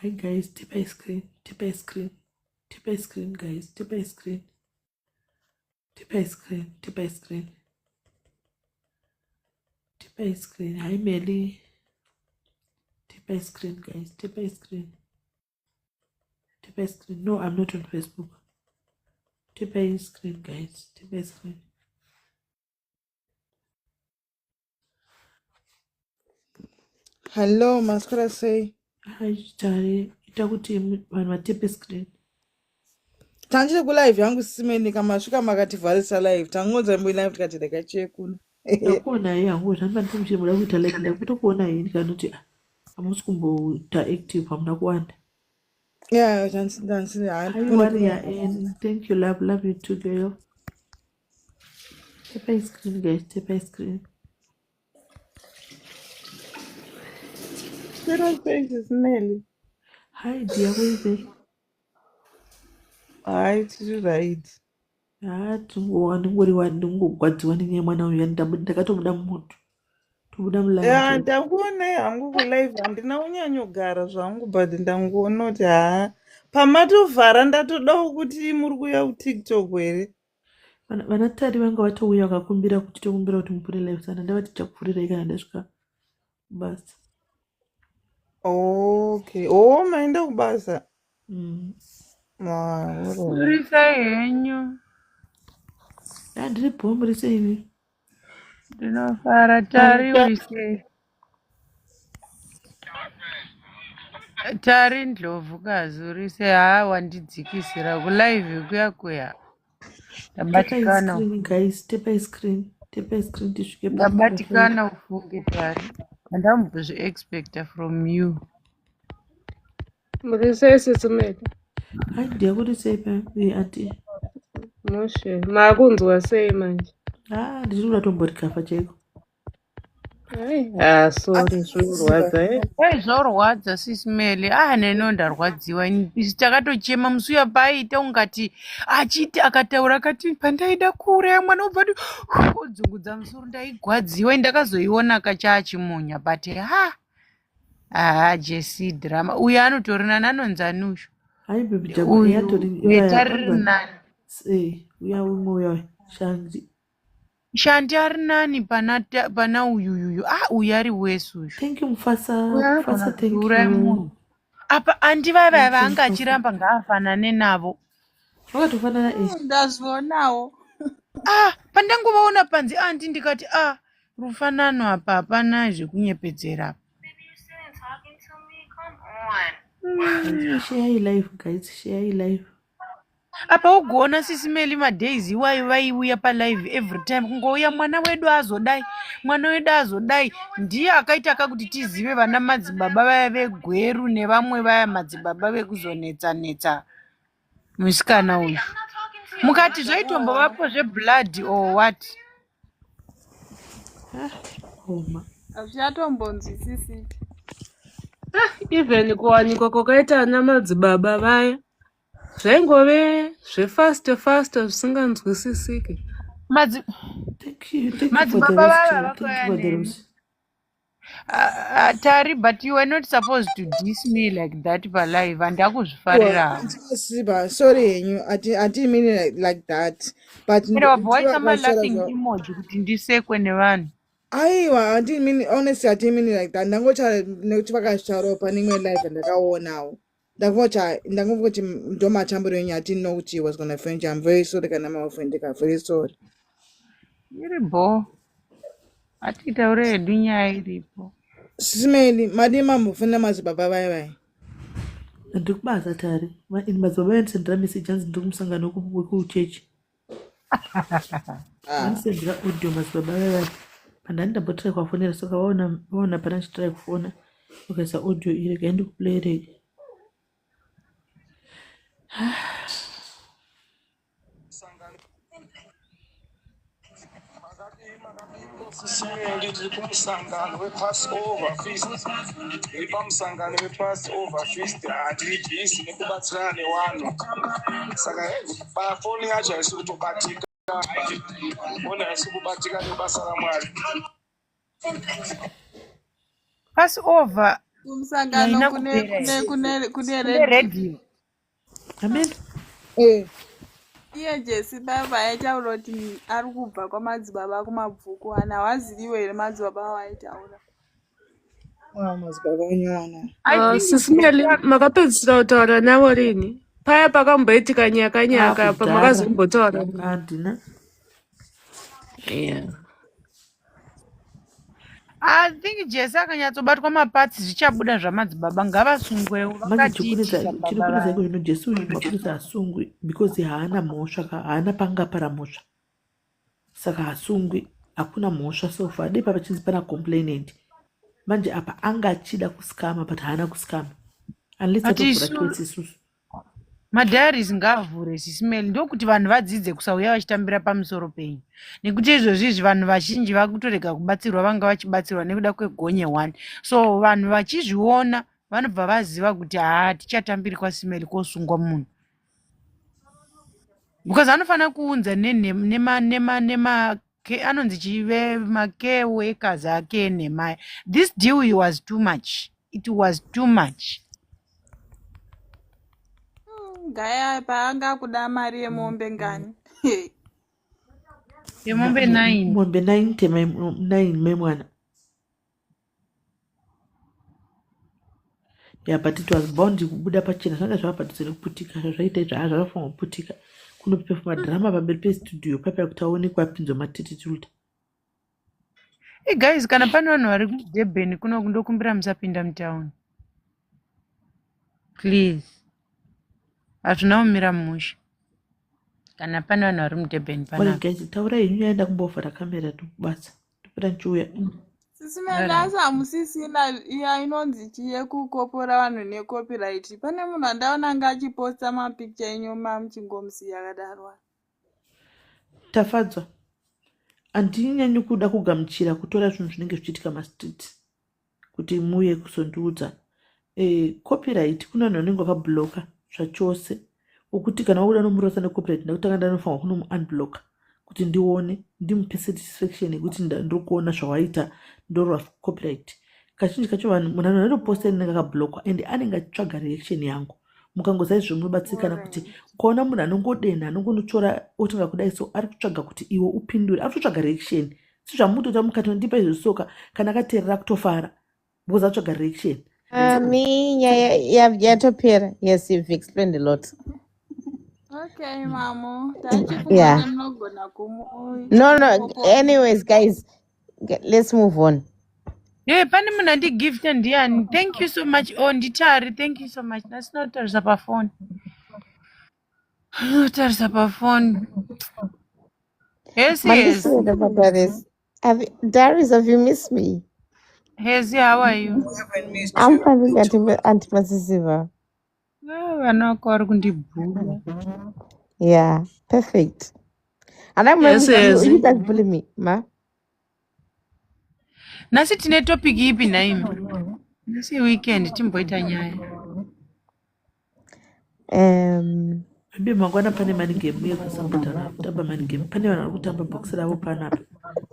Hi guys, tip ice cream, tip ice cream, tip ice cream, guys, tip ice cream, tip ice cream, tip ice cream, tip ice cream. Hi Melly, tip ice cream, guys, tip ice cream, tip ice cream. No, I'm not on Facebook. Tip ice cream, guys, tip ice cream. Hello, maskara say. Hi Chari, itakuti vanhu vatipe screen. Tanjire kulive yangu simeni kama shuka makativharisa live. Tangonza mbi live tikati ndakachekuna. Ndakuona hii hangu zvamba ndiri muda kuita like ndakutokuona hii ndikanoti hamusi kumboita active hamuna kuwanda. Yeah, tansi Hi warrior and thank you love you too girl. Tip ice cream guys, tip ice cream. Little face is Melly. Hi dear, what is it? Alright, you right. Ndingori ndingogwadziwa nenyaya yemwana uyu ndakatomuda mumoto tobuda mulive. Yeah, ndakuona hangu kulive handina kunyanyogara zvangu but ndanguona kuti haa pamatovhara ndatodawo kuti muri kuuya kutiktok here. Vanatari vanga vatouya vakakumbira kuti tokumbira kuti mupure live sana ndava tichakupfurirai kana ndasvika basa. Okay. Maenda kubasa. Risa henyu. Ndiri bhombo rise ivi. Ndinofara Tari urise. Tari ndlovukazi urise haa wandidzikisira kulive kuya. Ndabatikana. Guys, tip ice cream tisvike Ndabatikana ufunge Tari. Ndambozviexpecta from you. Murise sisimele. Hayi ndiyakuri sei pambi ati. Moshe, makunzwa sei manje? Ndiri kuda tomboti kafa chaiko. Sorry, zvinorwadza Zvorwadza sisimele. Neno ndarwadziwa. Takatochema musi uya paaita ungati achiti akataura akati pandaida kuuraya mwana ubva odzungudza musoro ndaigwadziwa ndakazoiona kachachimunya but Jesse drama. Uyu anotorina nanonzi Anusha. Hayi baby jabu yatori Veterinary. Uya umwe uya Shanti ari nani pana uyuyuyu. Uyu ari wesu. Thank you Mufasa thank you. Apa andivava vangachiramba ngaafanane navo. Vakatofanana Ndazvionawo. Pandangovaona panzi andi ndikati rufanano apa hapana zvekunyepedzera. Share live guys, share live. Apa ugoona sisimeli madays iwayo vaiuya palive every time kungouya mwana wedu azodai ndiye akaita kakuti tizive vana madzibaba vaya vegweru nevamwe vaya madzibaba vekuzonetsa musikana uyu mukati zvaitombavapo zveblood or what. Hazvatombonzwisisi. Even kuwanikwa kwakaita ana madzibaba vaya zvaingove zvefast zvisinganzwisisiki. Madzibaba vaya vakayaneni. Tari, but you were not supposed to diss me like that palive handakuzvifarira. Sorry, I didn't mean it like that. But why somebody laughing emoji kuti ndisekwe nevanhu. I didn't mean honestly. I didn't mean it like that. Ndangocha nekuti vakashara panimwe live ndakaonawo. Ndangoti ndomachambiro yenyu. I didn't know he was gonna offend you. I'm very sorry kana maofendeka. Very sorry. Iripo. Atitaure hedu nyaya iripo. Sisimeli madima mufuna madzibaba vaya. Ndikubaza Tari. Madzibaba vaya ndisendera message anzi ndiri kumusangano wekuchechi. Ndisendera audio madzibaba vaya. Pandani ndambotrai kwafonera saka vaona pana nditrai kufona ukaisa audio iri kaendi kuplayerei. Ndiri kumusangano wePassover feast. Ndiri pamusangano wePassover feast. Handiri busy nekubatsirana nevanhu. Saka pafoni yacho haisi kutobatika. Foni haisi kubatika nebasa raMwari. Passover Haina Kumsangano kupera ere. kune Kune red. radio. Amen. Iye Jesi baba aitaura kuti ari kubva kwamadzibaba kumabvuku ana hawaziviwo here madzibaba awaitaura. madzibaba unywana. I think Sisimele, makapedzisira kutaura navo rini? Paya pakamboitika nyaka apa makazombotaura. Handina. Yeah. I think Jesi akanyatsobatwa mapatsi zvichabuda zvamadzibaba ngavasungwewo Manje vakatiitira chinokurisa iko zvino Jesu uyu mapurisa asungwi because haana mhosva haana pangapara mhosva. Saka hasungwi hakuna mhosva so far. Dei papa chinzi pana complainant. Manje apa anga achida kuskama but haana kuskama. Unless atovhura case isusu. madhayaris ngaavhure Sisimeli ndokuti vanhu vadzidze kusauya vachitambira pamusoro penyu nekuti izvozvizvi vanhu vazhinji vakutorega kubatsirwa vanga vachibatsirwa nekuda kwegonye 1 so vanhu vachizviona vanobva vaziva kuti tichatambiri kwaSisimeli kosungwa munhu because anofanira kuunza anonzi chive makewekazi ake nemaya. This deal was too much. It was too much. Gaya paanga kuda mari yemombe ngani. Yemombe 9. Mombe 9 memwana. Yeah, but it was bound kubuda pachena zvanga zvapatisa nekuputika zvaita zvakafanwa kuputika kunopepa madrama pamberi pestudio papa kuti aonekwa apinzwa matititude. Hey guys, kana pane vanhu vari kuDurban kuno ndokumbira musapinda mutauni. Please. Hatuna kumira musha. Kana pane vanhu vari muDurban Wale panapa. guys, taura yenyu yaenda kumbovhara kamera tokubasa. Topera nchuya. Sisimeli asi hamusisina iya inonzi chiyekukopora vanhu necopyright. Pane munhu andaona anga achiposta mapikicha enyu muchingomusiya akadaro. Tafadzwa. Handinyanyi kuda kugamuchira kutora zvinhu zvinenge zvichiitika mastreet kuti muye kusondiudza. Copyright kuna vanhu vanenge vakabloka zvachose ukuti kana wabuda nomurosa necopyright ndakutanga ndanofanwa kunomuunbloka kuti ndione ndimupe satisfaction yekuti ndiri kuona zvawaita ndorwa copyright. Kazhinji kacho munhu anoposta inenge akablokwa and anenge achitsvaga reaction yangu. Mukangozai zvimwe munobatsirikana kuti ukaona munhu anongodena anongonotora otanga kudai so ari kutsvaga kuti iwe upindure ari kutsvaga reaction. Si zvamutota mukati ndipa izvo soka kana akateerera kutofara because atsvaga reaction. Yatopera. Yes, you've explained a lot. Okay, mamo. Yeah. No. Anyways, guys, let's move on. Yeah, pane munhu andigifta ndiani. Thank you so much. Oh, nditari. Thank you so much. That's not tarisa pafoni. Tarisa pafoni. Yes. Darius, have you missed me? Hezi, how are you? I'm fine, Auntie Masisiva. Vana vako vari kundibhura. Yeah, perfect. And I'm Yes. you guys bully me, ma. Nasi tine topic ipi naimi? Nasi weekend timboita nyaya. Maybe mangwana pane money game muye kusapotana kutamba money game. Pane vanhu vari kutamba box ravo panapa.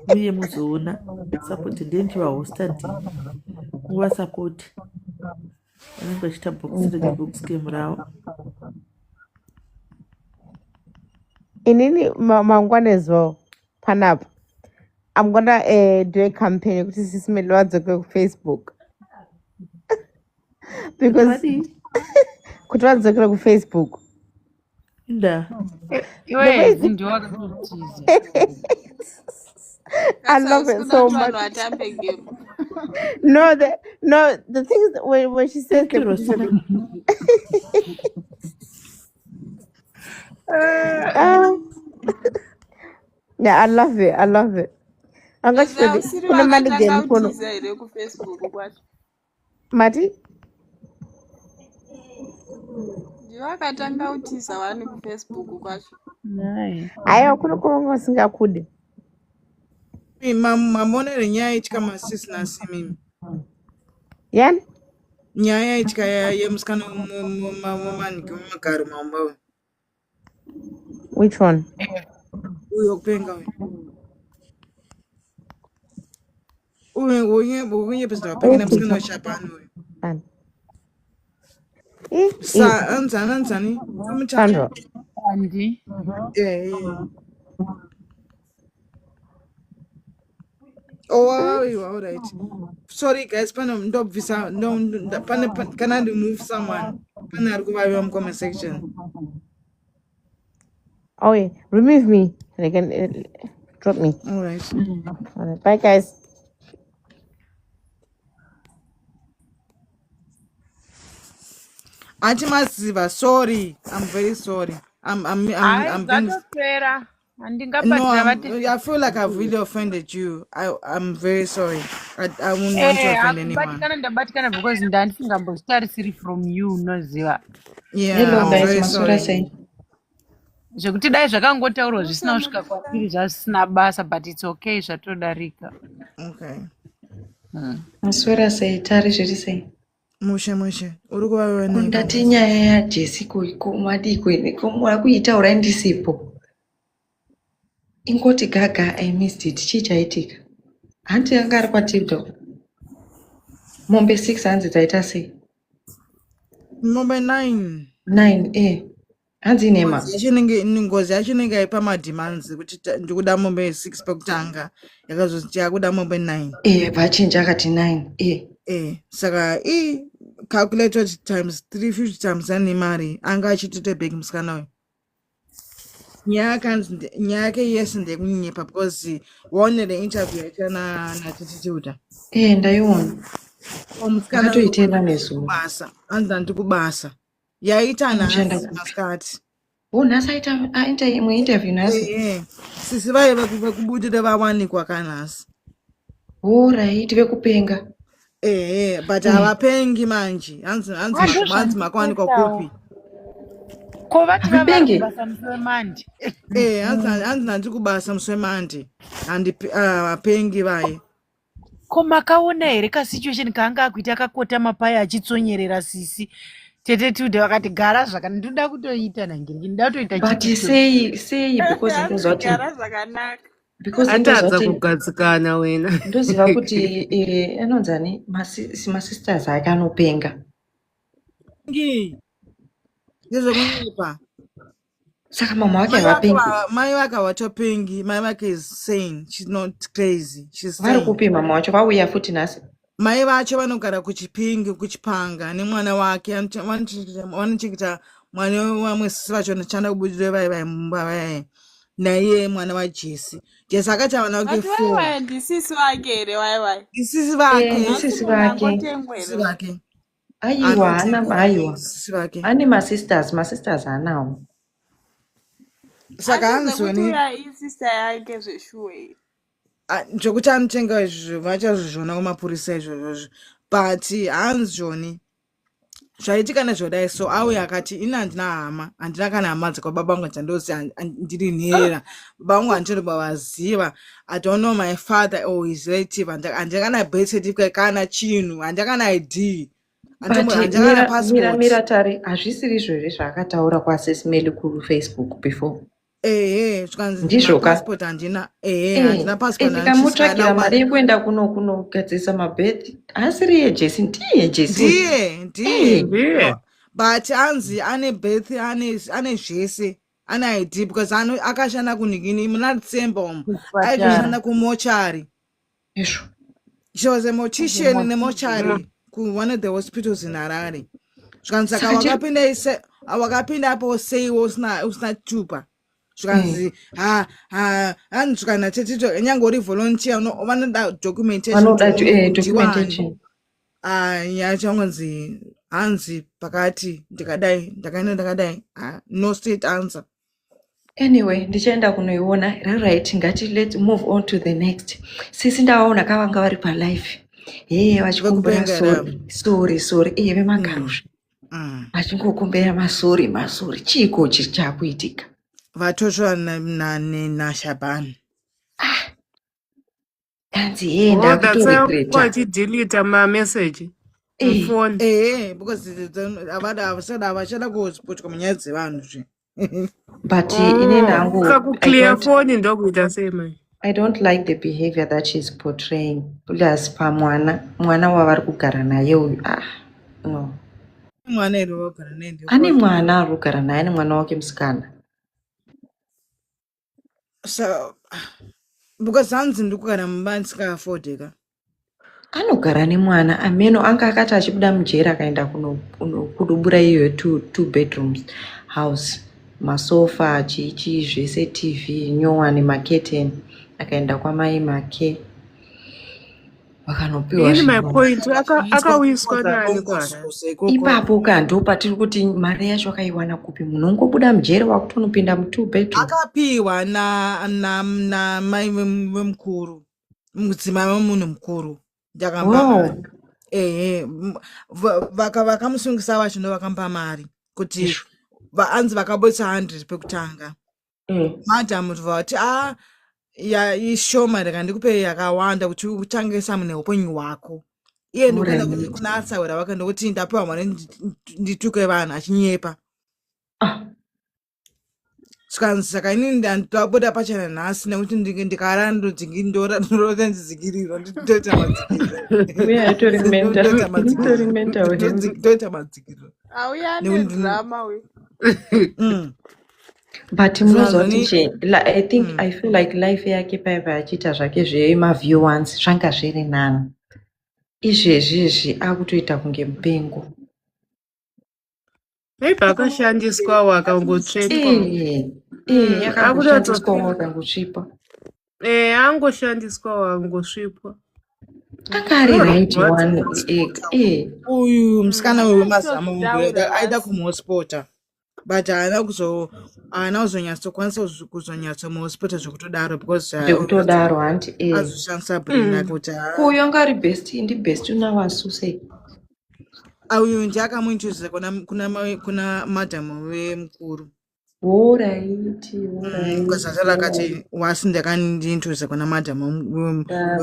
Muye muzoona support ndiye ndichivahosta ndini. Muvasapoti. Vanenge vachiita box game ravo. Inini mangwana as well. Panap. I'm gonna do a campaign kuti Sisimeli wadzoke ku Facebook. Because kuti wadzokera ku Facebook. Inda. Iwe ndiwo wakatiza. I love it so much. No, the thing is when she says yeah, I love it. I'm going to kuna money game kono. Mati? Vakatanga utiza wani kuFacebook kwacho. Nayi. Ayo kuno kongo singakude. Mamonere nyaya ichika masisi nasi mimi. Yani? Nyaya ichika yemusikana mumani kumagaro mambawe. Which one? Uyo kupenga we. Uye pesa wapenge na musikana wa Shabani we. Fun. Anzani. Sandro. Andi. Yeah. Oh, all right. Sorry guys, pan no visa no can I remove someone? Pan I comment section. Oh, yeah. Remove me. They can drop me. All right. All right. Bye, guys. Auntie Masiva, sorry. I'm very sorry. Hayi I'm being dzatopera. no, Handingabatira vati. I feel like I've really offended you. I'm very sorry. I wouldn't want to offend anyone. Ndabatikana because ndandisingambotarisiri from you unoziva. Yeah, I'm guys, very Masura sorry. say. Zvekuti dai zvakangotaurwa zvisina kusvika kwatiri zvisina basa, but it's okay, zvatodarika. Okay. Masura say, tari zviri say. Mushe. Uri kuvaviwa nei? Kundati nyaya yaJesi kumadikweni kuitaura ndisipo. Ingoti gaga I missed it. Chii chaitika? Hanti yanga ari paTikTok. Mombe 6 hanzi dzaita sei? Mombe 9. 9 hanzi nema. Ngozi yacho inenge yaipa madhimanzi kuti ndikuda mombe 6 pekutanga yakazoti yakuda mombe 9. Vachinja akati 9 saka calculated times 350 times ane mari anga achitote bheki musikana uyu. Nyaya yake yes ndekunyepa because waonere interview yaita natitituda. Ndaiona. Musikana akatoitenda nezuva. Basa anzi kubasa yaita nhasi masikati. Nhasi aita imwe interview nhasi. Sisi vaiva kubudira vawanikwa kanhasi. Right, vekupenga. But havapengi manje. Hanzi makawanikwa kupi? Ko vati vavari kubasa musi wemandi. Hanzi nandi kubasa musi wemandi. Havapengi vaye. Ko makaona here kasituation kaanga akuita akakotama paya achitsonyerera sisi. Tete Tude vakati gara zvakanaka, ndoda kutoita nangiriki, ndoda kutoita but sei because ndozoti gara zvakanaka. Because atadza kugadzikana wena. Ndoziva kuti anonzani masisters ake anopenga. Ndezvekunyepa. Saka mama wake havapengi. Mai wake hawatopengi. Mai wake is sane. She's not crazy. She's sane. Vari kupi mama wacho vauya futi nhasi? Mai vacho vanogara kuChipinge kuChipanga nemwana wake vanocheketa mwana wamwe sisi vacho anoshanda kubudira vai mumba vai naiye mwana waJesi. Jesi akati havana wake 4. Ndisisi wake here waiwai. Isisi vake. Ndisisi vake. Aiwa. Isisi vake. Ane masisters anawo. Saka hanzoni. Isisa yake zveshuwe. Njokuti anotenga izvozvo vachazvizvona kumapurisa izvozvo, but hanzoni zvaitika nezvodai. So auya akati ini handina hama, handina kana hama dzakababa vangu dzandozi ndiri nherera. Baba vangu handinoba vaziva. I don't know my father or his relative. Handikana birth certificate kana chinhu, handikana ID. Mira tari hazvisiri izvozvo zvaakataura kwaSesmeli kuFacebook before. Ndizvo passport handina. Handina passport. Ndikamutsvagira mari yekuenda kunogadzisa mabirth. Asiri yeJesi, ndiye Jesi. Ndiye. But hanzi ane birth, ane zvese, ane ID because akashanda kunikini muna December aitoshanda kumochari. She was a mortician in a mortuary ku one of the hospitals in Harare. Zvakanzaka wakapinda apo sei usina tupa. Zvakanzi hanzvikana tetito nyange uri volunteer vanoda documentation. Documentation. Yachangonzi hanzi pakati ndikadai ndakadai no straight answer. Anyway, ndichaenda kunoiona. Right, let's move on to the next. Sisi ndavaona kavanga vari palife. Vachikumbira sorry. Vemagaruzve. Vachingokumbira masori. Chiko chakuitika. Vatoshwa naShabani. Kanzi ndakutoregreta. Wachidelete mamessage. Phone. Because avachada kuzipochwa munyaya dzevanhu zve. But ine nangu clear phone ndokuita sema. I don't like the behavior that she's portraying. Plus pamwana wavari kugara naye uyu. no. mwana ere wagara naye Ane mwana ari kugara naye, ane mwana wake musikana. so because hanzi ndiri kugara mumba ndisikaafodeka. Anogara nemwana ameno anga akati achibuda mujeri akaenda kudubura iyoyo two bedrooms house, masofa chichi zvese, TV nyowani, maketeni, akaenda kwamai make vakanopiwa ini my zvinhu. point akawiswa nani kwana Ipapo ndo patiri kuti mari yacho akaiwana kupi? Munhu ungobuda mujeri wakutonopinda mu2 bedroom. Akapiwa na mai vemukuru, mudzimai wemunhu mukuru. Ndakamba vakamusungisa vacho ndovakampa mari kuti anzi vakabudisa 100 pekutanga. Madhamu vati ishoma reka ndikupe yakawanda kuti utangisa mune upenyu hwako. Iye ndikuenda kuna atsaura vakanda kuti ndapiwa mari ndituke vanhu achinyepa. Saka inini ndabuda pachana nhasi nekuti ndikara ndorotenzizikiriro nditoita madzikiriro. Auya nedrama we. But munozoti I feel like life yake paipa achiita zvake zvemaviewance zvanga zviri nani. Izvezvizvi akutoita kunge mupengo. maybe akashandiswawo akangotsvetwa Yakangoshandiswawo akangotsvipa. angoshandiswawo angosvipwa. Akari right one. Uyu musikana wemazamo aida kumuhospota but haana kuzonyatsa kuzonyatsomuhospota zvekutodaro because Zvekutodaro hanti azoshandisa brain yake kuti uyo ngari best unawasuse. uyu ndiakamuintrodusa kuna madhamu wemukuru. Alright. Ukazazala akati wasi ndakandiintrodusa kuna madhamu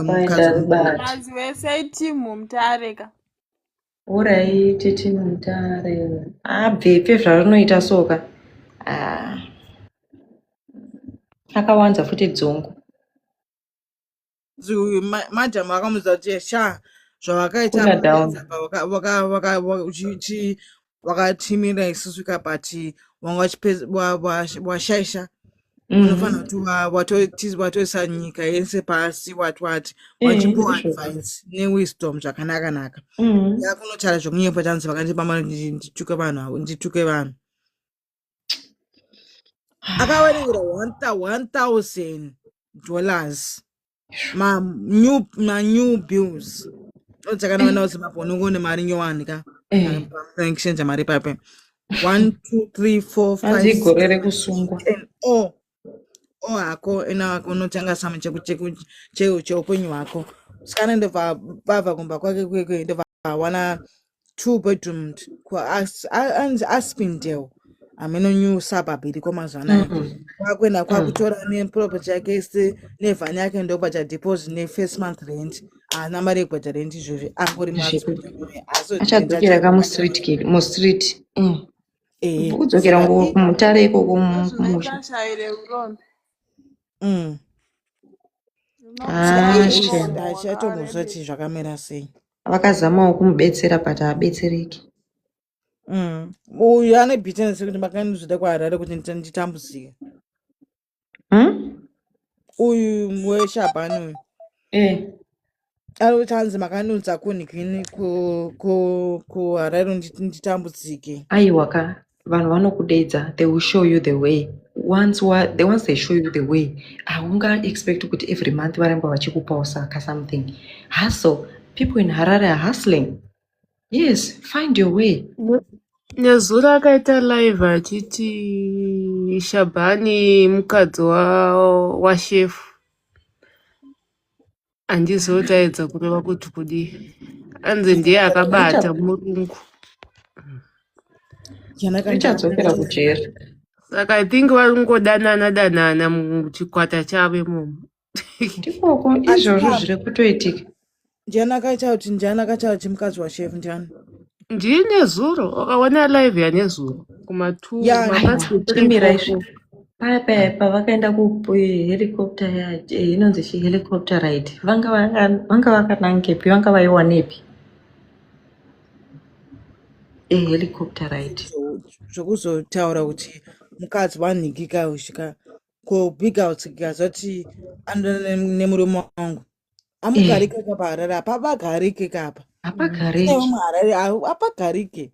Mukadzi wese itimu mutareka. Alright, tinotare. Bvepe zvarinoita soka. Akawanza futi dzongo. uyu madhamu akamuudza kuti zvawakaita wakatimira isusvika but wanga washaisha. Unofanira kuti watoisa nyika yese pasi wati wachipiwa advice newisdom zvakanaka. Yakunotara zvokunyepa tanzi vakandipamba ndituke vanhu. Akaverengera $1,000 new bills. Odzakana vana vaZimbabwe unongone mari nyowani ka exchange mari pape 1 2 3 4 5 Azigorere kusungwa. hako ena unotanga samu cheupenyu hwako. Sikana ndobva kumba kwake kweke ndobva wana 2 bedrooms aspindale ameno new suburb iriko mazuva anaya. Kwakwenda kwakutora neproperty yake ese nevhani yake ndobva deposit ne1st month rent. Haana mari yekubhadha rent izvozvi angori achadzokera kamu-street. Kudzokera kumutare ikoko mumusha. Achatomuzoti zvakamira sei. Vakazamawo kumubetsera but haabetsereki. Uyu ane bitterness kuti makandizvida kuHarare kuti nditambudzike. Uyu weShabhani uyu. Ari kuti hanzi makanudza kunhikini kuHarare nditambudzike. Aiwa vanhu vanokudedza, they will show you the way. Once they show you the way, haunga expect kuti every month varamba vachikupawo saka something. Hustle. People in Harare are hustling. Yes, find your way. Nezuro akaita live achiti Shabhani mukadzi washefu handizotaedza kureva kuti kudi anzi ndiye akabata murungu. Richadzokera kujeri. Saka I think varingodanana muchikwata chavo imomo. Ndikoko izvozvo zviri kutoitika. Ndiani akaita kuti mukadzi washefu ndiani? Ndiye Nezuro wakaona live yaNezuro kuma2 paya pavakaenda kuhelicopter inonzi helicopter ride vanga vakanangepi, vanga vaiwanepi? helicopter ride. zvokuzotaura kuti mukadzi wanhikika usvika kubhiga utsika zoti anoda nemurume wangu amugarike kapa Harare hapabagarike kapa Hapagariki. umwe Harare hapagarike.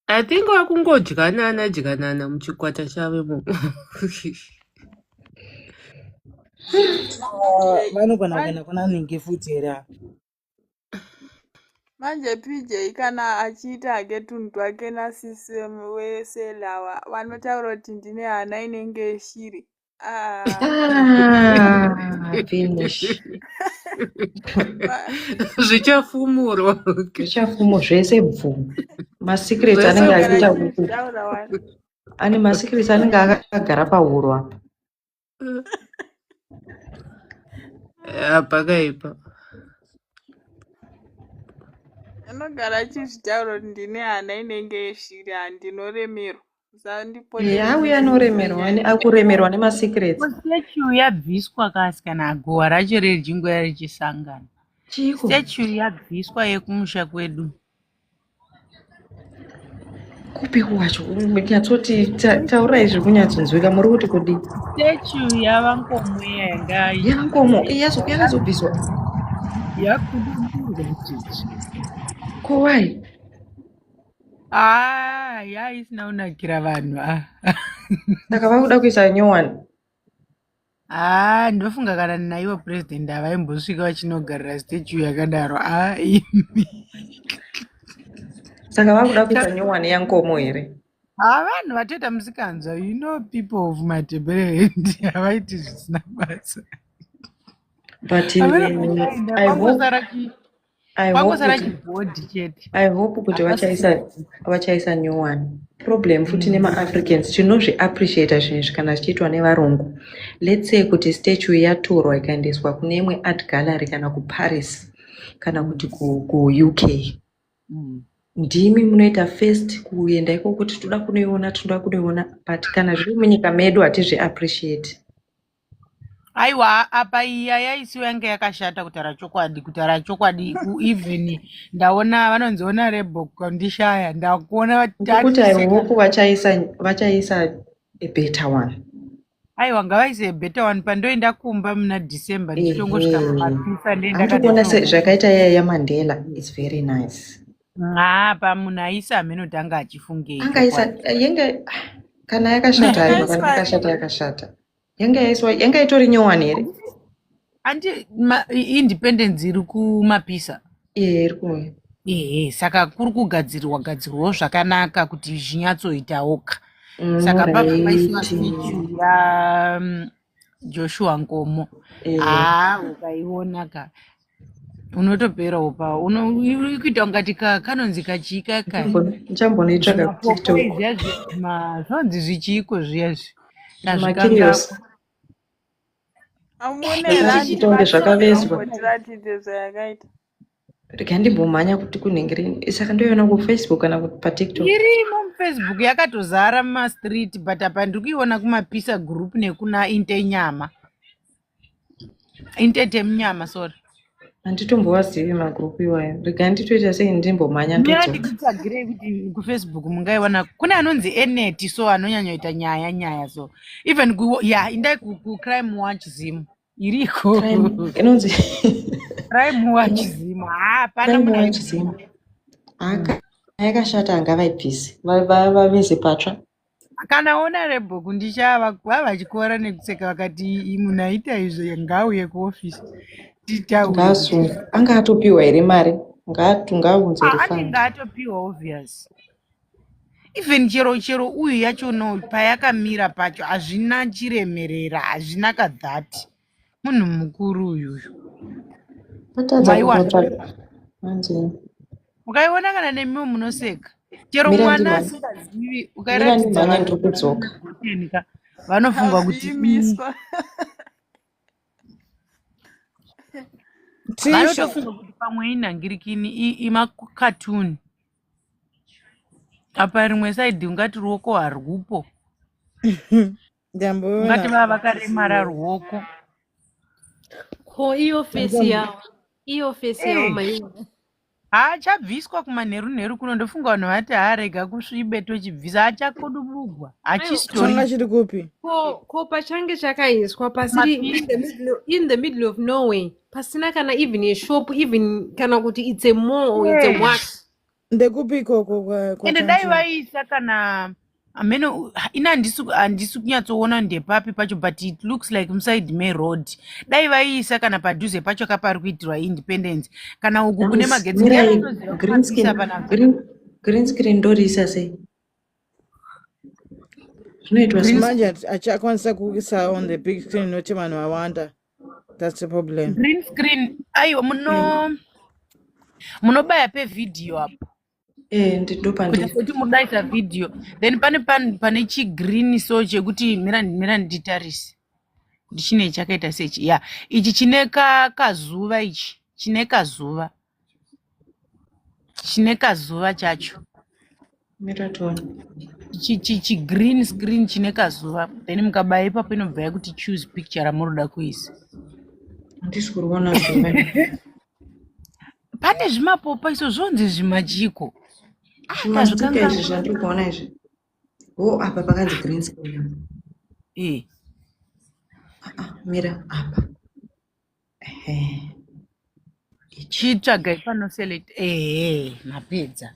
I think wakungodyanana muchikwata chavo vanogona kuenda kuna ningi futi here. Manje PJ kana achiita hake tunhu twake nasisem weselawa vanotaura kuti ndine hana inenge yeshiri. Finish. zvichafumurwa Zvichafumo zvese bvu. Masecrets anenge achiita huku. Ane masecrets anenge akagara pahuro apa. pakaipa Anogara achizvitaura kuti ndine hana inenge yeshiri handinoremerwa. Auya anoremerwa akuremerwa nemasecrets. Statue yabviswa kasi kana gowa racho rejingoya richisangana. Chiko. Statue yabviswa yekumusha kwedu. Kupi kwacho nyatsoti taurai zviri kunyatsonzwika muri kuti kudi. Statue yavankomweya Yangomo yakazobviswa. yakudurwa chichi. Kowai. Yaisina kunakira vanhu. Saka vakuda kuisa nyowani. Ndofunga kana naivo president havaimbosvika vachinogarira statue yakadaro. Saka vakuda kuisa nyowani yangomo here. Vanhu vatoita musikanzwa, you know, people of Matebeleland havaiti zvisina basa. But I hope kuti vachaisa nyowani. Problem futi nema-Africans tinozviappreciata zvinhu kana zvichiitwa nevarungu. Let's say kuti statue yatorwa ikaendeswa kune imwe art gallery kana kuParis kana kuti kuUK. Ndimi munoita first kuenda iko kuti toda kunoiona but kana zviri munyika medu hatizviappreciate. Aiwa, apa iya yaisiwa yanga yakashata kutaura chokwadi even ndaona vanonziona Rebel kondishaya ndakuona kuti aihope vachaisa a better one. Aiwa, ngavaise a better one. Pandoenda kumba muna December ndichongosvika mumapisa ndikuona zvakaita yaya yaMandela is very nice. Pamunaisa amenotanga achifungei angaisa yenge kana yakashata ari kana yakashata yanga itori nyowani here andi independence iri kumapisa iri kumwe saka kuri kugadzirwawo zvakanaka kuti zvinyatsoitawoka saka paiswa statue yaJoshua Nkomo ukaiona unotopera upa unokuita ungati kanonzi kachika nchambonoitsvaka TikTok zvonzi zvichiko zviyazvi chitonge zvakavezwa rega ndimbomhanya kuti kunhengereni saka ndoiona kuFacebook kana paTikTok irimo muFacebook yakatozara mumastreet but apa ndiri kuiona kumapisa group nekuna intete munyama sorry handitombovazivi magrupu iwayo rega nditoita sei ndimbomhanya nditsvagirei kuti kuFacebook mungaiona kune anonzi Enet so anonyanyoita nyaya so even indai kuCrime Watch Zim iriko inonzi Crime Watch Zim yakashata angavaibvise vaveze patsva kana ona Rebel ndichava vachikora nekuseka vakati munaita izvo ngauye kuofisi anga atopiwa here mari ngaunze anenge atopiwa obvious even chero uyu yachono payakamira pacho hazvina chiremerera hazvina kadhati munhu mukuru uyuyu ukaiona kana nemiwo munoseka chero mwana asingazivi ukairatidza ndiri kudzoka vanofunga kuti vanotofunga kuti pamwe inhangirikini imakatuni apa rimwe saidhi ungati ruoko harwupo ungati vava vakaremara ruoko iyo fesi yavo maiona Haachabviswa kumanheru kuno, ndofunga vanhu vati haarega kusvibe tochibvisa, hachakodubugwa, hachistori changa chiri kupi ko pachange chakaiswa pasiri in the middle of nowhere pasina kana even a shop even kana kuti it's a mall or it's a what. ndekupi ikoko ende dai vaisa kana ameno ina handisi kunyatsoona ndepapi pacho, but it looks like muside meroad. Dai vaisa kana padhuze pacho kapari kuitirwa independence kana uku kune magetsi green screen ndoriisa sei zvinoitwa manje achakwanisa kuisa on the big screen noti vanhu vawanda. That's the problem. Green screen aiwa munobaya pevhidhiyo apo kuti mudaisa vhidhiyo, then pane chigreen so chekuti mira nditarise kuti chine chakaita sechi ya ichi chine kazuva, ichi chine kazuva chacho chigreen screen chine kazuva, then mukabaya ipapo inobva yakuti choose picture ramunoda kuisa. handisi kuona pane zvimapopa izvo zvonzi zvimajiko zvimajiko izvi zvandiri kuona izvi. Apa pakanzi green screen. Mira apa chitsvaga ipanoselect mapedza.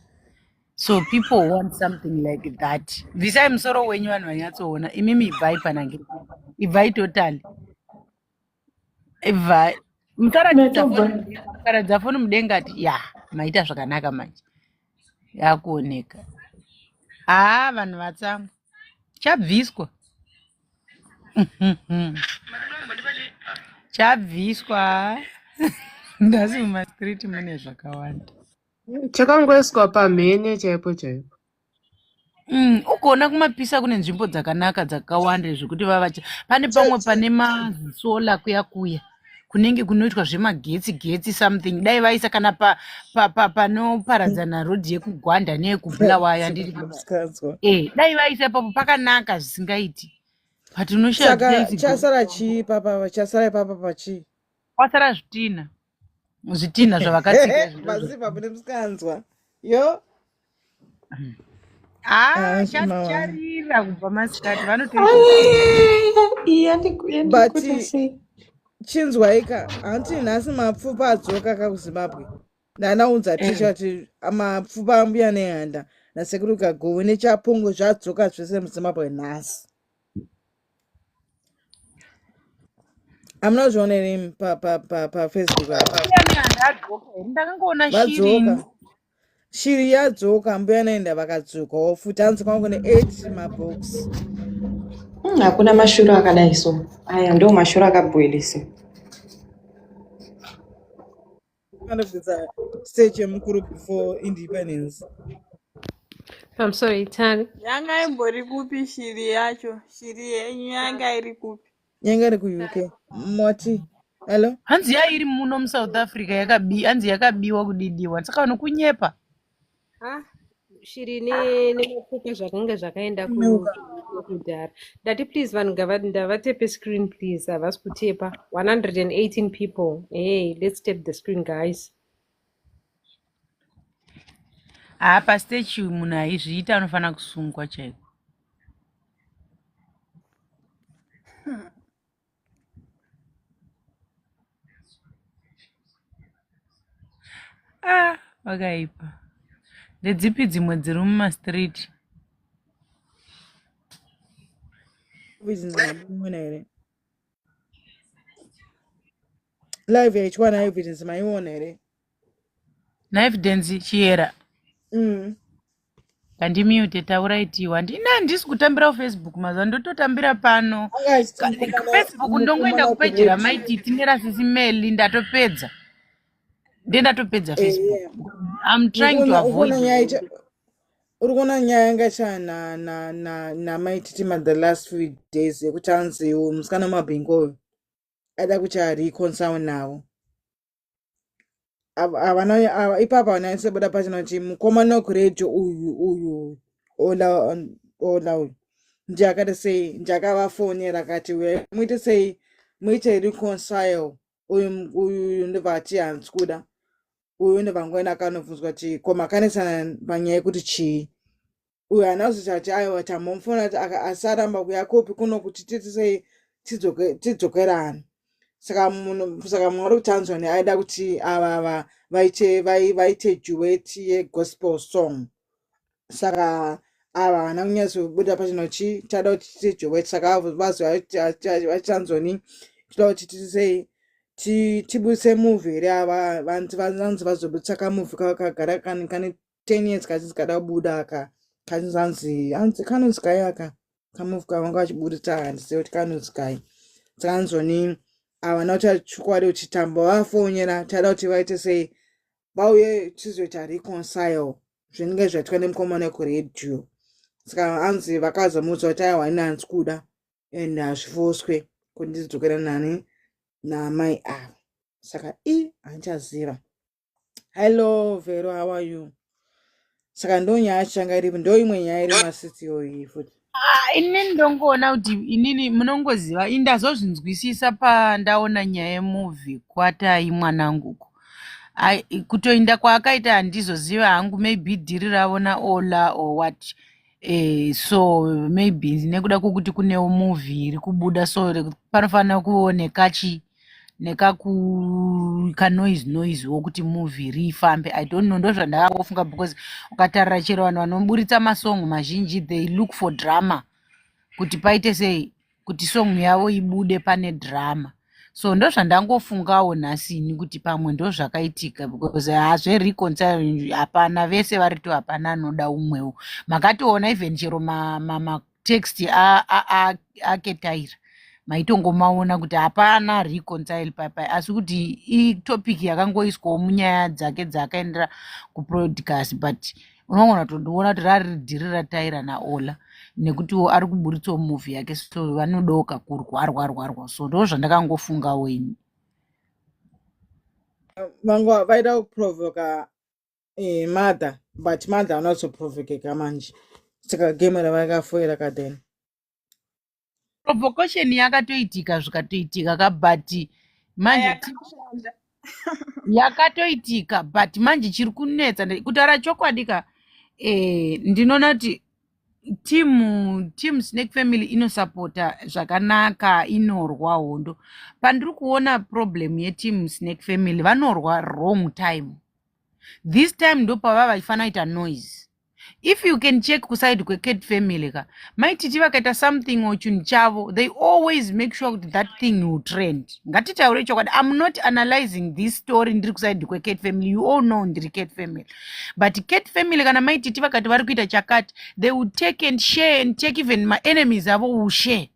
So people want something like that. Visai musoro wenyu vanhu vanyatsoona, imimi ibvai panange ibvai totally ibvai mukaradza foni mudenga ati ya maita zvakanaka manje yakuoneka. Vanhu vatsamwa chabviswa chabviswa ndasi mumastriti mune zvakawanda chakangoiswa pamhene chaipo chaipo. Ukaona kumapisa kune nzvimbo dzakanaka dzakawanda zvekuti pane pamwe pane masola kuya kunenge kunoitwa zvemagetsi something. Dai vaisa kana panoparadzana rodhi yekugwanda neyekubhulawaya ndiri dai vaisa ipapo pakanaka zvisingaiti, but chasara chii papa? Chasara ipapa pachii? kwasara zvitina zvavakatsika mazipa pane musikanzwa yo charira kubva masikati but chinzwaika hanti nhasi mapfupa adzoka kakuzimbabwe. ndanaunza tisha ti mapfupa ambuya nehanda nasekuru kagowe nechapungu zvadzoka zvese muzimbabwe nhasi. Amunazviona ere pafacebook ndakangoona shiri yadzoka mbuya nehanda vakadzokawo futi hanzi kwangu kune 8 mabox. hakuna mashuro akadai so aya ndo mashuro akabwelesa anobvisa stage yemukuru before independence. I'm sorry, Tani. Yanga imbori kupi shiri yacho? Shiri yenyu yanga iri kupi? Yanga iri ku-UK. Moti. Hello? Hanzi yairi muno muSouth Africa hanzi yakabiwa kudidiwa. Saka unokunyepa. Shiri nemapuka zvakanga zvakaenda kudhara. Ndati please vanhu ngavatepe screen please. Havasi kutepa. 118 people. Hey, let's tape the screen guys. Pastatue munhu aizviita anofanira kusungwa chaiko. Wakaipa. Ndedzipi dzimwe dziri mumastriti? Live yaitwa na evidence maiona ere? Na evidence chiera. Kandimute tauraitiwa handisi kutambira Facebook mazuva ndototambira pano. Facebook ndongoenda kupejira maiti tine rasisi mail ndatopedza. Ndatopedza Facebook. I'm trying to avoid. Uri kuona nyaya yanga cha na maiti the last few days yekuti hanzi musikana mabhingo ada kucha reconcile nawo. Ipapa vanaisebuda pachino chi mukomana wekuredio uyu ola uyu ndiye akati sei ndakavafonera akati muite sei muite reconcile uyu ndibva ati hanzi kuda uyu ndevangwena akanovhunzwa kuti ko makanesana panyaya yekuti chii uyu anazoti ati aiwa tamomufona kuti asaramba kuya kopi kuno kuti titisei tidzokerana saka mwari kuti Tanzoni aida kuti ava vaite duet yegospel song saka ava vana kunyatsobuda pachinochi tada kuti tiite duet saka vazi vatanzoni tida kuti titisei tibudise movie reava vanzi vazobutsaka movie kakagara kane 10 years kachisi kada kubuda kanzi kanonzi kai aka kamovie kavanga vachibudisa handizive kuti kanonzi kai saka Tanzoni avana kuti chokwadi kuti tambo vafonyera tada kuti vaite sei vauye tizoita reconcile zvinenge zvaitwa nemukomana kuredio saka anzi vakazomudza kuti aiwa ini hanzi kuda and hazvifoswe kuti ndizodzokera nani namai ava saka handichaziva. Hello Vero, how are you? Saka ndo nyaya changa iripo, ndo imwe nyaya iri masitiyo iyi futi. Inini ndongoona kuti inini munongoziva indazozvinzwisisa pandaona nyaya yemovhi kwatai mwananguko. Kutoinda kwaakaita handizoziva hangu, maybe dhiri ravona ola or what. So maybe nekuda kwokuti kunewo movie iri kubuda so panofanira kuoneka noise wokuti movie rifambe. I don't know, ndozvandakangofunga because ukatarira chero vanhu vanoburitsa masong mazhinji they look for drama kuti paite sei kuti song yavo ibude pane drama. So ndozvandangofungawo nhasini kuti pamwe ndozvakaitika because hazvereconcile hapana, vese varito hapana anoda umwewo. Makationa even chero matext aketaira maitongomaona kuti hapana reconcile papai, asi kuti itopic yakangoiswawo munyaya dzake dzakaendera kuprodcast, but unogona kutondiona kuti rari dhiri rataira naola nekuti ari kuburitsawo movie yake, so vanodoka kurwarwarwarwa. So ndo zvandakangofungawo ini. Vanga vaida kuprovoka mother, but mother anozoprovokeka manje saka game ravakafoira kadeni. Provocation yakatoitika zvikatoitika ka but manje yakatoitika but manje chiri kunetsa kutaura chokwadi ka ndinoona kuti team Snake Family inosupporta zvakanaka, inorwa hondo. Pandiri kuona problem yeteam Snake Family vanorwa wrong time. This time ndo pava vaifana ita noise. If you can check kuside kweCat Family ka maititi vakaita something ochunhu chavo, they always make sure that thing will trend. Ngatitaure chokwadi, I'm not analyzing this story ndiri kuside kweCat Family, you all know ndiri Cat Family, but Cat Family kana maititi vakati vari kuita chakati, they would take and share and take even my enemies avo will share,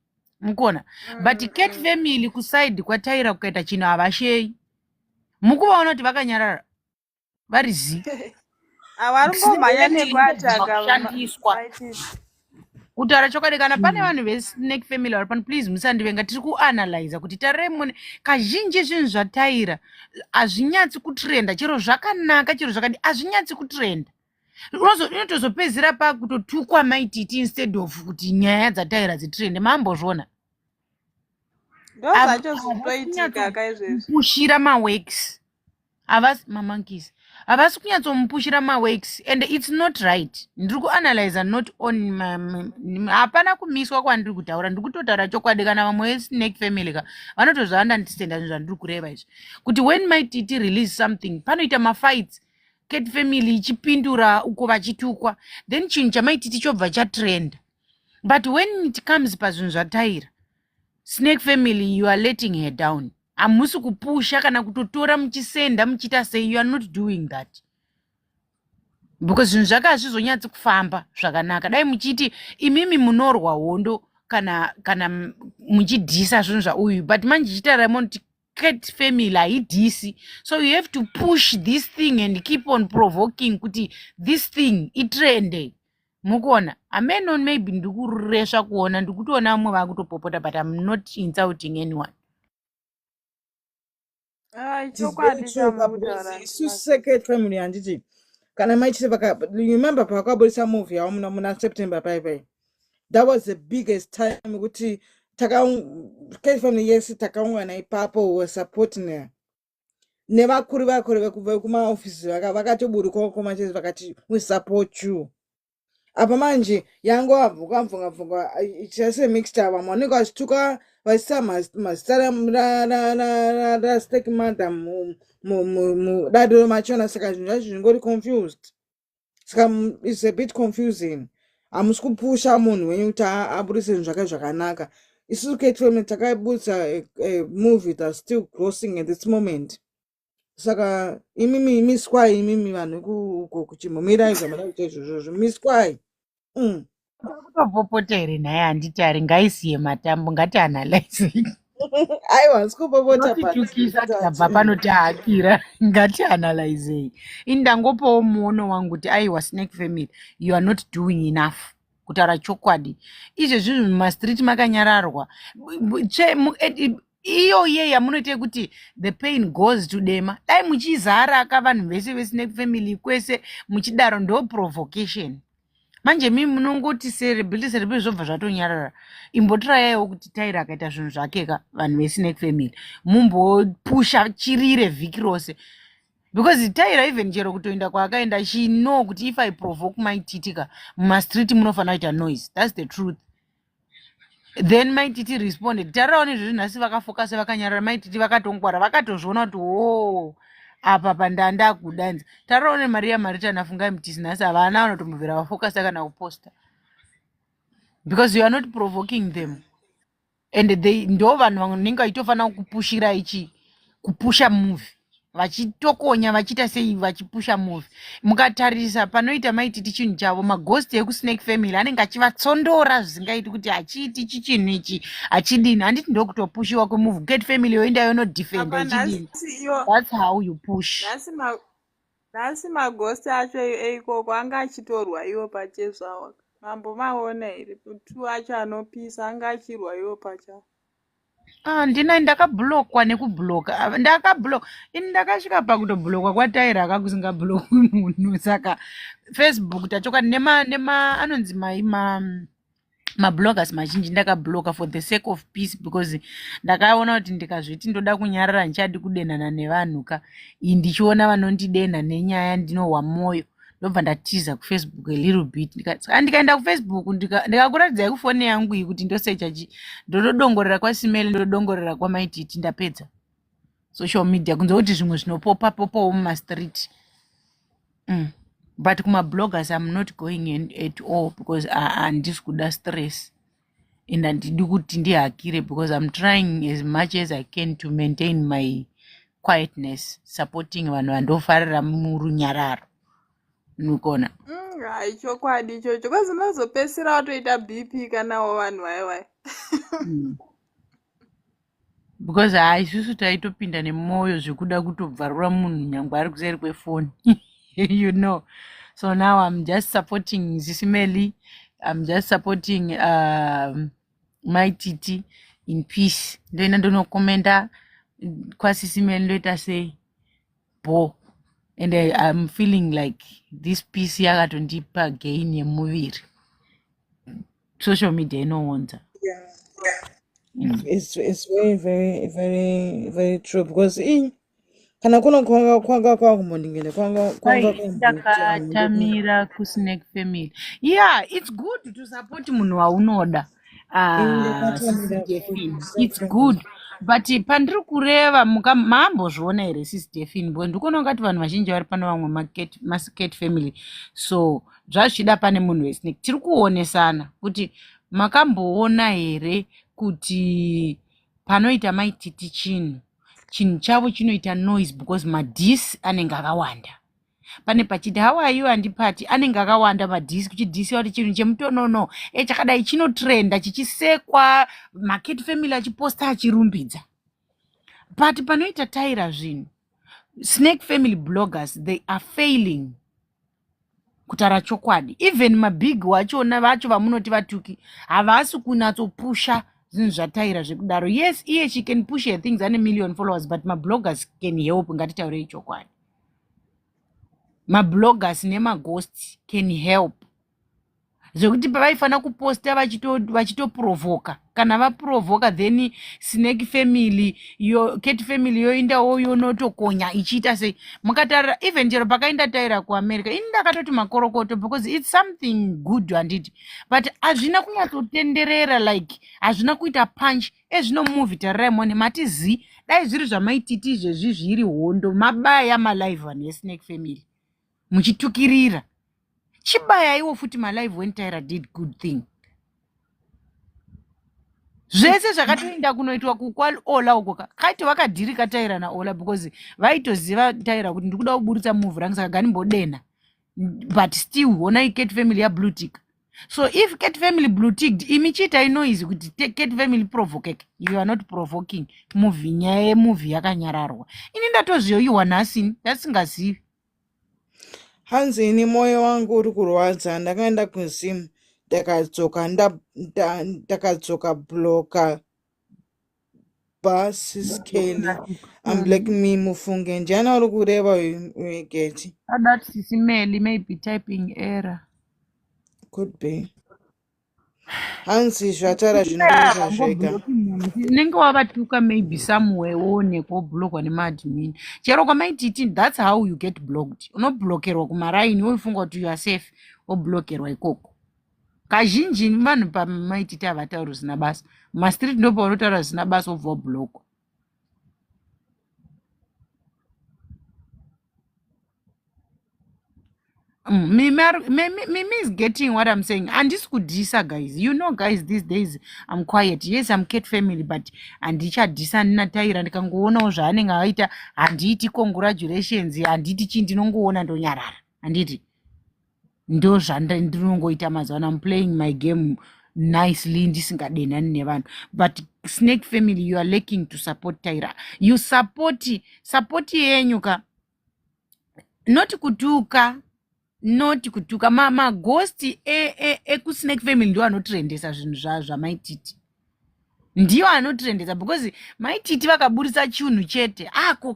mukona. But Cat Family kuside kwataira kukaita chinhu havashei, mukuvaona kuti vakanyarara vari zi avarongomhanya nekuataga kutaura chokwadi. Kana pane vanhu veSnake Family vari pano, please musandivenga, tiri kuanalyza kuti taremone kazhinji zvinhu zvataira hazvinyatsi kutrenda, chero zvakanaka chero zvakadi hazvinyatsi kutrenda. Inotozopedzera pakutotukwa maititi instead of kuti nyaya dzataira dzitrende. Mambozvona ndozvachozotoitika kaizvezvi pushira maworks havasi mamonkeys havasi kunyatsomupushira maworks and it's not right. Ndiri kuanalyza not on hapana kumiswa kwandiri kutaura, ndiri kutotaura chokwadi. Kana vamwe veSnake Family ka vanotozvaandandistenda zvinhu zvandiri kureva izvi kuti when maititi release something panoita mafights, Cat Family ichipindura uko vachitukwa, then chinhu chamaititi chobva chatrend. But when it comes pazvinhu zvataira Snake Family, you are letting her down. Hamusi kupusha kana kutotora muchisenda muchiita sei, you are not doing that because zvinhu zvake hazvizonyatsi kufamba zvakanaka. Dai muchiti imimi munorwa hondo kana muchidhisa zvinhu zvauyu, but manje chichitaura kuti Cat Family haidhisi, so you have to push this thing and keep on provoking kuti this thing itrende, mukuona. Ameno maybe ndikuresva kuona, ndikutoona amwe vakutopopota, but I'm not insulting anyone. Cat Family handiti kana maitisi remember pakabudisa movie yavo muna September pai, that was the biggest time kuti Cat Family yes takaungana ipapo we were supporting her. nevakuru vekumaofisi vakatoburukawo komachezi vakati we support you. Apa manje yango abvunga ichase mixed up vamwe vanenge vachituka vaisa mazita rastake madam mudadiro machona, saka zvinhu zvacho zvingori confused, saka it's a bit confusing. Hamusi kupusha munhu wenyu kuti aburise zvinhu zvake zvakanaka. Isusu Kate Family takaibudisa movie that's still grossing at this moment. Saka imimi miswai, imimi vanhu kuchimbomirai zvamada kuita izvozvo miswai. Kutopopota here naye handitari, ngaisiye matambo, ngatianalyze. Aiwa sikupopota Notitukisa tabva panotihakira, ngatianalyzei. Indangopawo muono wangu kuti aiwa Snake Family, you are not doing enough. Kutaura chokwadi. Izvezvi mumastreet makanyararwa. Iyo yamunoite kuti the pain goes to dema. Dai muchizara vanhu vese veSnake Family kwese muchidaro ndo provocation. Manje mimi munongoti celebrity zvobva zvatonyarara. Imbotiraiwo kuti Taira akaita zvinhu zvake vanhu veSnake Family. Mumbopusha chirire vhiki rose. Because Taira even chero kutoenda kwaakaenda, she know kuti if I provoke my titika mumastreet munofanira kuita noise. That's the truth. Then my titi responded. Tarawo nezvezvi nhasi vakafokasa vakanyarara, my titi vakatongwara vakatozviona kuti oh apa pandanda kudanza. Tarawo neMaria Marita nafunga mtisi nhasi havana vanotombobvira vafokasa kana kuposta. Because you are not provoking them. And they ndo vanhu vanenge vaitofanira kupushira ichi kupusha movie. Vachitokonya vachita sei vachipusha movie. Mukatarisa panoita maititi chinhu chavo, maghost ekuSnake Family anenge achivatsondora zvisingaiti kuti achiiti chinhu ichi achidini. Handiti ndokutopushiwa kwemovie. Kate Family yoenda yonodefenda ichidini. That's how you push. Nhasi maghost acho eikoko anga achitorwa iwo pachezvawo. Mambomaona here tu acho anopisa anga achirwa iwo pachawo. Ndina ndakablokwa nekubloka. Ndakabloka. Ndakasvika pakutoblokwa kwaTaira akakusingabhlokwi munhu. Saka Facebook tachoka nema anonzi mabloggers mazhinji ndakabloka for the sake of peace, because ndakaona kuti ndikazviti ndoda kunyarara ndichadi kudenhana nevanhu ndichiona vanondidenha nenyaya ndinohwa moyo, ndobva ndatiza kuFacebook a little bit. Ndikaenda kuFacebook ndikakuratidzai kufoni yangu iyi kuti ndosecha ndodongorera kwaSimeli, ndodongorera kwaMaititi, ndapedza social media kunze kuti zvimwe zvinopopawo mumastreet. But kumabloggers I'm not going at all, because handisi kuda stress and handidi kuti ndihakire, because I'm trying as much as I can to maintain my quietness, supporting vanhu vandofarira murunyararo. Nukona. Chokwadi ichocho. Kwazi unozopedzisira watoita BP kanawo vanhu vaiwai. Because isusu taitopinda nemoyo zvekuda kutobvarura munhu nyangwe ari kuseri kwefoni. You know. So now I'm just supporting Zisimeli. I'm just supporting my Titi in peace. Then I don't know commenta kwa Zisimeli ndoita say bo. And I'm feeling like this peace yakatondipa gain yemuviri. Social media inowonza. It's very, very, very, very true, because kana kwanga kumbondingene Tamira kuSnake Family. Yeah, it's good to support munhu waunoda. It's good. But pandiri kureva mambozviona here Sis Delphine, because ndikuona ngati vanhu vazhinji vari pano vamwe maKate Family. So zvazvichida pane munhu weSnake tiri kuonesana kuti makamboona here kuti panoita maititi chinhu chavo chinoita noise, because madhisi anenge akawanda. Pane pachiti how are you handipati anenge akawanda madhisi, kuchidhisi kuti chinhu chemutonono chakadai chinotrenda chichisekwa, maKate Family achiposta achirumbidza. But panoita Taira zvinhu, Snake Family bloggers, they are failing kutaura chokwadi. Even mabig wachona vacho vamunoti vatuki havasi kunatsopusha zvinhu zvataira zvekudaro. Yes, she can push her things ane million followers, but mabloggers can help. Ngatitaurei chokwadi, mabloggers nemaghosts can help. zvekuti pavaifana kuposta vachitoprovoka kana vaprovoka then snake family cat family yoindawo yonotokonya ichiita sei mukatarira even chero pakaenda taira kuamerica ini ndakatoti makorokoto because it's something good handiti but hazvina kunyatsotenderera like hazvina kuita punch ezvino movie taraimone matizi dai zviri zvamaititi izvezvi zviri hondo mabaya malive vanhu esnake family muchitukirira chibaya iwo futi malive when Tyra did good thing zvese zvakatoenda kunoitwa kukwaola uko kati vakadhirika Tyra naola because vaitoziva Tyra kuti ndikuda kuburitsa movie rangu saka ganimbodenha but still honai cat family yablue tick so if cat family blue ticked imichita inoizi kuti cat family provokeke you are not provoking movie nyaya yemovie yakanyararwa ini ndatozvioiwa nhasi ndasingazivi hanzi ini moyo wangu uri kurwadza ndakaenda kuzimu ndakadzoka bloka basi skeli I'm like me mufunge njana uri kureva wegeti that sisimeli maybe typing error could be hanzi zvatara zvinoisa zvega unenge wavatuka maybe somewhere woonekwa woblokwa nemaadmin chero kwamaititi that's how you get blocked unoblokerwa kumaraini woifunga kuti you are safe woblokerwa ikoko kazhinji vanhu pamaititi havatauri zvisina basa mastreet ndo paunotaura zvisina basa wobva woblokwa Mimi is getting what I'm saying. And this could disa, guys. You know, guys, these days I'm quiet. Yes, I'm cat family, but and icha disa nina Tyra ndikangoona zvaanenge aita handiti congratulations handiti chii ndinongoona ndonyarara handiti ndo zvandinongoita mazuva I'm playing my game nicely ndisingadenhani nevanhu but snake family you are lacking to support Tyra you support yenyu ka not kutuka maghosti ekusnake family ndio anotrendesa zvinhu zvamaititi ndiyo anotrendesa because maititi vakaburisa chinhu chete ako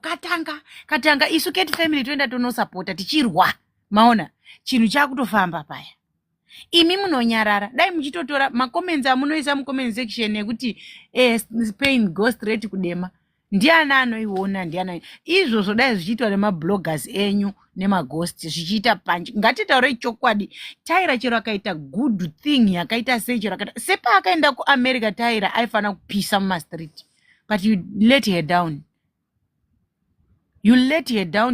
katanga isu cat family toenda tonosapota tichirwa maona chinhu chakutofamba paya imi munonyarara dai muchitotora macomments amunoisa mucomment section ekuti Spain ghost rate kudema ndiani anoiona ndiani izvozvo dai zvichiitwa nemabloggers enyu nemaghost zvichiita panchi ngatitaurei chokwadi Tyra chero akaita good thing yakaita sei chero akaita sepa akaenda kuamerica Tyra aifana kupisa mumastreet but you let her down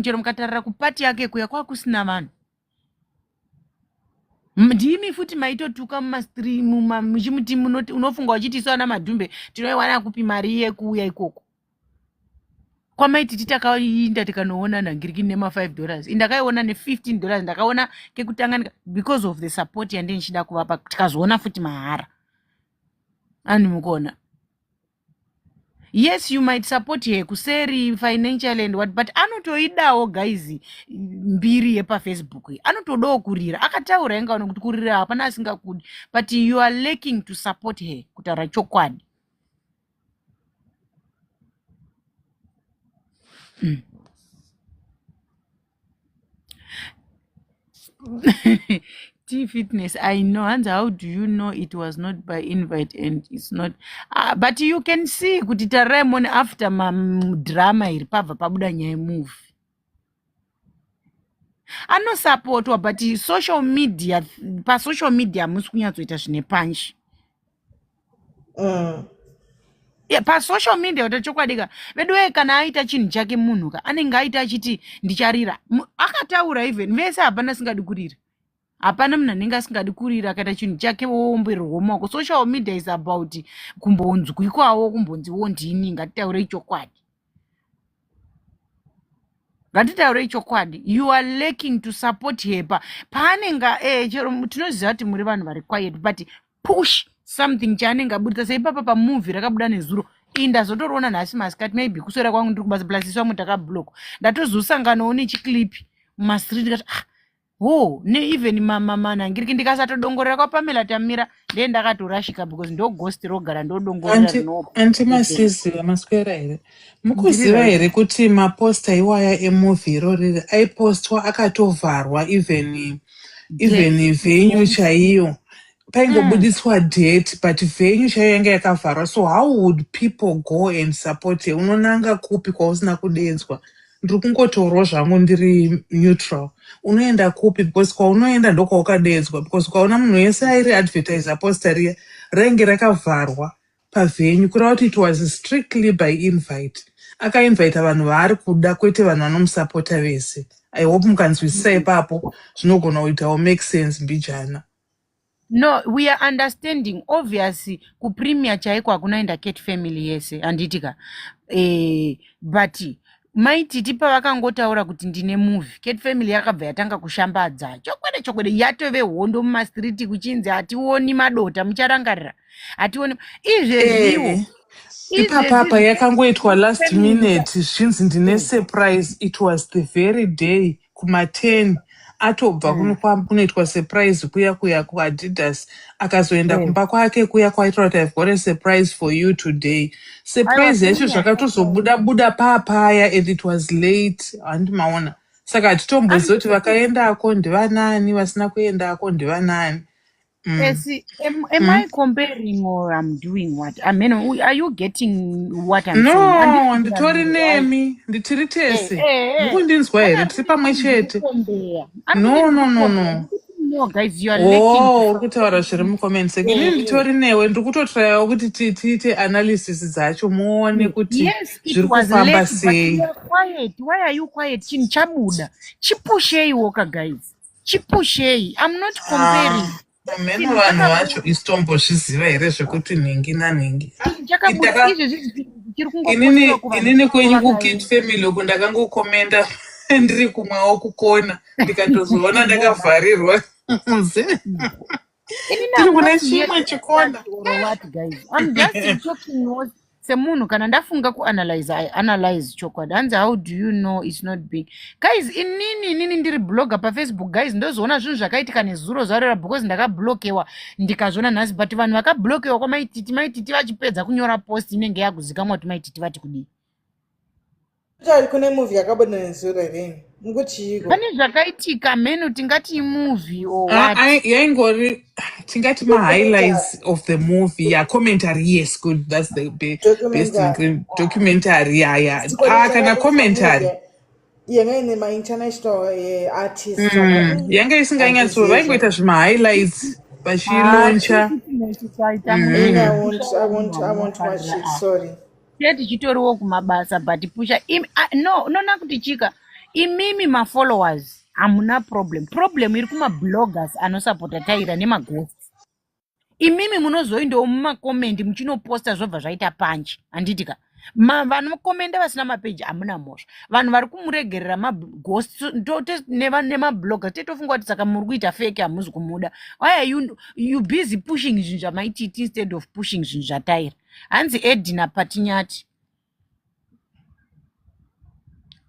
chero mukatarira kupati yake kuya kwakusina vanhu ndimi futi maitotuka mumastream muchimuti unofunga uchiti isana madhumbe tinoiwana kupi mari yekuuya ikoko kwamaititi takainda tikanoona nangirikini nema$5 indakaiona ne$15 ndakaona kekutanga because of the support yandini chida kuvapa tikazoona futi mahara ani mukuona yes you might support her kuseri financial and what but anotoidawo guys mbiri yepafacebook anotodawo kurira akataura ingaona kuti kurira hapana asingakudi but you are lacking to support her kutaura chokwadi T Fitness, I know. And how do you know it was not by invite and it's not? But you can see kuti taramon after drama iri pabva pabuda nyaya movie. Anosupportwa but social media hamusi kunyatsoita zvine punch. Pasocial media utachokwadika veduwe kana aita chinhu chake munhu ka anenge aita achiti ndicharira akataura even vese hapana singadi kurira hapana munhu anenge asingadi kurira akaita chinhu chake woombererwa maoko social media is about kumbonzwi kwawo kumbonziwo ndini ngatitaurei chokwadi you are lacking to support her paanenge chero tinoziva kuti muri vanhu vari quiet but push something chaanenge aburisa seipapa pamovie rakabuda nezuro ndazotoriona nhasi masikati maybe kuswera kwangu ndiri kubasa plasiswa mutakablock ndatozosanganawo nechiklipi mumastreet kati even manangiriki ndikasatodongorera kwapamela tamira ndiye ndakatorashika because ndo ghost rogara ndodongorera anti masisi maswera here mukuziva here kuti maposta iwaya emovie irori aipostwa akatovharwa even venue chaiyo paingobudiswa date but venue chaiyo yanga yakavharwa, so how would people go and support you? Unonanga kupi kwausina kudedzwa? Ndiri kungotaurawo zvangu ndiri neutral. Unoenda kupi because kwaunoenda ndokwawakadedzwa, because kwaona munhu wese airi advertise posta riya rainge rakavharwa pavenue kureva kuti it was strictly by invite. Akainvita vanhu vaari kuda kwete vanhu vanomusapota vese. I hope mukanzwisisa ipapo zvinogona kuitawo make sense mbijana. No, we are understanding. Obviously, ku premier chaiko akunaenda Kate family yese anditika. But maititi pavakangotaura kuti ndine movie. Kate family yakabva yatanga kushambadza. Chokwede yatove hondo mumastriti kuchinzi hationi madota mucharangarira. Hationi izvezviwo. Ipapapa yakangoitwa last minute zvinzi ndine surprise. It was the very day kuma10 atobva kunoitwa surprise kuya kuAdidas akazoenda kumba kwake kuya kwaitwa kuti I've got a surprise for you today. Surprise yacho zvakatozobuda papaya and it was late. Handimaona saka hatitomboziva kuti vakaendako ndivanani vasina kuendako ndivanani. Am I comparing or I'm doing what? I mean, are you getting what I'm saying? No, nditori nemi, nditiri tese. Mukundinzwa here, tiri pamwe chete. No. No, guys, you are lacking. Oh, urikutaura zviri mucomment section. Ini nditori newe, ndikutotrayawo kuti tiite analysis dzacho muone kuti zviri kufamba sei. Quiet. Why are you quiet? Chinhu chabuda. Chipushei woka, guys. Chipushei. I'm not comparing. Amene vanhu vacho isitombozviziva here zvekuti nhingi nanhingi. Inini kwenyu kuKate family uku ndakangokomenda ndiri kumwawo kukona ndikatozoona ndakavharirwa. Tiri kuna chimwe chikona. I'm just talking semunhu kana ndafunga kuanalyze I analyze chokwadi. Hanzi how do you know it's not big? Guys, inini ndiri blogger paFacebook guys ndozoona zvinhu zvakaitika nezuro zarera because ndakablokewa ndikazona nhasi but vanhu vakablokewa kwamaititi vachipedza kunyora post inenge yakuzikamwa kuti maititi vati kudii. Kune movie yakabona nezuro rini nguchiko pane zvakaitika menu tingati movie or what? Yaingori tingati highlights of the movie. Yeah, commentary, yes, good. That's the best documentary. Yeah. Kana commentary. Yanga ine ma international artists. Yanga isinganyatso vaingoita zvima highlights vachilauncha. I won't watch it, sorry. Tichitoriwo kumabasa but pusha no nakuti chika imimi ma followers hamuna problem iri kuma bloggers anosupporta Taira nemaghosts. Imimi munozoindawo mumacomment muchinoposta zvobva zvaita panchi handitika vanokomenda vasina mapeji hamuna mhosva. Vanhu vari kumuregerera maghosts nemabloggers tetofunga kuti saka muri kuita fake hamuzi kumuda. Why are you busy pushing zvinhu zvamaititi instead of pushing zvinhu zvaTaira? Hanzi Edina Patinyati.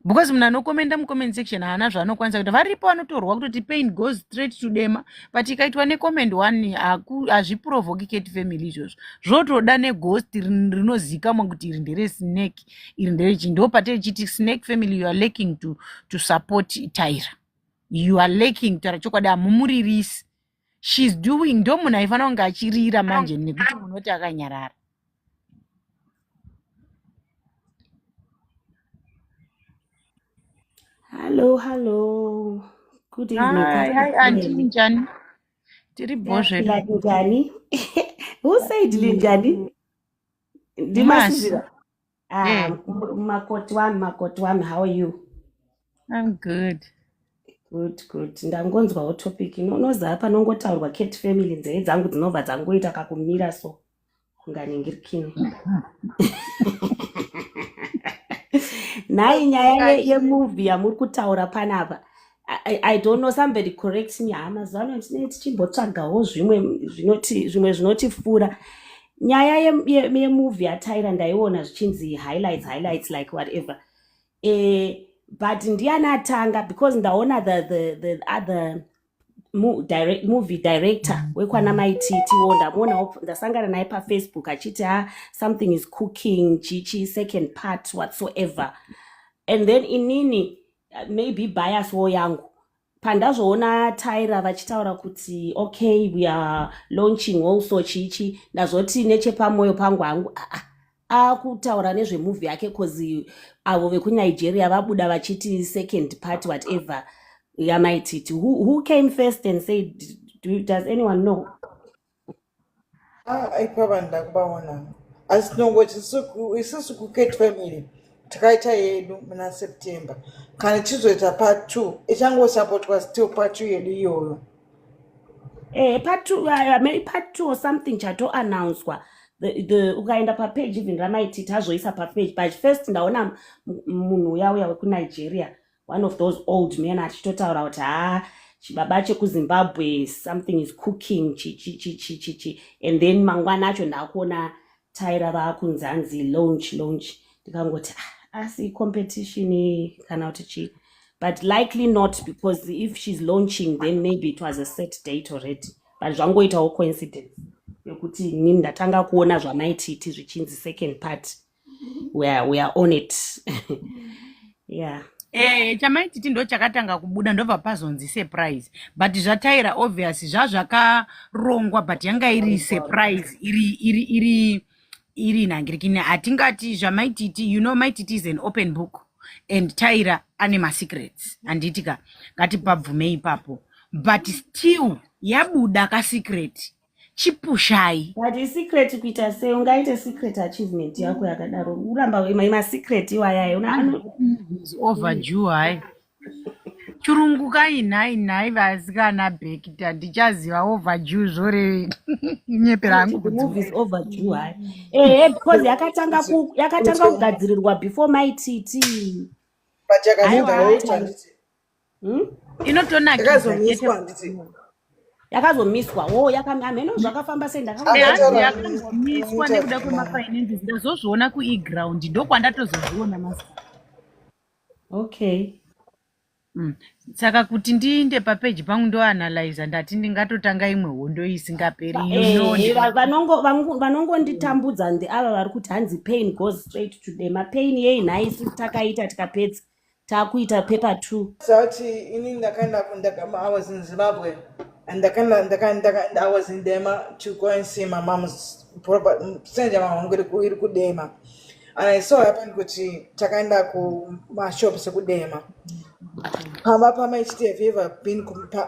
Because mna anokomenda mucomment section haana zvaanokwanisa kuti varipo vanotorwa kutoti pain goes straight to them but ikaitwa necomment one hazviprovoki Kate family izvozvo zvotoda neghost rinozikamwa kuti iri ndere snake iri ndere chi ndo patei chiti snake family you are lacking to support Taira. You are lacking kutaura chokwadi hamumuririsi. She's doing ndo munhu aifana kunge achirira manje nekuti munoti akanyarara. Hello. Good evening. Hi, Auntie Njani. Tiri bozhe. Njani. Who said Njani? Dimasizira. Makoti wami, how are you? I'm good. Good. Ndangonzwawo topic inonoza apa nongotaurwa Kate family nzeye dzangu dzinobva dzangoita kakumira so kunganingirikini. Nai nyaya yemovie yamuri kutaura panapa. I don't know, somebody correct me. Amazon tichimbotsvagawo zvimwe zvinotifura. Nyaya yemovie yaTaira ndaiona zvichinzi highlights like whatever. But ndiani atanga because ndaona the other movie director wekwana maititiwo ndamuona ndasangana naye paFacebook achiti something is cooking chichi second part whatsoever. And then inini maybe bias wo yangu pandazoona Tyra vachitaura kuti okay we are launching also chichi ndazoti nechepamoyo pangu hangu akutaura nezvemovie yake cause avo vekunigeria vabuda vachiti second part whatever yamaititi who came first and said does anyone know? Aipava ndakubaona asinongoti isusu kuKate family takaita yedu muna September kana chizoita part 2 ichangosapotwa still part 2 yedu iyoyo. Part 2 or something chato announcedwa the ukaenda page even ramaititi azoisa page but first ndaona munhu uya wekunigeria one of those old men achitotaura kuti chibaba chekuZimbabwe something is cooking chi and then mangwana acho ndakuona Tyra vakunzanzi launch ndikangoti asi competition kana kuti chi but likely not because if she's launching then maybe it was a set date already but zvangoitawo coincidence yekuti ini ndatanga kuona zvamaititi zvichinzi second part we are on it. Yeah. Chamaititi ndo chakatanga kubuda ndobva pazonzi surprise but zvaTyra obviously zvakarongwa but yanga iri surprise iri nangirikini atingati zvamaititi you know maititi is an open book and Tyra ane ma secrets anditika ngatipabvume ipapo but still yabuda ka secret chipushai but secret kuita sei ungaite secret achievement yako yakadaro uramba ma secret iwayaye una overdue hai churungu kainai vasikana Bekita ndichaziva overdue zvore nyepera yangu the movie is overdue hai because yakatanga kugadzirirwa before maititi but yakazogara inotonakisa yakazomiswa yakamheno zvakafamba sei yakambamiswa nekuda kwemafinances ndazozviona kueground ndokwandatozozviona masa okay saka kuti ndiinde papage pangu ndoanalyze ndati ndingatotanga imwe hondo isingaperi vanongonditambudza ava vari kuti hanzi pain goes straight to them pain yei nhaisi takaita tikapedza takuita paper 2 zati ini ndakaenda I was in Zimbabwe and I was in Dema to go and see my mom's proper send my iri kudema and I saw happen kuti takaenda ku ma shops kudema pamba pamaititi have you ever been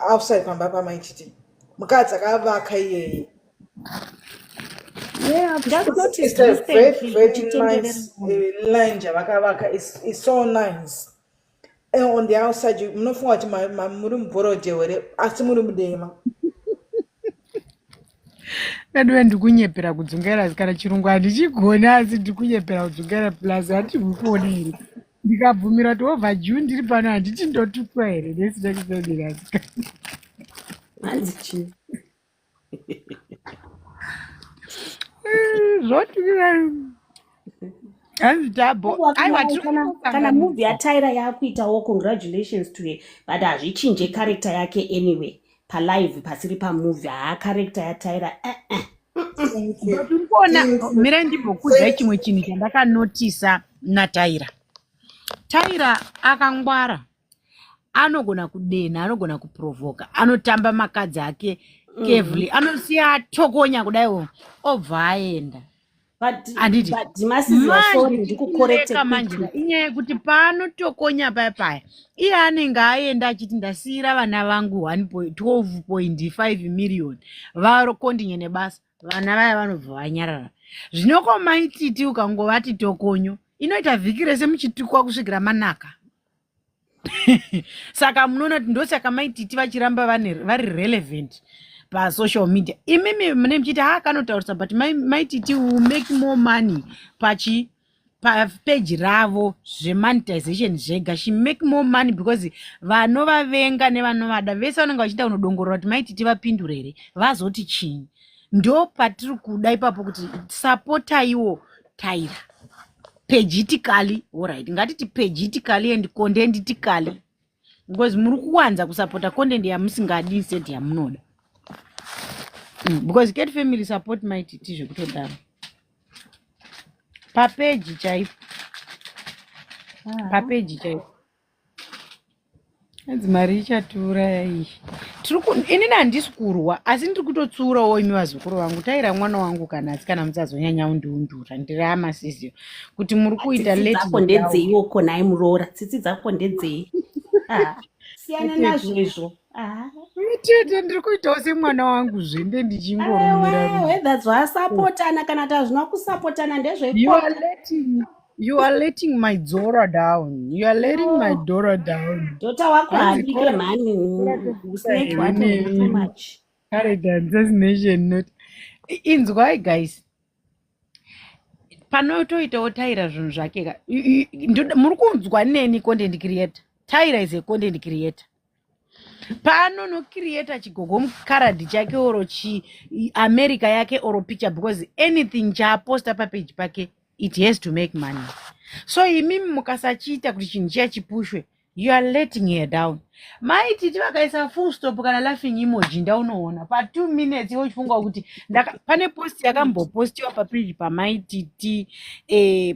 outside pamba pamaititi mukadzi akavaka iyeye it's a very nice line vakavaka is so nice and on the outside munofunga kuti muri mubhorodhe here asi muri mudema Kadwe ndikunyepera kudzungaira kana chirungu handichigona asi ndikunyepera kudzungaira plus handivufoni iri ndikabvumira kuti overdue ndiri pano handiti ndotupwa here nesida kusodira hanzi zvotikira hanzi tabo kana movie yaTyra yakuitawo congratulations to her but hazvichinje character yake anyway palive pasiri pamovie character yaTyra ndikuona mira ndimbokudza chimwe chinhu chandakanotisa naTyra akangwara anogona kudena anogona kuprovoka anotamba makadzi ake carefully anosiya atokonya kudaiwo obva aenda anditi inyaya yekuti paanotokonya paya iye anenge aenda achiti ndasiyira vana vangu 12.5 million varokondinye nebasa vana vaya vanobva vanyarara zvinoko maititi ukangovati tokonyo inoita vhiki rese muchitukwa kusvikira manaka saka munoona kuti ndosaka maititi vachiramba vari relevant pasocial media imimi mune mchiti kanotaurisa but maititi will make more money page ravo zvemonetization zvega she make more money because vanovavenga nevanovada vese vanenge vachida kunodongorora kuti maititi vapindure here vazoti chinyi ndo patiri kuda ipapo kuti sapotaiwo Tyra pagetically alright ngatiti pagetically and contentically because muri kuwanza kusapota content yamusingadi set yamunoda because Kate family support maititi zvekutodaro papage chaipo Hanzi mari ichatura iyi. Inini handisi kurwa asi ndiri kutotsiurawo imi vazukuru vangu. Taira mwana wangu kana atsikana musazonyanya undiundura. Ndiri amasizio kuti muri kuita tsitsi late dzako ndedzeiwo konai muroora tsitsi dzako ndedzei siyana nazvo izvo Tete ndiri kuitawo semwana wangu zvende ndichingorumira whether zvasapotana kana tazvina kusapotana You are letting my Dora down. You are letting my Dora down. Dota wako handike mhani usnake wato too much. Assassination note. Inzwai guys. Panotoitawo Taira zvinhu zvake ka. Muri kunzwa neni content creator. Taira is a content creator. Pano no creator chigogo mukaradhi chake oro America yake oro picture because anything chaposta pa page pake it has to make money. So imimi mukasachita kuti chinhu chiya chipushwe, you are letting her down. Maititi vakaisa full stop kana laughing emoji ndaunoona pa 2 minutes iwo chifunga kuti pane post yakambopostiwa pa page pa Maititi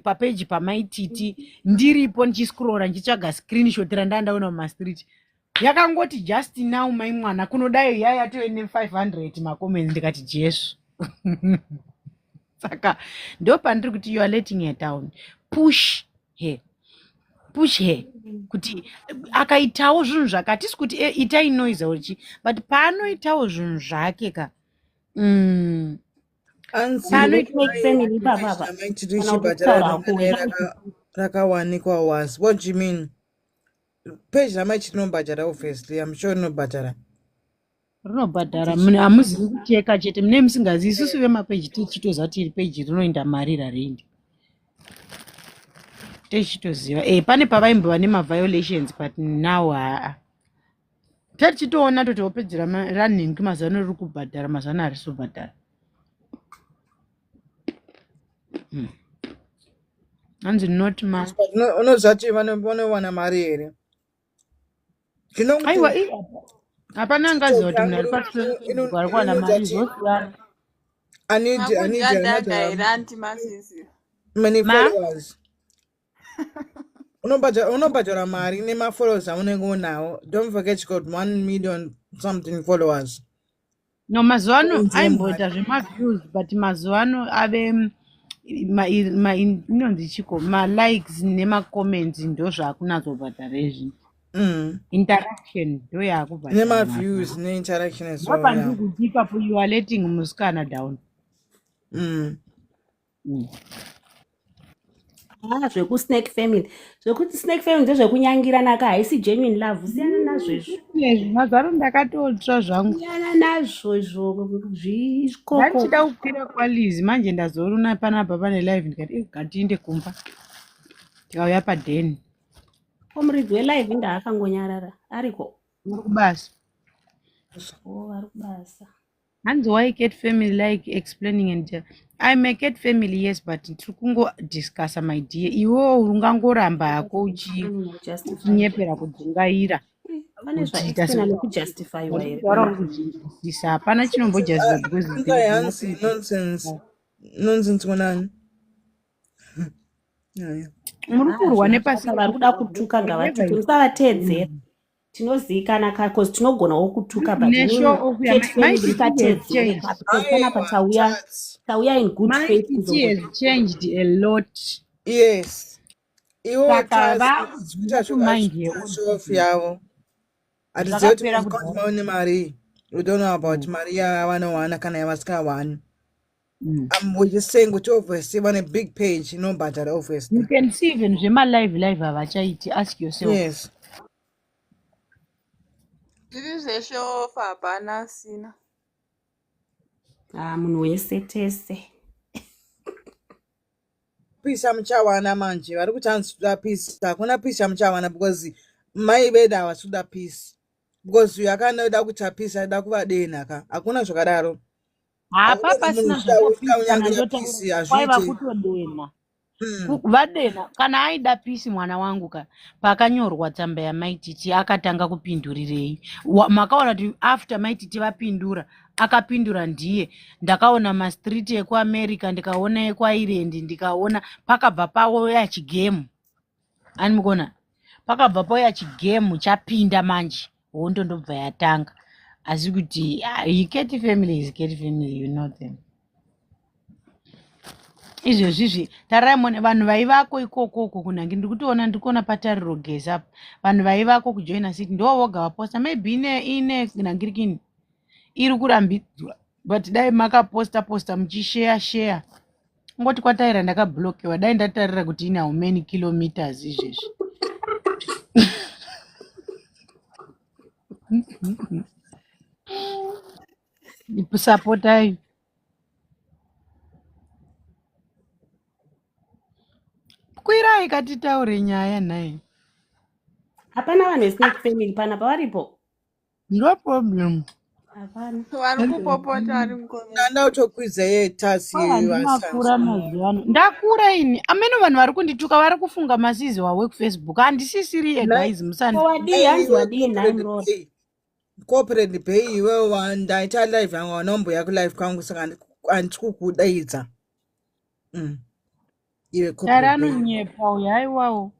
pa page pa Maititi ndiripo ndichiscrolla ndichitsvaga screenshot randandaona muma street. Yakangoti just now mai mwana kunodai yaya to ene 500 makomenti ndikati Jesu. Saka ndo pandiri kuti you are letting her down. Push her kuti akaitawo zvinhu zvakati sisi kuti itai noise urichi but paanoitawo zvinhu zvake ka rakawanikwa was what do you mean page ramaichitinobhadhara obviously I'm sure rinobhadhara rinobhadhara hamuzivi kucheka chete mune musingazivi isusu vemapeji tichitoziva kuti iri peji rinoenda mari rarendi tichitoziva pane pavaimbova nemaviolations but now tatichitoona toti peji running mazuva ano riri kubhadhara mazuva ano harisi kubhadhara hanzi not mari unoziva kuti vanowana mari here aiwa hapana angaziva kuti munhu ari ari kuwana mari zvosiyana many followers unobhadhara mari nemafollowers aunenge unawo. Don't forget you got 1 million something followers. No mazuva ano aimboita zvemaviews but mazuva ano ave inonzi chiko malikes nemacomments ndo zvaakunatsobhadhara izvi interaction ndo yaakubhadhara nemaviews neinteraction as well. Wapandiri kuti ipapo you are letting musikana down. Zvekusnake family zvekuti snake family ndezvekunyangirana ka haisi genuine love siyana nazvo izvo mazaro ndakatotsva zvangu siyana nazvo izvo zvikoko ndachida kukwira kwaLizzy manje ndazoruna panapa pane live ndikati ngatiinde kumba tikauya padheni omuridzi welive ndaakangonyarara ariko muri kubasa ari kubasa. hanzi why cat family like explaining and I'm a cat family yes but tiri kungodiscuss my dear iwo ungangoramba hako uchinyepera kudzungaira hapana chinombojustify because nonsense konani muri kurwa nepasi vari kuda kutuka ngavatuke musavateedzera tinozivikanwa because tinogonawo kutuka butpanapa tauya in good faith has changed a lot. Yes yavo atizive mari we don't know about mari yavanowana kana yavasikawani. We're just saying which obviously on a big page, but obviously you can see even Jema live avachaiti. Ask yourself. Yes. This is a show for Banasina. Munhu wese tese. Peace amchawana manje. Vari kutanzwa peace. Hakuna peace amchawana because my beda wasuda peace. Because you akanoda kucha peace ada kuvadena ka. Hakuna zvakadaro. Hapa pasina zvaiva kutodena vadena kana aida pisi mwana wangu ka pakanyorwa tsamba yaMaititi akatanga kupindurirei makaona kuti after Maititi vapindura akapindura ndiye ndakaona mastreet ekuAmerica ndikaona ekuIreland ndikaona pakabva pawo yachigemu ani mukona pakabva pauya chigemu chapinda manje hondo ndobva yatanga asi kuti iketi family you know them. Izvozvizvi taraimone vanhu vaivako ikokoko kunhange ndiri kutoona ndikuona patariro geza apa vanhu vaivako kujoina city ndo voga vaposta maybe ine nhangirikini iri kurambidzwa but dai makaposta muchishare ngoti kwataira ndakablokiwa dai ndatarira kuti ine how many kilometers izvezvi sapotai kwirai katitaure nyaya nhai hapana vanhu vesnake family panapa varipo no problem hapana vari kupopota vari mukomeni. Nanda utokwidza yetasi ndimakura mazuva ano ndakura ini amene vanhu vari kundituka vari kufunga masizi wawe kufacebook handisisiri guys wadii hanzi wadii nhai murora corporate pay iwewe ndaita live yangu wanomboya kulive kwangu saka handisi kukudaidza iwe tari anonyepa uyo aiwawo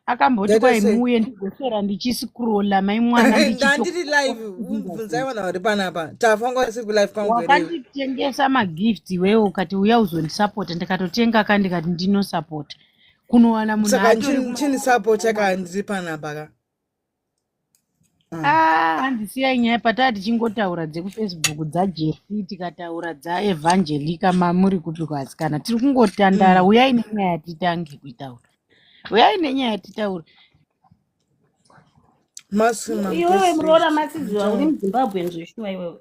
akamboti kwai muuye ndigosera ndichiscrolla mai mwana ndandiri live bvunzai vanhu vari panapa tafanga siri kulive kwangu wakanditengesa magift iwewe ukati uya uzondisapota ndikatotenga ka ndikati ndinosapota kunowana munhu saka chini support yaka handiri panapa ka handisiyai nyaya pataa tichingotaura dzekufacebook dzajefi tikataura dzaevangelica mamuri kupi kwasikana tiri kungotandara uyai nenyaya yatitange kuitaura uyai nenyaya yatitaura iwewe muroora masiziwa uri muzimbabwe nzvishuwa iwewe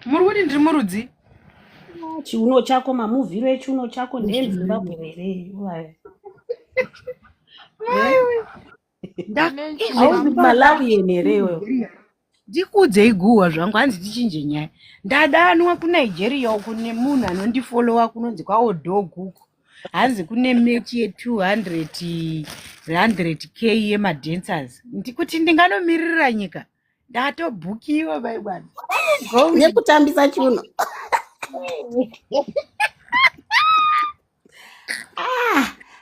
muri kuti ndiri murudzi chiuno chako mamuvhiro echiuno chako ndemuzimbabwe here hauzi malawian here iwewe ndikudzei guhwa zvangu hanzi tichinje nyaya ndadanwa kunigeria uku nemunhu anondifolowa kunonzi kwaodhoguku hanzi kune mechi ye200k yemadancers ndikuti ndinganomiririra nyika ndatobhukiwa vai bwana nekutambisa chiuno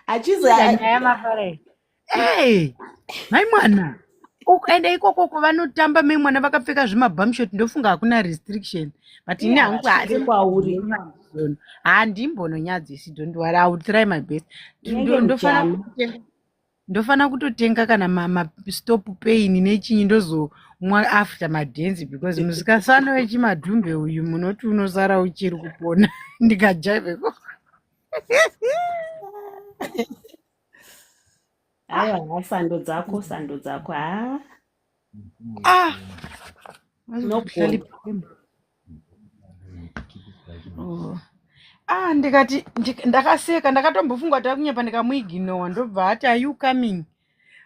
achizonyaya mafarai mai mwana ende ikoko vanotamba mai mwana vakapfeka zvimabhamshot ndofunga hakuna restriction but ini hangu kwauri handimbononyadzisi don't worry I will try my best ndofana kutotenga kana mastop pain nechinyi ndozomwa after madance because musikasano wechimadhumbe uyu munoti unosara uchiri kupona ndikajaveko aiwa sando dzako ndikati ndakaseka ndakatombofunga takunyepa ndikamuiginowa ndobva ati are you coming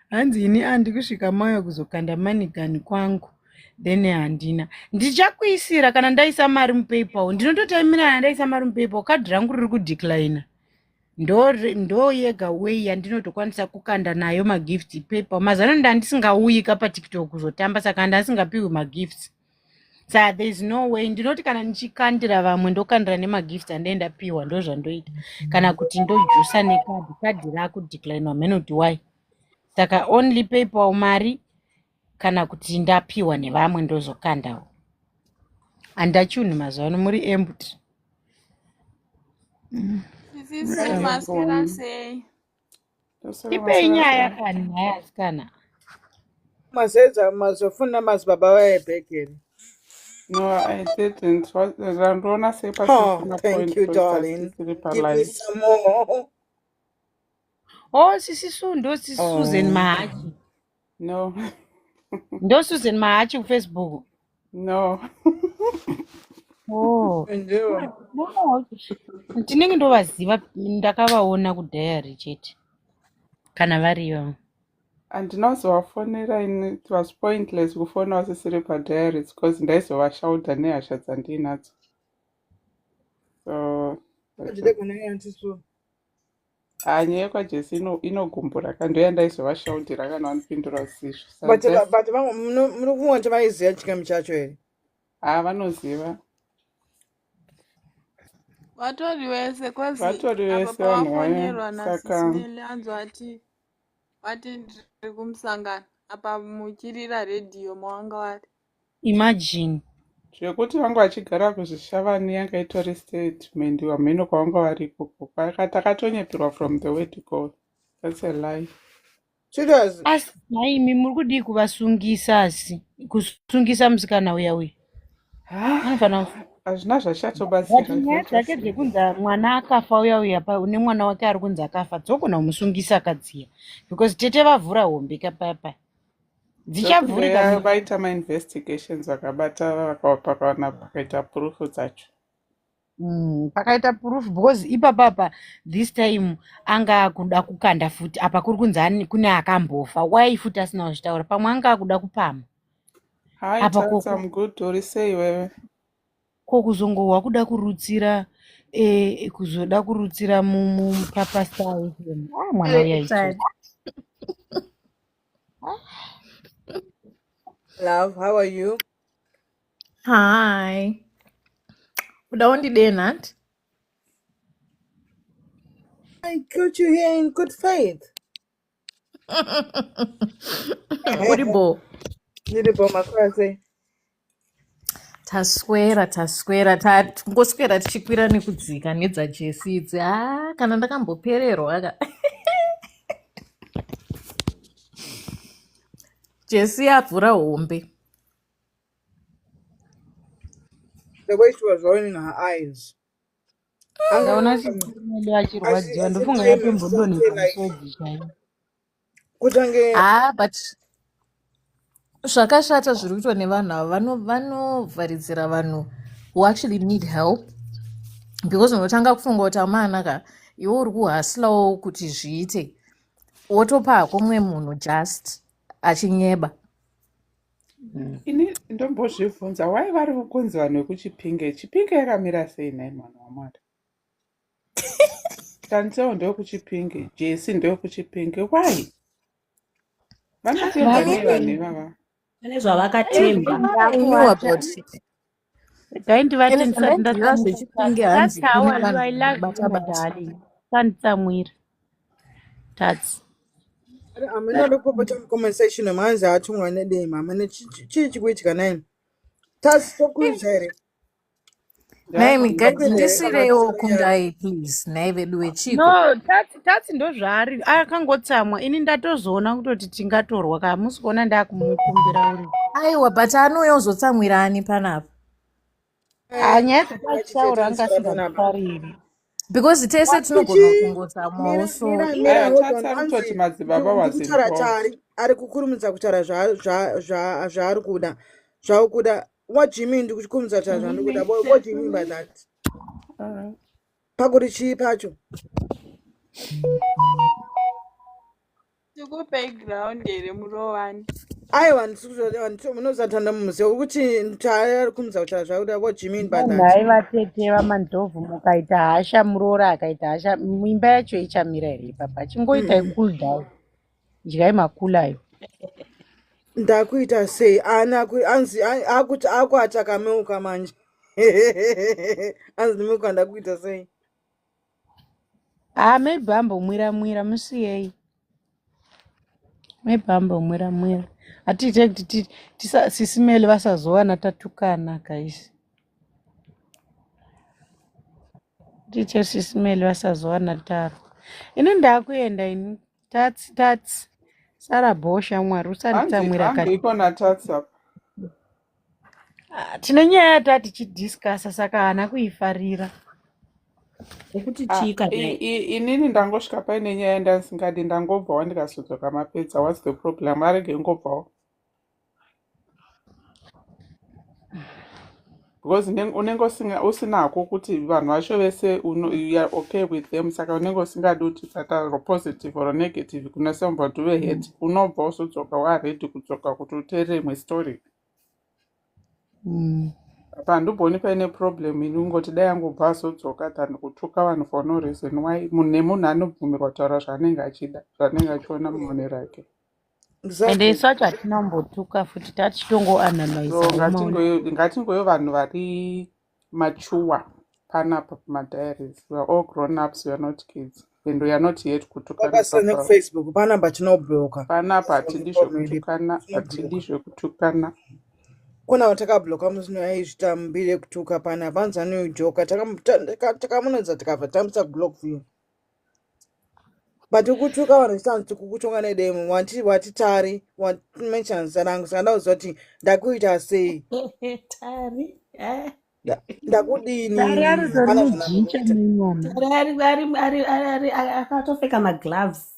hanzi ini andikusvika mauya kuzokanda manigani kwangu then handina ndichakuisira kana ndaisa mari mupaypal ndinototaimirana ndaisa mari mupaypal kadhi rangu riri kudeclina ndo yega way yandinotokwanisa kukanda nayo magifts paypal mazano ndandisingauyika patiktok kuzotamba saka ndasingapiwi magifts saka there is no way ndinoti kana ndichikandira vamwe ndokandira nemagifts andaenda piwa ndo zvandoita kana kuti ndojusa nekadhi rako declinwa menoti why saka only paypal mari kana kuti ndapiwa nevamwe ndozokandawo handachunhu mazuva ano muri empty maskera sei tipei nyaya kani nyaya asikana mazedza mazofuna mazibaba vaebhekeri. No, I didn't. Randona say Thank you, darling. Give me some more. Oh, sisi Su ndo sisi Susan Mahachi. No. Ndo Susan Mahachi ku Facebook. No. Oh. Ndio. No. Ndinenge ndovaziva ndakavaona kudhayari chete. Kana variyo. Andinozovafonera ini it was pointless kufona vasisiri padiaries because ndaizovashauta nehasha dzandinadzo. So nyaya yekwajesi inogumbura kandoya ndaizovashaudira kana vanopindura zizvo. But muri kuona kuti vaiziva chikamu chacho here? Vanoziva. Vatori vese vanhu vayo naSisimile anzwa ati Wati ndiri kumusangana apa muchirira redhiyo mawanga wari. Imagine. zvekuti vanga vachigara kuzvishavani yanga itori statement wamheno kwavanga vari ikoko takatonyeperwa from the word go. That's a lie. Serious. Asi naimi muri kudii kuvasungisa asi kusungisa musikana uya anofana hazvina zvachatobatsira. nyaya dzake dzekunzi mwana akafa uya une mwana wake ari kunzi akafa dzogona kumusungisa akadziya because tete vavhura hombe kapapa dzichavhurika vaita mainvestigations vakabata vakawana pakaita proof dzacho. Pakaita proof because ipapapa this time anga kuda kukanda futi apa kuri kunzi kune akambofa why futi asina kuzvitaura pamwe anga kuda kupama Hai some good uri sei wewe kokuzongohwa kuda kurutsira kuzoda kurutsira mupapasta mwana uya Love, how are you? Hi. Udawundide nathi? I got you here in good faith. Uribo. Niribo makwase. Taswera ngoswera tichikwira nekudzika nedzajesi idzi. Kana ndakambopererwa aka. Jesi yavhura hombe. The way she was rolling her eyes. Ndaona chimwele achirwadziwa ndofunga yapembodonhedza musodzi chaiyo. Kutange But zvakashata zviri kuitwa nevanhu ava vanovharidzira vanhu who actually need help because unotanga kufunga kuti amanaka iwe uri kuhasilawo kuti zviite wotopa hako mumwe munhu just achinyeba. ini ndombozvibvunza wai vari kukunzi vanhu vekuchipinge chipinge yakamira sei nai mwana wamwari Tanseo ndokuchipinge jesi ndokuchipinge wai vanotemba nei vanhu ivava pane zvavakatemba. That's how I like darling. Sanditsamwira. That's amene ndopopota conversation manzi athungwa nedema mane chichikuitika nini tasi tokuita here Naimi ndisirewo kundai please naiveduwe chiko. no, tatsi ndozvaari akangotsamwa ini ndatozoona kutoti tingatorwa kamusi kuona ndakumukumbira uri. Aiwa but anouya kuzotsamwira ani panapa Nyaya dzakataura anga asingafariri. because tese tinogona kungotsamwawo so toti madzibaba wazitari ari kukurumidza kutaura zvaari kuda zvaukuda what do you mean ndikukurumidza kutaura zvandikuda what do you mean by that pakuri chii pacho Tikupe ground here murovani. aiwa munozatanda mumuziva ukuthi ari kumidza kutaura zvaukuda what do you mean by that Nhai vatete vamandhovhu mukaita hasha muroora akaita hasha imba yacho ichamira here ipapa chingoitai cool down dyai makulayo. ndakuita sei anzi akuti akuataka meuka manje anzi ndimeuka ndakuita sei Maybe ambomwira musiyei. Maybe ambomwira atiite kuti sisimele vasazowana tatukana kaisi. Tiite sisimele vasazowana taro. Ini ndakuenda ini tatsi Sara bosha mwari usanditsamwira kati. ikona tatsa Tine nyaya yatatichidhiskasa saka hana kuifarira. Ekuti chika inini ndangosvika paine nyaya yandasingadi ndangobvawo ndikazodzoka mapedza what's the problem arege ngobvawo because unenge usinako kuti vanhu vacho vese you are okay with them saka unenge usingadi kuti saka positive or negative kuna somebody wehead unobva usodzoka waredi kudzoka kuti uteerere mwe story apa handiboni paine problem ini ungoti dai angobva azodzoka than kutuka vanhu for no reason why nemunhu anobvumirwa kutaura zvaanenge achida zvaanenge achiona mumune rake Ende isu acho hatinambotuka futi tatitongoanalyza. ngatingoyo vanhu vari mature panapa pamadiaries we are all grown ups, we are not kids. and we are not yet kutukana Vakasiyana papa. kuFacebook panapa tinobloka. Panapa hatidizve kutukana, Tinobloka. hatidizve kutukana. Kuna watakabloka musino aizvita mbiri kutuka panapa anzani ujoka takamunodza tikabva tamisa block view. But ukutuka vanhu kukutonga nedemo watitari wamention zarangu saka ndauziva kuti ndakuita sei Tari. ndakudini Tari aritori mujicha nemwana. Tari akatopfeka magloves.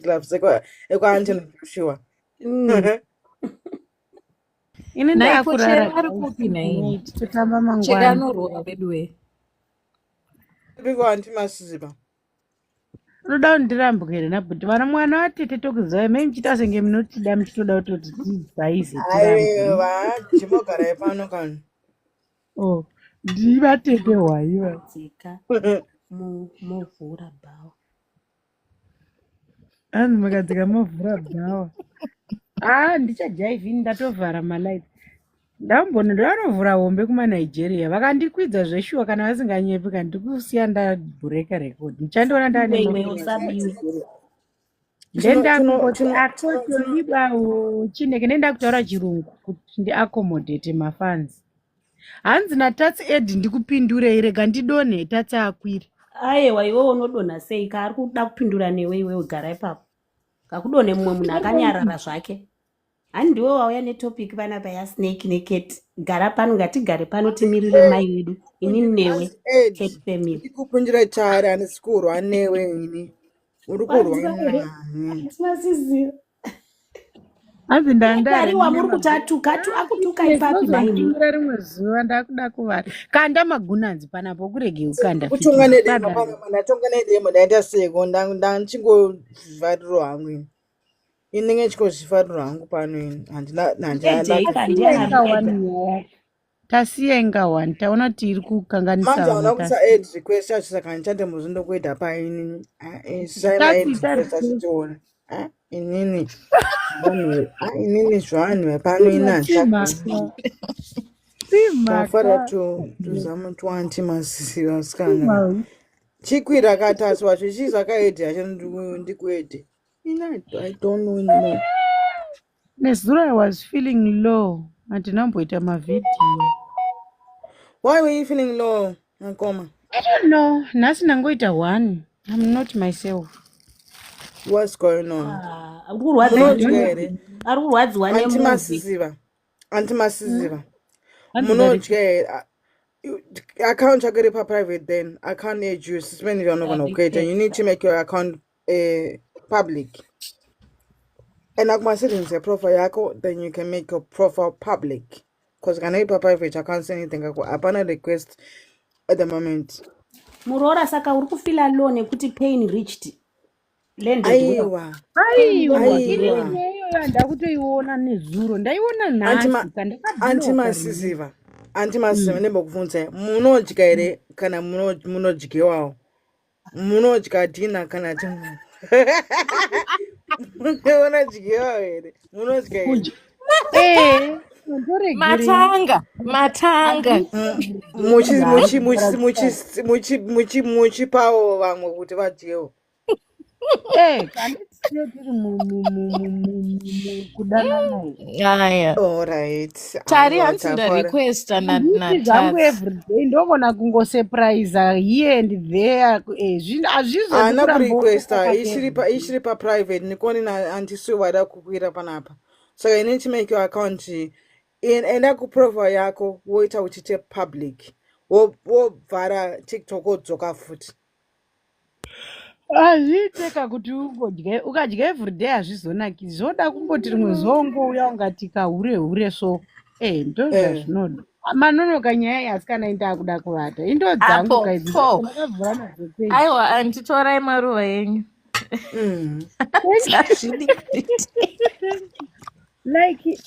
gloves ekuanjena Joshua. Ini ndakurara ari kupi naini totamba mangwana. chedanorova veduwe Piko antimasiziva. Unoda kundirambwa here nabhuti vana mwana watete tokuziva imei muchita senge munotida muchitoda kutoti tidzaize tirambwe. Aiwa chimogarai pano kani. Oh, ndivatete hwaiwa. Dzika movhura bhawa. Anzi makadzika movhura bhawa. Ndichajaivhini ndatovhara malaiti. Ndambona ndavanovhura hombe kumanigeria vakandikwidza zveshuwa kana vasinganyepi kana ndikusiya ndabhureka rekodhi ndichandiona ndendakungoti akotolibawo chineke ndenda kutaura chirungu kuti ndiakomodhete mafans. Hanzi natatsi edi ndikupindurei rega ndidonhe tatsi akwire. Aiwa iwewe unodonha sei ka ari kuda kupindura newe iwewe gara ipapo kakudonhe mumwe munhu akanyarara zvake. Hani ndiwe wauya netopic panapa yasnake neketi. Gara pano ngatigare pano timirire mai wedu inini newe Kate family. Ndikupindura chari handisi kurwa newe ini. Uri kurwa Sinasiziva. Hanzi Ari wamuri kuti akutuka ipapi naini. rimwe zuva ndakuda kuvara kanda magunanzi panapo kurege ukanda kutonga nedemo panapa ndatonga nedemo ndaenda seko ndichingovharirwa hangu ini. Inenge chikozvivharirwa hangu pano ini tasiya inga one taona kuti iri kukanganisa manje aona kusa aid request yacho saka ndichande muzondokuedha paini sachiona inini inini zvanhu pano inazvafara tuzama twanti masiva sikana chikwira katasi wacho chizvakaedhi hacho ndikuedhe I don't know anymore. Nezuro I was feeling low. Andinamboita mavideo. Why were you feeling low, Nakoma? I don't know. Nasi nangoita one. I'm not myself. What's going on? Antimasiziva. Munodya account yako pa private then account age you suspend you're not gonna get and you need to make your account public. And my settings your profile yako, then you can make your profile public. Because can I private I can't say anything. Apana request at the moment. Murora saka uri kufila loan ekuti pain reached. Aiwa. Ndakutoiona nezuro. Ndaiona nhasi antimasiziva. Antimasiziva ndembokubvunza munodya here kana munodyiwawo. Munodya dina kana munodyiwawo here. Munodya here. matanga muchipawo vamwe kuti vadyewo. Tari hanzi ndarequesta zangu everyday ndogona kungosurprise here and there haana kurequesta ichiri paprivate nikoni handisi wada kukwira panapa saka ine chimake your account enda kuprofile yako woita uchite public wobvara TikTok wodzoka futi. Azviteka kuti ukadya everyday hazvizonaki zvoda kungoti rimwe zongouya ungati kahure so ndozvazvinoda manonoka nyaya yasikana inte akuda kuvata indo dzangu kaidziakavhura nazopei. Aiwa anditorai maruva yenyu like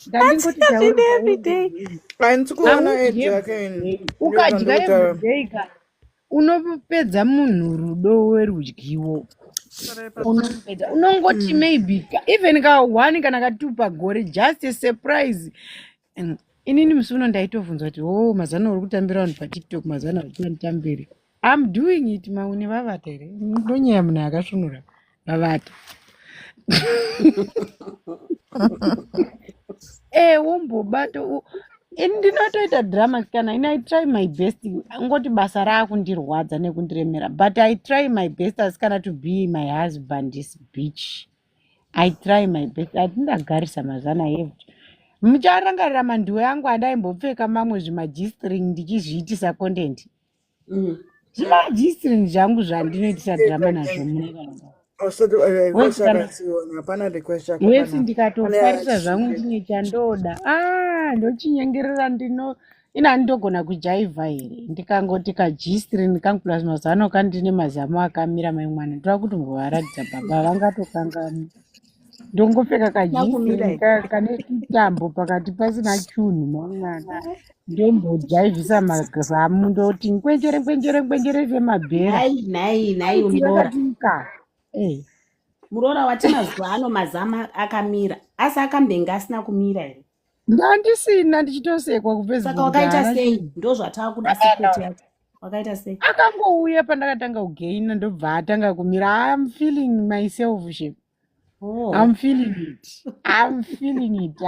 ukadya everyday ka unopedza munhu rudo werudyiwo unopedza unongoti maybe even ka 1 kana ka 2 pagore just a surprise. Inini musi uno ndaitovhunzwa kuti mazana uri kutambira vanhu patiktok mazana uri kutambiri I'm doing it mauni vavata here ndonyaya munhu akasvinura vavata wombobata ndinotoita drama kana ina I try my best ngoti basa raakundirwadza nekundiremera but I try my best as kana to be my husband's bitch. I try my best atindagarisa mazana evti mucharangarira mandiwe angu andaimbopfeka mamwe zvimajistring ndichizviitisa content zvimajistring zvangu zvandinoitisa drama nazvo wesi ndikatofarisa zvangu ndine chandoda ndochinyengerera ina ndogona kujaivha here ndikangoti kajistring kangu plus mazano kandine mazamo akamira mai mwana ndoda kuti mbovaratidza baba vangatokangani ndongopfeka kajistring kane chitambo pakati pasina chunhu mamwana ndombojaivhisa mazamu ndoti nkwenjere semabhera nai muroora wati mazuva ano mazamu akamira asi akambenga asina kumira here ndandisina ndichitosekwa saka wakaita sei ndo zvataakuda sekoti yacho wakaita sei akangouya pandakatanga kugaina ndobva atanga kumira I'm feeling myself shape I'm feeling it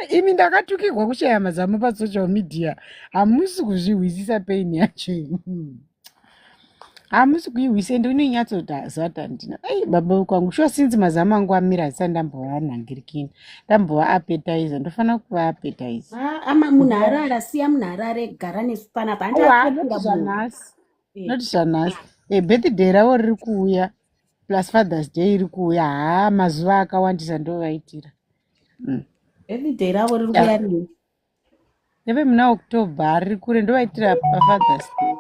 imi ndakatukirwa kushaya mazamu pasocial media hamusi kuzvihwisisa pain yacho hamusi kuihwise ndinonyatsodzata ndina baba kwangu sure since mazamu angu amira asisa ndambova nhangirikini ndambova appetizer ndofana kuva appetizer munhu arara siya munhu arare gara nesu panapa noti zvanhasi birthday ravo riri kuuya plus Father's Day iri kuuya mazuva akawandisa ndovaitira birthday ravo riri kuuya rini neve muna October riri kure ndovaitira paFather's Day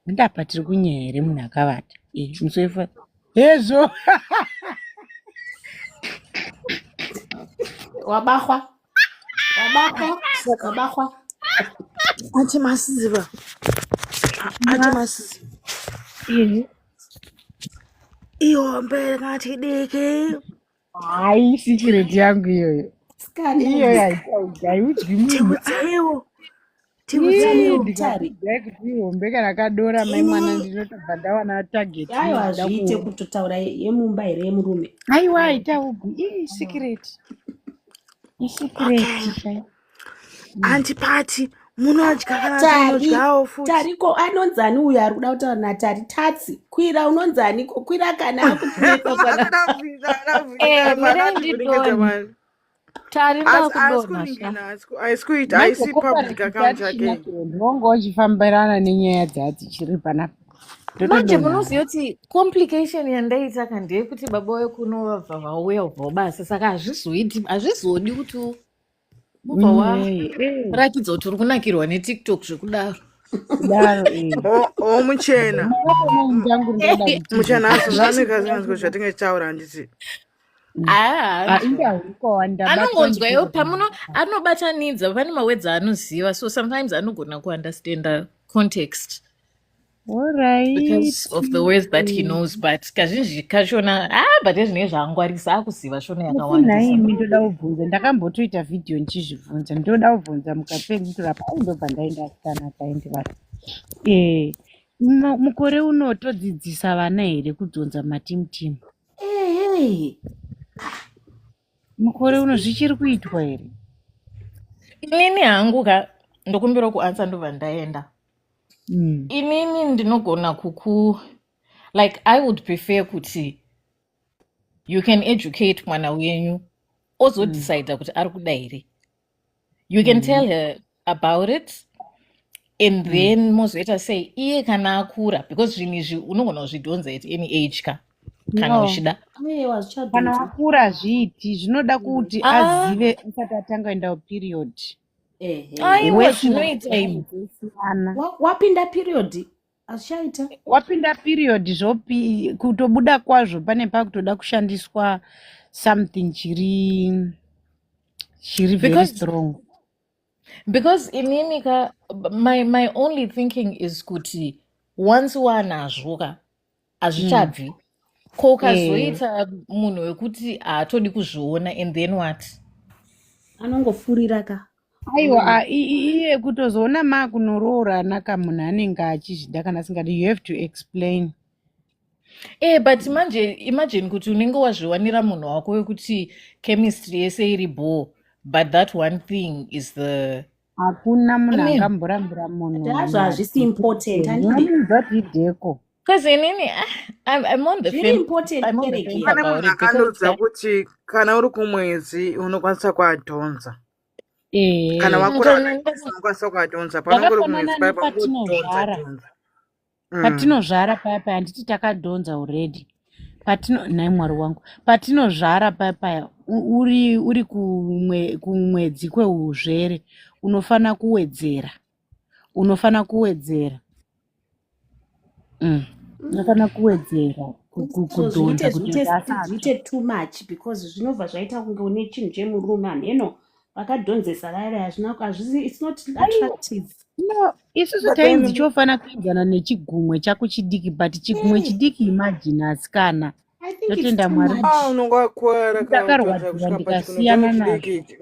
ndapa tiri kunyaya here munhu akavata musoifa hezvo wabahwa achimasiziva ihombe ngati diki hai sikireti yangu iyoyo haiudyi munhu kuti ihombe kana kadora mai mwana ndinotobva ndawana target yayo hazviite kutotaura yemumba here yemurume aiwa haitaubwi isikireti handipati munodya kana futi tariko anonzani uyo ari kuda kutaura natari tatsi kwira unonzaniko kwira kana akutineka ndinonga uchifambirana nenyaya dzadzichiri panapa manje munoziva kuti complication yandaita kandeyekuti baba wekuno vabva vauya ubva basa saka hazvizodi kuti ubva waratidza kuti uri kunakirwa netiktok zvekudaro muchena azozvanika zvatingetaura handiti anongonzwa iwo anobatanidza pane mawedzi anoziva so sometimes anogona kuunderstanda context because of the words that he knows but kazhinji kachona but ezvinenge zvaangwarisa akuziva shona yakawandanaimi ndoda kubvunza ndakambotoita vhidhiyo ndichizvibvunza ndoda kubvunza mukapedzisira paindobva ndaenda kana kaindivata mukore uno todzidzisa vana here kudzonza matimutimu mukore uno zvichiri kuitwa here inini hangu ndokumbira kuansa ndobva ndaenda inini ndinogona like I would prefer kuti you can educate mwana wenyu ozodecide kuti ari kuda here you can tell her about it and then mozoita sei iye kana akura because zvinhu izvi unogona kuzvidhonza at any age kana uchida kana wakura hazviiti zvinoda kuti azive asati atanga enda period aiwa zvinoita wapinda period azvichaita wapinda period zvopi kutobuda kwazvo pane pakutoda kushandiswa something chiri very strong because inini my only thinking is kuti once wanazvoka hazvichabvi ko ukazoita munhu wekuti haatodi kuzviona and then what anongofurira aiwa iye kutozoona makunoroorana kamunhu anenge achizvida kana asingadi, you have to explain. But imagine kuti unenge wazviwanira munhu wako wekuti chemistry yese iri bore, but that one thing is the Hakuna munhu angamborambira munhu Hazvo hazvisi important, handidi. zvatidheko. because inini I'm on the Zviri fence. important I'm on the kereke. fence Pane about munhu it because akandoudza kuti kana uri kumwedzi unokwanisa kuadhonza. Kana wakura unokwanisa kuadhonza. Panenge uri Zvakafanana kumwedzi paya pangodhonza nepatinozvara. dhonza. Patinozvara paya paya handiti takadhonza already. Nai Mwari wangu. Patinozvara paya paya uri kumwedzi kweuzvere unofana kuwedzera. Unofana kuwedzera. Unofana kuwedzera So kudhonza kuti zviite too much because zvinobva zvaita kunge une chinhu chemurume hanheno vakadhonzesa rari hazvisi, it's not attractive. No, isusu But then tainzi chofana kuenzana nechigumwe chako chidiki, but chigumwe chidiki imagine asikana. I think it's Totenda too Mwari. much. unonge wakuwara kana kudhonza Ndakarwadziwa kusvika ndikasiyana pachigumwe nazvo. chidiki.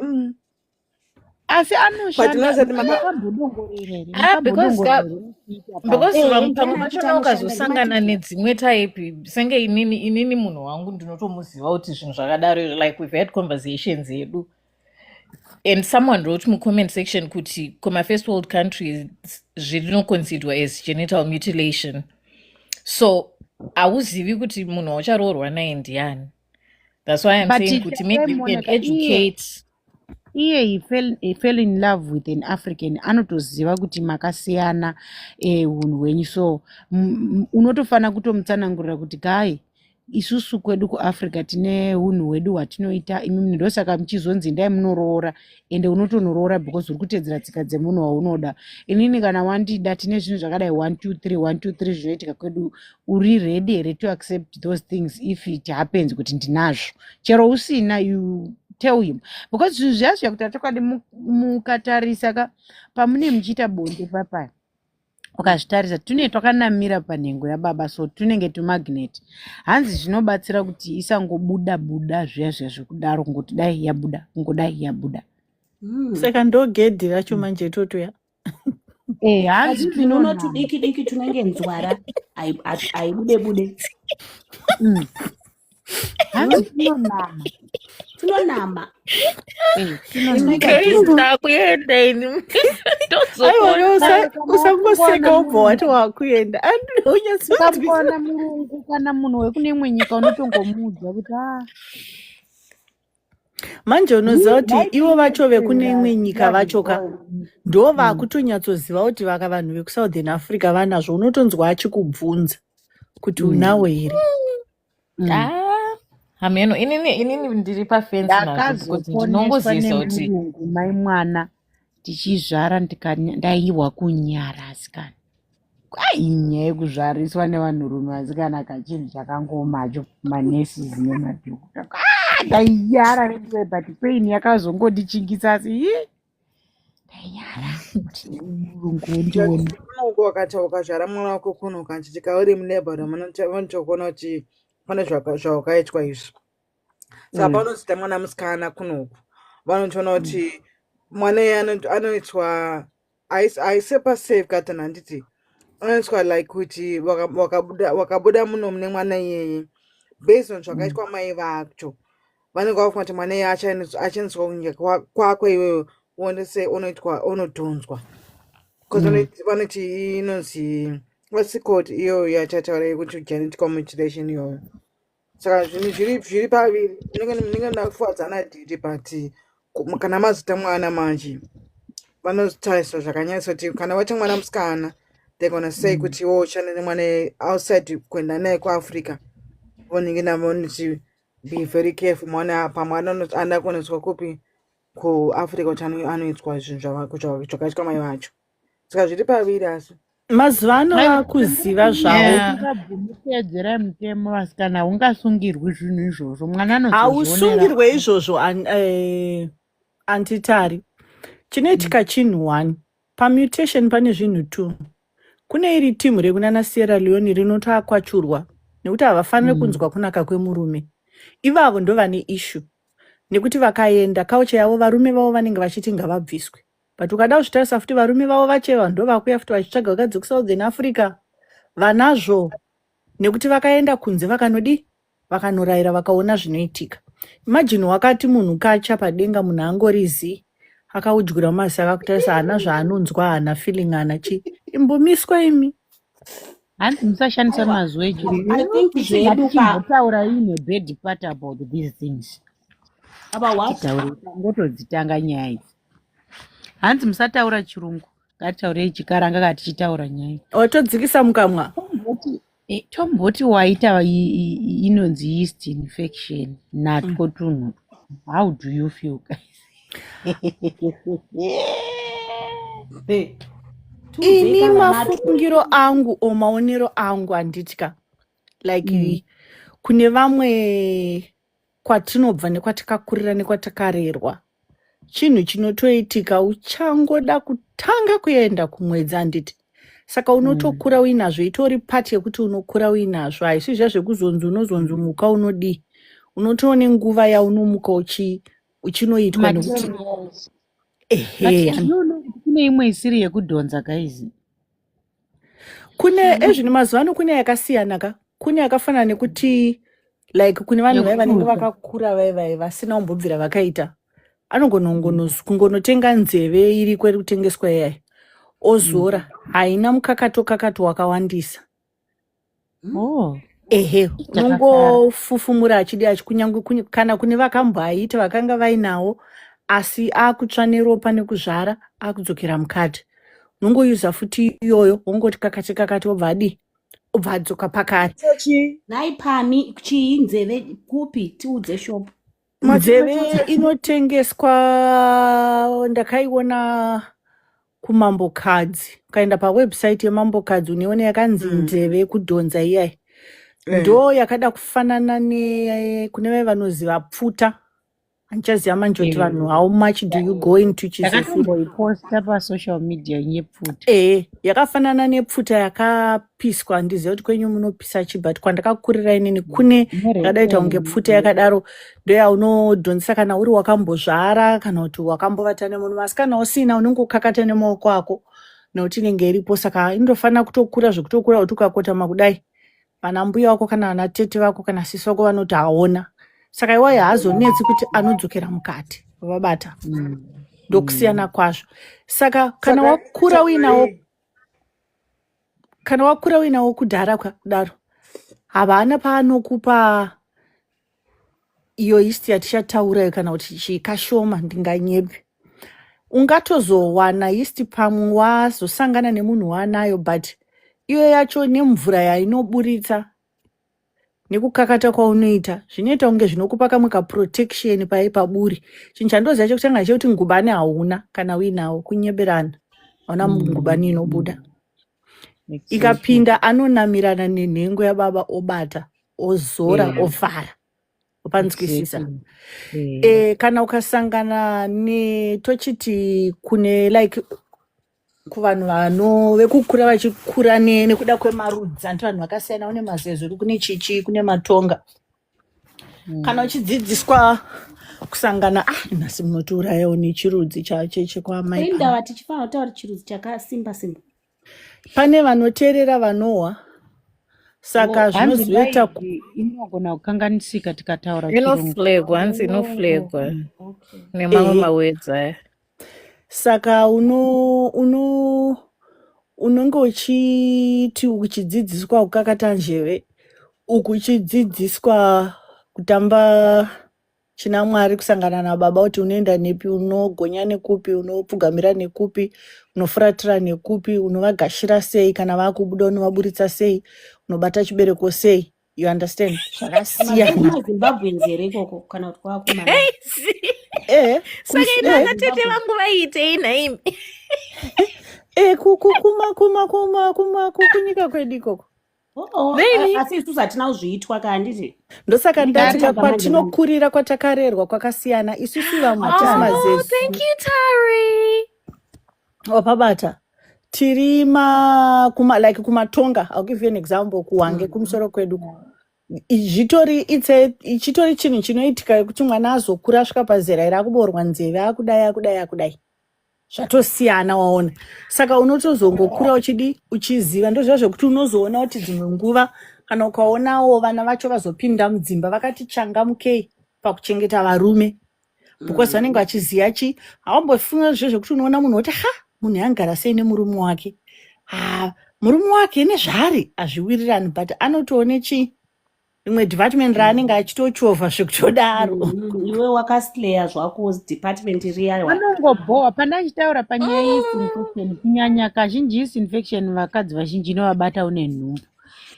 Asi anoshanda. Patinozati Makambodongorere. because pamwe pacho Anoshanda ukazosangana nedzimwe type senge inini munhu wangu ndinotomuziva kuti zvinhu zvakadaro, like we've had conversations yedu, and someone wrote mucomment section kuti kuma-first world countries zvinoconsiderwa as genital mutilation, so hauzivi kuti munhu wacharoorwa naye ndiani. That's why I'm saying kuti maybe we can educate. Iye he fell in love with an African, anotoziva kuti makasiyana hunhu hwenyu, so unotofana kutomutsanangurira kuti kai isusu kwedu kuAfrica tine hunhu hwedu hwatinoita imimi, ndosaka muchizonzi ndai munoroora, ende unotonoroora because uri kutedzera tsika dzemunhu waunoda. Inini kana wandida tine zvinhu zvakadai 1 2 3 1 2 3 zvinoitika kwedu, uri ready here to accept those things if it happens kuti ndinazvo, chero usina you tell him, because zvinhu zviya zviya kuti atokwadi mukatarisa pamune muchiita bonde papaya ukazvitarisa tune twakanamira panhengo yababa, so tunenge tumagnet. Hanzi zvinobatsira kuti isangobuda buda zviya zviya zvekudaro ngoti dai yabuda ngodai yabuda. Saka ndogedhi racho manje totoya. Hanzi tunoona tudiki diki tunenge nzwara aibude bude. Hanzi tunonama. Tunonama. Kuenda ini usangoseka ubva wati wakuenda unyasikaona murungu kana munhu wekune imwe nyika unotongomuudza kuti manje unoziva kuti ivo vacho vekune imwe nyika vachoka ndo vakutonyatsoziva kuti vaka vanhu vekusouthern Africa vanazvo, unotonzwa achikubvunza kuti unawo here. hameno inini ndiri pafensi ndakazoponeswa nemurungu mai mwana tichizvara ndaiwa kunyara asikana. Kwai nyaya yekuzvariswa nevanhurume asikana kachinhu chakangomacho manesi nemadhokota. Ndaiyara rewe but pain yakazongondichingisa asi ndaiyara kuti murungu ndione. Unonge wakati ukazvara mwana wako kuno ukanchitika uri muneighborhood vanotokuona kuti pane zvawakaitwa izvi. Saka panozita mwana musikana kunoku vanotoona kuti mwana iye anoitwa aisepa safe katana handiti anoitwa like kuti wakabuda muno mune mwana iyeye based on zvakaitwa mai vacho, vanenge vafunga kuti mwana iye achaendeswa kunyika kwako iwewe uonese unoitwa unodhonzwa because vanoti inonzi what's called iyo yachataura kuti genetic mutilation iyoyo. Saka zvinhu zviri paviri ndinenge ndakufadzana didi but kana mazita mwana manje vanotariswa zvakanyanyisa kuti kana wacha mwana musikana they're gonna say kuti woshanda nemwana outside kuenda naye kuAfrica vonenge navonoti be very careful mwana pamwana anakoneswa kupi kuAfrica kuti anoitwa zvinhu zvakaitwa mai vacho. Saka zviri paviri asi mazuva ano vakuziva zvavo. Muteedzera mutemo vasikana ungasungirwi zvinhu izvozvo, mwana hausungirwe izvozvo antitari. Chinoitika chinhu 1 pamutation pane zvinhu 2. Kune iri timu rekunana Sierra Leone rinotoakwachurwa nekuti havafaniri kunzwa kunaka kwemurume. Ivavo ndo vane issue nekuti vakaenda kaucha yavo varume vavo vanenge vachiti ngavabviswe. but ukada kuzvitarisa futi varume vavo vacheva ndo vakuya futi vachitsvaga vakadzi kuSouthern Africa vanazvo, nekuti vakaenda kunze vakanodi vakanorayira vakaona zvinoitika. Imagine wakati munhu kacha padenga munhu angorizi akaudyira masi akakutarisa hana zvaanonzwa hana feeling hana chi imbomiswa imi. Hanzi musashandisa mazuva echo. I think zvedu ka Ngatimbotaurai in a bad part about these things. about what? Ngotodzitanga nyaya idzi. Hanzi musataura chirungu. Ngatitaurei chikaranga kati tichitaura nyaya. Watodzikisa mukamwa. Tomboti waita inonzi yeast infection natwo tunhu. How do you feel guys? Ini mafungiro angu o maonero angu anditya like kune vamwe kwatinobva nekwatakakurira nekwatakarerwa chinhu chinotoitika uchangoda kutanga kuenda kumwedzi anditi. Saka unotokura uinazvo itori pati yekuti unokura uinazvo haisi zvekuzonzi unozonzumuka unodi unotoone nguva yaunomuka uchinoitwa nekuti kune imwe isiri yekudhonza guys. Kune ezvino mazuva ano kune yakasiyana ka kune yakafanana nekuti like kune vanhu vai vanenge vakakura vai vasina umbobvira vakaita anogona kungonotenga nzeve iri kweri kutengeswa yai ozora haina mukakato wakawandisa. Unongofufumura achidi achikunyangwe kana kune vakamboaita vakanga vainawo asi akutsva neropa nekuzvara akudzokera mukati. Unongoyuza futi iyoyo wongoti kakati obva adzoka pakati. Naipani chii nzeve kupi tiudze shop. Nzeve inotengeswa ndakaiona kuMambo Cards. Ukaenda pawebsite yeMambo Cards uneona yakanzi nzeve yekudhonza iyai. Ndo yakada kufanana kune vai vanoziva pfuta. Anchaziva manjoti vanhu how much do you go into chisefuta pa social media nyepfuta. Yakafanana nepfuta yakapiswa ndiziva kuti kwenyu munopisa chi but kwandakakurira inini kune yakadaita kunge pfuta yakadaro ndoya unodhonzesa kana uri wakambozvara kana kuti wakambovata nemunhu asi kana usina unongokakata nemaoko ako nekuti inenge iripo. Saka inofanira kutokura zvekutokura kuti ukakotama kudai vana mbuya wako kana vana tete vako kana sisi vako vanoti haona. Saka iwayo haazonetsi kuti anodzokera mukati vabata ndokusiyana kwazvo. Saka kana wakura uinawo kudhara kudaro havana paanokupa iyo yeast yatichataura kana kuti chikashoma ndinganyepi. Ungatozowana yeast pamwe wazosangana nemunhu wanayo but iyo yacho nemvura yainoburitsa nekukakata kwaunoita zvinoita kunge zvinokupa kamwe kaprotection paburi. Chinhu chandoziva chekutanga chekuti ngubani hauna kana uinawo kunyeberana hauna ngubani inobuda. Ikapinda anonamirana nenhengo yababa obata ozora ovhara opanzwisisa. Kana ukasangana netochiti kune like kuvanhu vekukura vachikura nekuda kwemarudzi anti vanhu vakasiyana une mazezuru kune chichi kune matonga. Kana uchidzidziswa kusangana nhasi munotiurayawo nechirudzi chekwamai. Inda tichifanira kutaura chirudzi chakasimba simba. Pane vanoteerera vanohwa. Saka zvinozoita inogona kukanganisika tikataura inoflegwa hanzi inoflegwa nemamwe mawedza. Saka unenge uchiti uchidzidziswa kukakata njeve uku uchidzidziswa kutamba china Mwari kusangana nababa kuti unoenda nepi unogonya nekupi unopfugamira nekupi unofuratira nekupi unovagashira sei kana vakubuda unovaburitsa sei unobata chibereko sei. You understand? Zvakasiyana. Zimbabwe nzere ikoko kana kuti kwakumana. Saka ina tete vangu vaitei naimi. Kunyika kwedu ikoko. Asi isusu hatina kuzviitwa kanditi. Ndosaka ndati kwatinokurira kwatakarerwa kwakasiyana isusu vamwe hatina mazezi. Thank you Tari. Wapabata. Tiri like kumatonga. I'll give you an example kuwange kumusoro kwedu. Ichitori chinhu chinoitika kuti mwana azokura asvika pazera iri akuboorwa nzeve akudai. zvatosiyana waona. Saka unotozongokura uchiziva ndozviya zvekuti unozoona kuti dzimwe nguva kana ukaonawo vana vacho vazopinda mudzimba vakati changamukei pakuchengeta varume because vanenge vachiziya havambofunga zvekuti unoona munhu woti munhu yangara sei nemurume wake. Murume wake nezvaari hazviwirirani but anotoone rimwe department raanenge achitochovha zvekutodaro. Iwe wakasleya zvako department riya. Vanongobhowa pana achitaura panyaya yeyeast infection kunyanya kazhinji yeast infection vakadzi vazhinji inovabata une nhumbu.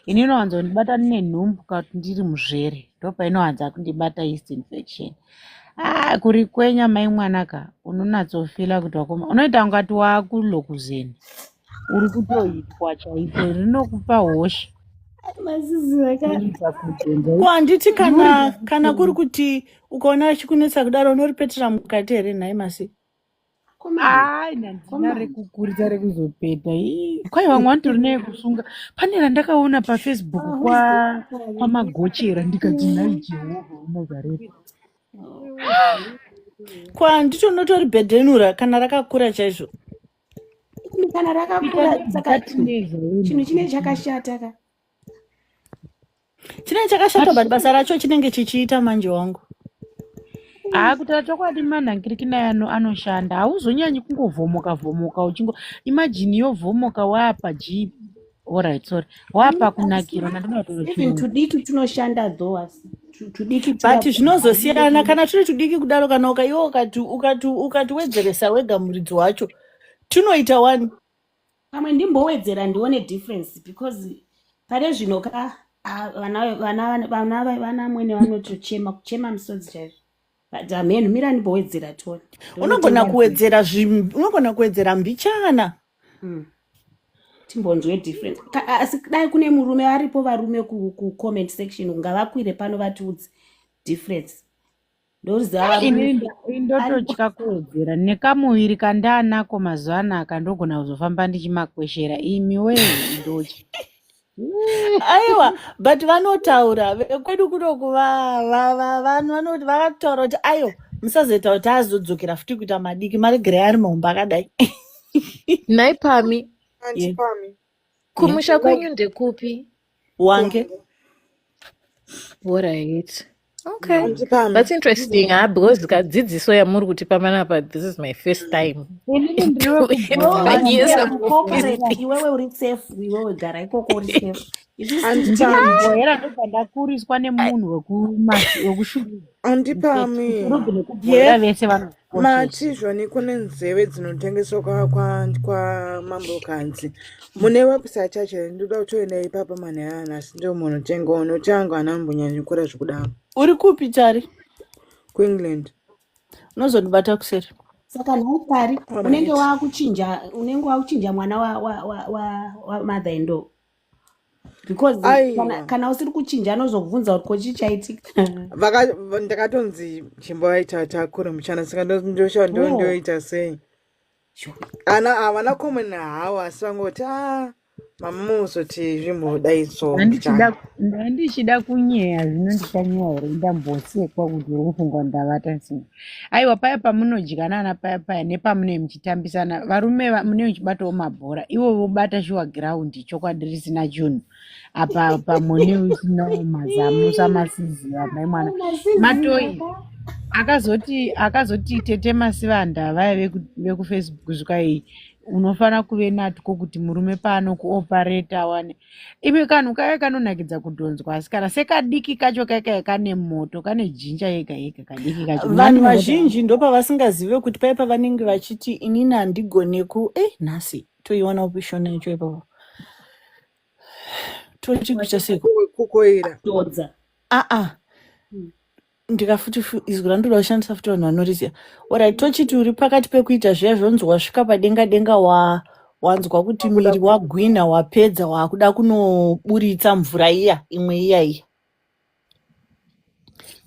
Ini inowanza kundibata nine nhumbu kuti ndiri muzvere ndopainowanza kundibata yeast infection. Kuri kwenya mai mwanaka unonatsofila kuti wakoma unoita ungati wakulokuzeni uri kutoitwa chaipo rinokupa hosha. Handiti kana kuri kuti ukaona chikunetsa kudaro unoripetera mukati here nhai masi? Handina rekukurisa rekuzopeta. Kwai vamwe vanotori neyekusunga. Pane randakaona paFacebook kwamagochera ndikati nhai Jehovha unozarepo. Handiti unotori bhedhenura kana rakakura chaizvo. Kana rakakura chinhu chine chakashata ka. Chinenge chakashata but basa racho chinenge chichiita manje wangu. Kutaura chokwadi manhangirikina anoshanda. Hauzonyanyi kungovhomoka uchingo imagine yovhomoka wapa G. Alright, sorry. Wapa kunakira even tudiki tunoshanda though asi. But zvinozosiyana kana turi tudiki kudaro kana ukaiwo ukatiwedzeresa wega muridzi wacho. Tunoita wani. Pamwe ndimbowedzera ndione difference because pare zvino vana mwene vanotochema kuchema misodzi chaizvo. But amen mira ndimbowedzera toni. Unogona kuwedzera mbichana. Timbonzwe difference. Asi dai kune murume aripo varume ku-comment section ngavakwire pano vatiudze difference. Indototya kuwedzera nekamuviri kandaanako mazuva anaka ndogona kuzofamba ndichimakweshera imiwe ndotya. Aiwa but vanotaura kwedu kunoku vanhu vanoti vakataura kuti ayo musazoita kuti azodzokera futi kuita madiki maregerai ari mahomba akadai. Nhai Pami, kumusha kwenyu ndekupi? Wange. Alright. Okay. That's interesting, because kadzidziso yamuri kutipa panapa, this is my first time. Iwewe uri safe, iwewe gara ikoko uri safe. Ndinamboera ndobva ndakuriswa nemunhu wekushuvira. Andipami. Machizvoni kune nzeve dzinotengeswa kwamambokanzi. Mune website chacho ndoda kutoenda ipapo manhayana asi ndio munhu tenga unotanga anambonyanyi kura zvekudaro. Uri kupi Tari? England. Unozondibata kuseri. Saka nhai Tari unenge wakuchinja mwana wa mother in law. Because kana usiri kuchinja anozokubvunza kuti kochichaitika. Ndakatonzi chimboita takura muchana saka ndoita sei. Havana common hawo asi vangoti mama muzoti zvimbodai so. Ndichida kunyeya zvinondichanyeya here ndambosekwa kuti uri kufunga ndavata sei. Aiwa paya pamunodya nana paya nepamunenge muchitambisana varume munenge muchibatawo mabhora ivo vobata shuwa ground chokwadi risina chinhu apa mune usinawo mazamu samasizi amai mwana matoi akazoti tetema sivanda vaya vekufacebook zvikai unofana kuve natwo kuti murume pano kuopareta wane imi kanhu kaya kanonakidza kudhonzwa asi kana sekadiki kacho kaikaya kane moto kane jinja yega kadiki kacho vanhu vazhinji ndopavasingazive kuti paipa vanenge vachiti inini handigoneku nhasi toiwana upishona icho ipapo tochikuita seko kukoira todza ndikafuti izwi randoda kushandisa futi vanhu vanoriziva orit tochiti uri pakati pekuita zviya zvonzi wasvika padenga wanzwa kuti miri wagwina wapedza wakuda kunoburitsa mvura iya imwe iyaiya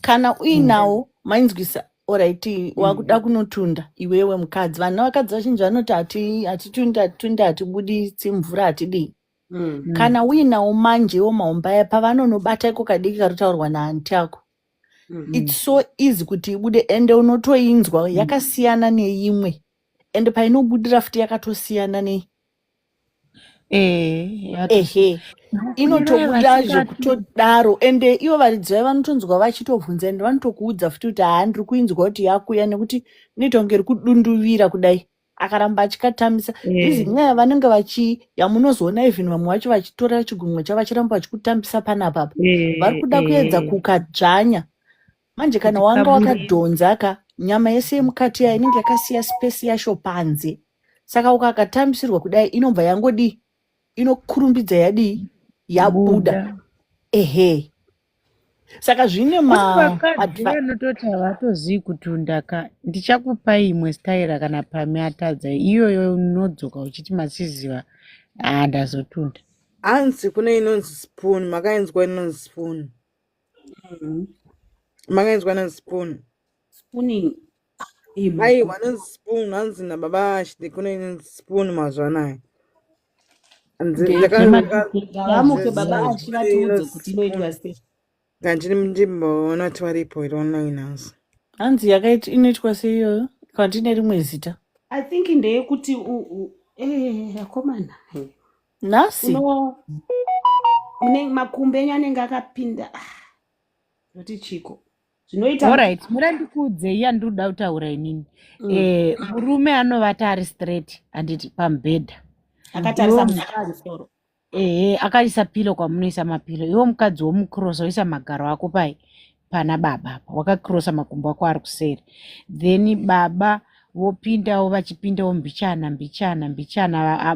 kana uinawo mainzwisa orit wakuda kunotunda iwewe mukadzi vanhu vakadzi vazhinji vanoti hatitunda hatibuditsi mvura hatidii kana uinawo manjewo mahomba pavanonobata iko kadiki karotaurwa naanti ako it's so easy kuti ibude ende unotoinzwa yakasiyana neimwe ende painobudira futi yakatosiyana ne ehe inotobuda zvekutodaro ende ivo varidzi vai vanotonzwa vachitovhunza ende vanotokuudza futi kuti haa ndiri kuinzwa kuti yakuya nekuti inoita kunge iri kudunduvira kudai akaramba achikatambisa izi nyaya vanenge yamunozoona even vamwe vacho vachitora chigumwe chavo vachiramba vachikutambisa panapapa vari kuda kuedza kukadzvanya manje kana wanga wakadhonza ka nyama yese yemukati yayo inenge yakasiya spesi yacho panze saka ukakatambisirwa kudai inobva yangodi inokurumbidza yadii yabuda ehe saka zvine vakadzi vanototi havatozivi kutunda ka ndichakupai imwe staira kana pamiatadza iyoyo unodzoka uchiti masiziva ndazotunda hanzi kune inonzi spoon makainzwa inonzi spoon makainzwa inonzi spoon spooning aiwa inonzi spoon hanzi nababa ashidi kune inonzi spoon mazuva anaya ngavamuke baba achivatiudze kuti inoitwa sei kanjini ndimboona kuti varipo iri online hanzi hanzi yakaiti inoitwa seiyoyo kwandine rimwe zita I think ndeyekuti akomana nhasi mune makumbo enyu anenge akapinda zoti chiko zvinoita alright murandikuudzei yandinoda kutaura inini murume anovata ari straight handiti pamubhedha akatarisa musoro akaisa pilo kwamunoisa mapilo iwo mukadzi womukirosa oisa magaro ako pai pana baba wakakirosa makumbo ako ari kuseri then baba vopindawo vachipindawo mbichana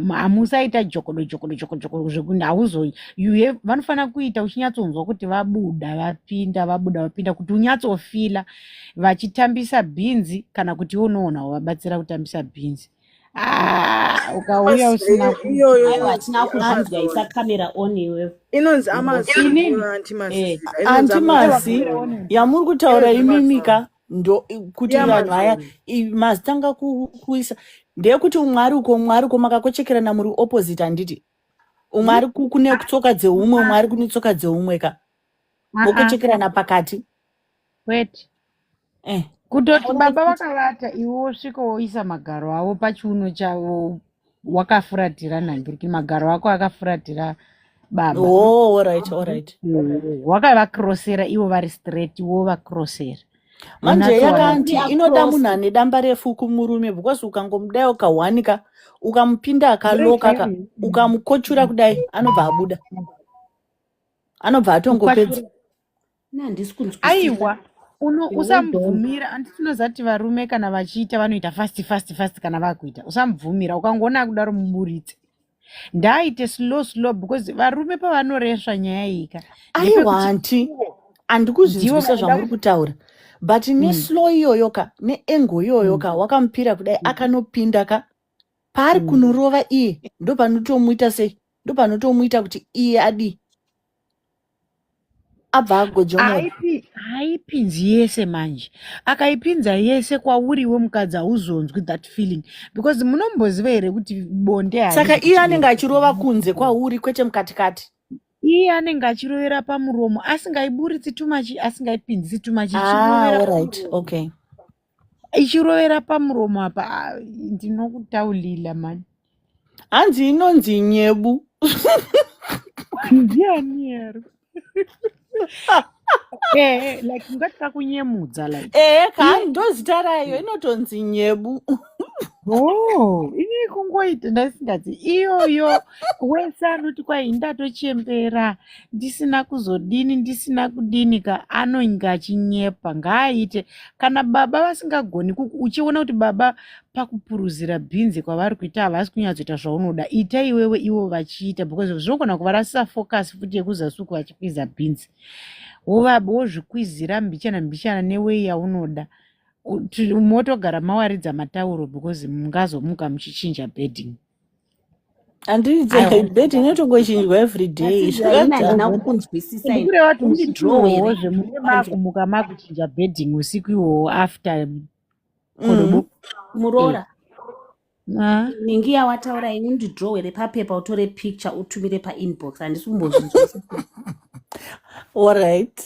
hamusaita jokodo zvekuti hauzoi vanofanira kuita uchinyatsonzwa kuti vabuda kuti unyatsofila vachitambisa bhinzi kana kuti unoona vabatsira kutambisa bhinzi ukauya usina hatina kuzvinzwa isa kamera on iwewe inonzi antimasi yamuri kutaura imimika ndo kuti vanhu vaya mazitanga kuisa ndeyekuti umwe ari uko makakochekerana muri opposite handiti umwe ari kune tsoka dzeumwe umwe ari kune tsoka dzeumwe ka mokochekerana pakati weti kutoti baba vakavata iwe wosvika woisa magaro avo pachiuno chavo wakafuratira nangiriki magaro ako akafuratira baba alright wakavakrosera ivo vari straight ivo vakrosera manje yakanti inoda munhu ane damba refu kumurume because ukangomudai ukahwanika ukamupinda akaloka ukamukochura kudai anobva abuda anobva atongopedza aiwa usamubvumira handiti unozati varume kana vachiita vanoita fast kana vakuita usamubvumira ukangoona kudaro muburitse ndaaite slow because varume pavanoresva nyaya ika aiwa anti handikuzvinzwisa zvamuri kutaura but neslow iyoyo ka neengo iyoyo ka wakamupira kudai akanopinda ka paari kunorova iye ndo panotomuita sei ndo panotomuita kuti iye adii abva agojomoa haipinzi yese manje akaipinza yese kwauriwe mukadzi hauzonzwi that feeling because munomboziva here kuti bonde saka iye anenge achirova kunze kwauri kwete mukatikati iye anenge achirovera pamuromo asingaiburitsi tumachi asingaipinzisi tumachi ichirovera pamuromo apa ndinokutaulila mani hanzi inonzi nyebu ndianiero like ungati kakunyemudza like kani ndo zita rayo inotonzi nyebu ini kungoita ndasingazi iyoyo wese anoti kwai ndatochembera ndisina kuzodini ndisina kudini ka anonga achinyepa ngaaite kana baba vasingagoni uchiona kuti baba pakupuruzira bhinzi kwavari kuita havasi kunyatsoita zvaunoda ita iwewe ivo vachiita because zvinogona kuvarasisa focus futi yekuzasuku vachikwiza bhinzi wozvikwizira mbichana newei yaunoda motogara mawaridza matauro because mungazomuka muchichinja bedding handiti bedding inotongochinjwa every day kureva kuti muchidrowozve mune makumuka makuchinja bedding usiku ihwohwo after kodobo murora ningi yawataura ini ndidrowere papepa utore picture utumire painbox handisi kumbozvinzwa alright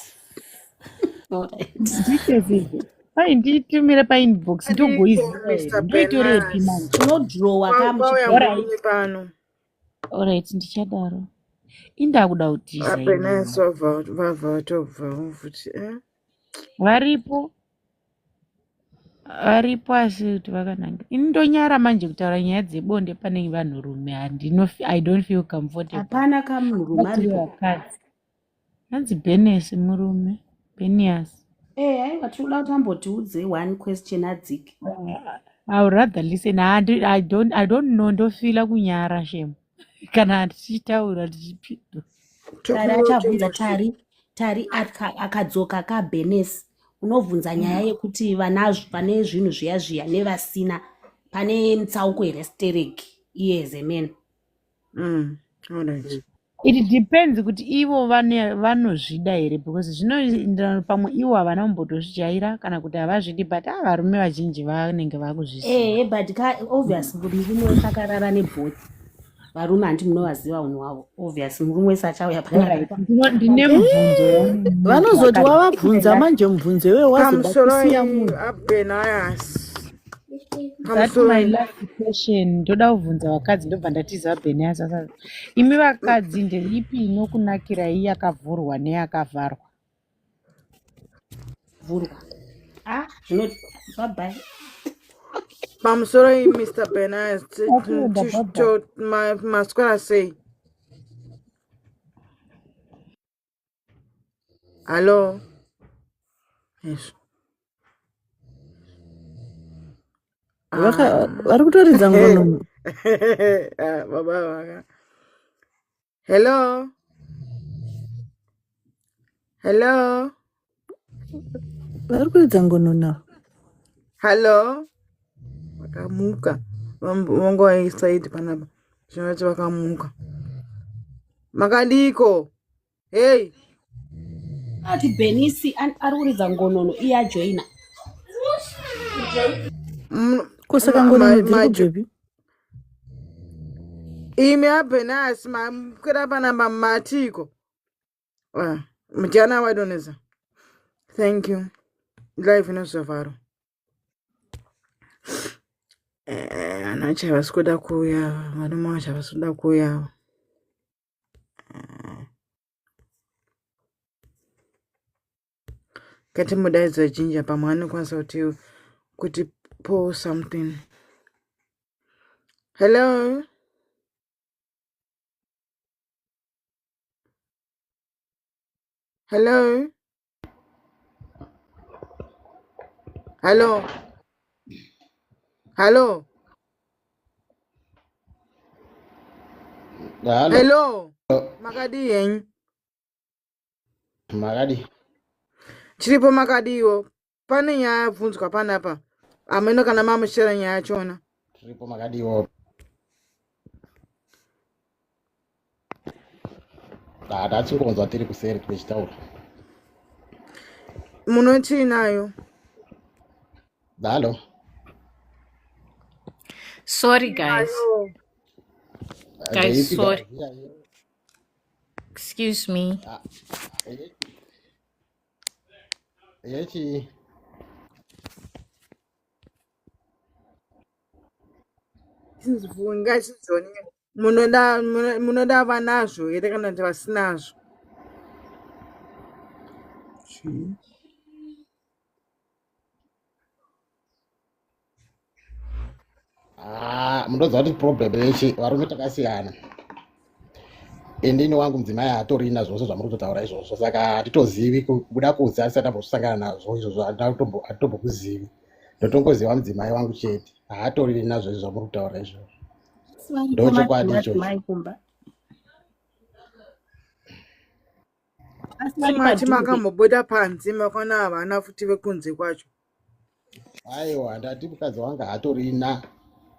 ndiitumire painbox ndogoiziva here Mr. ndoitorepi manje. Benas. unodhirowa Kwauya Alright, murume pano. alright, ndichadaro. Indakuda kutiza Benas ino. vabva vatobva futi. Varipo asi kuti vakananga. Ini ndonyara manje kutaura nyaya dzebonde pane vanhurume. I don't feel comfortable. hapana kamunhurume Vatiri aripo. vakadzi. Hanzi Benes murume. Benias. Aiwa tinoda kuti ambotiudze one question adzike. I would rather listen. I don't know. Ndofila kunyara shemu. Kana tichitaura tichipinda. Tari achabvunza tari akadzoka kaBenes. Unovhunza nyaya yekuti pane zvinhu zviya nevasina pane mutsauko here iye as a man. Alright. It depends kuti ivo vanozvida here because zvinoenderana pamwe ivo havana kumbotozvijaira kana kuti havazvidi but varume vazhinji vanenge vakuzvisiya. But obvious murume wese akarara nebhoti. Varume handi munovaziva unhu hwavo. Obvious murume wese achauya panapa. Ndine mubvunzo. Vanozoti wavabvunza manje mubvunzo iwe wazoda kusiya munhu. Benas. That's my last question. Ndoda kubvunza vakadzi ndobva ndatiza Benas sasa. Imi vakadzi ndeipi inokunakira iyi yakavhurwa neyakavharwa? Vhurwa. Bye-bye. Pamusoro Mr. Benas. Maswera sei. Hello. Yes. Vari kutoridza ngono. Baba. Hello. Vari kuridza ngono na. Hello. Vakamuka. Vangovaiside panapa. Zvinoti vakamuka. Makadiko. Hey. Ati Benisi ari kuridza ngonono iye ajoina. Kusaka ngono dziri imi aBenas makwira panapa matiko. Mujana wadoneza. Thank you. Life inosovaro. Anacha vasikuda kuya, varume vacha vasikuda kuya. Kati mudaidzo jinja pamwe anokwanisa kuti pour something. Hello. Hello. Hello. Hello. Hello. Makadi yenyu. Makadi. Chiripo makadiwo. Pane nyaya yabvunzwa panapa. Ameno kana mamushera nyaya yachona. Chiripo makadiwo. Ndatingonzwa tiri kuseri tichitaura. Munoti nayo. Hello. Sorry, guys. Guys, sorry. Excuse me. Yechi. Sinzivunga sizoni. Munoda vanazvo here kana kuti vasinazvo. Mundoziva kuti problem yechi varume takasiyana. Endini wangu mudzimai hatorina zvose zvamuri kutotaura izvozvo saka handitozivi kubuda kunze asati ambosangana nazvo izvozvo hatitombokuzivi. Ndotongoziva mudzimai wangu chete haatorina zvose zvamuri kutaura izvozvo. Ndochokwadi ichocho. Mati makambobuda panze makona havana futi vekunze kwacho. Aiwa handati mukadzi wanga hatorina.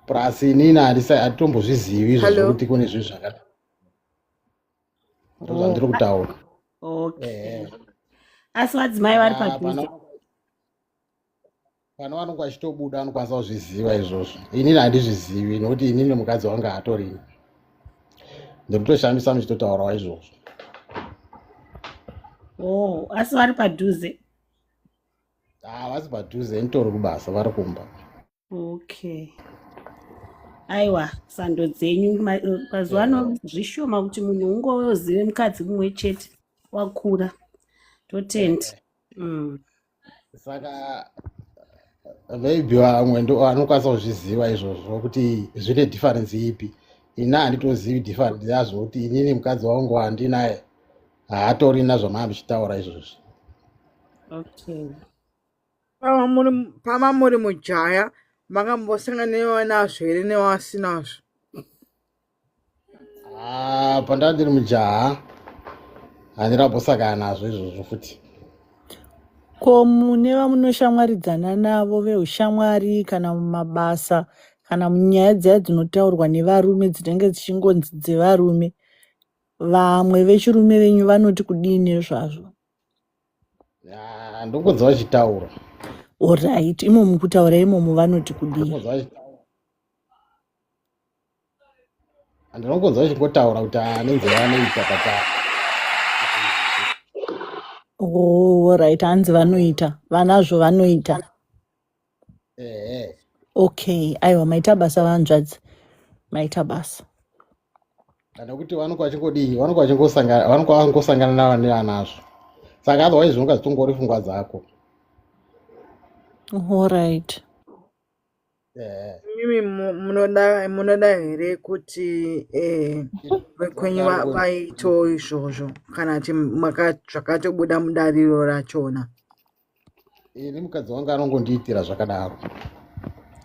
Plus inini handitombozvizivi izvozvo kuti kune zvinhu zvakadai. Ndozvandiri kutaura. Okay. Asi madzimai vari padhuze. Pano vanonga vachitobuda vanokwanisa kuzviziva izvozvo. Inini handizvizivi nokuti inini mukadzi wanga hatorina. Ndiri kutoshamisa muchitotaurawo izvozvo. Asi vari padhuze. Havasi padhuze, nditori kubasa, vari kumba. Okay. Aiwa, sando dzenyu mazuva ano zvishoma kuti munhu ungozive mukadzi mumwe chete wakura. Totenda. Saka maybe vamwe ndo vanokwanisa kuzviziva izvozvo kuti zvine difference ipi. Ina handitozivi difference yazvo kuti inini mukadzi wangu wandinaye haatorina zvamamuchitaura izvozvo. Okay. Pama muri mujaya makambosangana nazvo here newasinazvo? Pandanga ndiri mujaha handinambosangana nazvo izvozvo futi. Ko mune vamunoshamwaridzana navo veushamwari kana mumabasa kana munyaya dziya dzinotaurwa nevarume dzinenge dzichingonzi dzevarume, vamwe vechirume venyu vanoti kudini zvazvo? Ndokunzwa vachitaura. Alright, imomu kutaura imomu vanoti kudini? Ndinokunzwa vachingotaura kuti anenze vanoita patara. Alright, hanzi vanoita, vanazvo vanoita. Okay, aiwa maita basa vanzvadzi, maita basa. Kana kuti vanonga vachingodii, vanonga vachingosangana navanhu nevanazvo. Saka otherwise zvinonga zvitongori pfungwa dzako. Alright. Mimi munoda here kuti kwenyu vaito izvozvo kana zvakatobuda mudariro rachona? Ini mukadzi wangu anongondiitira zvakadaro.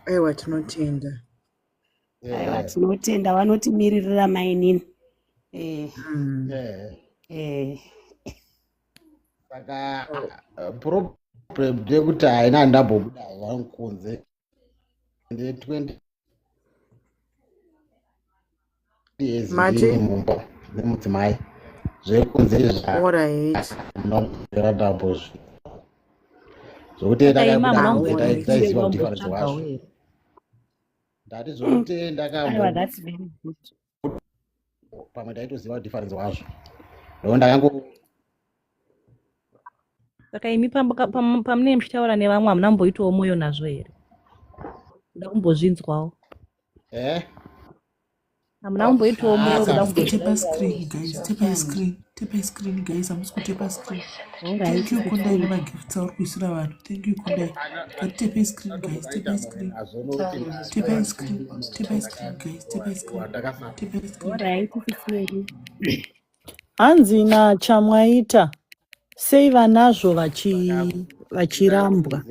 Aiwa, tinotenda. Aiwa, tinotenda, vanotimiririra mainini. Saka problem ndekuti haina ndambobuda vangu kunze. 20 years ndiri mumba nemudzimai. Zvekunze zvandambozvo. Zvokuti ndakaiziva difference wazvo. Ndati zvokuti pamwe ndaitoziva difference wazvo. Ndo ndakango. Saka imi pamune muchitaura nevamwe hamunamboitawo mwoyo nazvo here? Kuda kumbozvinzwawo. Hamuna kumboitawo mwoyo kuda Tepa screen guys, tepa screen guys, hamusi kutepa screen. Thank you Kundai nemagifts auri kuisira vanhu. Thank you Kundai. Tepa screen guys, tepa screen. Tepa screen guys, tepa screen. Hanzi chamwaita sei vanazvo vachirambwa.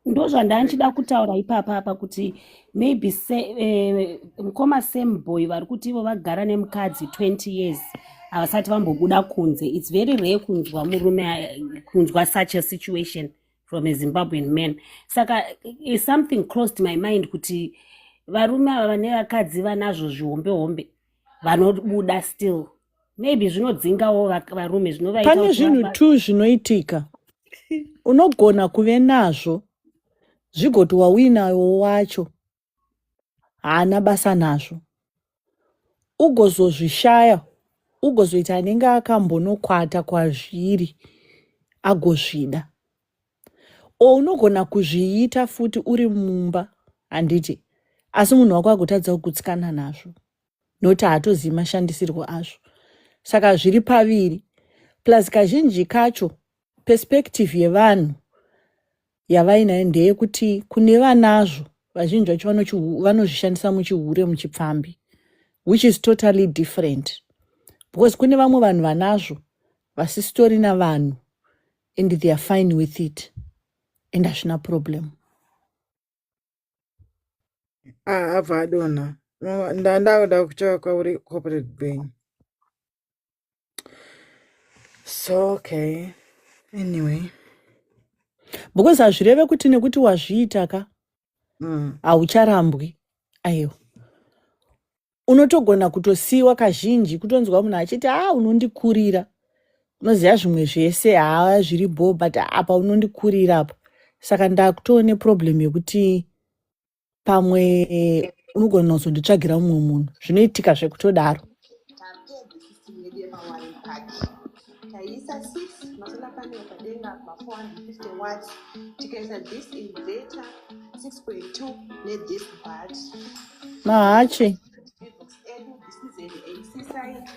Ndo zvandanchida kutaura ipapa kuti maybe mukoma same boy vari kuti ivo vagara nemukadzi 20 years havasati vambobuda kunze. It's very rare kunzwa murume kunzwa such a situation from a Zimbabwean man. Saka something crossed my mind kuti varume ava nevakadzi vanazvo zvihombe vanobuda still. Maybe zvinodzingawo varume zvinovaita. Pane zvinhu tu zvinoitika. Unogona kuve nazvo zvigoti wawinawo wacho haana basa nazvo, ugozozvishaya, ugozoita anenge akambonokwata kwazviri agozvida. Unogona kuzviita futi uri mumba handiti, asi munhu wako agotadza kugutsikana nazvo noti haatozivi mashandisirwo azvo. Saka zviri paviri. Plus kazhinji kacho perspective yevanhu yavainayo ndeyekuti kune vanazvo vazhinji vacho vanozvishandisa muchihure muchipfambi, which is totally different. Because kune vamwe vanhu vanazvo vasisitori navanhu and they are fine with it and hazvina problem. Abva adonha. Ndakuda kuchava kwauri corporate bank. So okay. Anyway. Because hazvireve kuti nekuti wazviita ka haucharambwi. Aiyo. Unotogona kutosiiwa kazhinji kutonzwa munhu achiti unondikurira. Unoziva zvimwe zvese zviri bo but apa unondikurira apa. Saka ndakutoone problem yekuti pamwe unogona kuzonditsvagira mumwe munhu. Zvinoitika zvekutodaro. masala panel padenga pa 450 watts tikaisa this inverter 6.2 ne this bat Mahachi. box edu this is an AC side.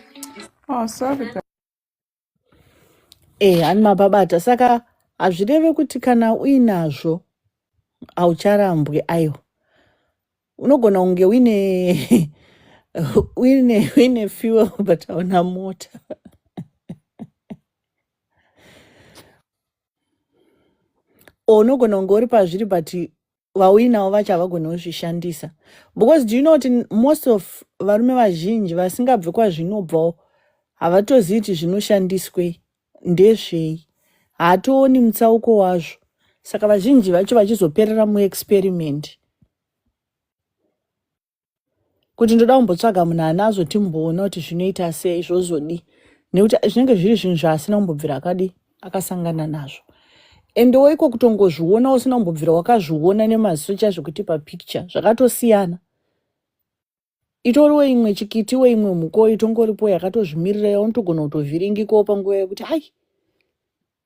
Oh, sorry guys. Hani mababata saka hazvireve kuti kana uinazvo haucharambwi aiwa. Unogona kunge uine uine fuel but hauna mota. Unogona kunge uri pazviri but vauinawo vacho havagoni kuzvishandisa. Because do you know that most of varume vazhinji vasingabve kwazvinobvawo havatozivi kuti zvinoshandiswe ndezvei. Haatooni mutsauko wazvo. Saka vazhinji vacho vachizoperera muexperiment. Kuti ndoda kumbotsvaga munhu anazo timboona kuti zvinoita sei zvozodi. Nekuti zvinenge zviri zvinhu zvaasina kumbobvira akasangana nazvo. Endewo iko kutongozviona usina kumbobvira wakazviona nemaziso chazvo kuti papicture zvakatosiyana. Itoriwo imwe chikitiwo imwe muko itongoripo yakatozvimirira unotogona kutovhiringikawo panguva yekuti hai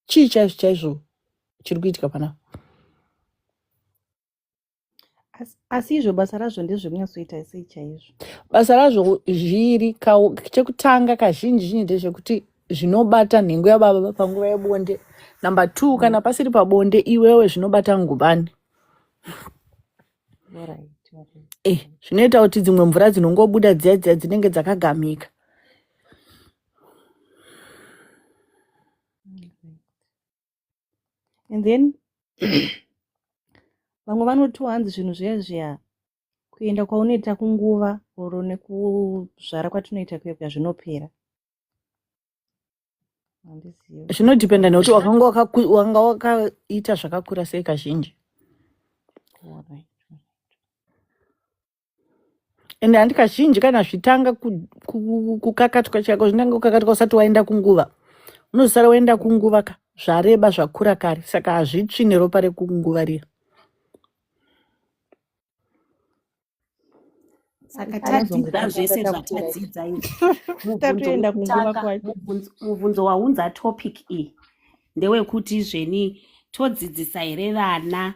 chii chaizvo chaizvo chiri kuitika panapa. Asi izvo basa razvo ndezvekunyasoita sei chaizvo? Basa razvo zviri chekutanga kazhinji zhinji ndezvekuti zvinobata nhengo yababa panguva yebonde. Number 2 kana pasiri pabonde iwewe zvinobata ngubani. Zvinoita kuti dzimwe mvura dzinongobuda dziya dzinenge dzakagamika. And then vamwe vanotiwo hanzi zvinhu zviya kuenda kwaunoita kunguva oro nekuzvara kwatinoita kwega zvinopera. Zvinodhipenda nekuti wakanga wakaita zvakakura sei kazhinji. Ende handi kazhinji kana zvitanga kukakatwa chako zvinenge kukakatwa usati waenda kunguva. Unozosara waenda kunguva zvareba zvakura kare. Saka hazvitsvi neropa rekunguva riya. Saka tadzidza zvese zvatadzidza izvi. Tatoenda kunguva kwacho. Mubvunzo waunza topic iyi ndewekuti zveni todzidzisa here vana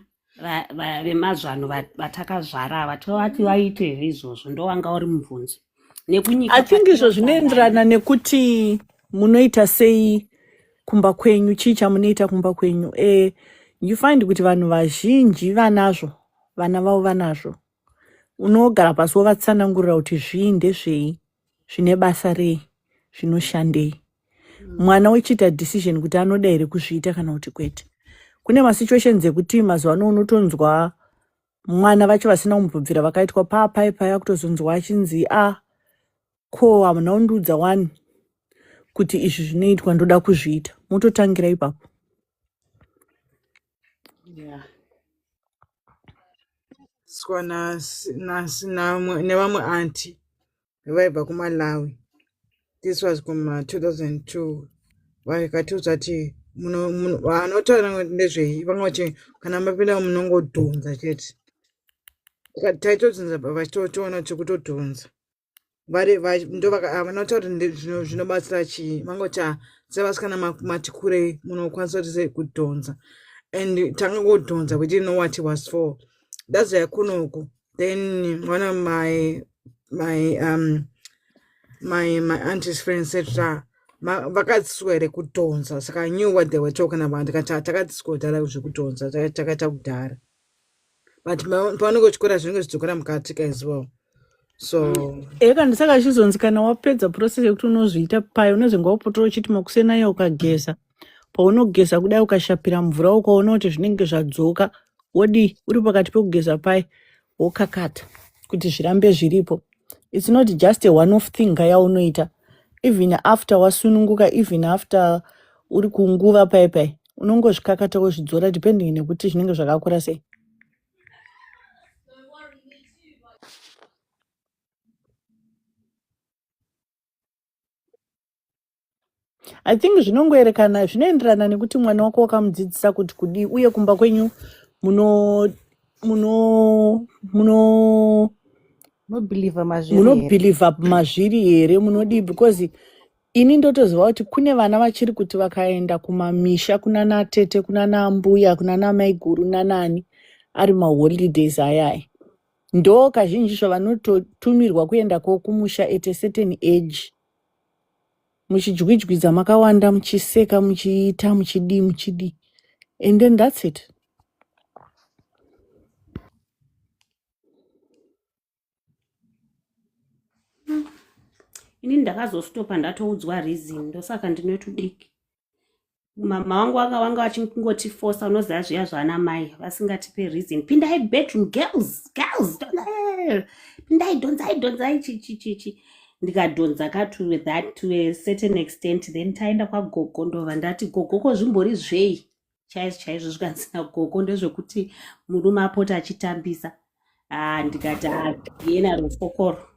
vemazvano vatakazvara vatovati vaite here izvozvo ndowanga uri mubvunzo. Nekunyika I think izvo zvinoenderana nekuti munoita sei kumba kwenyu, chii chamunoita kumba kwenyu. You find kuti vanhu vazhinji vanazvo, vana vavo vanazvo. Unogara pasi wovatsanangurira kuti zvii ndezvei, zvine basa rei, zvinoshandei. Mwana wechiita decision kuti anoda here kuzviita kana kuti kwete. Kune masituations ekuti mazuva ano unotonzwa mwana vacho vasina kumbobvira vakaitwa paya kutozonzwa achinzi ko hamuna kundiudza wani kuti izvi zvinoitwa ndoda kuzviita. Mototangira ipapo. Swa nevamwe anti vaibva kuMalawi. This was kuma 2002. Vakatiudza kuti vanotaura ndezvei vamwe vati kana mapinda munongodhonza chete. Taitodhonza vachitoona kuti kutodhonza. Vanotaura kuti zvinobatsira chii. Vangoti sevasikana mati kurei munokwanisa kuti kudhonza. And tangodhonza, we didn't know what it was for. That's why kunoku. Then one of my auntie's friends said vakaswere kudhonza. So I knew what they were talking about. Takatisikodhara kuzvikudhonza takaita kudhara. But panokuchikora zvinenge zvichikora mukatika as well. So Kana saka chizonzi kana wapedza process yekuti unozviita payo unozenge wapotoro chiti makusena iye ukageza. Paunogeza kudai ukashapira mvura ukaona kuti zvinenge zvadzoka wodi uri pakati pekugeza pai wokakata kuti zvirambe zviripo. It's not just a one off thing yaunoita. Even after wasununguka, even after uri kunguva pai unongozvikakata wozvidzora depending nekuti zvinenge zvakakura sei. I think zvinoenderana nekuti mwana wako wakamudzidzisa kuti kudii uye kumba kwenyu munobhiliva mazviri munobhiliva mazviri here munodii because ini ndotoziva kuti kune vana vachiri kuti vakaenda kumamisha kuna natete kuna nambuya kuna namaiguru nanani ari maholidays ayaya ndo kazhinji zvavanototumirwa kuendako kumusha at a certain age muchidyidzidza makawanda muchiseka muchiita muchidi and then that's it. ini ndakazostopa ndatoudzwa reason ndosaka ndinotudiki mama wangu vanga vachingotifosa unoziva zviya zvana mai vasingatipe reason pindai bedroom girls pindai donzai chichichichi ndikadhonza ka to that to a certain extent then taenda kwagogo ndobva ndati gogoko zvimbori zvei chaizvo zvikanzina gogo ndezvekuti murume apota achitambisa ndikati yena rufokoro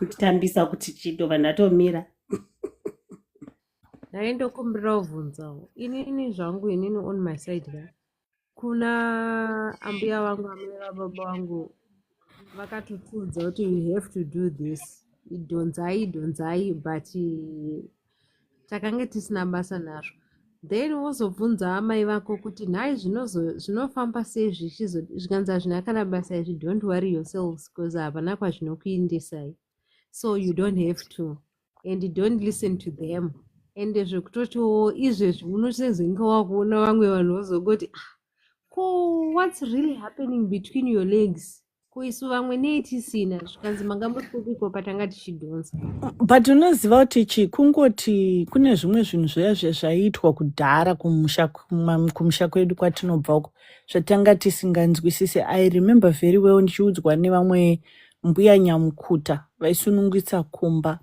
nditambisa kuti chindobva ndatomira ndaindokumbira kubvunzawo inini zvangu inini on my side ka kuna ambuya vangu amai vababa vangu vakatotudza kuti you have to do this idhonzai but takange tisina basa nazvo then wozobvunza amai vako kuti nhai zvinofamba sei zvikanzi hazvina kana basa izvi don't worry yourselves because hapana kwazvinokuindisai so you don't have to and don't listen to them ende zvekutotiwo izvezvi unosezenge wakuona vamwe vanhu vozogoti ko what's really happening between your legs kuisu vamwe neitisina zvikanzi manga muri kupiko patanga tichidhonza but unoziva kuti kungoti kune zvimwe zvinhu zviya zvaiitwa kudhara kumusha kwedu kwatinobvako zvatanga tisinganzwisise. I remember very well ndichiudzwa nevamwe mbuya nyamukuta vaisunungisa kumba.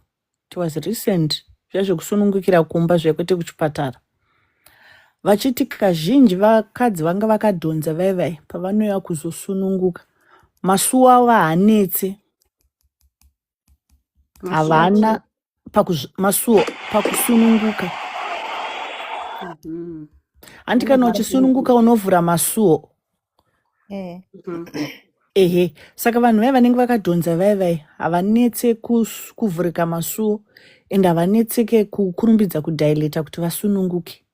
It was recent zvezvekusunungukira kumba zvekuti kuchipatara vachiti kazhinji vakadzi vanga vakadhonza vaivai pavanouya kuzosununguka masuo avo haanetse havana masuo pakusununguka handi kana uchisununguka unovhura masuo ehe saka vanhu vai vanenge vakadhonza vaivai havanetse kuvhurika masuo ende havanetseke kukurumbidza kudhaileta kuti vasununguke.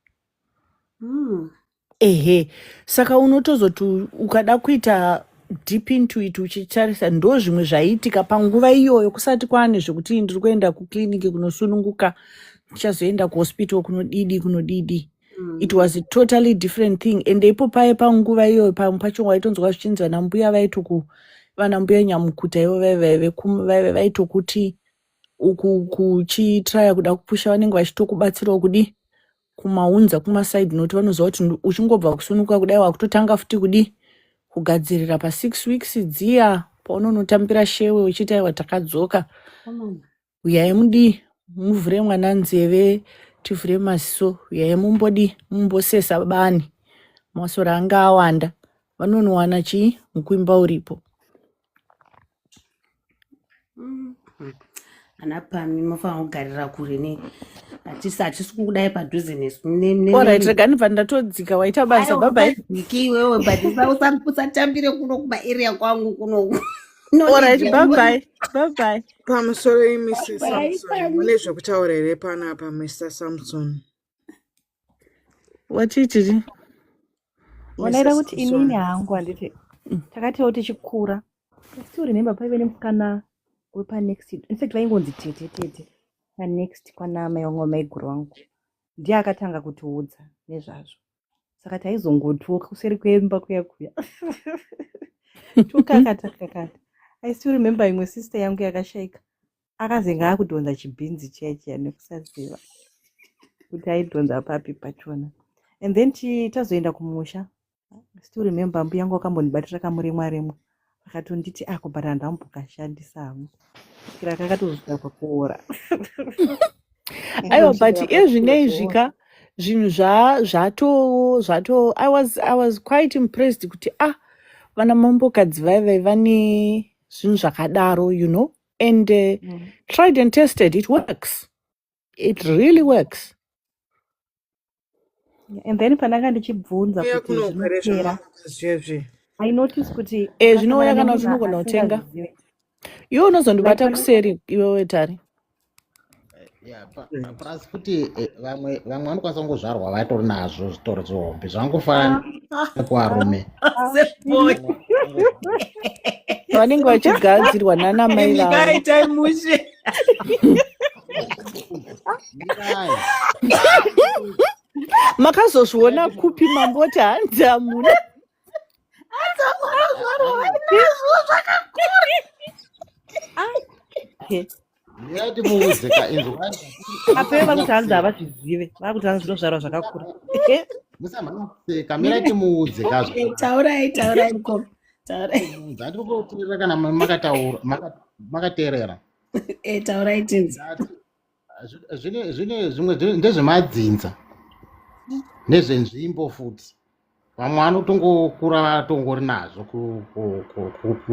Ehe saka unotozoti ukada kuita deep into it uchitarisa ndo zvimwe zvaiitika panguva iyoyo kusati kwane zvekuti ndiri kuenda kukliniki kunosununguka ndichazoenda kuhospital kunodidi. It was a totally different thing ende ipo paye panguva iyoyo pamwe pacho waitonzwa zvichinzi vanambuya vanambuya nyamukuta ivo vaitokuti kuchitraya kuda kupusha vanenge vachitokubatsirawo kudi kumaunza kumaside note vanoziva kuti uchingobva kusunuka kudai wakutotanga futi kudi kugadzirira pa6 weeks dziya paunonotambira shewe uchiti aiwa takadzoka uyai mudi muvhure mwana nzeve tivhure maziso uyai mumbosesa bani masora anga awanda vanonowana chii mukuimba uripo. ana pami mofanira kugarira kure hatisi kudai padhuze nesu Alright, reganibva ndatodzika waita basa bye iwewe but usatambire kuno kumaarea kwangu kuno. Alright, bye. Pamusoro iMrs. Samson, mune zvekutaura here panapa Mr. Samson? Wachiti? Wanaida kuti inini hangu handiti takatiwo tichikura. I still remember paive nemusikana wepanext. In fact vaingonzi tete panext kwana mai vangu maiguru vangu. Ndiye akatanga kutiudza nezvazvo. Saka taizongotuka kuseri kwemba kuya. Tukakata. I still remember imwe sister yangu yakashaika. Akazenga akudhonza chibhinzi chiya nekusaziva kuti aidhonza papi pachona. And then tazoenda kumusha. I still remember mbuya yangu akambonibatira kamuremwaremwa. Akatonditi akubhara ndambokashandisa hangu. Kira kakatozvika pakuora. Aiwa but ezvinoizvika zvinhu zvato I was quite impressed kuti vana mambokadzi vaivai vane zvinhu zvakadaro, you know, and tried and tested. It works. It really works. And then pananga ndichibvunza kuti zvinopera. I noticed kuti zvinouya kana kuti unogona kutenga. Iwe unozondibata kuseri iwewe tari. Yeah, plus futi vamwe vanokwanisa kungozvarwa vatori nazvo zvitori zvihombe zvangofanana nekuvarume Sebhoni. vanenge vachigadzirwa nana mai vavo. Ndikaita mushe. Makazozviona kupi mamboti hanzi hamuna? Mirati muuzeka inzwa apeo vakuti hanzi havazvizive vakuti hanzi zvinozvarwa zvakakura. musamhanoseka mirati muuzeka Taurai ko. dzatikokuteerera kana makateerera Taurai tinzi. zvine zvimwe ndezvemadzinza nezvenzvimbo futi vamwe vanotongokura vatongori nazvo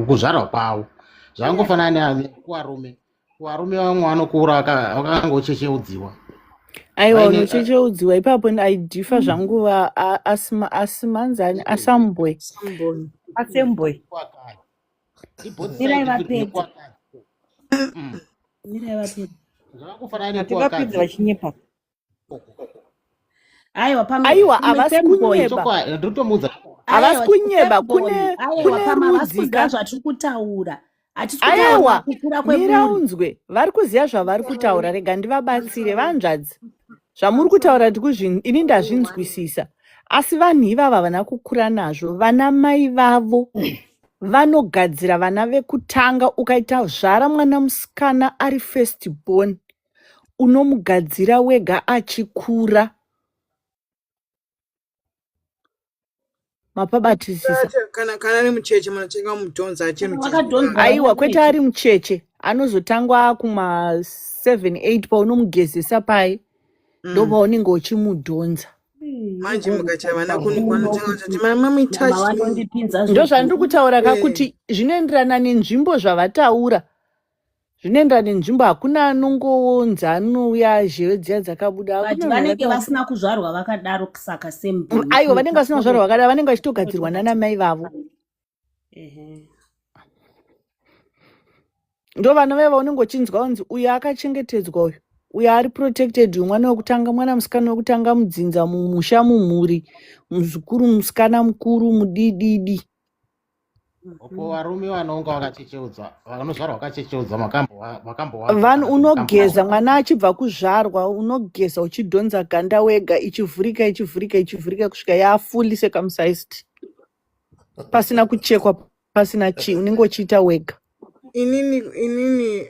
kuzvarwa kwavo zvangofanana nekuvarume vamwe vanokura vakangochecheudziwa. Aiwa unochecheudziwa ipapo aidhifa zvangu asimanzani asambwe Asembwe. Mirai vapedza. Mirai vapedza. Zvakangofanana Vapedza vachinyepa. Aiwa havasi kunyeba. Havasi kunyeba kune rudzika zvatiri kutaura. aiwa miraunzwe vari kuziva zvavari kutaura. Rega ndivabatsire vanzvadzi zvamuri kutaura ini ndazvinzwisisa, asi vanhu ivava havana kukura nazvo. Vana mai vavo vanogadzira vana vekutanga. Ukaita zvara mwana musikana ari first born unomugadzira wega achikura. Mapabatisisa kana ari mucheche munotenga mudhonza achiri aiwa kwete ari mucheche anozotangwa kuma 7-8 paunomugezesa pai ndo paunenge uchimudhonza. manje mukacha vana kunotenga kuti mama touch ndo zvandiri kutaura kakuti zvinoenderana nenzvimbo zvavataura. Zvinoenderana nenzvimbo, hakuna anongoonza anouya zhewe dziya dzakabuda. Vanenge vasina kuzvarwa vakadaro saka semboni. Aiwa vanenge vasina kuzvarwa vakadaro vanenge vachitogadzirwa nana mai vavo. Ndo vana veva unenge uchinzwa unzi uyu akachengetedzwa uyu ari protected, mwana wekutanga, mwana musikana wekutanga mudzinza mumusha mumhuri, muzukuru musikana mukuru mudididi. Uko varume vanonga vakachecheudzwa vanozvarwa vakachecheudzwa makambo vanhu unogeza mwana achibva kuzvarwa unogeza uchidhonza ganda wega ichivhurika kusvika yafully circumcised pasina kuchekwa pasina chi unenge uchiita wega. inini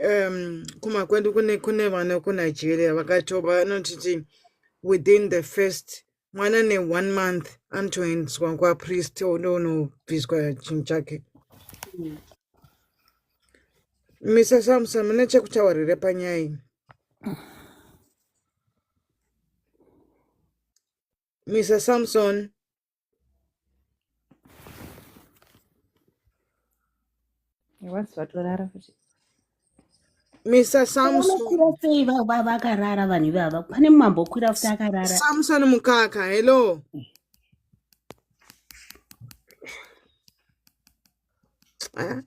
kumakwedu kune vana kuNigeria vakatoba vanotiti within the first mwana ne1 month anotoendeswa kwapriest ondonobviswa chinhu chake. Mr. Samson mune chekutaurire panyaya iyi? Mr. Samson Mr. Samson vakarara vanhu ivava. Pane mambo kwira futi akarara. Samson mukaka, hello.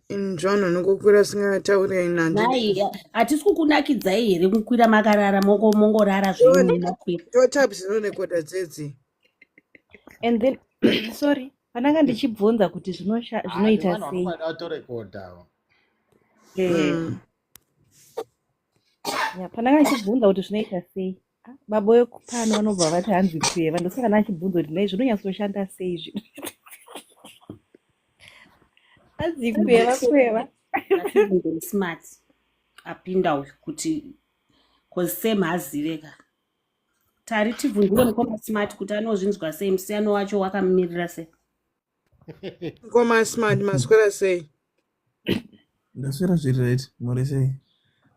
Inzvano nokukwira singataure inandi. Nai, hatisi kukunakidzai here kukwira makarara mongorara zvenyu makwira. Totabs norekoda dzedzi. And then sorry, pananga ndichibvunza kuti zvinoita sei. Pananga ndichibvunza kuti zvinoita sei. Baba wekupano vanobva vati hanzi kweva, ndosaka nachibvunza kuti zvinonyatsoshanda sei izvi. Hanzi kweva. Smart. Apinda uyu kuti cause same haziveka. Tari tivhundure mukoma smart kuti anozvinzwa sei, musiyano wacho wakamirira sei. Mukoma smart maswera sei? Ndaswera zviri right, muri sei?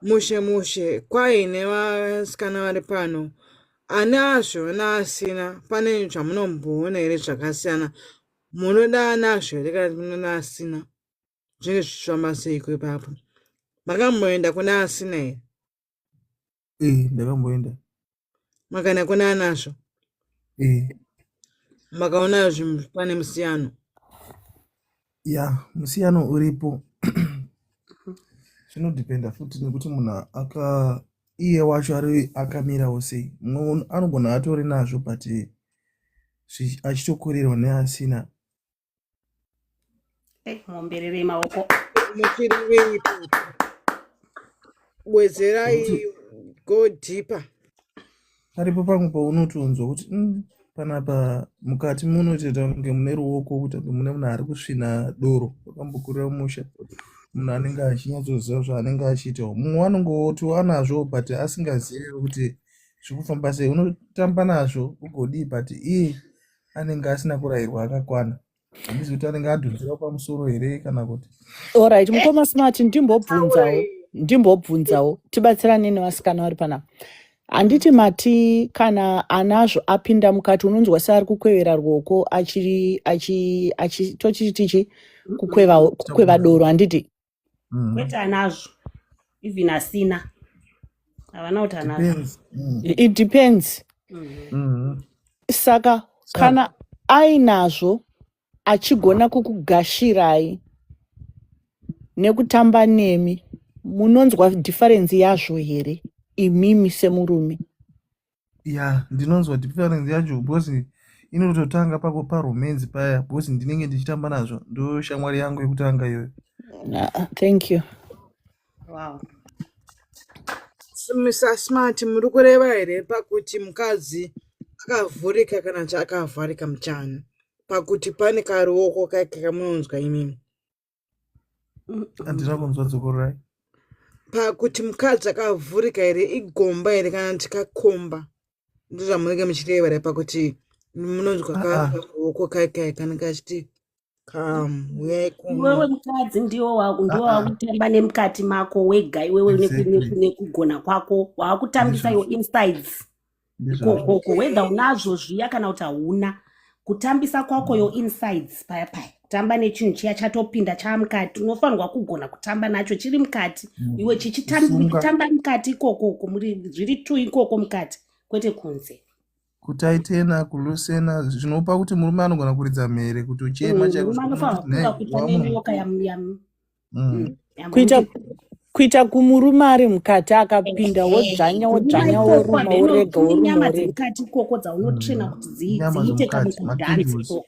Mushe kwaine vasikana vari pano ane azvo naasina. Pane zvamunomboona here zvakasiyana? Munoda anazvo here kana munoda asina? Zvinenge zvichifamba seiko ipapo? Makamboenda kuna asina here? Ndakamboenda. Makaenda kuna anazvo? Makaona pane musiyano? Ya, musiyano uripo. Zvinodhipenda futi nekuti munhu iye wacho ari akamirawo sei. Mumwe anogona atori nazvo but achitokorerwa neasina. Muomberere maoko. Muchiri weipo. Bwezerai go deeper. Paripo pamwe paunotonzwa kuti panapa mukati munotoita kunge mune ruoko kuti mune munhu ari kusvina doro wakambokurira musha. Munhu anenge achinyatsoziva zvaanenge achiita. Mumwe anongoti anazvo but asingazivi kuti zvikufamba sei. Unotamba nazvo ugodii but iye anenge asina kurayirwa akakwana. Handisi kuti anenge adhunzira pamusoro here kana kuti. Alright, Mukoma Smart, ndimbobvunzawo tibatsirane nevasikana vari panapa. Handiti mati kana anazvo apinda mukati unonzwa seari kukwevera ruoko tochitichi kukweva doro handiti? Kwete anazvo, even asina. Havana kuti anazvo. It depends. Saka kana ainazvo achigona kukugashirai nekutamba nemi, munonzwa difference yazvo here imimi semurume? Ya, ndinonzwa difference yacho because inototanga pako paromance paya because ndinenge ndichitamba nazvo. Ndo shamwari yangu yekutanga iyoyo. Thank you. Wow. Mr. Smart, muri kureva here pakuti mukadzi akavhurika kana kuti akavharika muchana, pakuti pane karuoko kake kamunonzwa imimi? Handina kunzwa dzokorai. Pakuti mukadzi akavhurika here igomba here kana kuti kakomba, ndo zvamunenge muchireva here pakuti munonzwa karuoko kake kana kachiti Iwewe mukadzi ndiwo wakutamba nemukati mako wega, iwewe nekugona kwako wakutambisa yo insides. Koko whether unazvo zviya kana kuti hauna, kutambisa kwako yo insides paya paya. Kutamba nechinhu chiya chatopinda chamukati, unofanirwa kugona kutamba nacho chiri mukati. Iwe chichitamba mukati ikoko, zviri tu ikoko mukati, kwete kunze. Kutaitena, kulusena, zvinopa kuti murume anogona kuridza mhere kuti uchema chako. Kuita kumurume ari mukati akapinda wodzvanya woruma worega woruma dzemukati ikoko dzaunotrena kuti dziite kadhanzi.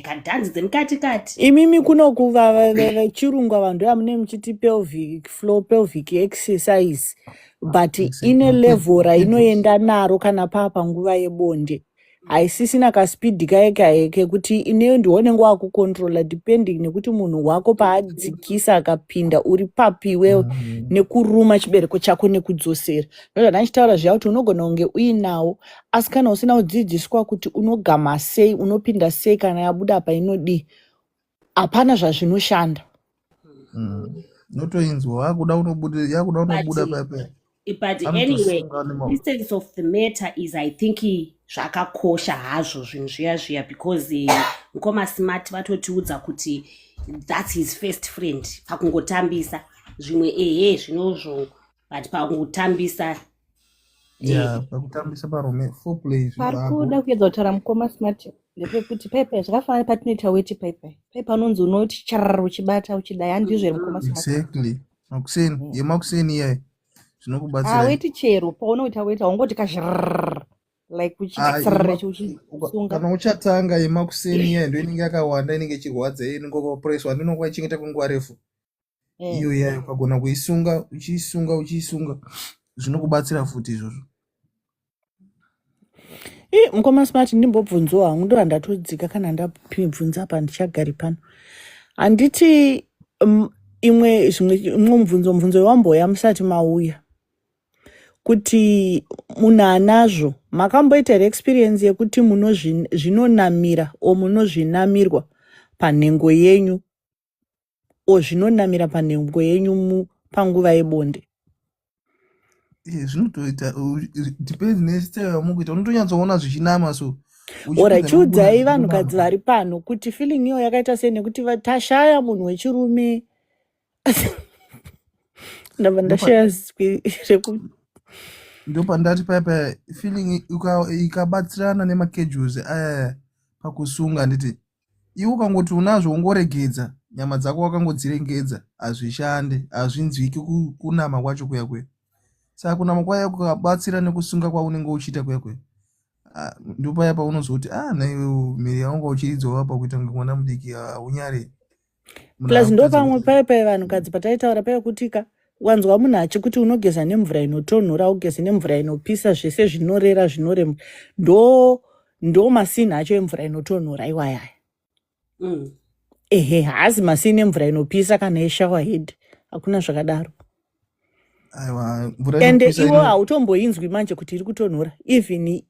Kadhanzi dzemukati kati. Imimi kunokuva vechirungu vanhu vamune muchiti pelvic floor, pelvic exercise, but ine level rainoenda naro kana papa nguva yebonde. Haisisina kaspidi kaeke kuti ineyo ndiwonenge wakukontrola depending nekuti munhu wako paadzikisa akapinda uri papi iwewe nekuruma chibereko chako nekudzosera. Ndozvandaachitaura zviya kuti unogona kunge uinawo asi kana usina kudzidziswa kuti unogama sei, unopinda sei kana yabuda painodii, hapana zvazvinoshanda. Notoinzwa yakuda unobuda papa. But anyway, the essence of the matter is I think zvakakosha hazvo zvinhu zviya because Mukoma Smart vatotiudza kuti that's his first friend. Pakungotambisa zvimwe zvinozvo but pakungotambisa pakutambisa parome foreplay. Parikuda kuedza kutaura Mukoma Smart ndepekuti paipai zvakafanana patinoita weti paipai unonzi unoti charara uchibata uchidai, handizvo here Mukoma Smart? Exactly. Yemakuseni iyayi zvinokubatsira. Weti chero paunoita weti haungoti kazhrrrr like uchisunga. Kana uchatanga yemakuseni iyayi ndo inenge yakawanda, inenge ichirwadza, inongopreswa, ndinonguva ichengeta kwenguva refu. Iyo iyayi ukagona kuisunga uchiisunga zvinokubatsira futi izvozvo. Mukoma Smart, ndimbobvunzawo hangu, ndo handatodzika kana ndabvunza apa ndichagari pano. Handiti imwe mubvunzo wamboya musati mauya kuti munhu anazvo makamboita experience yekuti zvinonamira o munozvinamirwa panhengo yenyu o zvinonamira panhengo yenyu panguva yebonde? Zvinotoita depends nestyle yamukuita, unotonyatsoona zvichinama so. Ora chiudzai vanhukadzi vari pano kuti feeling iyo yakaita sei, nekuti tashaya munhu wechirume. Ndabva ndashaya ndo pandati paya feeling ikabatsirana nemakejules aya pakusunga, nditi iwe ukangoti unazvo ungoregedza nyama dzako wakangodzirengedza hazvishande, hazvinzwiki kunama kwacho kuya. saka kuna makwai yako kubatsira nekusunga kwaunenge uchiita kwekwe ndipo paya paunozoti naiwe miri yangu uchiridzowa pakuita kunge mwana mudiki unyare plus ndo pamwe paya vanhukadzi pataitaura paya kutika wanzwa munhu achikuti unogeza nemvura inotonhora ugeze nemvura inopisa zvese zvinorera zvinorema ndo masini acho emvura inotonhora iwayaya ehe haasi masini emvura inopisa kana eshower head hakuna zvakadaro ende iwo hautomboinzwi manje kuti iri kutonhora even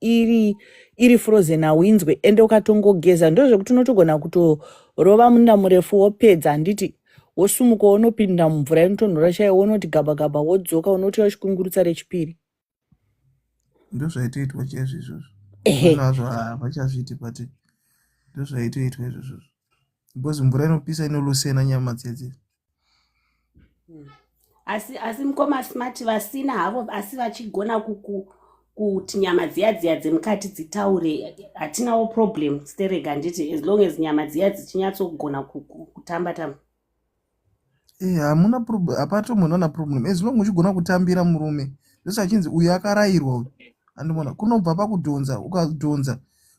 iri frozen hauinzwe ende ukatongogeza ndozvekuti unotogona kutorova munda murefu wopedza handiti wosumuka wonopinda mumvura inotonhora chaiyo wonoti gaba wodzoka unoti wachikungurutsa rechipiri ndozvaitoitwa chaizvo izvozvo nazvo vachazviti pati ndozvaitoitwa izvozvo because mvura inopisa inolusena nyama dzedze asi mukoma smart vasina havo asi vachigona kuti nyama dziya dzemukati dzitaure hatinawo problem sterega nditi as long as nyama dziya dzichinyatsogona kutamba hamuna problem apato munhu ana problem as long uchigona kutambira murume ndosachinzi uyu akarayirwa uyu andimona kunobva pakudhonza ukadhonza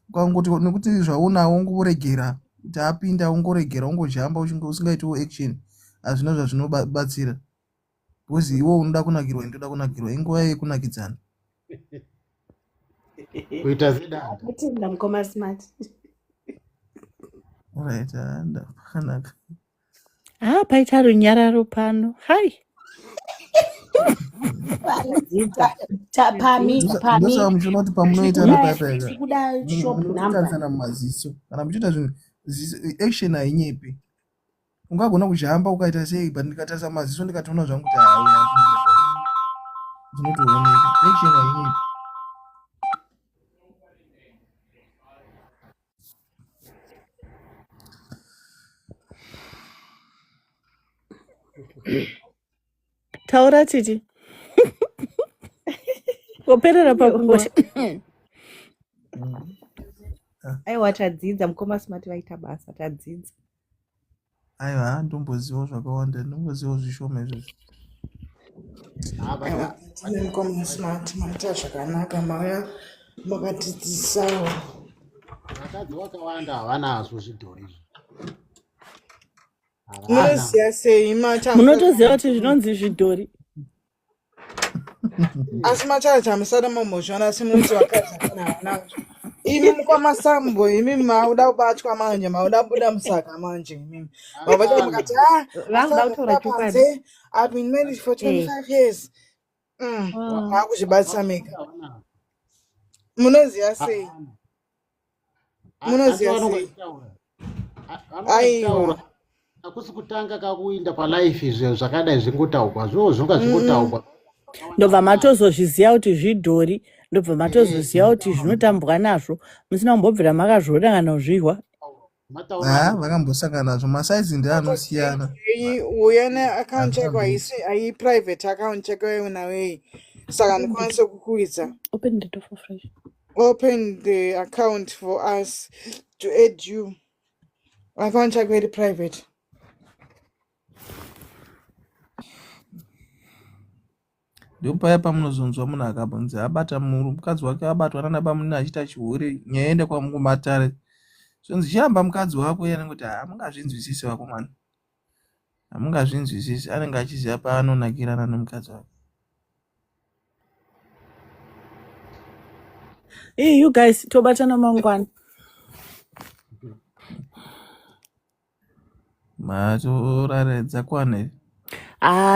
ukangoti nekuti zvaunawo ungoregera kuti apinda ungoregera ungojamba usingaitiwo action hazvina zvazvinobatsira because iwo unoda kunakirwa ndoda kunakirwa inguva yekunakidzana kuita zidanda mukoma smart right ndakanaka paita runyararo pano hai ndosaka muchiona kuti pamunoitana payapayamunotarisana mumaziso kana muchiita zvinhu action hainyepi ungagona kuzhamba ukaita sei but ndikatarisa maziso ndikatoona zvangu kuti zvinotooneka action hainyepi taura titi woperera pakungoti aiwa tadzidza mukoma smart vaita basa tadzidza aiwa ndombozivawo zvakawanda ndombozivawo zvishoma izvozvo mukoma smart maita zvakanaka mauya makatidzisawo vakadzi vakawanda havanazvo zvidhori munoziva sei munotoziva kuti zvinonzi zvidhori asi machara chamusada mamozviona asi munoti vakazvakanazvo imi mukwamasambo imi mauda kubatwa manje mauda buda musaka manje imimi mavachati mukati panze I've been married for 25 years vakuzvibatisa mega munoziva sei aiwa hakusi kutanga kakuinda palife izvo zvakadai zvingotaurwa zvonga zvingotaurwa ndobva matozozviziva kuti zvidhori ndobva matozoziva kuti zvinotambwa nazvo musina kumbobvira makazviona kana kuzvirwa vakambosangana nazvo masaizi ndeanosiyana uya neaccount yako haii private account yako yaunawei saka ndikwanise kukuidza open the account for us to aid you account yako iri private ndopaya pamunozonzwa munhu akabvunzi abata mukadzi wake abatwa nanaba munhu achiita chihure nyaya ende kwamungomatare zvonzi chiramba mukadzi wako iye anenge kuti hamungazvinzwisisi vakomana hamungazvinzwisisi anenge achiziva paanonakirana nomukadzi wake you guys tobatana mangwana matoraredza kwane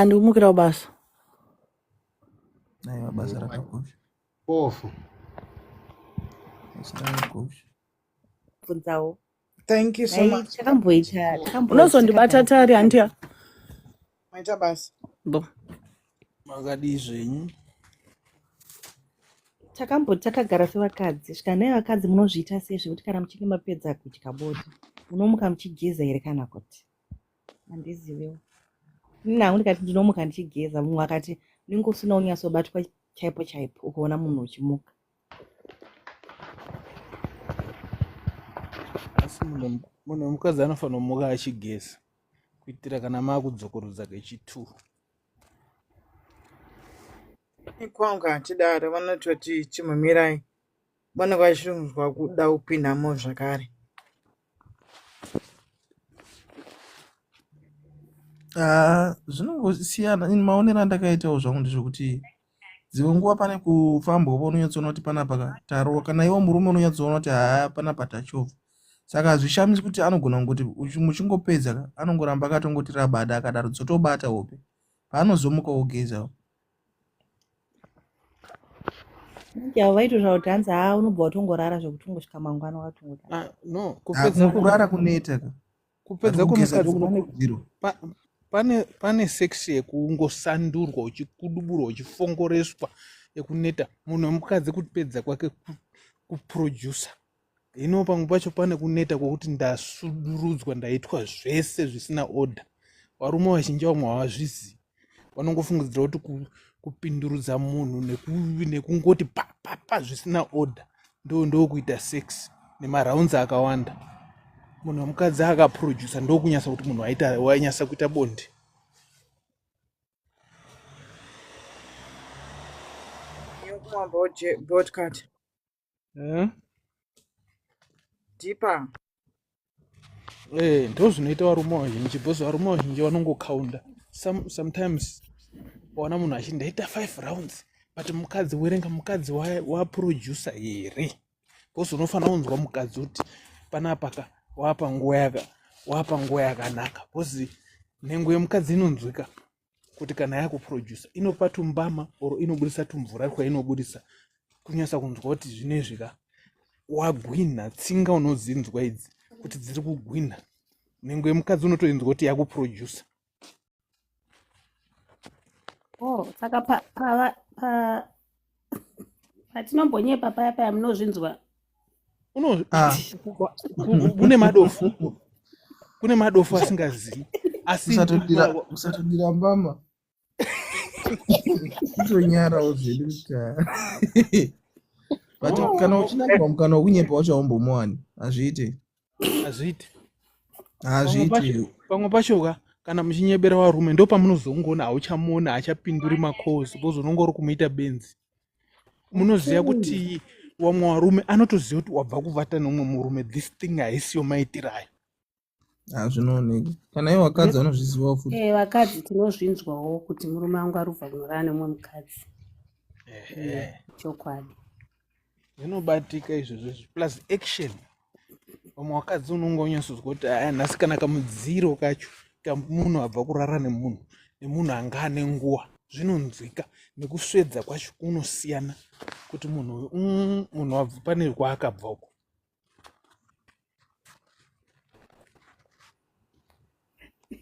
ndikumukira basa aiwa basa rakakosha ofu bvunzawo thank you so much takamboita unozondibata tari handiya maita basa makadi zvenyu takagara sevakadzi svika nai vakadzi munozviita sei zvekuti kana muchinge mapedza kudya bota munomuka muchigeza here kana kuti handizivewo nangu ndikati ndinomuka ndichigeza mumwe akati unenge usina unyatsobatwa chaipo chaipo ukaona munhu uchimuka asi munhu wemukadzi anofanira kumuka achigeza kuitira kana maakudzokorudza kechi2 ikwangu hatidaro vanototi chimhamirai vanenge vachirunzwa kuda kupindamo zvakare. Zvinongosiyana. Ini maonero andakaitawo zvangu ndezvekuti dzimwe nguva pane kufambwa paunonyatsoona kuti panapa taro, kana iwo murume unonyatsoona kuti panapa tachovha. Saka hazvishamisi kuti anogona kungoti muchingopedza anongoramba akatongoti rabada akadaro dzotobata hope paanozomuka ogezawo. Avo vaitozva kuti hanzi unobva watongorara zvekuti ungosvika mangwana watongorara. No, kurara kuneta ka. kupedza kwemukadzi pane sex yekungosandurwa uchikuduburwa uchifongoreswa yekuneta. Munhu wemukadzi kupedza kwake kuproducer. Ino pamwe pacho pane kuneta kwokuti ndasudurudzwa ndaitwa zvese zvisina order. Varume vazhinji vamwe havazvizivi, vanongofungidzira kuti kupindurudza munhu nekungoti pa zvisina order ndo kuita sex nemaraunzi akawanda. Munhu wemukadzi akaproducer ndo kunyasa kuti munhu wanyasa kuita bonde. Broadcast. Deeper. Ndo zvinoita varume vazhinji, because varume vazhinji vanongokaunda. Sometimes waona munhu achindaita 5 rounds but mukadzi werenga mukadzi waproducer here. Because unofanira kunzwa mukadzi kuti panapa wapa nguva yakanaka. Because nhengo yemukadzi inonzwika kuti kana yakuproducer inopa tumbama or inobudisa tumvura kwainobudisa kunyasa kunzwa kuti zvinezvika wagwina tsinga unodzinzwa idzi kuti dziri kugwina. Nhengo yemukadzi unotoinzwa kuti yakuproducer. Saka patinombonyepa paya munozvinzwa. Kune madofu asingazivi. Usatodira mbama. Kutonyarawo zvedu but kana uchinanga mukana wokunyepa wacho haumbomwani. Hazviite. Pamwe pacho kana muchinyebera varume ndo pamunozongoona hauchamuona hachapinduri makosi because unongori kumuita benzi. Munoziva kuti wamwe varume anotoziva kuti wabva kuvata nomwe murume, this thing haisiyo maitiro ayo. Zvinooneka. Kana ivo vakadzi vanozvizivawo futi. Vakadzi tinozvinzwawo kuti murume wangu arubva kunorara nemumwe mukadzi. Chokwadi. Zvinobatika izvozvo plus action. Vamwe vakadzi unongonyasozwa kuti nhasi kana kamudziro kacho munhu abva kurara nemunhu anga ane nguva zvinonzwika, nekusvedza kwacho kunosiyana kuti munhu abva pane kwaakabva uko.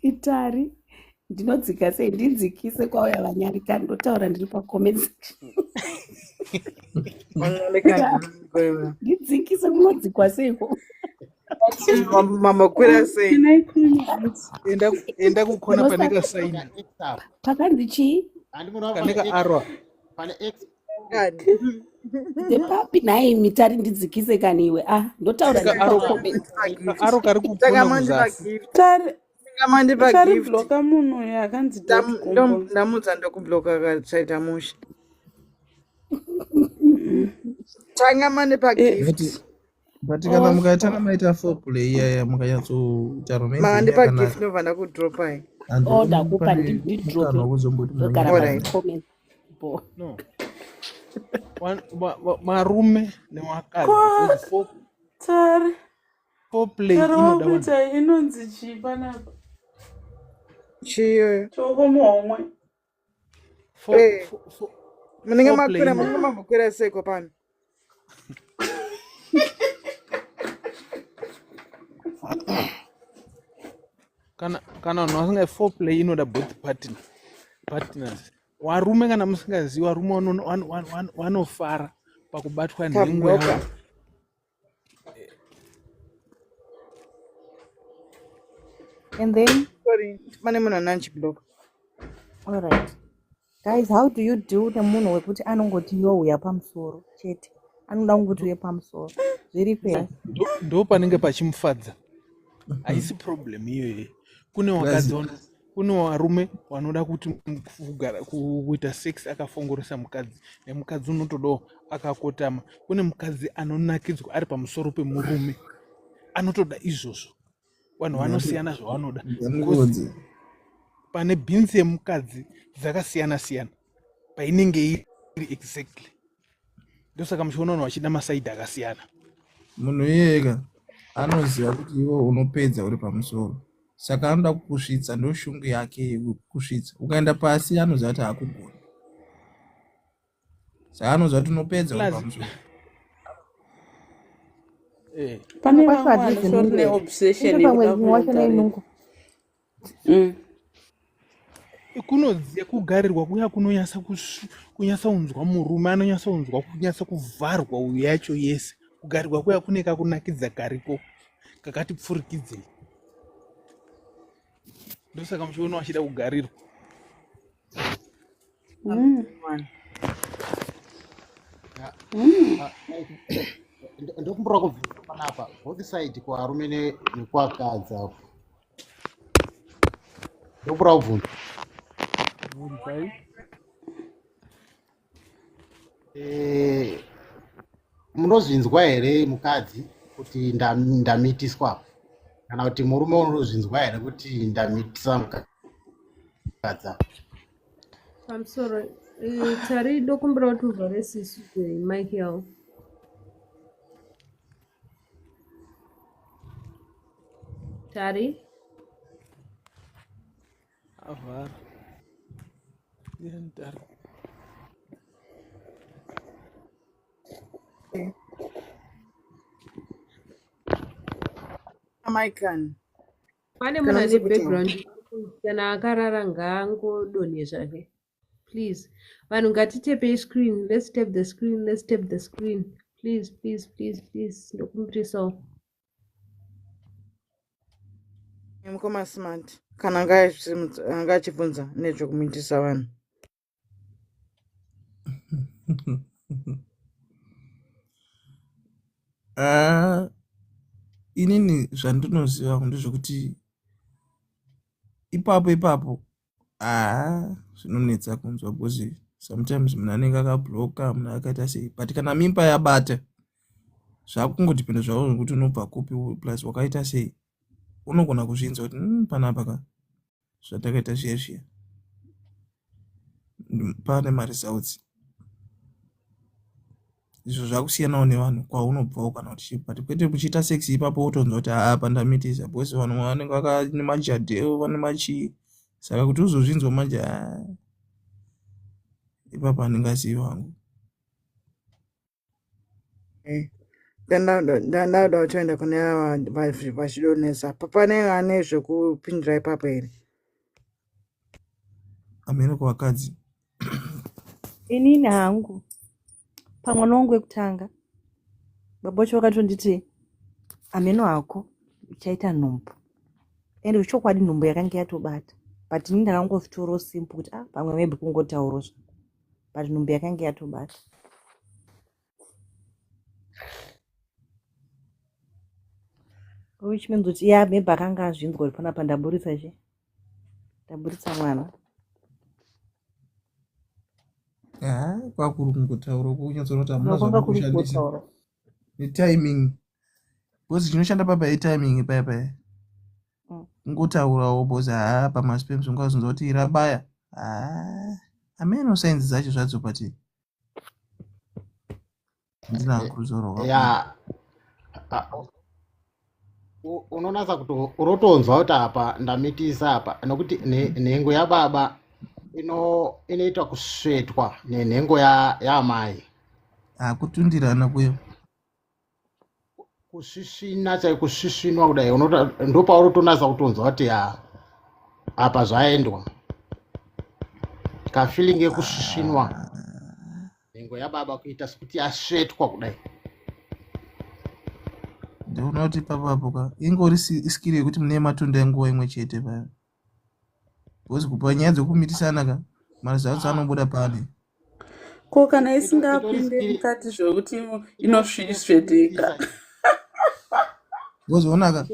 Itari ndinodzika sei ndidzikise kwauya vanyarika ndotaura ndiri pacomments. Ndidzikise kunodzikwa seiko? Mama kwira sei? Enda kukona paneka saini. Pakanzi chii? Paneka arrow. Pane X. Papi naye mitari ndidzikise kaniwe. Ndotaura ndiri pacomments. Arrow kari kupona muzasi. Tari bloka munhu uyu akanzi ndamudza ndokubloka kachaita musha. Tanga mane pagift. But kana mukaita maita foreplay yaya mukanyatsoita romance. Mandi pagift novanda kudropa hai. Ndakupa ndidrope. No. Marume nevakadzi. Tari. Foreplay inoda inonzi chii panapa? Chiyo. Chokomuhomwe. Munenge makwira seko pano. Kana vanhu vasinga foreplay inoda both partners. Varume kana musingazivi, varume vanofara pakubatwa nhengo yavo. And then, sorry, mane munhu ananchi block. All right. Guys, how do you do nemunhu wekuti anongoti youya pamusoro chete? Anoda kungoti uye pamusoro. Zviri fair. Ndo panenge pachimufadza. Haisi problem iyoyo. Kune wakadzi kune varume vanoda kuti kuita sex akafongoresa mukadzi, nemukadzi unotodawo akakotama. Kune mukadzi anonakidzwa ari pamusoro pemurume, anotoda izvozvo. Vanhu vanosiyana zvavanoda. Pane bhinzi yemukadzi dzakasiyana siyana painenge iri exactly. Ndosaka muchiona vanhu vachida masaidhi akasiyana. Munhu iyega anoziva kuti iwe unopedza uri pamusoro, saka anoda kukusvitsa, ndo shungu yake kusvitsa. Ukaenda pasi anoziva kuti hakugona, saka anoziva kuti unopedza uri pamusoro. Pane vamwe vanosori neobsession yekuda kunogarira. Kunodziya kugarirwa kuya kunyatsaunzwa murume, anonyatsaunzwa kunyatsa kuvharwa uyu yacho yese. Kugarirwa kuya kune kakunakidza kariko kakati pfurikidzei. Ndosaka muchiona vachida kugarirwa. Ndokumbura kubvunza panapa both side kuvarume nekuakadzi apo. Ndokumbura kubvunza. Munozvinzwa here mukadzi kuti ndamitiswa, kana kuti murume unozvinzwa here kuti ndamitisa mukadzi? I'm sorry. Tari dokumbura kuti uvhare sisu Michael. Tari? Avhara. Amaikani. Pane munhu ane background kana akarara ngaangodonhe zvake. Please. Vanhu ngatitepei screen. Let's tap the screen. Let's tap the screen. Please, please, please, please. Ndokumburisawo. Mukoma smart. Kana anga achibvunza nezvokumitisa vanhu. Inini zvandinoziva ndezvokuti ipapo zvinonetsa kunzwa, because sometimes munhu anenge akabloka, munhu akaita sei, but kana mimba yabata zvakungodipenda zvavo kuti unobva kupi plus wakaita sei, unogona kuzvinzwa kuti panapa ka zvatakaita zviya pane maresults. Izvo zvakusiyanawo nevanhu kwaunobvawo kana kuti but kwete muchiita sex ipapo wotonzwa kuti pandamitisa, because vanhu vanenge vane majadheo vane machii, saka kuti uzozvinzwa manje ipapo anenge asiyi wangu. Ndauda kutoenda kune ava vachidonesa. Pane ane zvekupindira ipapo here? Amene kuvakadzi Inini hangu pamwana wangu wekutanga baba vacho vakatonditi ameno ako uchaita nhumbu, ende uchokwadi nhumbu yakanga yatobata, but ini ndakangozvitoro simple kuti pamwe maybe kungotauro zva, but nhumbu yakanga yatobata. Which means kuti maybe akanga azvinzwa kuti panapa ndaburitsa che, ndaburitsa mwana. Kwakuri kungotaura kunyatsoona kuti hamuna zvakushandisa netiming, because chinoshanda papa timing paya kungotaurawo, because pamasi pemuzongo azonzwa kuti irabaya ameno sainzi dzacho zvadzo, but ndina kuzoro unonatsa kuti unotonzwa kuti apa ndamitisa apa, nokuti nhengo yababa inoita kusvetwa nenhengo yamai. Kutundirana kuyo kusvisvina chai kusvisvinwa kudai, ndo paunotonatsa kutonzwa kuti apa zvaendwa. Kafiling yekusvisvinwa nhengo yababa kuita sekuti yasvetwa kudai. Ndinoona kuti papapo ka ingori iskiri yekuti mune matunda enguva imwe chete paya, because kupa nyaya dzekumitisana ka maresults anobuda pane. Ko kana isingapinde mukati zvokuti inosveteka. Because onaka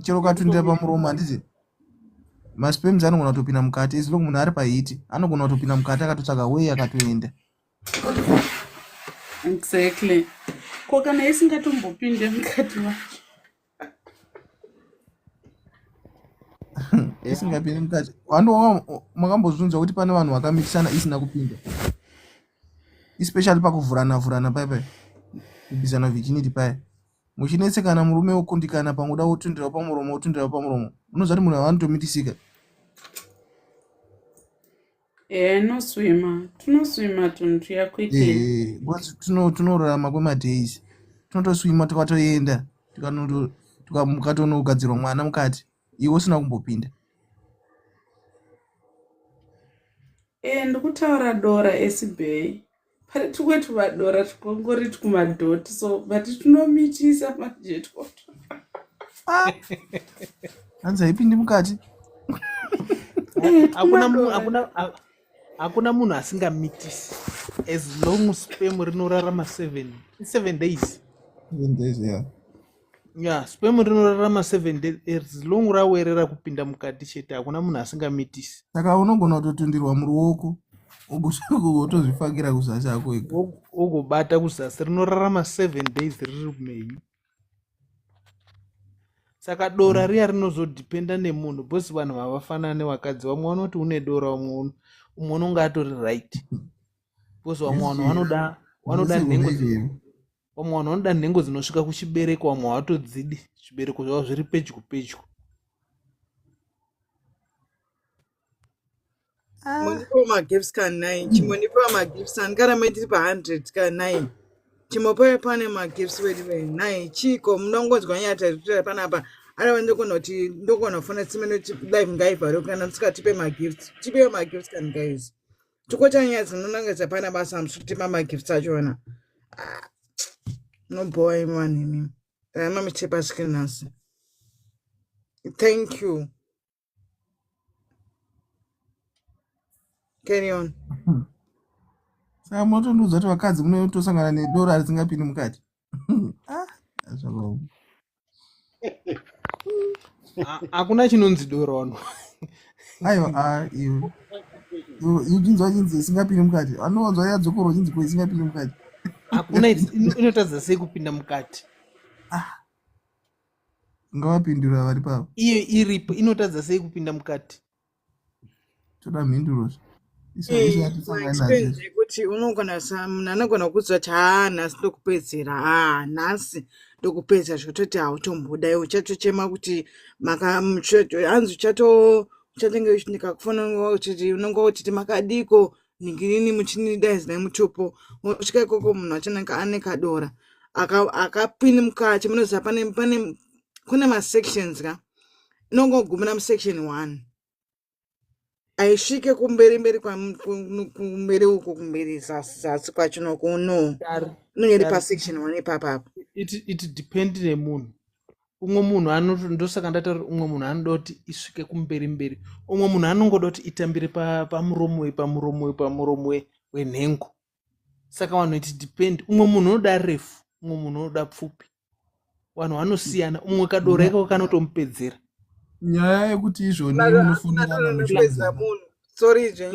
chero katundira pamuromo handizi Maspems anogona kutopinda mukati as long munhu ari pahiti anogona kutopinda mukati akatotsvaga way akatoenda. Exactly. Ko kana isingatombopinde mukati macho. Isingapindi mukati. Makambozvunzwa kuti pane vanhu vakamikisana isina kupinda, especially pakuvhurana paya kubvisana virginity paya. Muchinetsekana murume wokundikana panguda wotundira pamuromo unoziva kuti munhu avanotomitisika. Noswima tuntuya quickly. Tunorarama kwemadays, tunotoswima tukatoenda mukatoonogadzirwa mwana mukati iwe usina kumbopinda. Ndikutaura Dora esibay. Pari tukwetu vadora tukongori tukumadhoti so but tunomitisa majeto. Hanzi haipindi mukati. Hakuna munhu asingamitisi as long sperm rinorarama 7 days. 7 days, yeah. Yeah, sperm rinorarama 7 days as long rawerera kupinda mukati chete hakuna munhu asingamitisi. Saka unogona kutotundirwa muruoko wotozvifagira kuzasi ako ega. Ogobata kuzasi rinorarama 7 days riri mhenyu. Saka dora riya rinozodhipenda nemunhu bhosi vanhu havafanani nevakadzi. Vamwe vanoti une dora umwe unonga atori right. Bhosi vamwe vanhu vanoda nhengo vamwe vanhu vanoda nhengo dzinosvika kuchibereko, vamwe havatodzidi zvibereko zvavo zviri pedyo. Munipo magifts ka9 chimonipa magifts angarame tiri pa100 ka9 chimopa pane magifts wedi9 chiko munongodzwa nyata zvitira panapa ari ndokona kuti ndokona kufana tsimene live ngaivharo kana tisikatipe magifts tipe magifts kan guys tikota nyadzi nonangedza pana basa msutipa magifts achona no boy man mama mitepa screeners. Thank you. Carry on. Saka motonduudza kuti vakadzi munotosangana nedora risingapindi mukati. Hakuna chinonzi dora wano. Aiwa iwe uchinzwa chinzi isingapindi mukati, anowanzwa yadzokoro chinzi ko isingapindi mukati. Hakuna inotadza sei kupinda mukati. Ngavapindura vari pavo. Iyo iripo inotadza sei kupinda mukati. Toda mhinduro. Expense kuti unogona munhu anogona kukudzwa kuti nhasi ndokupedzera nhasi ndokupedza zvototi hautomboda iwe uchatochema kuti hanzi uchatenge ndikakufanira kuti unonga uchiti makadiko ningirini muchinidaidzira mutupo usvika ikoko munhu achananga ane kadora akapinde mukati munoziva kune masections ka inongogumira musection 1 aisvike kumberi kumberi uko kumberi zasi kwachinoku no inonyeri pasection 1 ipapapo. It depend nemunhu. Umwe munhu ndosaka ndatauri umwe munhu anoda kuti isvike kumberi. Umwe munhu anongoda kuti itambire pamuromo wenhengo. Saka vanhu it depend. Umwe munhu unoda refu, umwe munhu unoda pfupi. Vanhu vanosiyana, umwe kadora iko kanotomupedzera. Nyaya yekuti izvoni munofunirana muchipedza munhu. Sorry je.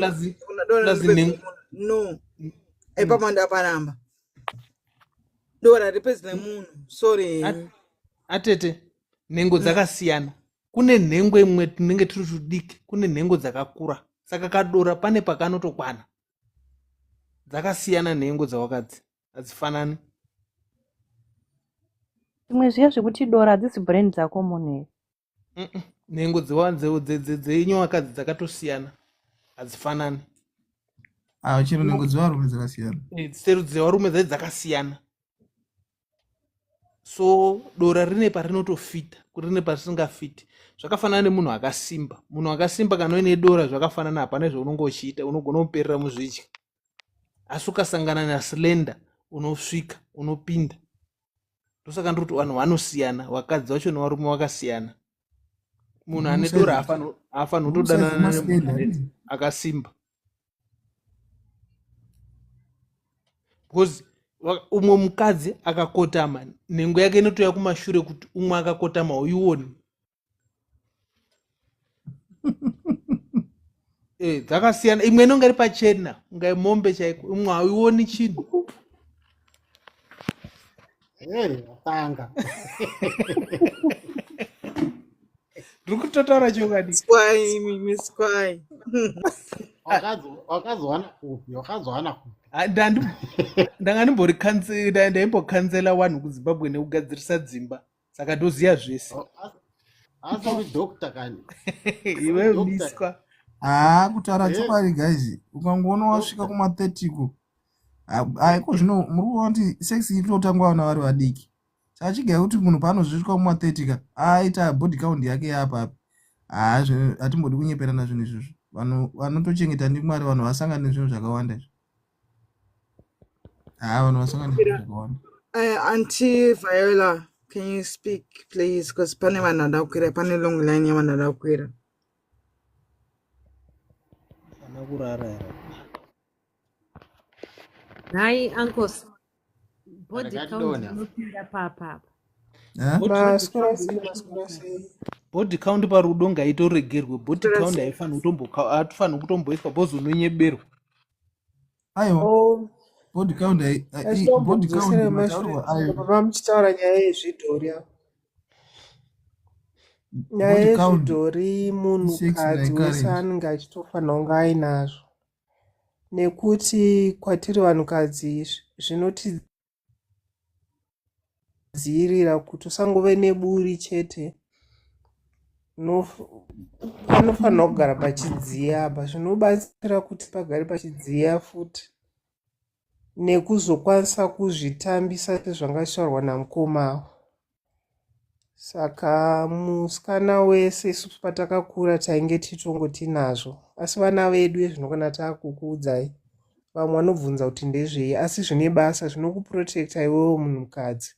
No. Epamanda paramba. Dora ripedza munhu. Sorry. Atete nhengo dzakasiyana. Kune nhengo imwe tinenge tiri tudiki, kune nhengo dzakakura. Saka kadora pane pakanotokwana. Dzakasiyana nhengo dzavakadzi. Hadzifanani. Imwe zviya zvekuti dora hadzisi brand dzako munhu. Nhengo dzenyowakadzi dzakatosiyana hadzifanani. Chero nhengo dzevarume dzakasiyana. Seru dzevarume dzakasiyana. So dora rine parinotofita, rine parisingafiti. Zvakafanana nemunhu akasimba. Munhu akasimba kana uine dora zvakafanana hapana zvaunonga uchiita, unogona kuperera muzvidya. Asi ukasangana naslender unosvika, unopinda. Ndosaka ndoti vanhu vanosiyana, vakadzi vacho nevarume vakasiyana. Munhu ane dora haafanira kutodanana nemunhu akasimba. Because umwe mukadzi akakotama, nhengo yake inotoya kumashure kuti umwe akakotama uione. dzakasiyana. Imwe inonga iri pachena unga mombe chaiko, imwe hauioni chinhu. Tanga. Ndiri kutotaura chokwadi. Miss Kwai. Wakazowana kupi? Ndanga ndaimbokanzela vanhu kuZimbabwe nekugadzirisa dzimba, saka ndoziva zvese. Asi uri doctor kani? Iwe miswa. Kutaura chokwadi guys, ukangoona wasvika kuma-30 ko aiko zvino muri kuona kuti sex inotangwa vana vari vadiki. Chachigai kuti munhu paanozvisvika kuma-30 ka aita body count yake yapapa. Hatimbodi kunyeperana zvinhu izvozvo. Vanhu vanotochengeta ndiMwari, vanhu vasangana nezvinhu zvakawanda izvo. Vanhu vasangana nezvinhu zvakawanda. Auntie Viola, can you speak please? Because pane vanhu vada kukwira, pane long line yavanhu vada kukwira. Nhai uncles. Body count inopinda papa. Body count parudo ngaitoregerwe. Body count haifaniri kutomboiswa bhozi unonyeberwa. Aiwa. Body count baba muchitaura nyaya yezvidhori apo. Nyaya yezvidhori munhukadzi wese anenge achitofanira kunge ainazvo, nekuti kwatiri vanhukadzi zvinotidziirira kuti usangove neburi chete. Panofanira kugara pachidziya apa, zvinobatsira kuti pagare pachidziya futi, nekuzokwanisa kuzvitambisa sezvangataurwa namukoma avo. Saka musikana wese isusu patakakura tainge tichitongoti nazvo, asi vana vedu ezvinokona taakukuudzai, vamwe vanobvunza kuti ndezvei, asi zvine basa, zvinokuprotekta iwewo munhukadzi,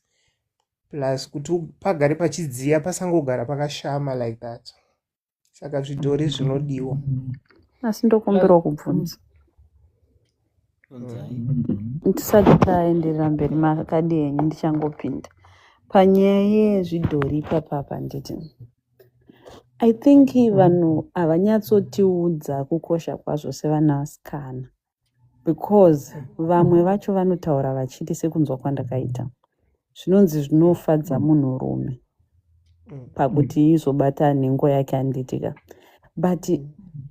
plus kuti pagare pachidziya pasangogara pakashama like that. Saka zvidhori zvinodiwa. Asi ndokumbirawo kubvunza. Tisati taenderera mberi makadi enyu ndichangopinda panyaya yezvidhori ipapapa nditi I think vanhu havanyatsotiudza kukosha kwazvo sevanasikana, because vamwe vacho vanotaura vachiti sekunzwa kwandakaita zvinonzi zvinofadza munhurume pakuti izobata nhengo yake handitika, but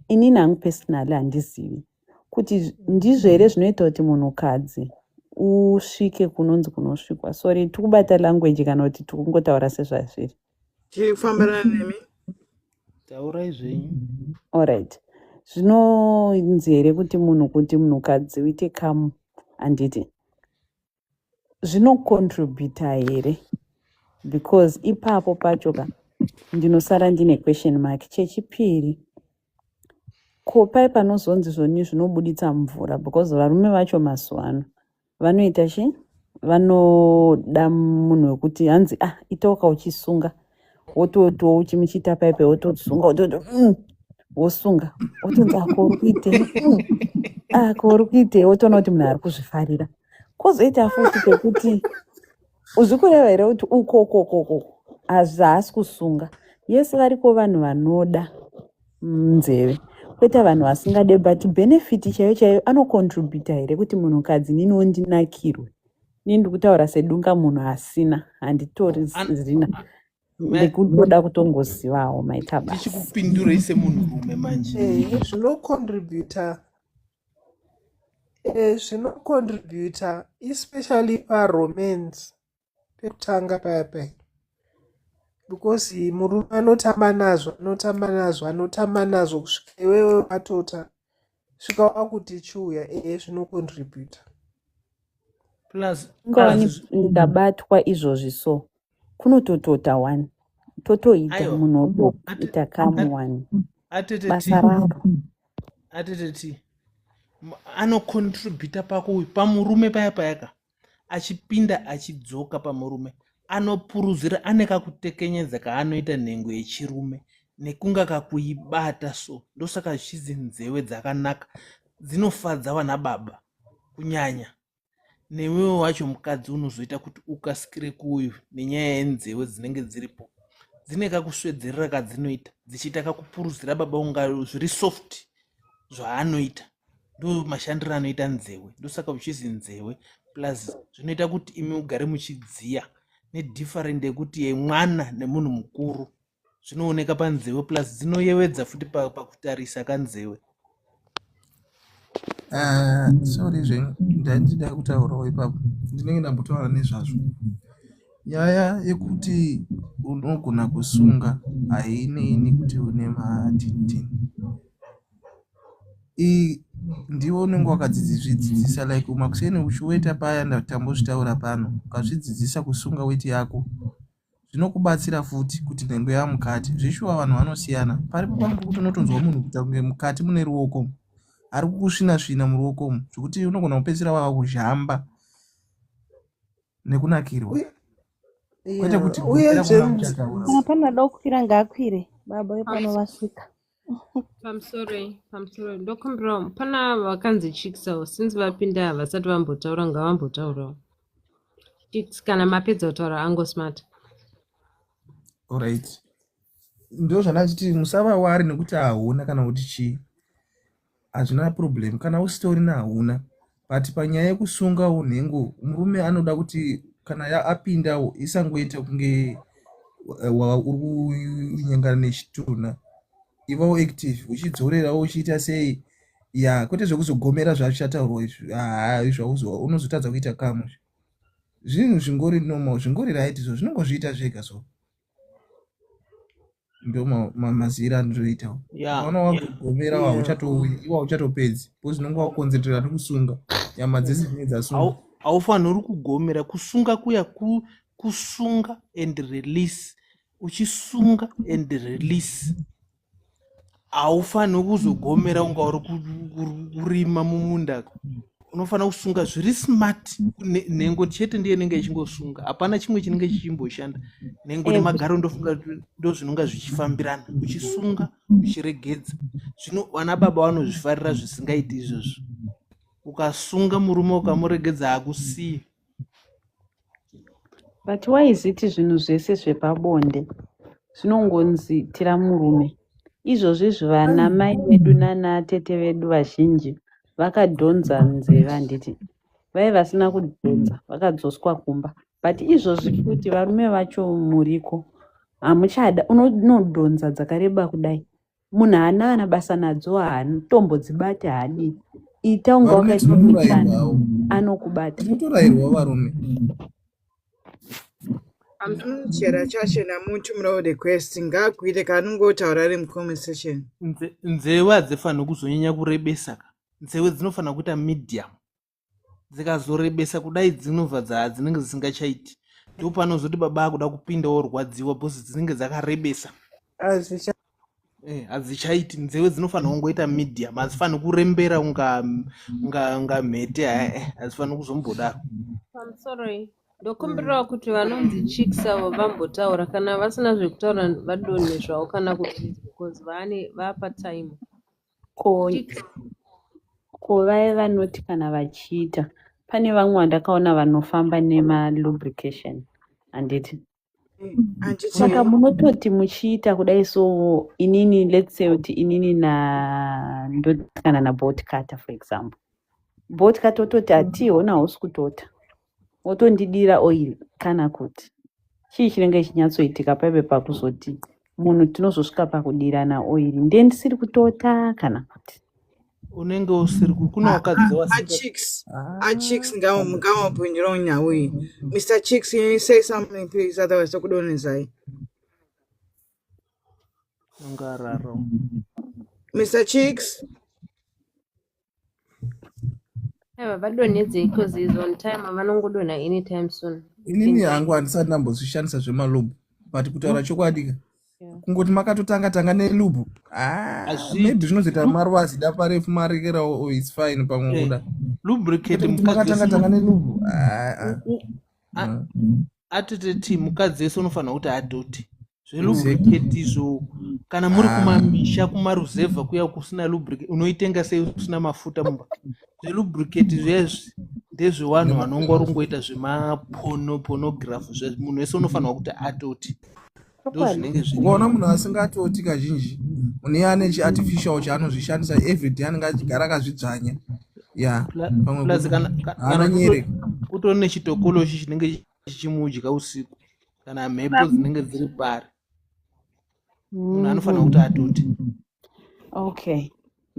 inini hangu personally handizivi kuti ndizvo here zvinoita kuti munhukadzi usvike kunonzi kunosvikwa. Sorry, tikubata language kana kuti tikungotaura sezvazviri. Tiri kufambirana nemi? Taurai zvenyu. Alright. Zvinonzi here kuti munhukadzi uite kamu handiti zvinocontributa here, because ipapo pachoka ndinosara ndine question mark. Chechipiri, ko pai panozonzi zvoni zvinobuditsa mvura, because varume vacho mazuva ano vanoita chi, vanoda munhu wekuti hanzi itawo uchisunga, wototowo uchimuchita paipe wotosunga, wosunga wotonzi uri kuitei, wotoona kuti munhu ari kuzvifarira. Kwozoita futi pekuti uzvikureva here kuti ukokokoko haasi kusunga. Yese variko vanhu vanoda nzeve, kwete vanhu vasingade, but benefit chaiyo chaiyo anocontributa here kuti munhukadzi niniwo ndinakirwe. Nini ndikutaura sedunga munhu asina, handitori zina, ndikutoda kutongozivawo maita basi. Tichikupindurei semunhurume manje. Zvinocontributa especially paromance pekutanga payapai, because murume anotamba nazvo kusvika iwewe watota svika wakuti chiuya, zvinocontributa. Plus ndikabatwa izvozvi so kunototota one totoita munhu ita kamu one basa raro ateteti anocontributa pamurume paya payaka, achipinda achidzoka pamurume anopuruzira, ane kakutekenyedza kaanoita nhengo yechirume nekunga kakuibata. So ndosaka zvichizi nzewe dzakanaka dzinofadza vana baba kunyanya, newewo wacho mukadzi unozoita kuti ukasikire kuuyu nenyaya yenzeve dzinenge dziripo, dzine kakuswedzerera kadzinoita, dzichiita kakupuruzira baba unga zviri soft, zvaanoita ndo mashandiro anoita nzewe, ndosaka uchizi nzewe plus zvinoita kuti imi ugare muchidziya nedifferent yekuti yemwana nemunhu mukuru zvinooneka panzewe plus dzinoyevedza futi pakutarisa kanzewe. Sorry zvenyu ndandida kutaurawo ipapo, ndinenge ndambotaura nezvazvo. Nyaya yekuti unogona kusunga hainei kuti une madini. Ndiwo unenge wakadzizvidzidzisa like umakuseni uchiweta paya ndatambozvitaura pano, ukazvidzidzisa kusunga weti yako zvinokubatsira futi kuti nhengo yamukati. Zvishuwa vanhu vanosiyana, paripo pangu kuti unotonzwa munhu kuita kunge mukati mune ruoko ari kukusvina muruoko zvokuti unogona kupedzisira wakakuzhamba nekunakirwa. Kwete kuti kana panoda kukwira ngaakwire baba wepano vasvika. I'm sorry. Ndokumbira pana vakanzi Chicks since vapinda vasati vambotaura ngavambotaurawo. Chicks kana mapedza kutaura ango smart. Alright. Ndo zvanachiti musava wari nekuti hauna kana kuti chii. Hazvina problem kana usitorina hauna. But panyaya yekusunga unhengo murume anoda kuti kana apindawo isangoita kunge uri kunyangana nechitunha. Ivawo active uchidzorerawo uchiita sei ya kwete zvekuzogomera zvachataurwa izvi unozotadza kuita kamwe. Zvinhu zvingori normal, zvingori right izvo zvinongozviita zvega so. Ndo mazira andinoitawo. Ukaona wakugomera hauchatopedzi because unenge wakonzentrera nekusunga nyama dzese dzinenge dzasunga. Haufaniri kugomera, kusunga kuya kusunga and release, uchisunga and release. Haufaniri kuzogomera unga uri kurima mumunda. Unofanira kusunga zviri smart. Nhengo chete ndiye inenge ichingosunga, hapana chimwe chinenge chichimboshanda. Nhengo nemagaro ndofunga ndo zvinonga zvichifambirana, uchisunga uchiregedza. Zvino vana baba vanozvifarira zvisingaiti izvozvo. Ukasunga murume ukamuregedza hakusii. But why is it zvinhu zvese zvepabonde zvinongonzi tira murume? Izvozvi vana mai vedu nana tete vedu vazhinji vakadhonza nzeve handiti. Vai vasina kudhonza vakadzoswa kumba. But izvozvi kuti varume vacho muriko hamuchada, unodhonza dzakareba kudai. Munhu haana basa nadzo, hatombodzibate hadi. Ita unga wakaita anokubata. Unotorayirwa varume. Chera chacho namuntu murawo request ngakwire kanongotaura ari mucomment section. Nzeve hadzifaniri kuzonyanya kurebesa. Nzeve dzinofanira kuita medium. Dzikazorebesa kudai dzinobva dzinenge dzisingachaiti. Ndipo panozoti baba akuda kupinda worwadziwa bhosi dzinenge dzakarebesa. Hadzichaiti. Nzeve dzinofanira kungoita medium, hadzifaniri kurembera unga mhete, hadzifaniri kuzombodaro. I'm sorry. Ndokumbirawo kuti vanonzi Chicks avo vambotaura kana vasina zvekutaura vadone zvavo kana kuti because vapa time. Ko vaya vanoti kana vachiita pane vamwe vandakaona vanofamba nemalubrication handiti. Saka munototi muchiita kudai so inini let's say kuti inini ndotikana naboat cutter for example. Boat cutter ototi hationa hausi kutota. Otondidira oil kana kuti. Chii chinenge chinyatsoitika paibe pakuzoti munhu tinozosvika pakudirana oil ndendisiri kutota kana kuti. Unenge usiri kuna wakadziwa Chicks ngamapindirawo nyaya iyi. Mr. Chicks, can you say something please, otherwise tokudonezai. Ngararo. Mr. Chicks. Vadonedze because is on time vanongodona anytime soon. Inini hangu handisati ndambozvishandisa zvemalubu, but kutaura chokwadi kungoti makatotanga nelubu maybe zvinozoita maruva azida parefu marekerawo it's fine pamwe kuda lubricate makatanga nelubu atiteti mukadzi wese unofanira kuti adhoti zvelubricate izvo kana muri kumamisha kumaruzevha kuya kusina lubricate unoitenga sei usina mafuta mumba. Zvelubricate zvezvi ndezvevanhu vanonga rungoita zvemapornography, munhu wese unofanira kuti adhoti. ndo zvinenge zviri ukaona munhu asingatoti kazhinji mune ane chiartificial chaanozvishandisa everyday anenge achigara akazvidzvanya ya pamwe plus haana nyere kutori nechitokoloshi chinenge chichimudya usiku kana mhepo dzinenge dziri pari munhu anofanira kuti atoti. Okay,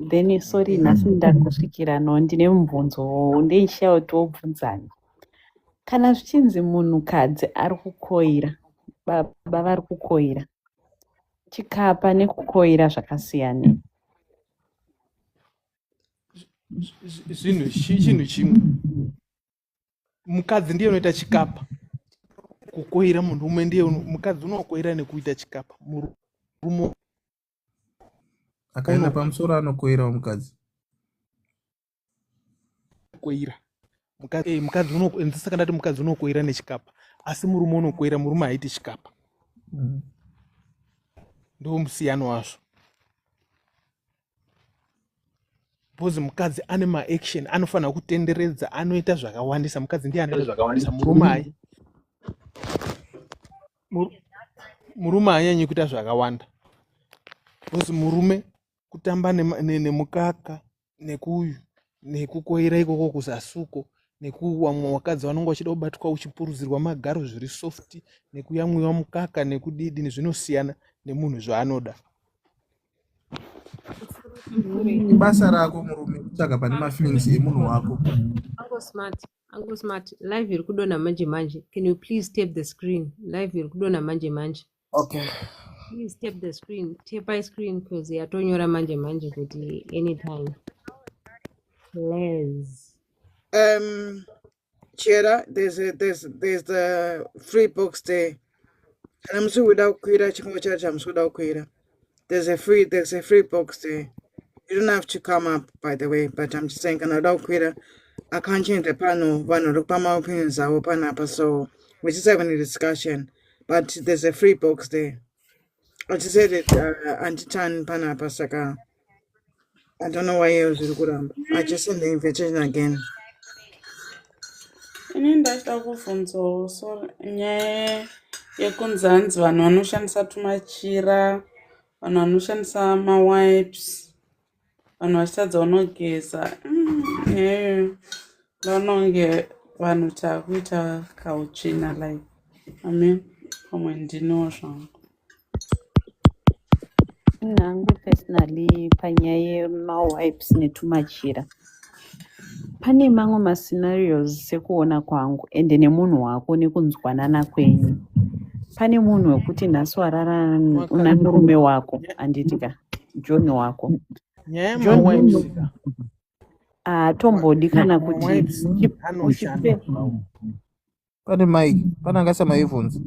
then sorry nhasi ndakusvikira no ndine mubvunzo ndeichaya kuti wobvunzani. Kana zvichinzi munhukadzi ari kukoira, baba vari kukoira, chikapa nekukoira zvakasiyana. Chinhu chimwe, mukadzi ndiye unoita chikapa, kukoira munhurume ndiye mukadzi unokoira nekuita chikapa, murume akaenda pamusoro anokoirawo mukadzi koira mukadzi ndisaka ndati mukadzi unokoira nechikapa asi murume unokoira murume haiti chikapa. Ndo musiyano wazvo. Because mukadzi ane maaction anofanira kutenderedza, anoita zvakawandisa. Mukadzi ndiye anoita zvakawandisa, murume hai murume haanyanyi kuita zvakawanda. Because murume kutamba nemukaka nekuyu nekukoira ikoko kuzasuko nekuwamwa wakadzi vanonge vachida kubatwa uchipuruzirwa magaro zviri soft nekuyamwiwa mukaka nekudidi nezvinosiyana nemunhu zvaanoda. basa rako murume kutsvaga pane mafeelings emunhu wako. Uncle Smart, live iri kudonha manje manje. Can you please tap the screen? Live iri kudonha manje manje. Okay. Please tap the screen. Tap screen because yatonyora manje manje kuti anytime. Please. Chera, there's the free box there. And I'm sure without Quira, I'm sure without Quira. There's a free box there. You don't have to come up, by the way, but I'm just saying, without Quira, I can't change the panel. One look my opinions are open up, so we're just having a discussion. But there's a free box there. I just said it, Anti-Chan Panapa Saka. I don't know why you was good. I just sent the invitation again. Ini ndachida kubvunzawo so nyaya yekunzanzi vanhu vanoshandisa tumachira, vanhu vanoshandisa mawipes, vanhu vachitadza unogeza. Nyeyo ndaononge vanhu takuita kauchena like amen pamwe ndinowo zvangu. Nangu personally panyaya yemawipes netumachira pane mamwe mascenarios sekuona kwangu ende nemunhu wako nekunzwanana kwenyu. Pane munhu wekuti nhasi warara una murume wako anditika John wako. John tombodi kana kuti pane Mike, pane angasa maivhunzi.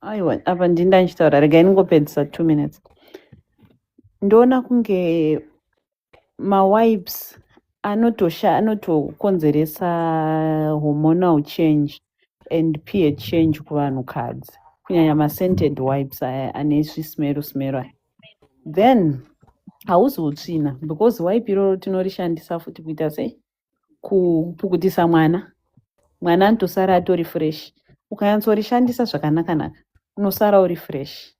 Aiwa, apa ndindanchitaura regai ningopedzisa 2 minutes. Ndoona kunge mawipes anotokonzeresa hormonal change and pH change kuvanhukadzi, kunyanya ma-scented wipes ane zvismero. Then hauzi utsvina because wipe iroro tinorishandisa futi kuita sei kupukutisa mwana anotosara atori fresh. Ukanyatsorishandisa zvakanaka unosara uri fresh.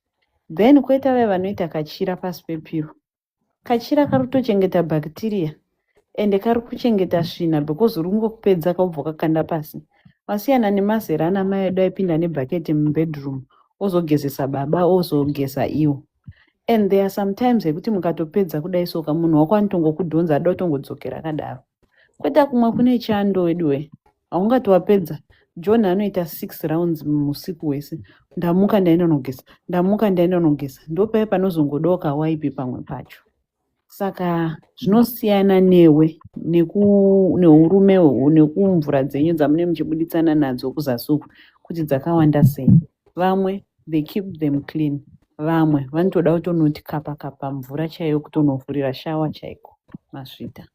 Then kwoita vaya vanoita kachira pasi pepiro. Kachira kari kutochengeta bacteria ende kari kuchengeta svina because uri kungokupedza kaubva kakanda pasi. Wasiyana nemazera ana mai edu aipinda nebhaketi mubedroom ozogezesa baba ozogeza iwo. And there are sometimes ekuti mukatopedza kudai soka munhu wako anotongokudhonza ada kutongodzokera akadaro. Kweta kumwe kune chando weduwe. Haungati wapedza John anoita 6 rounds musiku wese. Ndamuka ndaenda nogeza. Ndopaye panozongodoka waipi pamwe pacho. Saka zvinosiyana newe neurume nekumvura dzenyu dzamune muchibuditsana nadzo kuzasuku kuti dzakawanda sei. Vamwe they keep them clean. Vamwe vanotoda kutonoti kapa mvura chaiyo kutonovhurira shawa chaiko masvita.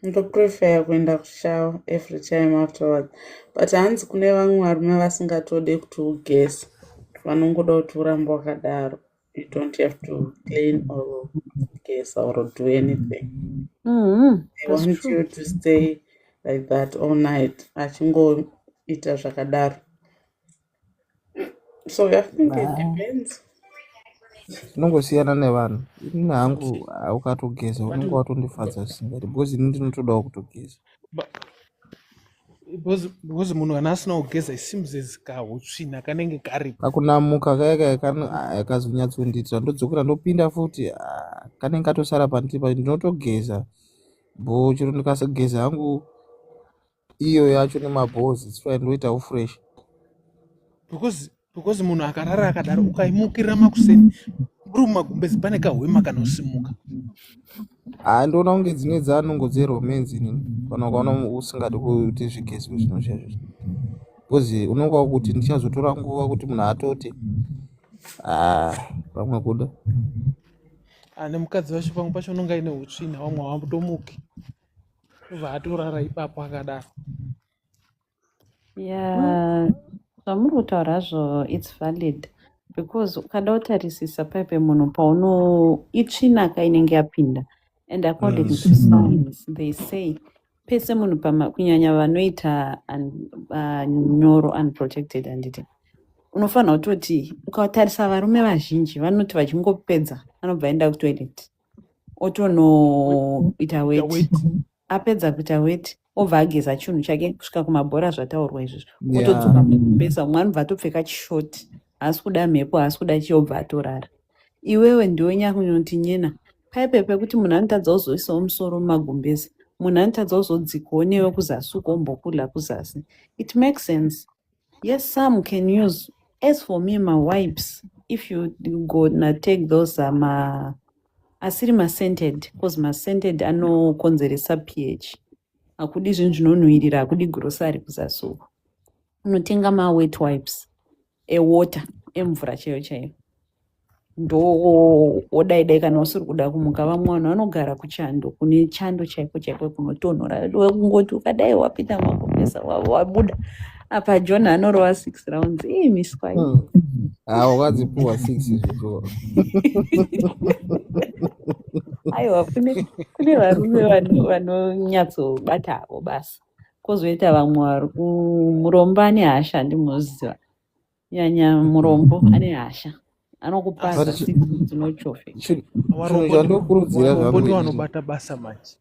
Ndoprefer kuenda kushower every time afterwards. But hanzi kune vamwe varume vasingatode kuti ugeze. Vanongoda kuti urambe wakadaro. You don't have to clean or geza or do anything. They That's want true. you to stay like that all night. Achingoita zvakadaro. So I think it depends. Zvinongosiyana nevanhu. Ini hangu ukatogeza unenge watondifadza zvisingati because ini ndinotodawo kutogeza. Because munhu kana asina kugeza it seems as kahutsvina kanenge karipo. Kakunamuka kaya kazonyatsondiitira ndodzokera ndopinda futi kanenge katosara pandiri ndinotogeza bo chero ndikasageza hangu iyo yacho nemabhozi sifai ndoitawo fresh. Because munhu akarara akadaro ukaimukira makuseni uri mumagumbezi pane kahwema kanosimuka. Ndoona kunge dzine dzanongo dzeromanzi nini kana ukaona usingadi kuti zvigezwe zvinoshazvo because unonga wakuti ndichazotora nguva kuti munhu atote pamwe kuda Nemukadzi wacho pamwe pacho unonga ine utsvina wamwe hamutomuki ubva atorara ipapo akadaro. Yeah, zvamuri kutaura zvo it's valid because ukada kutarisisa paipe munhu pauno itsvinaka inenge yapinda and according to science they say pese munhu kunyanya vanoita nyoro unprotected handiti unofanira kutoti ukatarisa varume vazhinji vanoti vachingopedza anobva enda kutoilet otonoita wet apedza kuita wet obva ageza chinhu chake kusvika kumabhora zvataurwa izvozvo otodzoka mukumbesa umwe anobva atopfeka chishoti haasi kuda mhepo haasi kuda chii obva atorara iwewe ndiwe nyakunyoti nyena paipe pekuti munhu anotadza kuzoisawo musoro mumagumbezi munhu anotadza kuzodzikawo newe kuzasi ukombokudla kuzasi it makes sense. Yes, some can use. As for me, my wipes, if you gonna take those asiri ma-scented because ma-scented anokonzeresa pH akudi zvinhu zvinonhuhwirira akudi grocery kuzasi uko unotenga ma-wet wipes ewater emvura chaiyo chaiyo ndo wodaidai kana usiri kuda kumuka. Vamwe vanhu vanogara kuchando kune chando chaiko chaiko kunotonhora wekungoti ukadai wapinda magumbeza wabuda apa John anorova 6 rounds miswai wakadzipuwa 6 zvitoro. aiwa kune varume vanonyatsobata avo basa kwozoita vamwe vari murombo ane hasha ndimuziva nyanya murombo ane hasha anokupaza dzinochofe vanobata basa manje.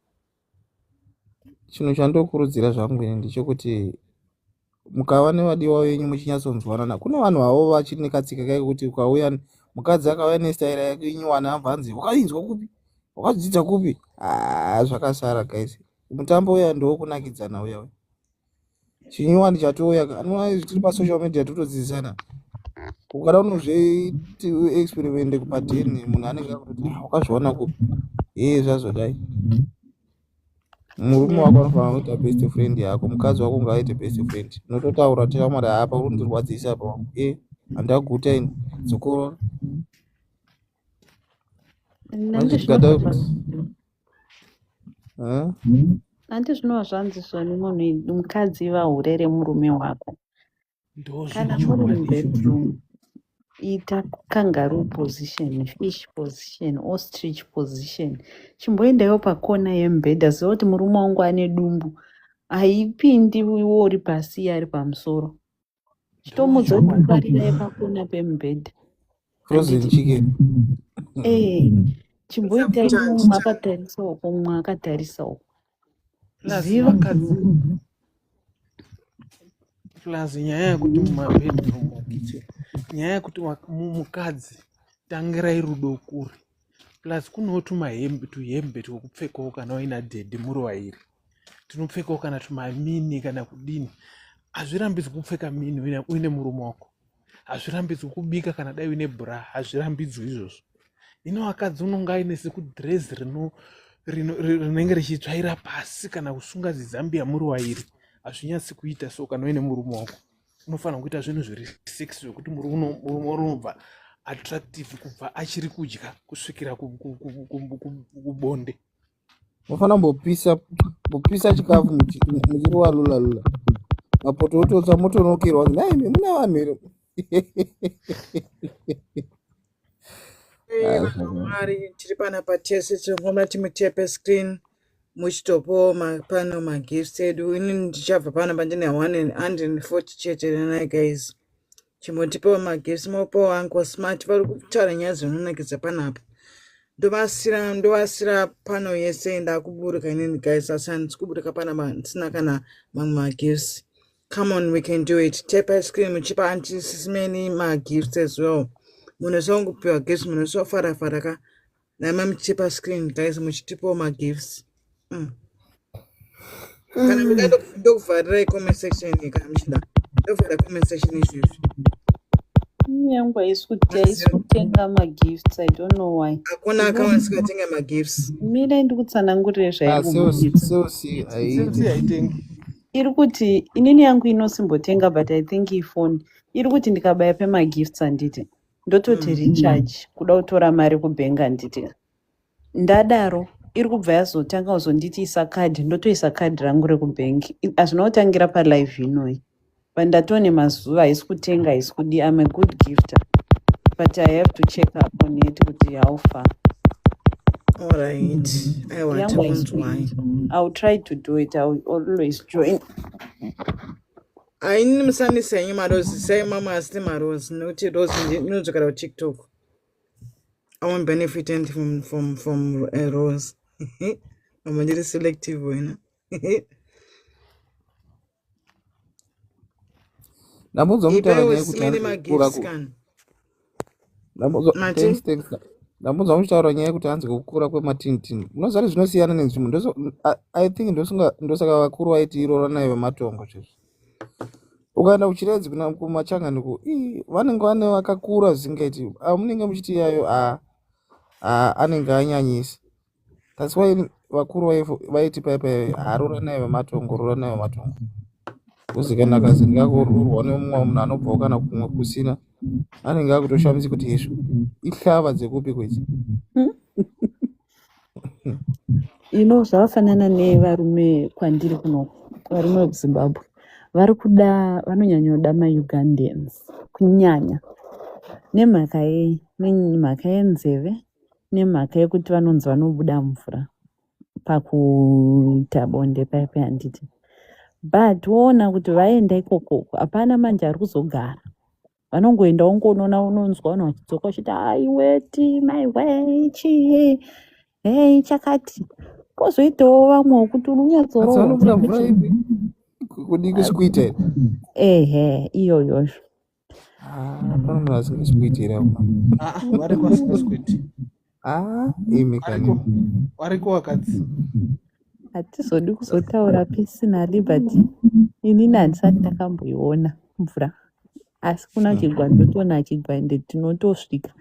Chinhu chandokurudzira zvangu ini ndechekuti mukava nevadiwa venyu muchinyatsonzwanana. Kune vanhu vavo vachine katsika kai kuti ukauya mukadzi akauya nestaira yake inyuwana abva anzi wakainzwa kupi wakadzidza kupi zvakasara guys. Mutambo uya ndowokunakidzana uya chinyuwani chatouya anova tiri pasocial media totodzidzisana ukada unozveiti experiment kupadheni munhu anenge akutoti wakazviona kupi zvazodai. Murume wako anofanira kuita best friend yako, mukadzi wako ngaite best friend. Unototaura takamari apa uri ndirwadzisa apa handaguta ini dzokora handi zvinova zvanziswa nemunhu mukadzi vaurere murume wako kana muri mubedroom ita kangaroo position, fish position, ostrich position. Chimboendayo pakona yemubhedha ziva kuti murume wangu ane dumbu haipindi iwe uri pasi iye ari pamusoro chitomudza kuti ngwarirai pakona pemubhedha frozen chicken. Chimboitai mumwe akatarisawo kumwe akatarisawo ziva plus nyaya yekuti mumabedroom kitchen nyaya yekuti mukadzi tangirai rudo kuri plus kunewo tuhembe twekupfekawo kana waina dhedhe muri vairi tunopfekawo kana tumamini kana kudini. Hazvirambidzwi kupfeka mini uine murume wako, hazvirambidzwi kubika kana dai uine bra, hazvirambidzwi izvozvo. Ino vakadzi unonga aine sekudhirezi rinenge richitsvaira pasi kana kusunga zizambia muri vairi hazvinyatsi kuita. So kana uine murume wako unofanira kuita zvinhu zviri sex zvekuti murume unobva attractive kubva achiri kudya kusvikira kubonde. Unofanira mbopisa chikafu muchirova lula mapoto ototsa motonokerwa naime muna vanhu Mwari tiri pana patese tirongomuna timutiya pescreen muchitopawo pano magifts edu. Ini ndichabva pano pandine 140 chete nana guys. Chimotipawo magifts mopawo Uncle Smart vari kutaura nyaya dzinonakidza panapa. Ndovasira pano yese ndakuburuka inini guys, asi handisi kuburuka panapa ndisina kana mamwe magifts. Come on, we can do it. Tap ice cream muchipa Auntie Sisimeni magifts as well. Munosangopiwa gifts, munosofara ka. Nama muchipa screen guys, muchitipawo magifts. Kana ndokuvharira comment section kana muchida. Ndovhara comment section izvozvo. yangu haisi kutenga magifts. I don't know why. Hakuna account sikatenga magifts. Mira ndikutsanangurire iri kuti inini yangu inosimbotenga, but I think ifoni iri kuti ndikabaya pemagifts handiti ndototi recharge kuda kutora mari kubhenga handiti ndadaro iri kubva yazotanga kuzonditi isa kadhi, ndotoisa kadhi rangu rekubhengi. Hazvina kutangira palive inoi, but ndatone mazuva haisi kutenga, haisi kudi. I'm a good gifter, but I have to check up on it kuti how far. All right, I want to why. I'll try to do it. I'll always join. I need Sunday saying Maros, say Mama Stimaros, noted those news about TikTok. I won't benefit anything from Rose. I'm a little selective winner. Ndabvunza mutaura nyaya muchitaura nyaya yekuti hanzi kukura kwematinitini unozari zvinosiyana nenzvimbo. I think ndosaka vakuru vaiti irora nayo vematongo chezvo. Ukaenda kuchiredzi kumachanganiko vanenge vane vakakura zvingaiti munenge muchiti yayo anenge anyanyisa. That's why vakuru vaiti paipai rora nayo vematongo, rora nayo vematongo. Uzi kana kazi ndingakururwa nemumwe munhu anobvawo kana kumwe kusina anenge akutoshamisi kuti izvo ihlava dzekupi kwedzi. Zvakafanana nevarume kwandiri kuno, varume vekuzimbabwe vanonyanyoda maugandans kunyanya nemhaka yenzeve nemhaka yekuti vanonzi vanobuda mvura pakuita bonde paipai handiti. But woona kuti vaenda ikoko hapana manje ari kuzogara, vanongoenda ungoonona unonzwa vanhu vachidzoka vachiti aiweti maiwe chii hei chakati. Kozoitawo vamwe wokuti unonyatsorova kudi kusikuita iyoyozvo. Pana munhu asingasikuitira variko vasingasikuiti variko vakadzi. Hatizodi kuzotaura personally, but inini handisati ndakamboiona mvura, asi kuna chigwa ndotoona chigwa ende tinotosvika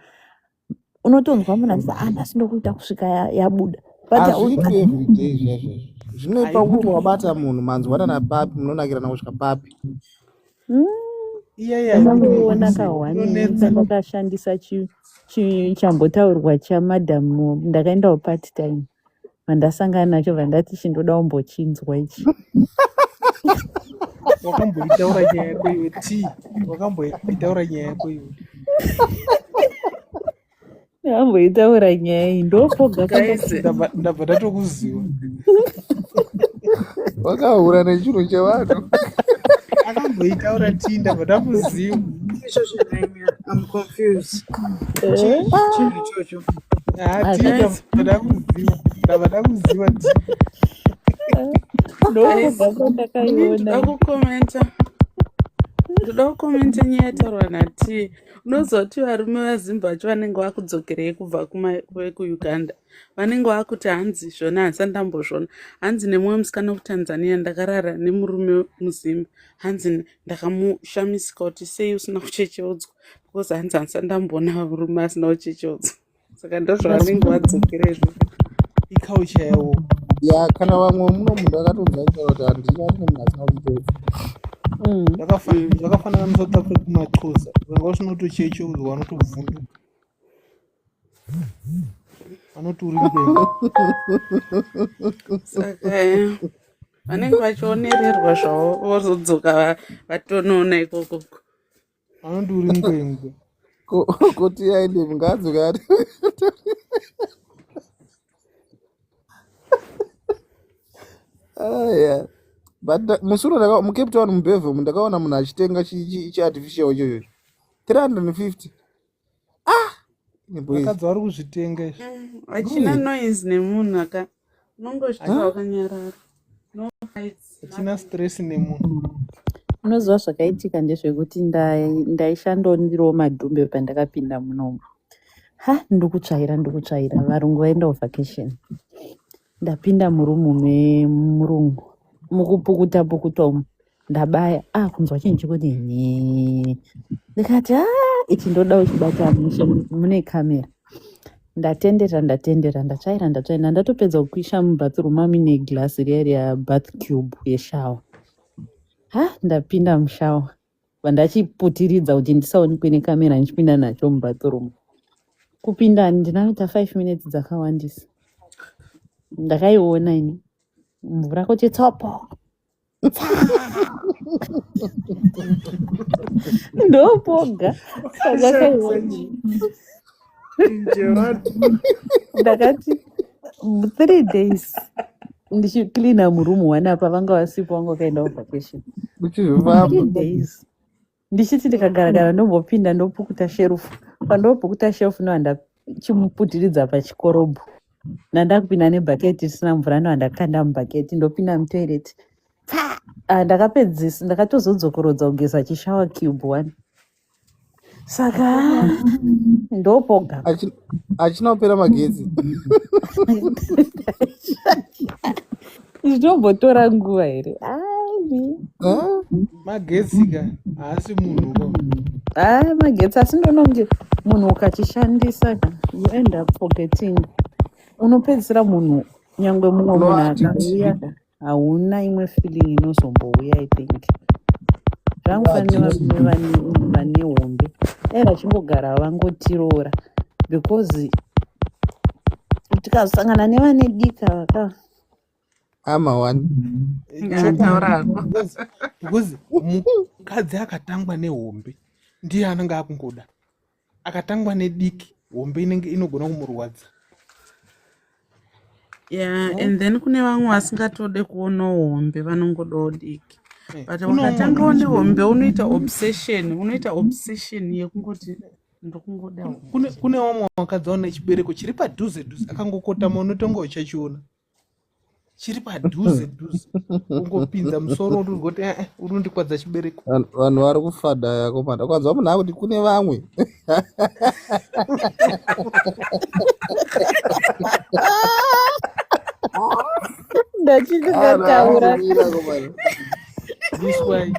unotonzwa munhu achiti nhasi ndokuita kusvika yabuda. hazviitwi everyday zviazvo zvinoipa kuti wabata munhu manzwanana papi munonakirana kusvika papi. Ndamboona kahwani ndakashandisa chambotaurirwa chamadhamu, ndakaendawo part time vandasangana nacho vandati chindoda kumbochinzwa ichi. Wakamboitaura nyaya yako iwe wakamboitaura nyaya yako iwe. Ndamboitaura nyaya iyi ndopoga ndabva ndatokuziva. Wakahura nechinhu chevanhu. Akamboitaura tii ndabva ndakuziva. I'm confused. Ndabva ndakuziva tii. Ndoda kukomenta nyaya yataurwa natii. Unozoti varume vaZimbabwe vacho vanenge vakudzokerei kubva kuUganda, vanenge vakuti hanzi zvona handisati ndambozvona, hanzi nemumwe musikana kuTanzania ndakarara nemurume muZimba, hanzi ndakamushamisika kuti sei usina kuchecheudzwa, because hanzi handisati ndamboona varume asina kuchecheudzwa. Saka ndozvavanenge vadzokerei iculture yavo. Ya kana vamwe muno munhu akatonzwa kuti handina kune munhu asina kuchecheudzwa. Zvakafanana muSouth Africa kumaXhosa vanga vasinotochecheudzwa vanotobvunduka vanoti uri mbenga. Saka vanenge vachionererwa zvavo vozodzoka vatonoona ikoko vanoti uri ngwengwe kuti aende mungadzoka aya but musoro mucape town mubevham ndakaona munhu achitenga chiartificial ichocho 350 vakadzi vari kuzvitenga izvi hachina noise nemunhu unongosvika wakanyarara no fights hachina stress nemunhu. Unoziva zvakaitika ndezvekuti ndaishandondiriwo madhumbe pandakapinda munomu. Ndikutsvaira varungu vaenda vacation. Ndapinda murumu memurungu mukupukuta umu ndabaya kunzwa chinhu chikuti ndikati ichi ndoda uchibata mune kamera. Ndatendera ndatsvaira ndatopedza kuisha mubathroom amine glasi riya bath cube yeshawa. Ndapinda mushawa vandachiputiridza kuti ndisaonekwe nekamera ndichipinda nacho mubathroom. Kupinda ndinanoita 5 minutes dzakawandisa. Ndakaiona ini mvura kuti tsopo ndopoga ndakati 3 days ndichiklina murumu wanapa vanga wasipo wangu wakaenda vacation 3 days ndichiti ndikagara ndombopinda ndopukuta sherufu pandopukuta sherufu ndachimuputiridza pachikorobho ndakupinda nebhaketi tisina mvura ndakanda mubhaketi ndopinda mutoireti ndakapedzisa ndakatozodzokorodza kugeza chishawa cube 1 saka ndopoga achina kupera magetsi zvinombotora nguva here magetsi ka haasi munhu magetsi asi ndononge munhu ukachishandisa you end up forgetting. Unopedzisira munhu nyangwe mumwe munhu akauya hauna imwe feeling inozombouya I think. Zvangufanira vane hombe vachingogara vangotiroora because tikazosangana nevane dika amawani because mukadzi akatangwa nehombe ndiye anenge akungoda, akatangwa nediki hombe inogona kumurwadza. And then kune vamwe vasingatode kuona hombe vanongodawo diki. But wakatangawo nehombe unoita obsession yekungoti ndokungoda hombe. Kune vamwe vakadzi vaona chibereko chiri padhuze akangokotama unotonga uchachiona chiri padhuze ungopinza musoro urigoti urundikwadza chibereko. Vanhu vari kufadha yako manda kwanzwa munhu akuti kune vamwe ndachindikataura this way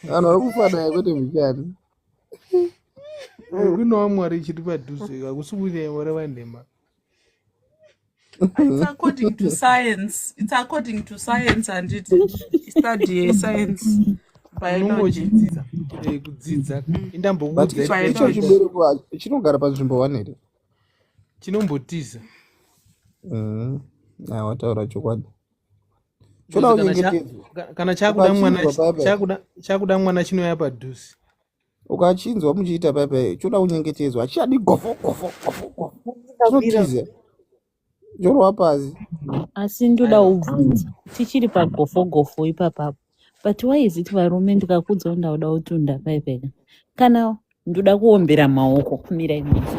vanhu vari kufadha yakwete muchani kune vamwe vari chiri padhuze hakusi kuti vare vanhema. It's according to science and it study science biology kudzidza icho chibereko chinogara panzvimbo 1 here chinombotiza wataura chokwadi kana chakuda mwana chinouya padhuze ukachinzwa muchiita paipai choda kunyengetedzwa achiadi gofo chinotiza chorwa pasi. Asi ndoda ubvunza tichiri pagofogofo ipapapo but why is it varume ndikakudzawo ndauda kutunda paipai kana ndoda kuombera maoko kumira imwezi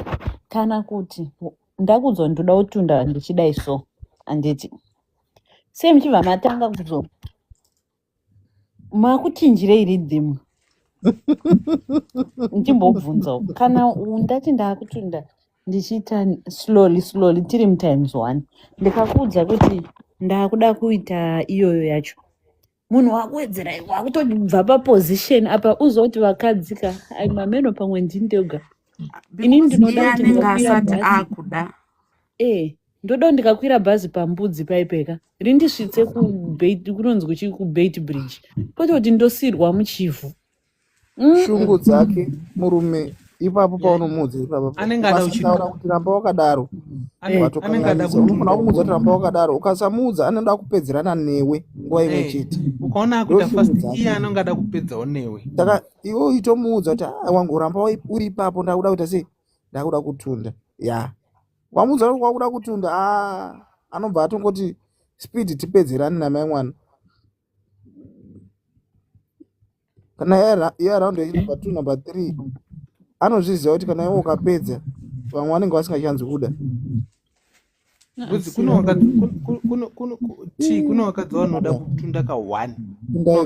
kana kuti ndakudzwa ndoda kutunda ndichidai so anditi sei muchibva matanga kuzo makuchinjirei ridhimu ndichimbobvunzawo kana ndati ndakutunda ndichiita slowly tiri mutimes 1 ndikakudza kuti ndakuda kuita iyoyo yacho munhu wakuwedzera wakutobva paposition apa uzoti vakadzika mameno pamwe ndindoga ini ndinoda kuti asati akuda ndoda ndikakwira bhazi pambudzi paipeka rindisvitse kunonzi kubait bridge kwete kuti ndosirwa muchivhu shungu dzake murume ipapo paunomudza ipapo anenge ada uchitaura kuti ramba wakadaro unofana kumudza kuti ramba wakadaro ukasamudza anoda kupedzerana newe nguva imwe chete ukaona akuita fast iye anenge ada kupedzawo newe saka iwe itomuudza kuti wangu ramba uri ipapo ndakuda kuita sei ndakuda kutunda wamudza kuti kwakuda kutunda anobva atongoti speed tipedzerani namai mwana kana iye around number 2 number 3 anozviziva kuti kana iwe ukapedza vamwe vanenge vasingachanzi kuda kuno wakadzi vanoda kutunda ka1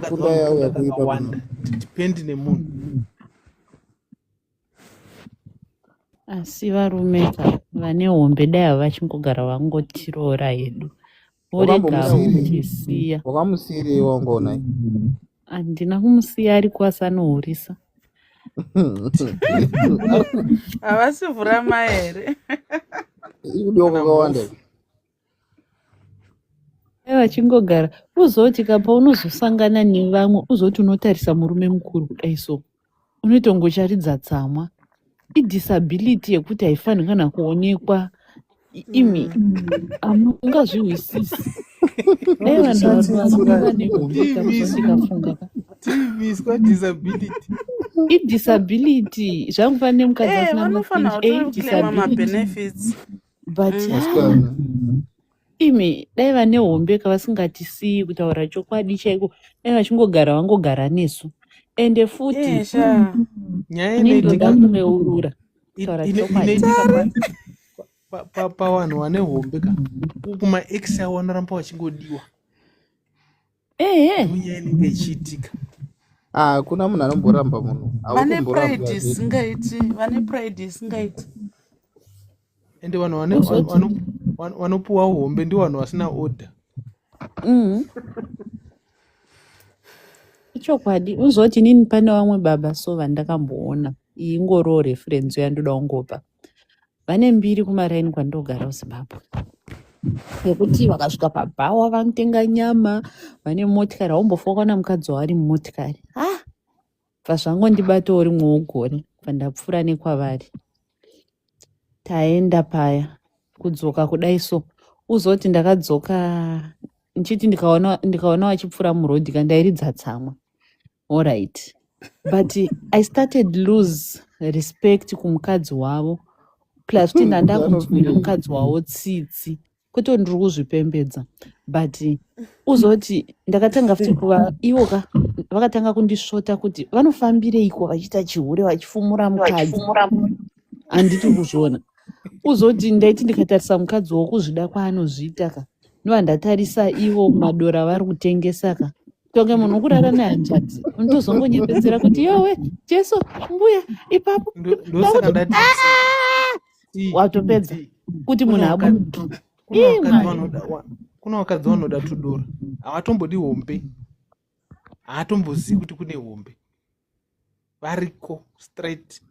kunda yauya kuipa dipendi nemunhu asi varume vane hombe dai vachingogara vangotiroora hedu vorega kutisiya. Wakamusiyirei wangoona? Handina kumusiya ariko asanohurisa. Havasi vhurama here. Ibudiwa kwakawanda. Vachingogara uzoti kapa unozosangana nevamwe uzoti unotarisa murume mukuru kudai so unoitongocharidza tsamwa. Idisability yekuti haifaniri kana kuonekwa imi ungazvihwisisi. Idisability zvamufanire mukadzi asina mabenefits but imi dai vane hombe kavasingatisiyi kutaura chokwadi chaiko dai vachingogara vangogara nesu ende futi ndoda kumeurura kutaura chokwadi pavanhu vane hombe ka kumaex avo vanoramba vachingodiwa munyaya inenge ichiitika. Kuna munhu anomboramba munhu vane pride isingaiti ende vanhu vanopuwa hombe ndi vanhu vasina order. Chokwadi uzoti nini pane vamwe baba so vandakamboona iyi ingoriwo reference yandoda kungopa. Vane mbiri kumaraini kwandogara kuZimbabwe yekuti vakasvika pabhawa vanotenga nyama, vane motikari aumbofoka na mukadzi wari mumotikari. Pazvangondibata uri mwougore pandapfuura nekwavari. Taenda paya kudzoka kudai so uzoti ndakadzoka nchiti ndikaona vachipfuura murodhi kandairidza tsamwa. All right. But I started lose respect kumukadzi wavo. Plus kuti ndandakunzwira mukadzi wavo tsitsi kwete ndiri kuzvipembedza but uzoti ndakatanga futi kuva ivoka vakatanga kundisvota kuti vanofambireiko vachiita chihure vachifumura mukadzi handiti kuzviona. Uzoti ndaiti ndikatarisa mukadzi wokuzvida kwaanozviita ka ndoandatarisa ivo madora vari kutengesa ka tonge munhu ukurara nehanjadzi unotozongonyepedzera kuti yowe Jesu mbuya ipapo watopedza kuti munhu abudu. Kuna vakadzi vanoda tudora havatombodi hombe, havatombozivi kuti kune hombe, variko straight.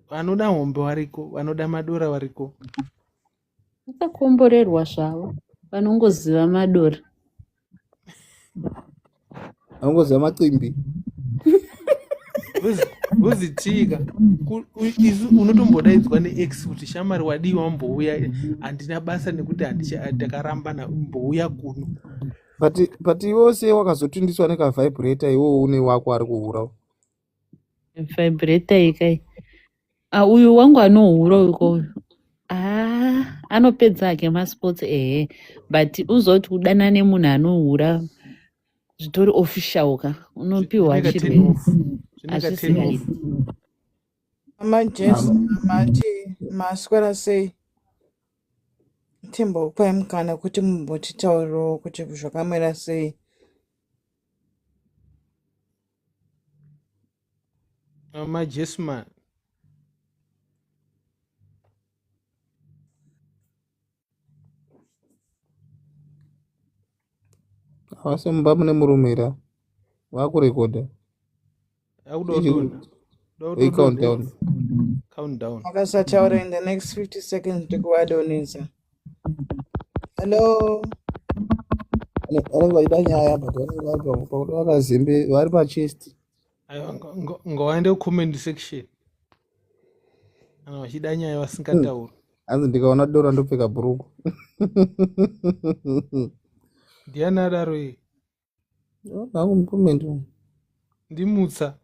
Vanoda hombe variko, vanoda madora variko. Vakakomborerwa zvavo vanongoziva madora, vanongoziva macimbi. Uzitika unotombodaidzwa neex kuti shamari wadiwa mbouya, handina basa nekuti ndakarambana mbouya kuno. But iwose wakazotundiswa nekavibrator iwo une wako ari kuhura. Vibrator ikai uyu wangu anohura uko anopedza ake masports but uzoti kudana nemunhu anohura zvitori official ka unopiwa chirwere. Mati maswera sei timbokupai mukana kuti mumbotitaurirawo kuti zvakamira sei. Majesman avase mumba mune murumira vakurekodha. Countdown. Akasataura in the next 50 seconds ndikuwadonesa. Hello. Vanenge vachida nyaya but vakazembe vari pachest. Ngawaende kucomment section. Kana vachida nyaya vasingatauri. Hanzi ndikaona dora ndopfeka bhuruku. Ndiani adaro iyi? Nangu mucomment. Ndimutsa.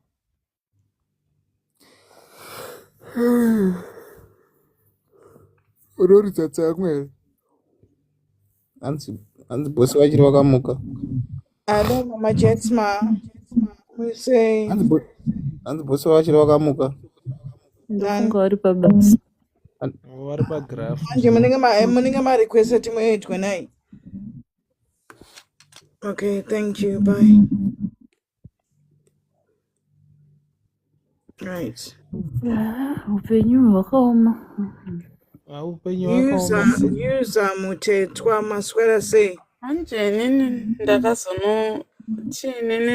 unoridza tsamwe here hanzi bosi vachiri vakamuka Hello, Mama Jetsma. We say hanzi bosi vachiri vakamuka ndofunga vari pabasa. vari pagraph manje munenge marequesta timwe 8 Okay, thank you. Bye. Right. Upenyu hwakaoma. upenyu User mutetwa maswera say. Anjenini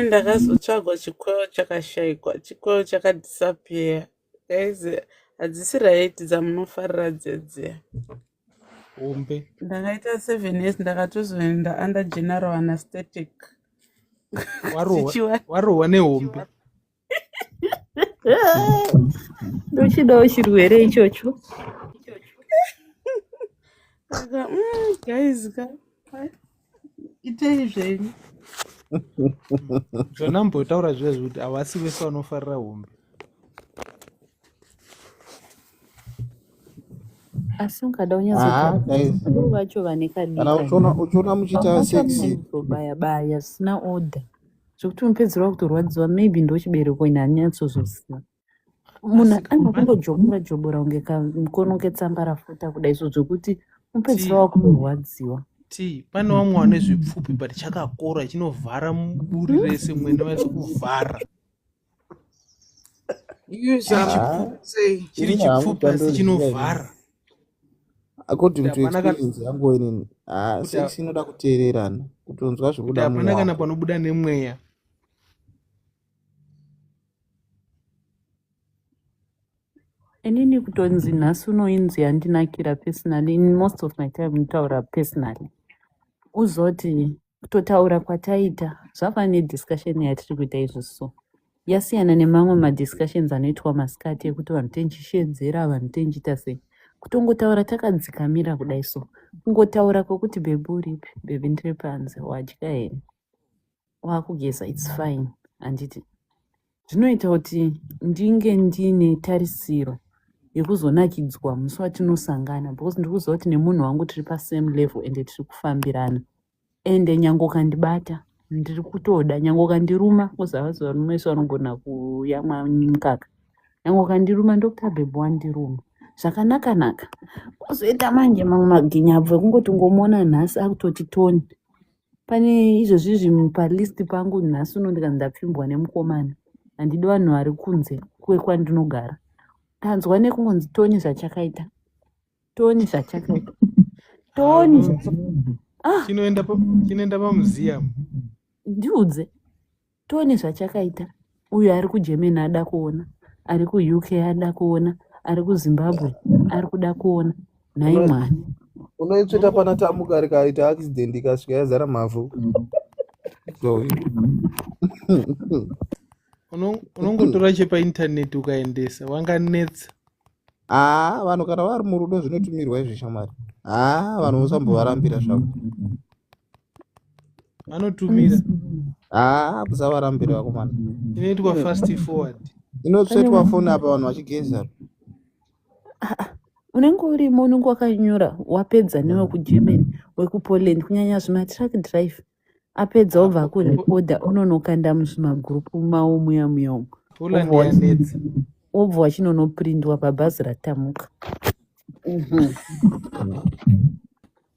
ndakazotsvagwa chikweo chakashayikwa, chikweo chakadisappear. Guys, hadzisi right dzamunofarira dzedze. hombe Ndakaita 7 years ndakatozoenda under general anesthetic. warohwa nehombe. Ndochidawo chirwere ichocho. Saka guys itei zvenyu. Zvona mbotaura zvezvo kuti havasi vese vanofarira hombe. Asi ungada unyatsokuva vacho vane kana uchiona muchiita sexy baya zvisina order zvokuti unopedzera kutorwadziwa maybe ndo chibereko ine anyatsozoziva. Munhu anokumbojobora unge kamukono ketsamba rafuta kudai so zvokuti unopedzera wakutorwadziwa. Pane vamwe vane zvipfupi but chakakora chinovhara muduri rese mwene wese kuvhara. Chiri chipfupi asi chinovhara. according to experience yangu inini sex inoda kuteererana kutonzwa zvekuda munhu hapana kana panobuda nemweya. Inini kutonzi nhasi unoinzi handinakira personally. In most of my time ndotaura personally. Uzoti kutotaura kwataita zvava nediscussion yatiri kuita izvozvo yasiyana nemamwe madiscussions anoitwa masikati ekuti vanhu tenjishedzera vanhu tenjiita sei. Kutongotaura takadzikamira kudai so kungotaura kwokuti bebi uripi bebi ndiri panze wadya here wakugeza its fine. Handiti zvinoita kuti ndinge ndine tarisiro yekuzonakidzwa musi watinosangana because ndikuziva kuti nemunhu wangu tiri pasame level ende tiri kufambirana ende nyange ukandibata ndiri kutoda nyange ukandiruma kuzavaziva rumwe wese vanogona kuyamwa mukaka nyange ukandiruma ndokuti bebi wandiruma zvakanaka kuzoita manje mamwe maginyabvu ekungoti ngomuona nhasi akutoti toni pane izvozvi palist pangu nhasi unondikanzi ndapfimbwa nemukomana handidi vanhu vari kunze kwandinogara tanzwa nekungonzi toni zvachakaita toni chinoenda pamuseum ndiudze toni zvachakaita. Uyu ari kuGermany ada kuona, ari kuUK ada kuona, ari kuZimbabwe ari kuda kuona. Nhai mwani unoitsveta pana tamuka rikaita accident ikasvika yazara mavhu unongotora chepaintaneti ukaendesa wanganetsa. vanhu kana vari murudo zvinotumirwa izvi shamari. Vanhu musambovarambira zvavo vanotumira. Musavarambira vakomana. Inoitwa fast forward. Inotsvetwa foni apa vanhu vachigeza. Unenge urimo unenge wakanyora wapedza newe kuGermany wekuPoland kunyanya zvimatrack drive apedza obva kurekoda unonokanda muzvimagrupu mawo muya umu obva wachinonoprindwa pabhazi ratamuka.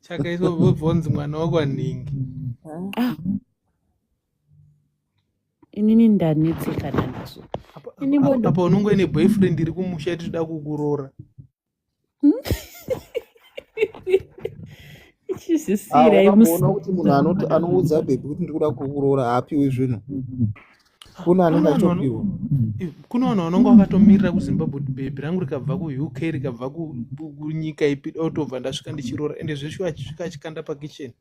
Chakaiswa bvonzi mwana wakwanhingi. Inini ndanetsekana nazvo. Apa unongoine boyfriend iri kumusha tinoda kukuroora. Ukaona kuti munhu anoudza bebi kuti ndikuda kukuroora apiwi zvinhu. Kuna anenge achopiwa. Kuna vanhu vanonga vakatomirira kuZimbabwe kuti bebi rangu rikabva kuUK rikabva kunyika ipi otobva ndasvika ndichiroora ende zveshuwa achisvika achikanda pakitchen.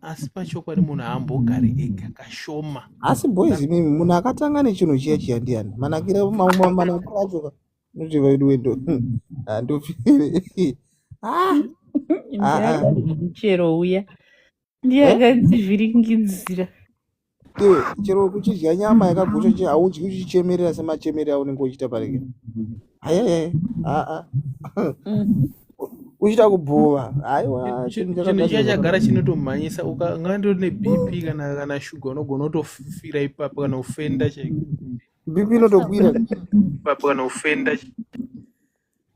Asi pachokwadi munhu haambogari ega kashoma. Asi boys mimi munhu akatanga nechinhu chiya ndiani manakira manakira acho noti vedu wendo ndopfire chero uya ndiye akadzivhiringidzira iwe chero kuchidya nyama yakagutswa haudyi uchichemerera semachemerera unenge uchiita parike hayaya uchida kubhova haiwa chinhu chiya chagara chinotomhanyisa ukangandori nebp kana shuga unogona kutofira ipapo kana ufenda chaiko bp inotokwira ipapo kana ufenda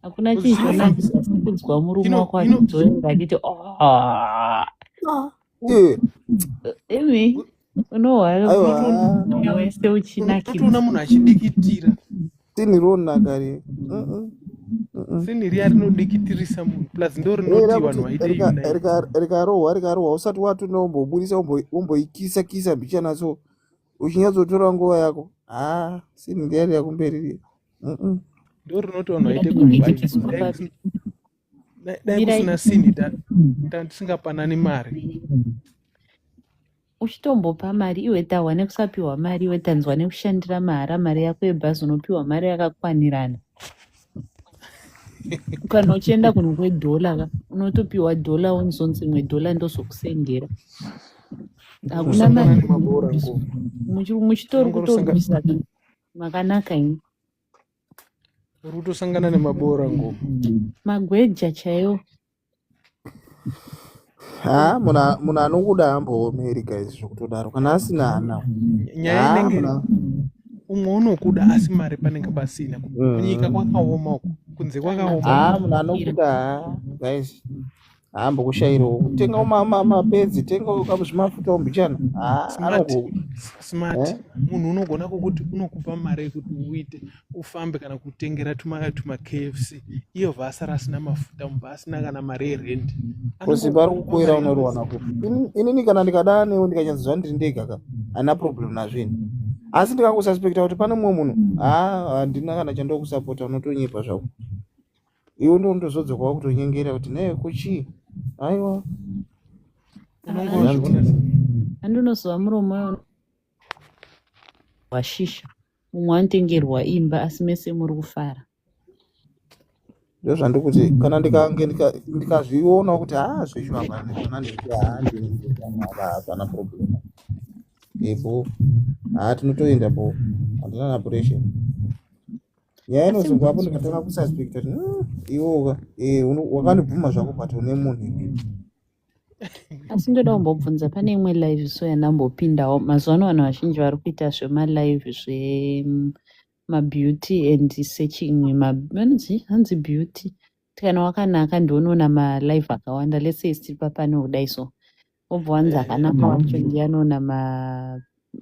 hakuna chinhu murume wako achidzoera achiti imi unohwaya wese uchinakitoona munhu achidikitira tini ronakare sini riya rinodikitirisa munhu plus ndo rinoti vanhu vaite rikarohwa usati watunda umbobudisa umboikisa mbichana so uchinyatsotora nguva yako sini riya riyakumberi ndo rinoti vanhu vaite kubai dai kusina sini tisingapanani mari uchitombopa mari iwe tahwa nekusapiwa mari iwe tanzwa nekushandira mari yako yebhazi unopiwa mari yakakwanirana kana uchienda kuno kwedhola unotopiwa dhola unzonzi imwe dhola ndozokusendera hakuna mari muchitori kutorwisa makanaka ini uri kutosangana nemabora ngo magweja chaiwo munhu anokuda amboomeri guys zvokutodaro kana asina hana nyaya inenge umwe unokuda asi mari panenge pasina kunyika kwakaoma uko kunze kwakaoma munhu anokuda guys ambokushayirawo tenga mapedzi tenga kamuzvimafuta umbichana smart munhu unogona kukuti unokupa mari yekuti uite ufambe kana kutengera tuma KFC iyo vhasara asina mafuta mumba asina kana mari yerendi kosimba ari kukwira unoriwana kupi inini kana ndikada newo ndikanyatsoziva ndiri ndega hana problem nazvini asi ndikangosuspekta kuti pane mumwe munhu handina kana chandokusapota unotonyepa zvako iwe ndo ndozodzokawo kutonyengera kuti naye kuchii aiwa andinoziva muromo washisha mumwe anotengerwa imba asi mese muri kufara ndo zvandikuti kana ndikange ndikazviona kuti zveshuapana ndihapana problem ipo tinotoenda po handina napuration nyaya inozongoapo ndikatanga kususpekta kuti iwoka wakandibvuma zvako but une munhu asi ndoda kumbobvunza pane imwe live so yandambopindawo mazuva ano vanhu vazhinji vari kuita zvemalive zvemabeauty and searching hanzi beauty kana wakanaka ndionoona malive akawanda lese tiri papane kudai so obva wanzi akanaka wacho ndianoona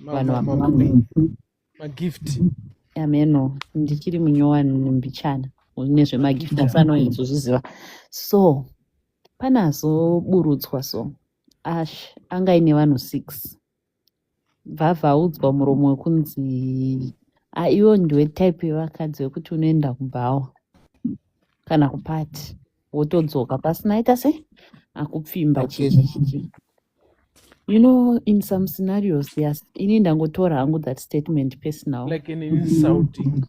vanhu magift ameno ndichiri munyowani mbichana nezvemagift asi anoidzozviziva so pane azoburutswa so anga ine vanhu 6 bvabvaudzwa muromo wekunzi iwo ndiwe type yevakadzi wekuti unoenda kubhawa kana kupati wotodzoka pasina ita se akupfimba chichi you know in some scenarios yes ini ndangotora hangu that statement personal like an insulting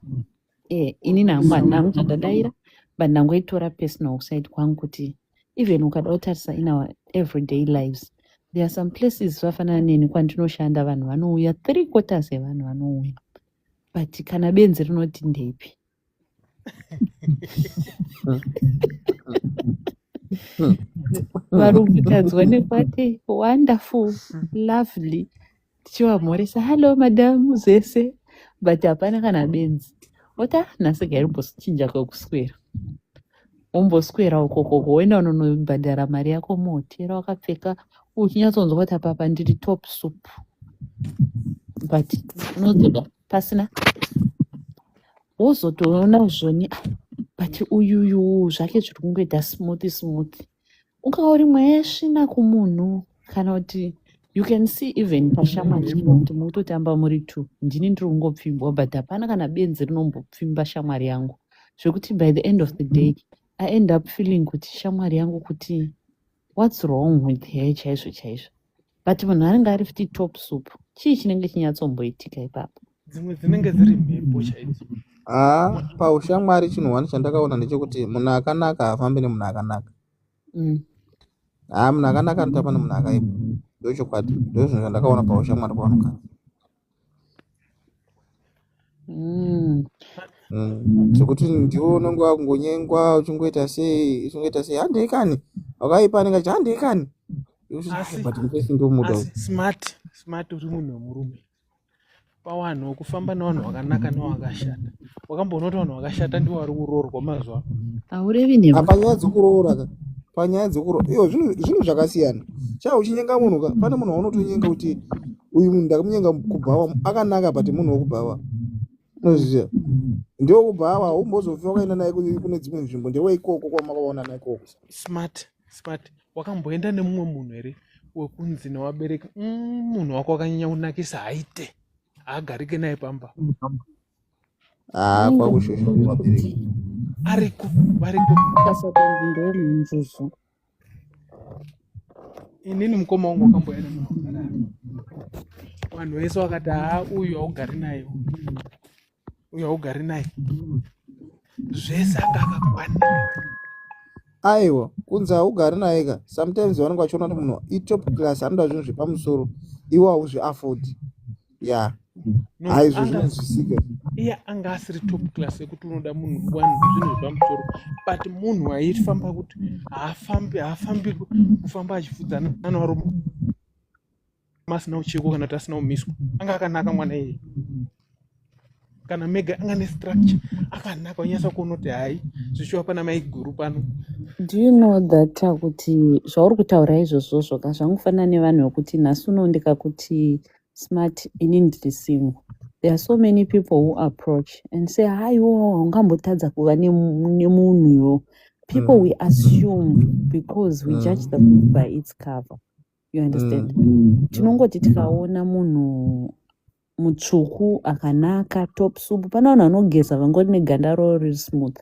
ini nangu chandadaira but ndangoitora personal kuside kwangu kuti even ukada kutarisa in our everyday lives there are some places vafanana neni kwandinoshanda vanhu vanouya 3/4 yevanhu vanouya but kana benzi rinoti ndeipi varungutadzwa nekwati wonderful lovely tichivamhoresa hello madam zese but hapana kana benzi ota nhasi gairimbochinja kwekuswera womboswera ukokoko woenda unonobhadhara mari yako muhotera wakapfeka uchinyatsonzwa kuti apapa ndiri top soup but unozoda pasina wozotoona zvoni but uyuyu zvake zviri kungoita smooth ungauri mwesvina kumunhu kana kuti you can see even pashamwari kuti mutotamba muri 2 ndini ndiri kungopfimbwa but hapana kana benzi rinombopfimba shamwari yangu zvekuti by the end of the day I end up feeling kuti shamwari yangu kuti what's wrong with her chaizvo but munhu anenge ari 50 top soup chii chinenge chinyatsomboitika ipapo dzimwe dzinenge dziri mhepo chaidzo paushamwari chinhu wani chandakaona ndechekuti munhu akanaka hafambi nemunhu akanaka munhu akanaka anotamba nemunhu akaipa ndochokwadi ndozvinhu zvandakaona paushamwari pavanogara zvekuti ndiwo unenge wakungonyengwa uchingoita sei handekani wakaipa anenge achi handekani but mupesi ndomuda asi smart uri munhu wemurume pawanhu wekufamba nevanhu vakanaka nevakashata wakamboona kuti vanhu vakashata ndivo vari kuroorwa mazuva haurevi panyaya dzekuroora iyo zvinhu zvakasiyana cha uchinyenga munhu ka pane munhu waunotonyenga kuti uyu munhu ndakamunyenga kubhawa akanaka but munhu wekubhawa unozviziva ndio kubhawa umbozofi wakaenda naye kune dzimwe nzvimbo ndewe ikoko kwamakaona naye ikoko smart wakamboenda nemumwe munhu here wekunzi newabereki munhu wako wakanyanya kunakisa haite haagarike naye pamba kwakushosha wabereki variko inini mukoma wangu wakamboenda vanhu vese vakati uyu haugari naye zvese anga akakwana aiwa kunzi haugari naye ka sometimes vanenge vachiona kuti munhu itop class anoda zvinhu zvepamusoro iwo hauzviafodi haizvo zvinozvisika iye anga asiri top class yekuti unoda munhu zvinhu zvepamusoro but munhu aifamba kuti haafambi kufamba achifudzana navarume asina ucheko kana kuti asina umiswa anga akanaka mwana iyeye kana mega anga nestructure akanaka unyasa kuona kuti hai zvichiwa pana maiguru pano. Do you know that kuti zvauri kutaura izvozvo ka zvangofanana nevanhu vekuti nhasi unoondeka kuti smart inini ndiri single. There are so many people who approach and say haiwo ungambotadza kuva nemunhuyo. People we assume because we judge the book by its cover. You understand? Tinongoti tikaona munhu mutsvuku akanaka top subu pana vanhu vanogeza vangori neganda ravo riri smooth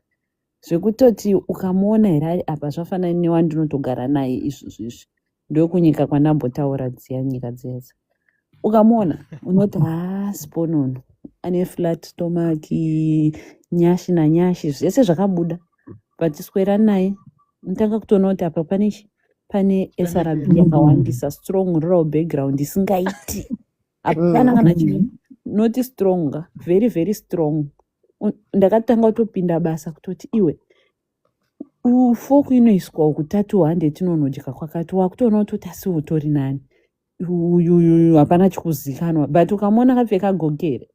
zvekutoti ukamuona here apa zvafanana newandinotogara naye izvozvizvi ndokunyika kwandambotaura dziya nyika dzese ukamuona unoti sponono ane flat stomach nyashi nanyashi zvese zvakabuda batiswera naye unotanga kutoona kuti apa pane SRB yakawandisa strong rural background isingaiti apana kana chimwe not strong very very strong ndakatanga kutopinda basa kutoti iwe ufoku inoiswa uku 300 inonodya kwakati wakutoona kuti asi utori nani uyu hapana chikuzikanwa but ukamona akapfeka gogere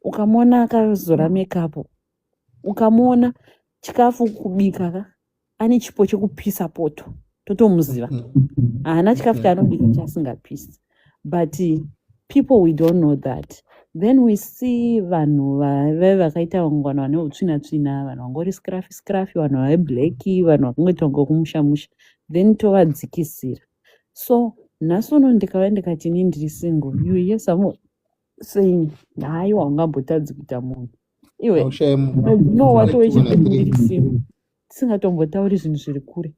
ukamona akazora makeup ukamona chikafu kubika ka ane chipo chekupisa poto totomuziva haana chikafu chaanobika chasingapisi but people we don't know that. Then we see vanhu vakaita vangwana vane utsvina tsvina vanhu vangori scruffy vanhu vave black vanhu vakungoita ngokumusha musha then tovadzikisira. So nhasi uno ndikava ndikati ini ndiri single you hear some saying haiwa ungambotadzi kuita munhu iwe no watowechipo ndiri single tisingatombotauri zvinhu zviri kure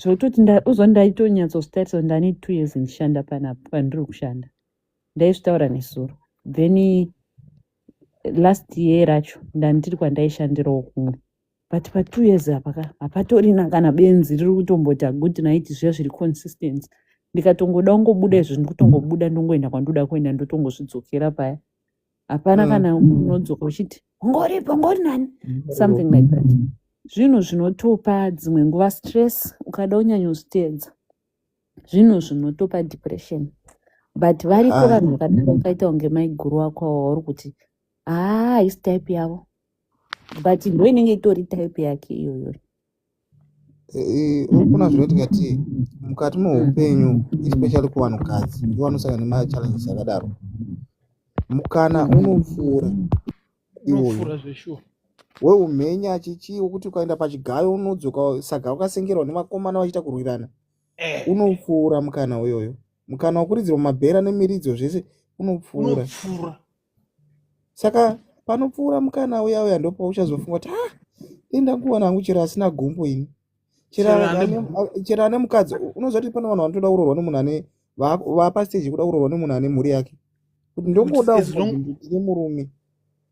zvototi uzondaitonyatsozvitarisa ndane 2 years ndishanda panapa pandiri kushanda ndaizvitaura nesuro then last year racho ndandiri kwandaishandirawo kumwe but pa2 years apaka hapatorina kana benzi riri kutomboti good night zviya zviri consistent ndikatongoda kungobuda izvo ndikutongobuda ndongoenda kwandoda kuenda ndotongozvidzokera paya hapana kana unodzoka uchiti ngoripo ngori nani something like that. Zvinhu zvinotopa dzimwe nguva stress ukada unyanyozviteedza zvinhu zvinotopa depression but variko vanhu vakadaro vakaita kunge maiguru wako wauri kuti haisi type yavo but ndo inenge itori type yake iyoyo. Kuna zvinotikati mukati meupenyu especially kuvanhukadzi ndivo vanosangana nemachallenges akadaro mukana unopfuura iwoyo weumhenya chichiwo kuti ukaenda pachigayo unodzoka saga wakasengerwa nemakomana vachiita kurwirana unopfuura mukana uyoyo mukana wakuridzirwa mabhera nemiridzo zvese unopfuura saka panopfuura mukana uyauya ndopa uchazofunga kuti enda kuwana hangu chero asina gumbo ini chero ane mukadzi unoziva kuti pane vanhu vanotoda kurorwa nemunhu ane vapa stage kuda kurorwa nemunhu ane mhuri yake kuti ndongoda ine murume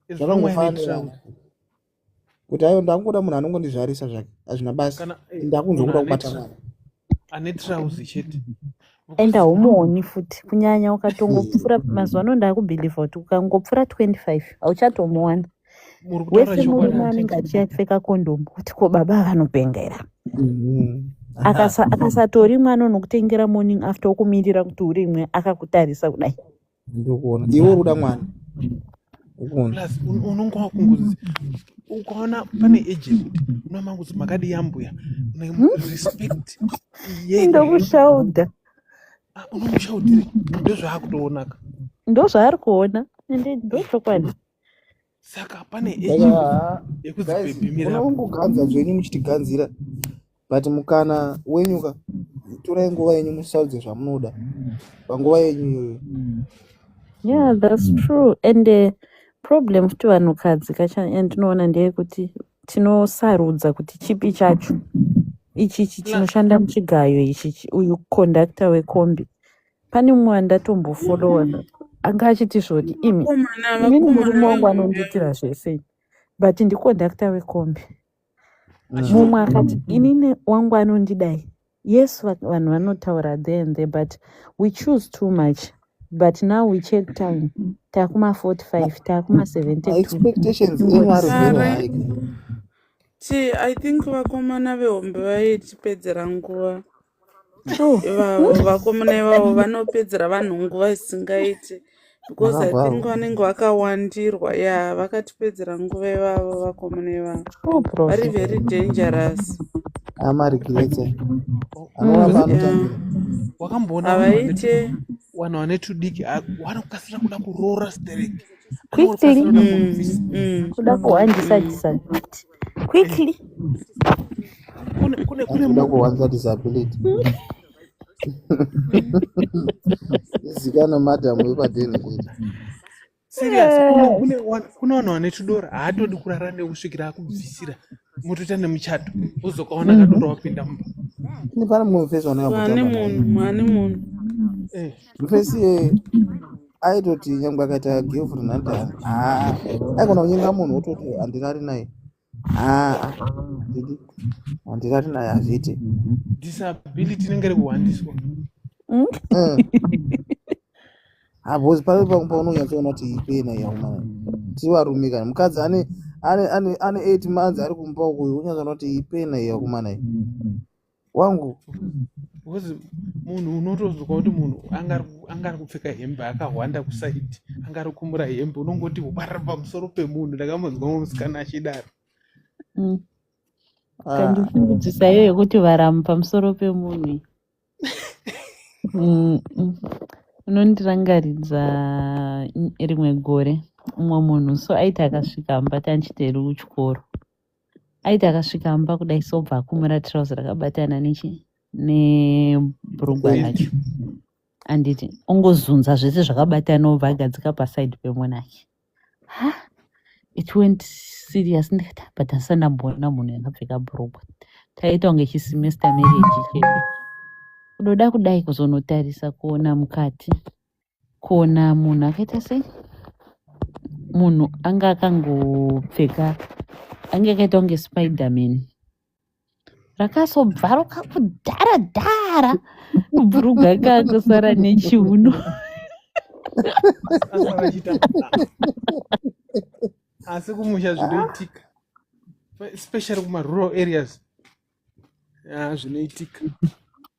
zvakangofanira kuti ayo ndangoda munhu anongondizvarisa zvake hazvina basi ndakunzokuda kubata mwana ane trousi chete and haumuoni futi kunyanya ukatongopfura mazuva ano ndakubhilivha kuti ukangopfura 25 hauchatomuwana muri kutaura wese murume chokwadi anenge achipfeka kondomu kuti ko baba vanopengaira akasatori mwana unokutengera morning after ukumirira kuti urimwe akakutarisa kudai ndokuona iwe uri kuda mwana plus unonga wakungudzi ukaona pane eje yekuti unamanguzi makadi yambuya respect ndokushaudha unomushaudhire ndozvaakutoonaka ndozvaari kuona ende ndochokwadi saka pane eje yekuzvibhebhimira unongoganza zvenyu muchitiganzira but mukana wenyuka torai nguva yenyu musaudze zvamunoda panguva yenyu iyoyo. Yeah, that's true. And problem futi vanhukadzi yandinoona ndeyekuti tinosarudza kuti chipi chacho ichichi chinoshanda muchigayo ichichi uyu kondakta wekombi pane mumwe andatombofollowa anga achiti zvoti imini murume wangu anondiitira zvese but ndikondakta wekombi mumwe akati inini wangu anondidai yes vanhu vanotaura there and there but we choose too much but now we check time takuma 45 takuma 72 expectations enyu ari very high. I think vakomana vehombe vaitipedzera nguva vakomana ivavo vanopedzera vanhu nguva isingaiti because I think vanenge vakawandirwa vakatipedzera nguva ivavo vakomana ivavo vari very dangerous amarigiretse anoramba anotambira wakamboona havaite vanhu vane tudiki vanokasira kuda kuroora stereki quickly kuda kuhandisa disability quickly kuda kuwanza disability zikana madhamu wepadeni serious kuna vanhu vane tudora haatodi kurara neusvikira akubvisira motoita nemuchato uzokaona kadora wapinda mumba ini pane mumwe mufesi mwane munhu mufesi aitoti nyangwe akaita girlfriend handani aikona kunyenga munhu ototi handirari naye handirari naye hazviite disability inenge iri kuhandiswa habhozi pale paunonyatsoona kuti ipena yaumana tivarume kana mukadzi ane 8 months ari kumba ukuyu unyatsoona kuti ipena yakumana wangu because munhu unotozwa kuti munhu angari kupfeka hembe akahwanda kusaidi angari kumura hembe unongoti warara pamusoro pemunhu ndakambodzwa musikana achidaro kandifungidzisayo yekuti varamba pamusoro pemunhu unondirangaridza rimwe gore umwe munhu so aiti akasvika amba tanchiteri kuchikoro aiti akasvika amba kudai sobva akumura tirauzi rakabatana nebhurugwa racho anditi ongozunza zvese zvakabatana obva agadzika pasaidi pemunake it went serious ndikati but asandamboona munhu akapfeka bhurugwa taita kunge chisemester marriage chedu unoda kudai kuzonotarisa kuona mukati kuona munhu akaita sei munhu anga akangopfeka ange akaita kunge spiderman rakasobvaruka kudhara bhurugwa akangosara nechiuno asi kumusha zvinoitika especially kumarural areas zvinoitika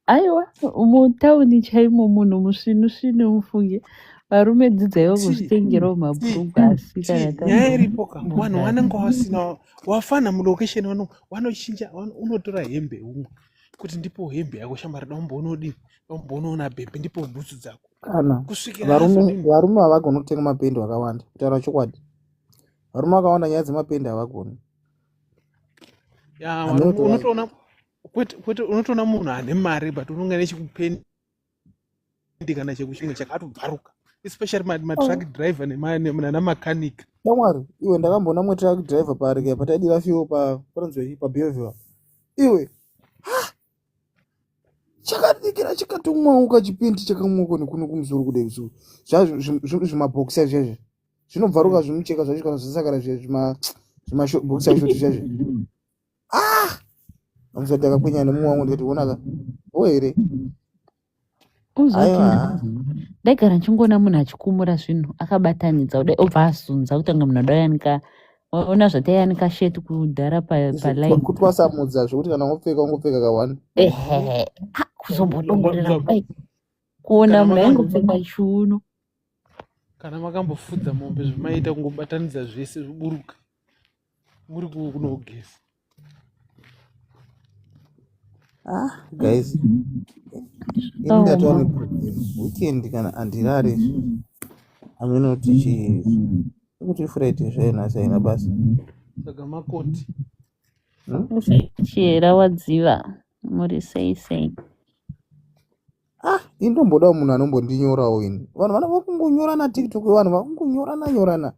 aiwa mutauni chaimo munhu musvinusvinu mufunge varume dzidzaiwo kuzvitengerawo mabhurugwa asi nyaya iripo ka vanhu vanenge vasina wafana mulokesheni vanochinja unotora hembe umwe kuti ndipo hembe yako shamba rida umbonodini umbonona bhebhe ndipo bhutsu dzako kana varume havagoni kutenga mapendi akawanda kutaura chokwadi varume vakawanda nyaya dzemapendi havagoni unotoona kwete unotoona munhu ane mari but unonga nechikupendi kana chekuchimwe chakatobvaruka especially matruck driver namakanika damwari iwe ndakamboona mwe truck driver parike pataidira fiwo paranzwei pabevera iwe chakadikira chikatomwauka chipendi chakamwauka nekuno kumusoro kudai usu zvimabhokisi azvizvazvo zvinobvaruka zvimucheka zvacho kana zvisakara zvimabhokisi azvo zvizvazvo amusati akakwenya nemumwe wangu ndikati onaka o here uzoti Aiwa. ndaigara nchingona munhu achikumura zvinhu akabatanidza kudai obva azunza kutanga munhu adayanika ona zvataiyanika shetu kudhara palaini Kutwasamudza zvokuti kana ungopfeka kawanda. ehe kuzombodongorera kudai kuona Kana munhu makambo- aingopfeka chiuno kana makambofudza mombe zvimaita kungobatanidza zvese zviburuka muri kunogeza. Guys, ini ndatoa weekend kana andirare aminoti kuti Friday zvaina saina basa. Saka makoti. chiera wadziva muri sei Indombodawo munhu anombondinyorawo ini. Vanhu vana vakungonyorana TikTok, vanhu vakungonyorana.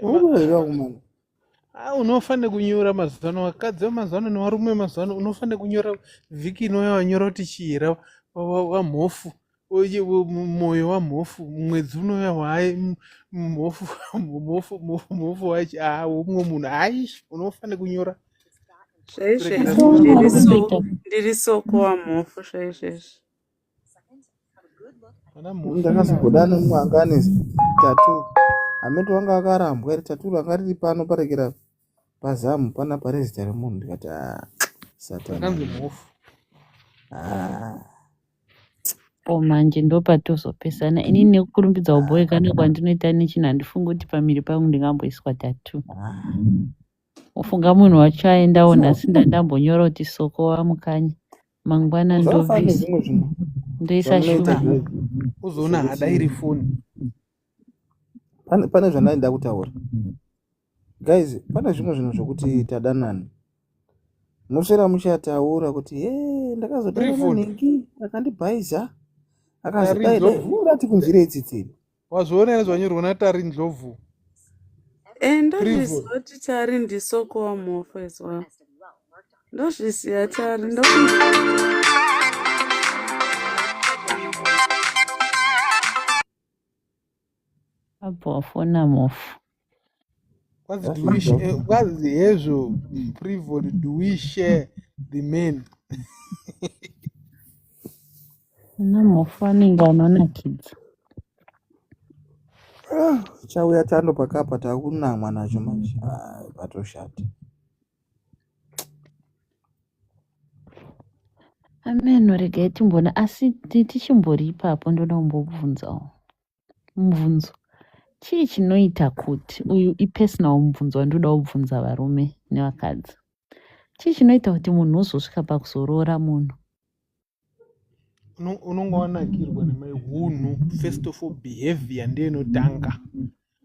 Unoelewa kumana. Unofanira kunyora mazano wakadzi vemazano nevarume vemazano unofanira kunyora vhiki inouya wanyora kuti chiera wamhofu mwoyo wamhofu mwedzi unouya hwaye mhofu wachi umwe munhu aishi unofanira kunyora ndiri soko wamhofu zvaizvezvi. Ndakazogoda nemumwe anga ane tatu. Ameto wanga akarambwa iri tatu ranga riri pano parekera pazamu pana parezita remunhu ndikati akanzi mhofu. manje ndopatozopesana inini nekukurumbidza uboy kana kwandinoita nechinhu handifungi kuti pamiri pangu ndingamboiswa tatu ufunga munhu wacho aendawo nhasi ndambonyora kuti soko wamukanya mangwana ndobvisa ndoisa shuga uzoona hada iri foni. Pane zvandaida kutaura. Guys, pane zvimwe zvinhu zvokuti tadanana. Muswera muchataura kuti ndakazodana nengi akandibhaiza akazodai urati kunzire itsitsiri. Wazviona ere zvanyorwa naTari Ndlovu? Ndozviziva kuti Tari ndisoko wamhofu izwa. Ndozviziva Tari abvafona mofu kwazi hezvo Privord, do we share the men? ana mofu anenge anonakidza chauya tando pakapa takunamwa nacho manje patoshata. ameno regai timbona asi tichimbori ipapo ndoda kumbobvunzawo mubvunzo chii chinoita kuti uyu ipersonal mubvunzo wandoda kubvunza varume nevakadzi chii chinoita kuti munhu uzosvika pakuzorora munhu unonga wanakirwa nemaihunhu. First of all behavior ndiyo inotanga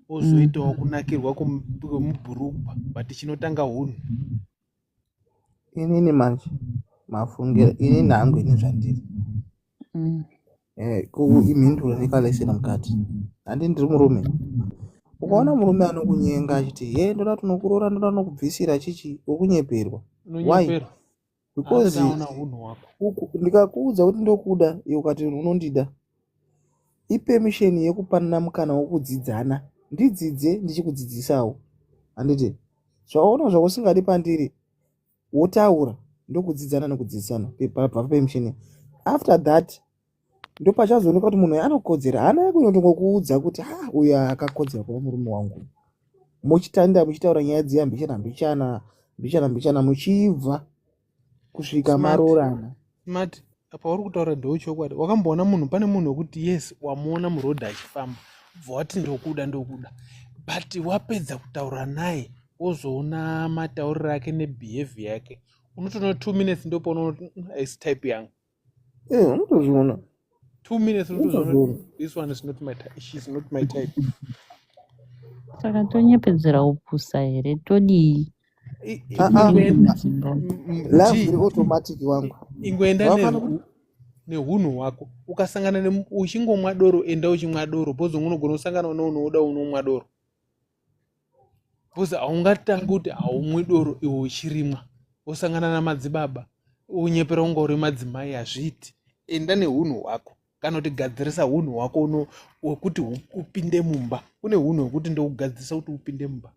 ozoitawo kunakirwa kwemubhurugwa but chinotanga hunhu. Inini manje mafungira ini nangu ini zvandiri imhinduro nekalesera mukati handi ndiri murume. Ukaona murume anokunyenga achiti ndoda tinokuroora ndoda nokubvisira chichi wokunyeperwa. Why? Because ndikakuudza kuti ndokuda iwe ukati unondida ipermission yekupanana mukana wokudzidzana ndidzidze ndichikudzidzisawo. Handiti zvaona zvausingadi pandiri wotaura ndokudzidzana nekudzidzisana permission. After that ndopachazooneka kuti munhu anokodzera hana yakunyotongokuudza kuti uyu akakodzera kuva murume wangu. Muchitanda muchitaura nyaya dziya mbishana muchibva kusvika marorana. Smart, apa uri kutaura ndochokwadi. Wakamboona munhu, pane munhu wekuti yes wamuona murodhi achifamba bva wati ndokuda but wapedza kutaura naye wozoona matauriro ake nebehavior yake unotoona 2 minutes ndopaona is type yangu. Unotozviona 2 minutes unotozoona this one is not my type, she's not my type. saka tonyepedzera upusa here todii automatic wangu ingoenda nehunhu hwako ukasangana uchingomwa doro enda uchimwa doro bhozi unogona kusangana neunoda unomwa doro bhozi haungatanga kuti haumwi doro iwe uchirimwa wosangana namadzibaba unyepera unga uri madzimai hazviiti. Enda nehunhu hwako kana kuti gadzirisa hunhu hwako wekuti upinde mumba. Kune hunhu hwekuti ndokugadzirisa kuti upinde mumba.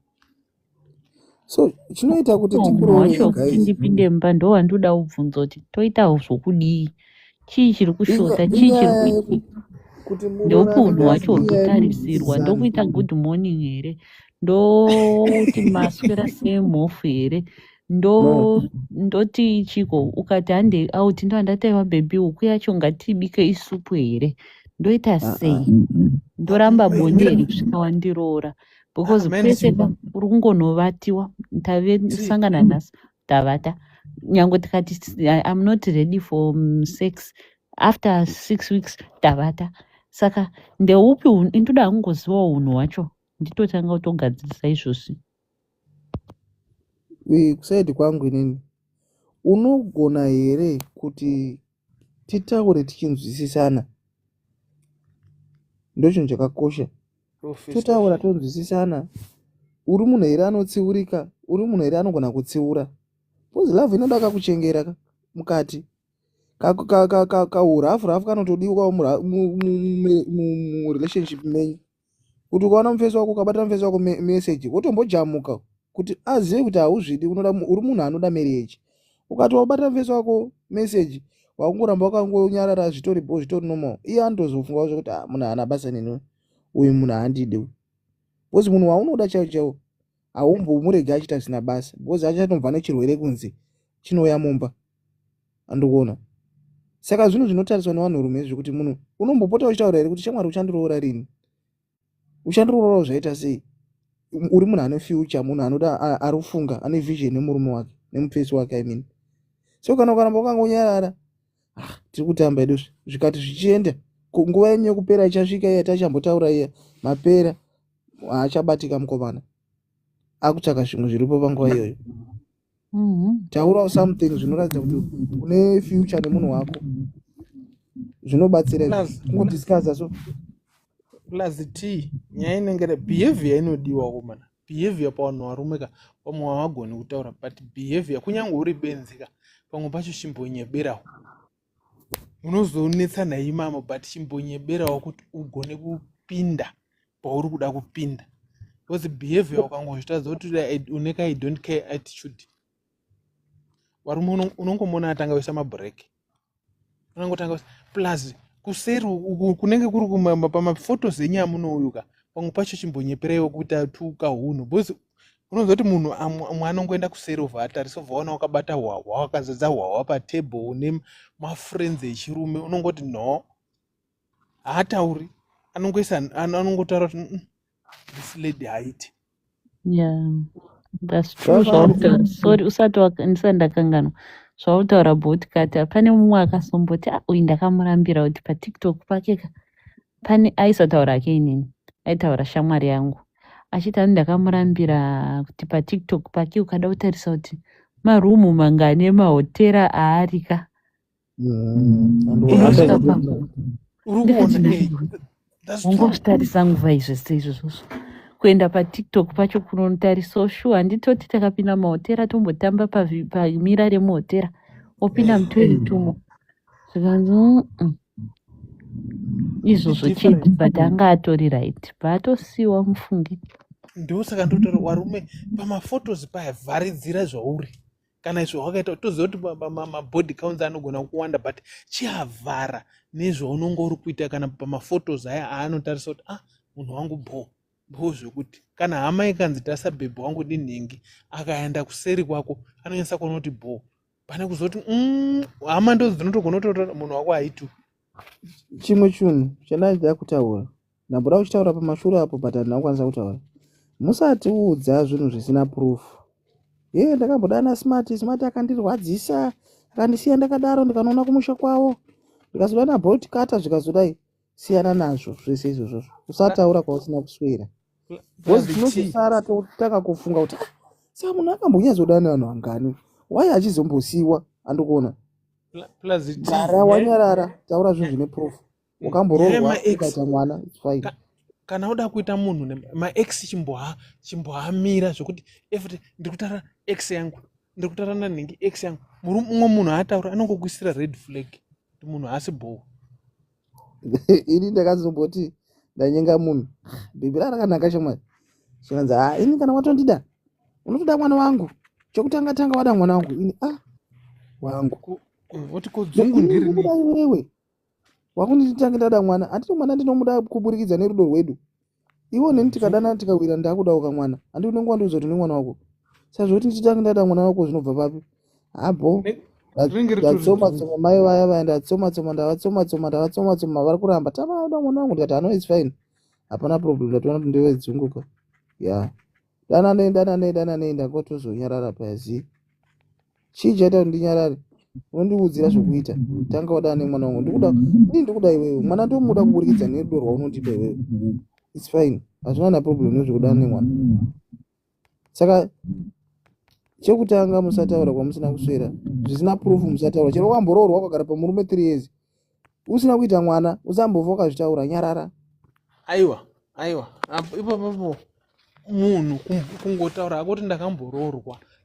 So chinoita kuti wacho kuti ndipinde mumba ndo wandoda kubvunza kuti toita zvokudii chii chiri kushota, chii chiri kuitika, ndeupi unhu hwacho hunotarisirwa, ndokuita good morning here, ndoti maswera semhofu here, ndoti chiko ukati hande auti ndo handataiwa bhebhi huku yacho ngatibike isupu here, ndoita sei? Ndoramba bonde heri kusvika wandiroora because kwese uri kungonovatiwa, tave sangana nhasi tavata, nyange tikati I'm not ready for sex after 6 weeks tavata. Saka ndeupi intoda kungozivawo unhu hwacho nditotanga kutogadzirisa izvozvi. Kusaidi kwangu inini unogona here kuti titaure tichinzwisisana? Ndochinhu chakakosha. Totaura tonzwisisana. Uri munhu here anotsiurika, uri munhu here anogona kutsiura. Pozi lavhu inoda kakuchengera mukati. Kahurafu kanotodiwa mu-relationship menyu. Kuti ukaona mufesi wako ukabatira mufesi wako message wotombojamuka kuti azive kuti hauzvidi, uri munhu anoda marriage. Ukati wabatira mufesi wako message wakungoramba wakangonyarara zvitori normal, iye anotozofunga kuti munhu haana basa neni, uyu munhu handidi. Bozi munhu waunoda chaiwo haumbomurega achita zvisina basa, bozi achatomva nechirwere kunze chinouya mumba. Andikuona. Saka zvinhu zvinotariswa nevanhurume zvekuti munhu unombopota uchitaura here kuti shamwari uchandiroora rini? Uchandiroora zvaita sei? Uri munhu ane future, munhu anoda ari kufunga, ane vision nemurume wake nemufesi wake I mean. So kana ukaramba wakangonyarara tiri kutamba edu zvikati zvichienda nguva yenyu yekupera ichasvika, iye tachambotaura iye mapera haachabatika mukomana, akutsvaka zvimwe zviripo panguva iyoyo. Taurawo something zvinoratidza kuti une future nemunhu wako, zvinobatsira kungodiscussa. So plus t nyaya inenge behavior inodiwa komana, behavior pavanhu varume ka pamwe havagoni kutaura, but behavior kunyange uri benzika pamwe pacho chimbonyeberawo unozonetsana imamo, but chimbonyeberawo kuti ugone kupinda pauri kuda kupinda, because behavior ukangozvitadza kuti uneka I don't care attitude, varume unongomona atanga kuisa mabreak, unongotanga plus kuseri kunenge kuri pamaphotos enyu amunouyuka pamwe pacho chimbonyeperewo kuti atuka hunhu, because unozoti munhu anongoenda kuseri ovha atarisa ovha ona wakabata hwahwa wakazadza hwahwa patable une mafriends echirume, unongoti no haatauri, anongotaura kuti this lady haiti. Yeah, that's true. Zvautaura, sorry usati ndisati ndakanganwa zvautaura bhoti kati pane mumwe akasomboti uyu ndakamurambira kuti patiktok pake pane aisataura ake inini, aitaura shamwari yangu achiti ani ndakamurambira kuti patiktok pake ukada kutarisa kuti marumu mangane mahotera aarika ungozvitarisa nguva izvese izvozvo kuenda patiktok pacho kunotarisa shuwa handitoti takapinda mahotera tombotamba pamira remuhotera opinda mutoiritumo zvikanzi izvozvo chete but anga atori right paatosiyiwa mufungi. Ndosaka ndotaura varume pamaphotos payavharidzira zvauri kana izvo wakaita toziva kuti mabody counts anogona kuwanda, but chiavhara nezvaunonge uri kuita kana pamaphotos aya aanotarisa kuti munhu wangu bo zvekuti kana hama ikanzi tasa bhebhi wangu dinhingi akaenda kuseri kwako anonyasa kuona kuti bo pane kuzoti hama ndo dzinotogona kutotora munhu wako haitu. Chimwe chinhu chandaida kutaura ndamboda kuchitaura pamashure apo but handinakwanisa kutaura. Musati uudza zvinhu zvisina proof. Ndakambodana smart akandirwadzisa akandisiya ndakadaro ndikanoona kumusha kwavo ndikazoda nabolt kata zvikazodai siyana nazvo zvese izvozvo. Usataura kwausina kuswera. Bozi tinozosara totanga kufunga kuti saka munhu akambonyazodana vanhu vangani wai achizombosiyiwa andikuona. Gara wanyarara taura zvinhu zvine proof. Ukamboroorwa ukaita mwana it's fine. Kana uda kuita munhu maex chimbohamira zvokuti every ndikutara ex yangu ndikutara nanhingi ex yangu mumwe munhu ataura anongokuisira red flag kuti munhu haasi bho. Ini ndakazomboti ndanyenga munhu bhebhi rakanaka shamwari chikanzi ini kana watondida unotoda mwana wangu chokutanga wada mwana wangu ini wangu Oti kodzungu ndiri Ndinomuda iwewe. Wakunditi ndada mwana. Handiti mwana ndinomuda kuburikidza nerudo rwedu. Iwo neni tikadana tikawira ndakuda mwana. Handi unenge wandiudza kuti mwana wako. Sazvoti nditange ndada mwana wako zvinobva papi? Abo. Ndatsoma mai vaya vaenda tsoma ndavatsoma vari kuramba tavada mwana wangu ndikati no it's fine. Hapana problem ndatoona kuti ndiwe dzunguka. Yeah. Dana nei ndakotozonyarara pazi. Chichaita kuti ndinyarare. Unondiudzira zvokuita. Tanga wadana nemwana wangu. Ndikuda iwewe. Mwana ndomuda kuburikidza nerudo rwaunondipa iwewe. It's fine. Hazvina na problem nezvekudana nemwana. Saka chekutanga musataura kwamusina kuswera. Zvisina proof musataura. Chero wamboroorwa wakagara pamurume 3 years. Usina kuita mwana, usambova ukazvitaura nyarara. Aiwa. Ipapo munhu kungotaura kuti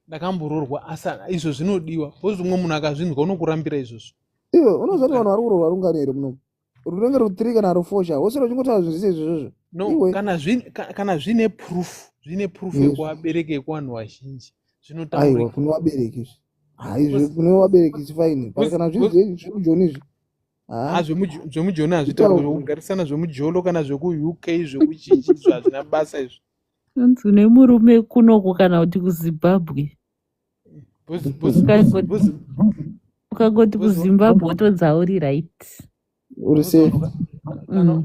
ndakamboroorwa asana izvo zvinodiwa. Bozi umwe munhu akazvinzwa unokurambira izvozvo. Iwe unozoti vanhu vari kuroorwa rungano here munomu. Runenge ru3 kana ru4 wosera uchingotaura zvese izvozvo. No, kana zvine proof yekuvabereki yekuvanhu vazhinji zvinotaurika. Aiwa kune vabereki. Haizvo kune vabereki is fine. Kana zvemujoni izvi. Zvemujoni hazvitaurwi zvokugarisana zvemujolo kana zveku-UK zvekuchichi hazvina basa izvo. Une murume kunoku kana kuti kuZimbabwe. Ukangoti kuZimbabwe wotodzauri right. Uri safe. Kana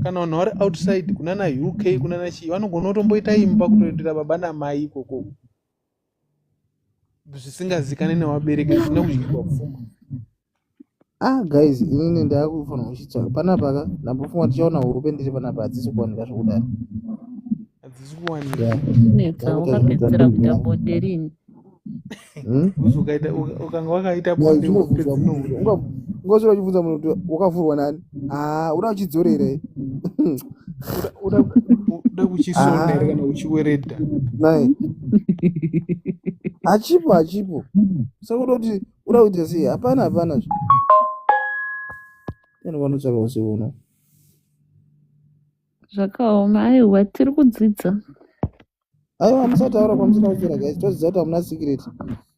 vanhu vari outside kuna na UK kuna na chii vanogona kutomboita imba kutoendera baba namai ikoko. Zvisingazikane nevabereki zvisina kudyirwa pfuma. Guys, inini ndakufanira kuchitsvaga panapa ndambofunga tichaona hurupe ndiri panapa hadzisi kuwanika zvakudaro. Hadzisi kuwanika. Neka wakapedzera kuita bonde rini? Ukanga wakaita bonde ungosvira uchibvunza munhu kuti wakavhurwa nani? Uda uchidzorera here? Uda kuchisonda here kana uchiweredha? Nai. Hachipo. Saka uda kuita sei? Hapana. Vanotsvaka usi uno. Zvakaoma aiwa tiri kudzidza. Aiwa musataura kwamusina kuswera guys. Toziva kuti hamuna secret.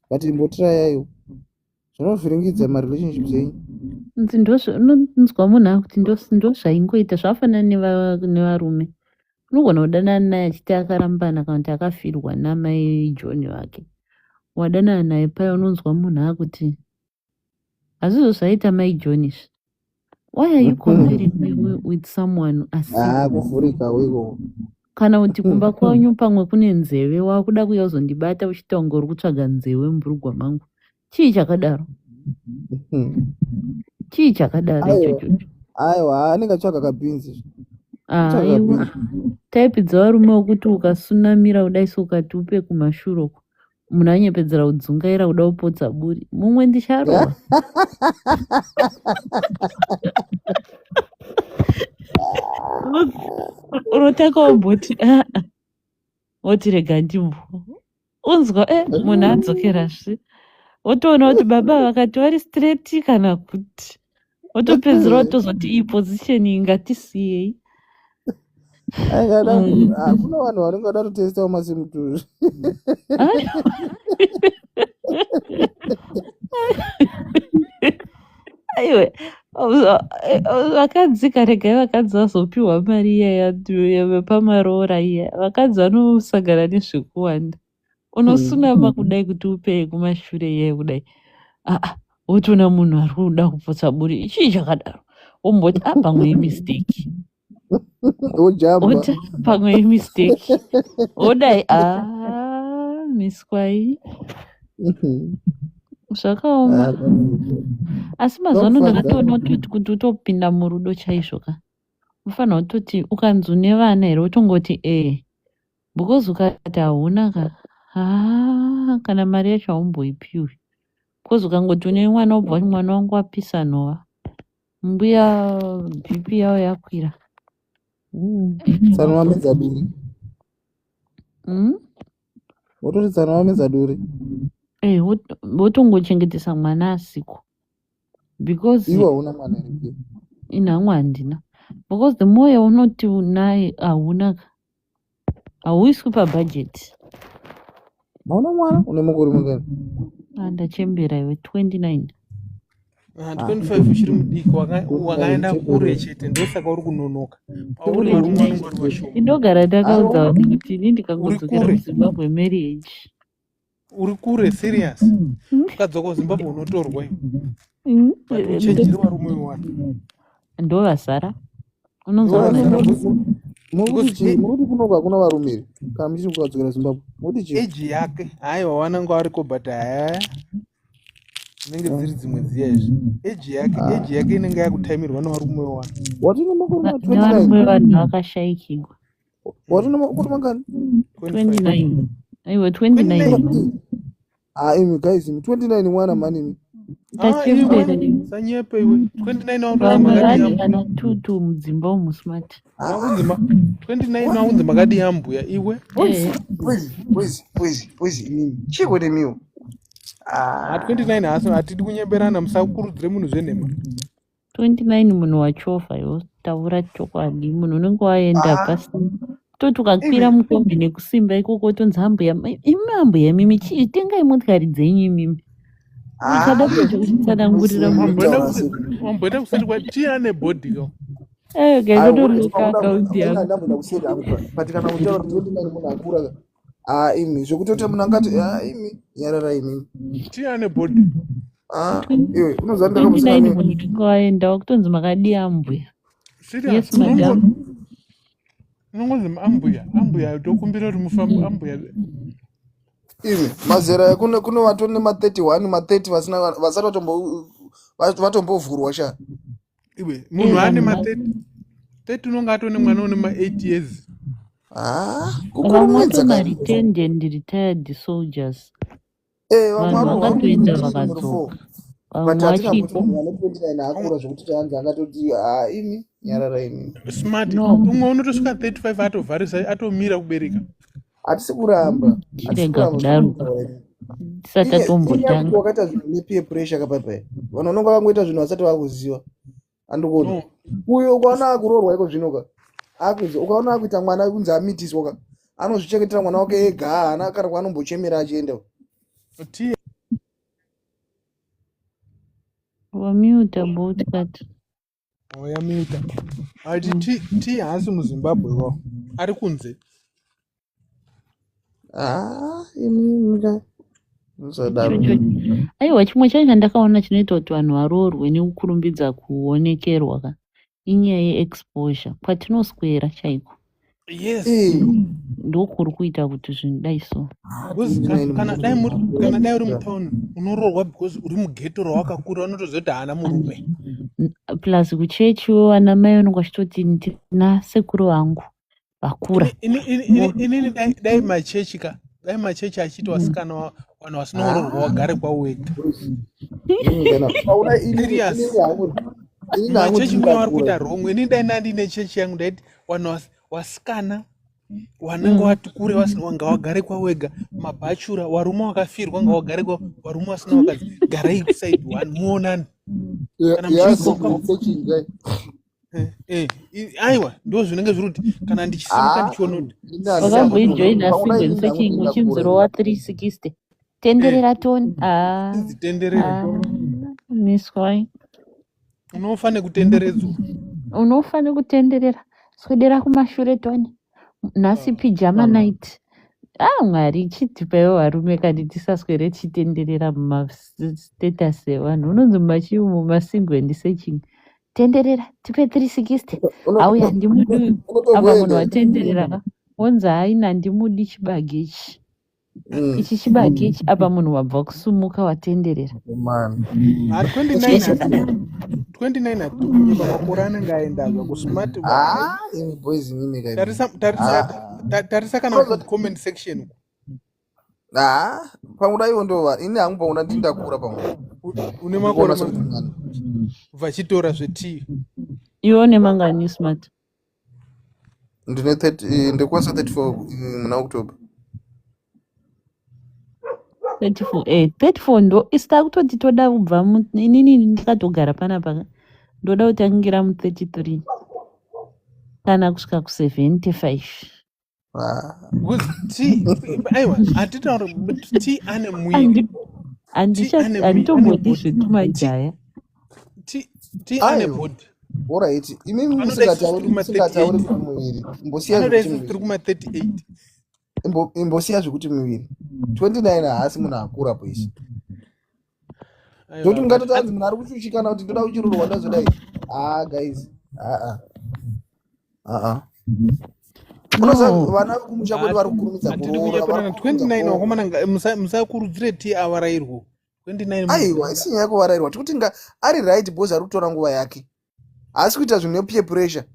But imbotirayaiwo. Zvinovhiringidza marelationships enyu. Unonzwa munhu akuti ndozvaingoita zvafanana nevarume. Unogona kudanana naye achiti akarambana kana kuti akafirwa namai John wake. Wadanana naye paya unonzwa munhu akuti hazvizvo zvaita mai John izvi. Why are you comparing me with someone asina? Kuvhurika wiko. Kana kuti kumba kwanyu pamwe kune nzeve wakuda kuuya uzondibata uchitaunga uri kutsvaga nzeve mumburugwa mangu. Chii chakadaro? Chii chakadaro ichocho? Aiwa anenge atsvaga kabhinzi. Aiwa. Taipi dzavarume wokuti ukasunamira kudai so ukati upe kumashure uko. Munhu anyepedzera kudzungaira kuda kupotsa buri. Mumwe ndicharova. Unotaka umboti woti rega ndimbo. Unzwa munhu adzokerazve. Wotoona kuti baba vakati vari straight kana kuti. Wotopedzera wotozoti iyi position iyi ngatisiyei. Kuna vanhu vanongada kutestawo masimutuzu. Aiwe vakadzi karegai vakadzi vazopiwa mari iya pamaroora iya vakadzi vanosangana nezvekuwanda. Unosunama kudai kuti upei kumashure iye kudai. Wotoona munhu ari kuda kupotsa buri. Ichii chakadaro. Womboti pamwe imistake. Pamwe imistake. Wodai miswai. Zvakaoma. Asi mazuva ndakatoona kuti utopinda murudo chaizvo ka. Unofanira kutoti ukanzi une vana here utongoti because ukati hauna ka. Kana mari yacho haumboipiwi. Because ukangoti une mwana wobva mwana wangu wapisa nhova. Mbuya BP yavo yakwira. Tsana wamedza duri. Wototi tsana wamedza duri. Wotongochengetesa mwana asiko. Because iwe hauna mwana here. Inhangu handina. Because the more yaunoti unaye hauna hauiswi pabudget. Hauna mwana une mukuru mungani? Ndachembera iwe 29. 25 uchiri mudiki wakaenda kure chete ndosaka uri kunonoka pauri varume vanenge vari vashoma Ndogara ndakaudza vanhu kuti ini ndikangodzokera kuZimbabwe marriage. uri kure serious ukadzoka kuZimbabwe unotorwa but uchenjeri varume wani Ndovazara. Unonzwa muri kunoka kuna varume kana muchiri kukadzokera Zimbabwe muri chi eji yake haiwa wananga wariko but haya inenge dziri dzimwe dziya izvi eji yake inenge yakutaimirwa nevarume wani watine makore nevarume vanhu vakashayikirwa. watine makore mangani 29. Aiwa 29. imi guys imi 29 mwana mani Ndachembera sanyepe iwe 29 vamwe vati ana tutu mudzimba umu smart. 29 waunzi makadi yambuya iwe poizi inini chikwete miwo 29 hasi hatidi kunyemberana musakurudzire munhu zvenhema 29 munhu wachofa iwo taura chokwadi munhu unenge waenda pasi toti ukakwira mukombi nekusimba ikoko tonzi ambuya imi ambuya mimi tengai motikari dzenyu imimi uchada kuti uchitsanangurira wamboenda kuseri kwati ane bhodhi ko gaidodoloka akaunti yako ndamboda kuseri angu but kana utaura kuti 29 munhu akura imi zvekuti munhu angati imi nyarara imi tiane bhodhi iwe unoziva 29 munhu unenge waenda wakutonzi makadi ambuya. Yes madam. unongonzi ambuya tokumbira kuti mufambo ambuya imi mazera kune vatone ma31 ma30 vasati vatombovhurwa sha iwe munhu ane ma30 unonge atone mwana une ma8 years vamwe vatona returned and retired soldiers. Vanhu vakatoenda vakadzoka vamwe vachipo akura zvekuti tanzi akatoti imi nyarara imi smart umwe unotosvika 35 atovharisa atomira kubereka hatisi kuramba chirega kudaruka tisati atombotanga wakaita zvinhu nepeer pressure kapapa vanhu vanonga vangoita zvinhu vasati vakuziva andikuona uyo ukaona akurorwa iko zvinoka akuzi ukaona akuita mwana kunzi amitiswa anozvichengetera mwana wake ega haana kana kwanombochemera achienda wamuta botkati yamuta ati ti hasi muZimbabwe wao ari kunze aiwa chimwe chacho chandakaona chinoita kuti vanhu varoorwe nekukurumbidza kuonekerwa ka inyaya yeexposure kwatinoswera chaiko ndokuri kuita kuti zvinhu dai so kana dai uri mutauni unoroorwa because uri mugeto rawakakura unotoziva kuti haana murume plus kuchechiwo vana mai vanonga vachitoti ndina sekuru vangu vakura inini dai machechi achiti wasikana vanhu vasinoororwa wagare kwavo wega machechi mwe vari kuita romwe inini dai nandine chechi yangu ndaiti vanhu wasikana wanenge wati kure wanga wagare kwawega mabhachura warume wakafirwa nga wagare kwa warume wasina wakadzi garai kusaidi one muonani kana muchisoka aiwa ndo zvinenge zviri kuti kana ndichisimuka ndichiona kuti wakamboijoina single searching uchinzorowa 360 tenderera toni tenderera miswai unofane kutenderedzwa unofane kutenderera swedera kumashure toni nhasi pijama night mwari chitipaiwo varume kandi tisaswere chitenderera mumastatus evanhu unonzi mumachiumu masingle and searching tenderera tipe 360 auya ndimudi apa munhu watenderera onzi haina ndimudi chibage ichi ichi chibage ichi apa munhu wabva kusumuka watenderera 29 atukunyima makore anenge aendazva kusmart tarisa kana comment section pamudaiwo ndova ini hangu pauna ndindakura pamwe une makore vachitora zvetii iwo nemangani smart ndikwanisa 34 muna October 34 ndo isita kutoti toda kubva inini ndikatogara panapa ndoda kutangira mu33 kana kusvika ku75 aiwa hatitauri ti ane mwiri body Handitomboti zvetumajaya. ti ane aiwa body alright imimi anoda isusu musingatauri tiri kuti muviri mbosiya anoda zvekuti isusu tiri muviri kuma 38 imbosiya zvekuti miviri 29 haasi munhu akura poisi zvokuti ungatotanzi munhu ari kushushikana kuti ndoda kuchirurwa ndazodai guys unoziva vana vekumusha kwedu vari kukurumidza kuroora 29 wakomana musakurudzire ti avarairwo 29 aiwa isi nyaya yekuvarairwa tikuti ari right bos ari kutora nguva yake haasi kuita zvine peer pressure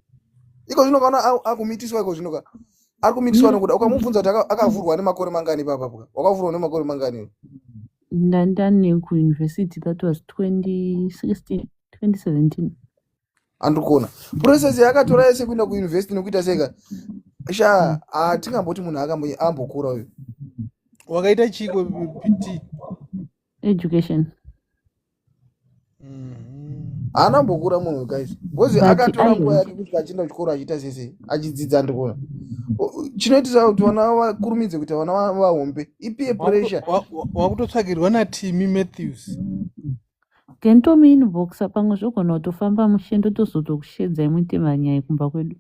iko zvino kana akumitiswa iko zvino ari kumitiswa nokuda ukamubvunza kuti akavhurwa nemakore mangani papapo wakavhurwa nemakore mangani Ndandane kuuniversity that was 2016 2017. andikona process yakatora yese kuenda kuuniversity nekuita seka sha hatingamboti munhu ambokura uyu wakaita chiko pt Education. haana ambokura munhu guys bcause akatora nguva yake kuti achienda kuchikoro achiita sese achidzidza andikona chinoitisa kuti vana vakurumidze kuita vana vahombe ipeer pressure wakutotsvagirwa natimi Matthews Kentomi inboxa pamwe zvogona kutofamba mushendo tozotokushedzai muite manyaya kumba kwedu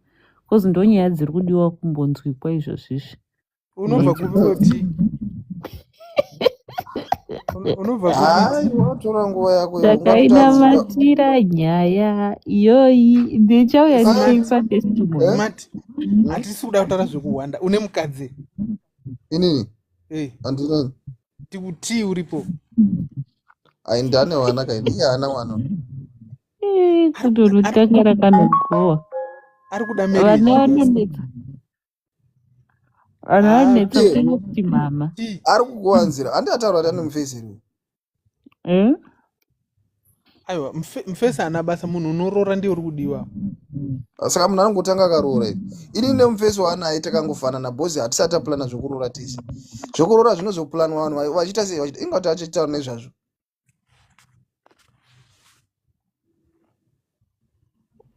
kozi ndonyaya dziri kudiwa kumbonzwikwa izvozvizvi unobva kuvoti unobva watora nguva yako takainamatira nyaya iyoyi ndichauya ndichipa testimony mati hatisi kuda kutaura zvekuhwanda une mukadzi inini handinani tikuti uripo ndane wana kaini iye haana wana kuti rutanga rakanogowa ari kuda vana vanonetsa vana vanetsa kuti mama ari kukuwanzira handi ataura kuti ane mufesiri aiwa mufesi haana basa munhu unorora ndiye uri kudiwa saka munhu anongotanga akaroora ini nemufesi waanaye takangofanana bhozi hatisati tapulana zvokuroora tese zvokuroora zvinozopulanwa vanhu vachiita sei vachiita ingati achitaura nezvazvo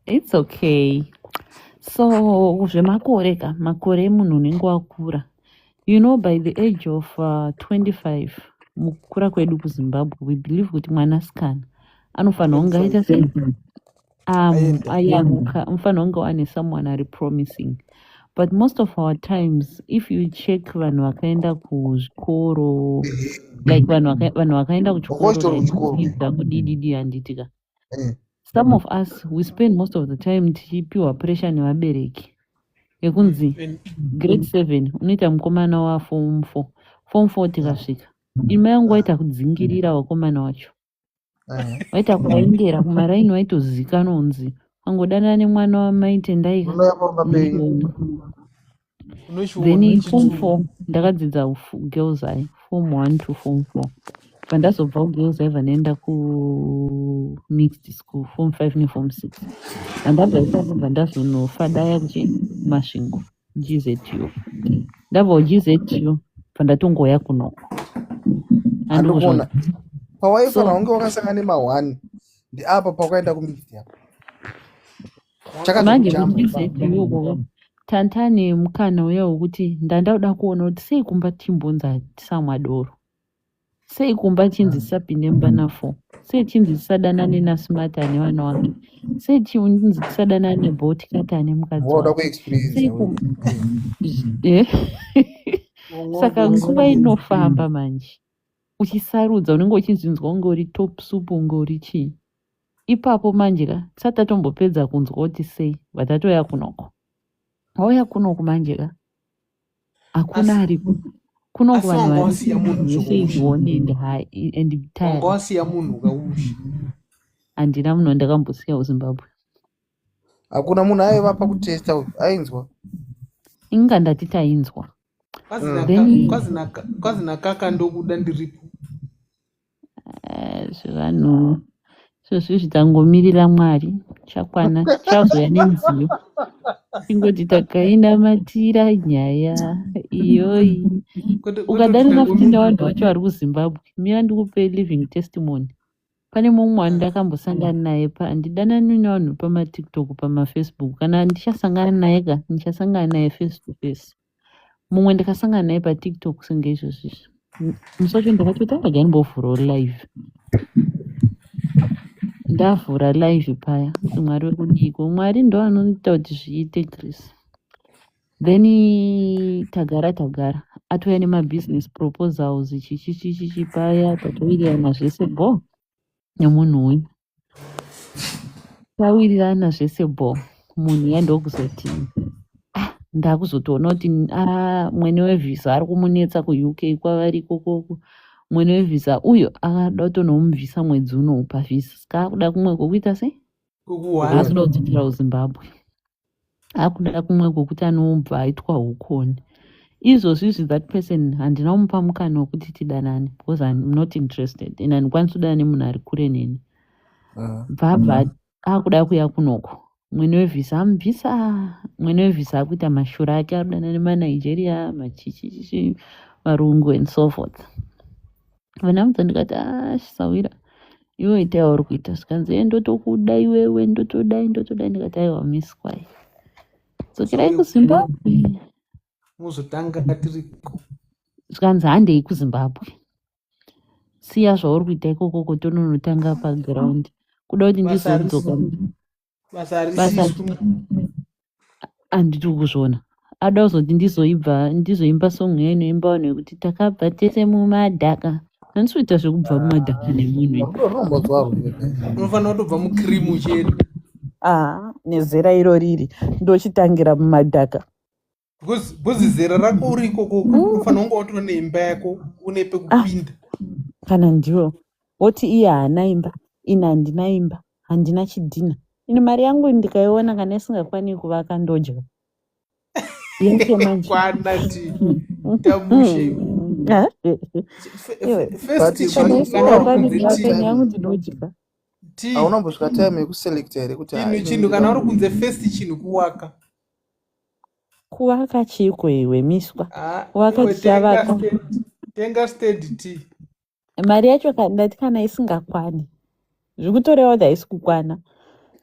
It's okay. So zvemakore ka makore munhu unenge wakura. You know by the age of 25 mukura kwedu kuZimbabwe we believe kuti mwanasikana anofanira kunge aita sei ayaruka anofanira kunge wane someone ari promising. But most of our times if you check vanhu vakaenda kuzvikoro like vanhu vakaenda kuchikoro kudzidza kudididi handitika some of us we spend most of the time tichipiwa pressure nevabereki yekunzi grade 7 unoita mukomana waform 4 tikasvika ima yangu waita kudzingirira wakomana wacho waita kuvaendera kumaraini waitozikanwa unzi angodanana nemwana wamai tendai then form 4 ndakadzidza girls eye form 1 to form 4 pandazobva kugirls eye vanoenda kumixed school form 5 neform 6 andabva isabva ndazonofa daya kuchimasvingo GZU ndabva kuGZU pandatongoya kunoko andikona pawaifanira kunge wakasangana nema1 ndiapa pakaenda kumixed apo manje kuGZU tantane mukana uya wekuti ndandauda kuona kuti sei kumba timbonza tisamwadoro sei kumba chinzi tisapinde mubana 4 sei chinzi tisadanane nasmart ane vana wake sei chinzi tisadanane nebhoti kati ane mukadzi saka nguva inofamba manje uchisarudza unenge uchinzinzwa unge uri top soup unge uri chii ipapo manje ka tisati tatombopedza kunzwa kuti sei vatatoya kunoko wauya kunoko manje ka hakuna aripo kunoko vanhu wangawasiya munhu kaushi handina munhu ndakambosiya kuZimbabwe hakuna munhu aiva pakutesta uyu ainzwa inga ndati tainzwa kwazi nakaka ndokuda ndiripo zvevanhu izvozvi zvitangomirira Mwari chakwana chazoya nemudziyo ingoti takainamatira nyaya iyoyi ukadarira kutenda vanhu vacho vari kuZimbabwe mira ndikupe living testimony pane mumwe wanhu ndakambosangana naye handidanani nevanhu pamatiktok pamafacebook kana ndichasangana naye ndichasangana naye face to face mumwe ndakasangana naye patiktok senge izvozvizvi musi wacho ndakatoita ndaimbovhurawo live, ndavhura live paya kuti Mwari wekudiko, Mwari ndo anoita kuti zviite Chris. Then tagara atouya nemabusiness proposals chichichichichi paya tatowirirana zvese bo nemunhu uyu, tawirirana zvese bo, munhu yandokuzoti ndakuzotoona kuti mwene wevhisa ari kumunetsa kuUK kwavari ikokoko. Mwene wevhisa uyo akada kutonomubvisa mwedzi unoupa vhisa, saka akuda kumwe kwokuita sei, akuda kudzokera kuZimbabwe, akuda kumwe kwokuti anobva aitwa ukoni. Izvozvizvi that person handina kumupa mukana wekuti tidanane because I'm not interested and handikwanisi kudana nemunhu ari kure neni. Bhabha akuda kuya kunoko, mwene wevhisa amubvisa, mwene wevhisa akuita mashura ake arudana nemanigeria machichichichi marungu and so forth. Vanamudza ndikati Sawira iwe itai wauri kuita, zvikanzi ndotokuda iwewe, ndotodai ndikati aiwa miss kwai dzokerai kuZimbabwe, muzotanga tiriko. zvikanzi handei kuZimbabwe, siya zvauri kuita ikokoko tononotanga paground, kuda kuti ndizodzoka basa handiti kuzviona. Ada kuzoti ndizoimba song inoimba vanhu yekuti takabva tese mumadhaka. Handisi kuita zvekubva mumadhaka nemunhu, unofanira kutobva mukirimu chedu nezera iro riri ndochitangira mumadhaka. Bhuzi zera rako uri ikoko unofanira kunge watora neimba yako une pekupinda. Kana ndiwo woti iye haana imba, ina handina imba, handina chidhina, ini mari yangu ndikaiona kana isingakwani kuvaka ndodya yese manje kwanati tamushe aunambosvika time yekuselekta here kuti chinhu kana uri kunze first chinhu kuvaka chiko iwe miswa kuvaka tichavaka tenga steady tea. Mari yacho ndati kana isingakwani zvikutoreva kuti haisi kukwana,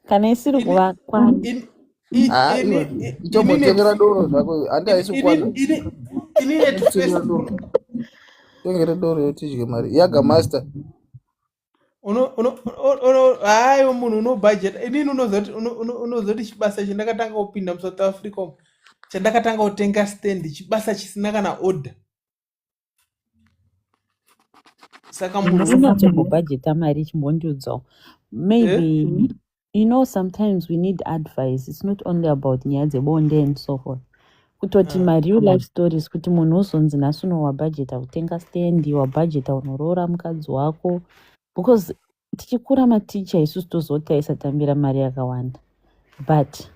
kana isiri kuvakwana itomotengera doro zvako handi haisi kukwana, tengere doro yotidye mari yaga master hayi munhu unobudget. Inini unozoti chibasa chandakatanga kupinda muSouth Africa chandakatanga kutenga stand, chibasa chisina kana order. Saka munhu unatsogobhajeta mari chimbondiudzawo maybe you know sometimes we need advice. It's not only about nyaya dzebonde and so forth, kutoti marial life stories kuti munhu uzonzi nhasi wabhajeta kutenga stendi, wabhajeta unoroora mukadzi wako, because tichikura maticha isusu tozoti taisatambira mari yakawanda, but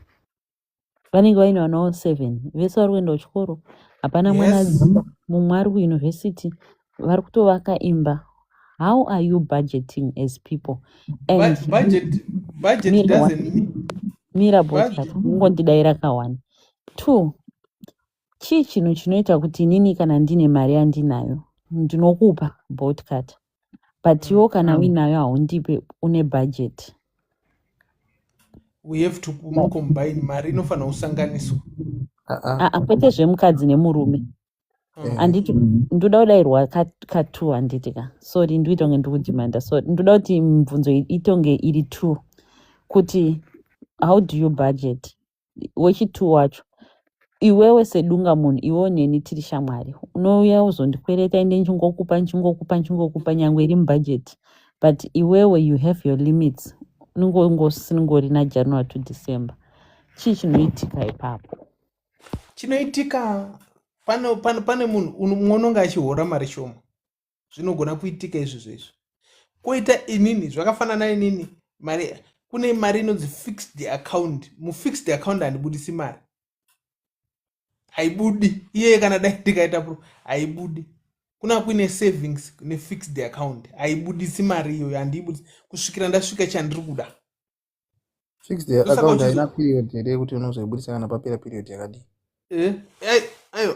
vanenge vaine vana 7 vese vari kuenda kuchikoro, hapana mwanadzimba, mumwe ari kuyunivhesiti, vari kutovaka imba. How are you budgeting as people? And budget doesn't mean mira podcast ungondidaira kawana 2 chii chinhu chinoita kuti inini kana ndine mari yandinayo ndinokupa podcast, but iwo kana uinayo haundipe une budget. We have to combine, mari inofanira kusanganiswa. Kwete zvemukadzi nemurume. Anditi ndoda kudairwa ka2 handitika, sorry ndikuitonge ndikudhimanda, sorry ndoda kuti mibvunzo itonge iri 2 kuti how do you budget. Wechi2 wacho iwewe sedunga munhu, iwewo neni tiri shamwari, unouya uzondikwereta inde ndichingokupa nyangwe iri mubudget, but iwewe you have your limits, ningori na January to December. Chii chinoitika ipapo? Chinoitika pane munhu unonga achihora mari shoma, zvinogona kuitika izvozvo. Koita inini zvakafanana inini mari, kune mari inonzi fixed account. Mufixed account handibudisi mari, haibudi iye kana dai ndikaita pro haibudi. Kuna kuine savings nefixed account, haibudisi mari iyoyo, handibudisi kusvikira ndasvika chandiri kuda. Fixed account haina period here yekuti unozoibudisa kana papera period yakadi. Ayo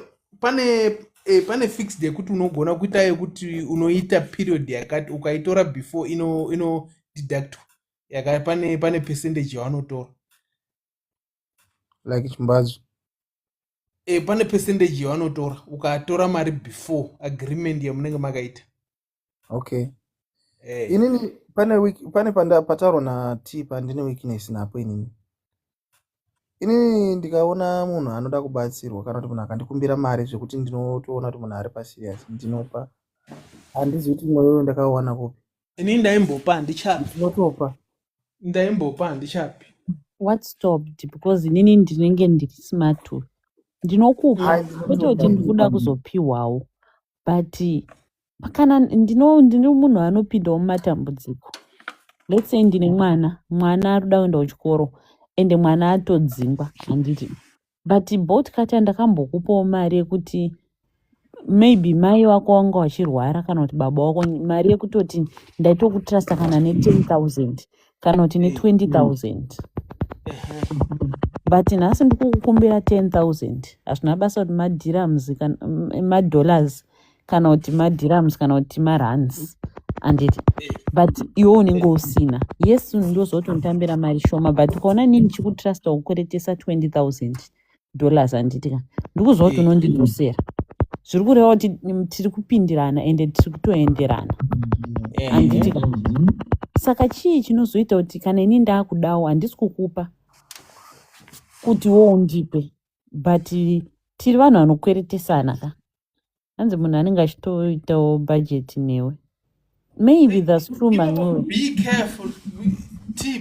pane fixed yekuti unogona kuita yekuti unoita period yakati, ukaitora before ino deductwa yaka pane percentage yawanotora, like chimbadzo. Pane percentage yavanotora ukatora mari before agreement yamunenge makaita. Okay. Inini pane patauro naT pandine weakness napo inini ndikaona munhu anoda kubatsirwa kana kuti munhu akandikumbira mari zvekuti ndinotoona kuti munhu ari paserious ndinopa. Handizi kuti mwoyo ndakawana kupi. Inini ndaimbopa handichapi. Ndinotopa. Ndaimbopa handichapi. What stopped? Because inini ndinenge ndiri smart too. Ndinokupa kwete kuti ndikuda kuzopiwawo, but kana ndine munhu anopindawo mumatambudziko. Let's say ndine mwana arikuda kuenda kuchikoro ende mwana atodzingwa handiti, but both kati ndakambokupawo mari yekuti maybe mai wako wanga wachirwara kana kuti baba wako, mari yekutoti ndaitokutrasta kana ne10,000 kana kuti ne20,000, but nhasi ndikukukumbira 10,000 hazvina basa kuti madirhams madollars kana kuti madirhams kana kuti marands handiti, but iwe unenge usina. Yes, ndozotonditambira mari shoma, but ukaona nini chikutrasta kukweretesa $20,000 handiti, ndikuzwa kuti unondidosera. Zviri kureva kuti tiri kupindirana ende tiri kutoenderana handiti. Saka chii chinozoita kuti kana ini ndakudawo handisi kukupa kuti wo undipe, but tiri vanhu vanokweretesana ka. Hanzi munhu anenge achitoitawo budget newe. Maybe that's true Manolo. Be careful.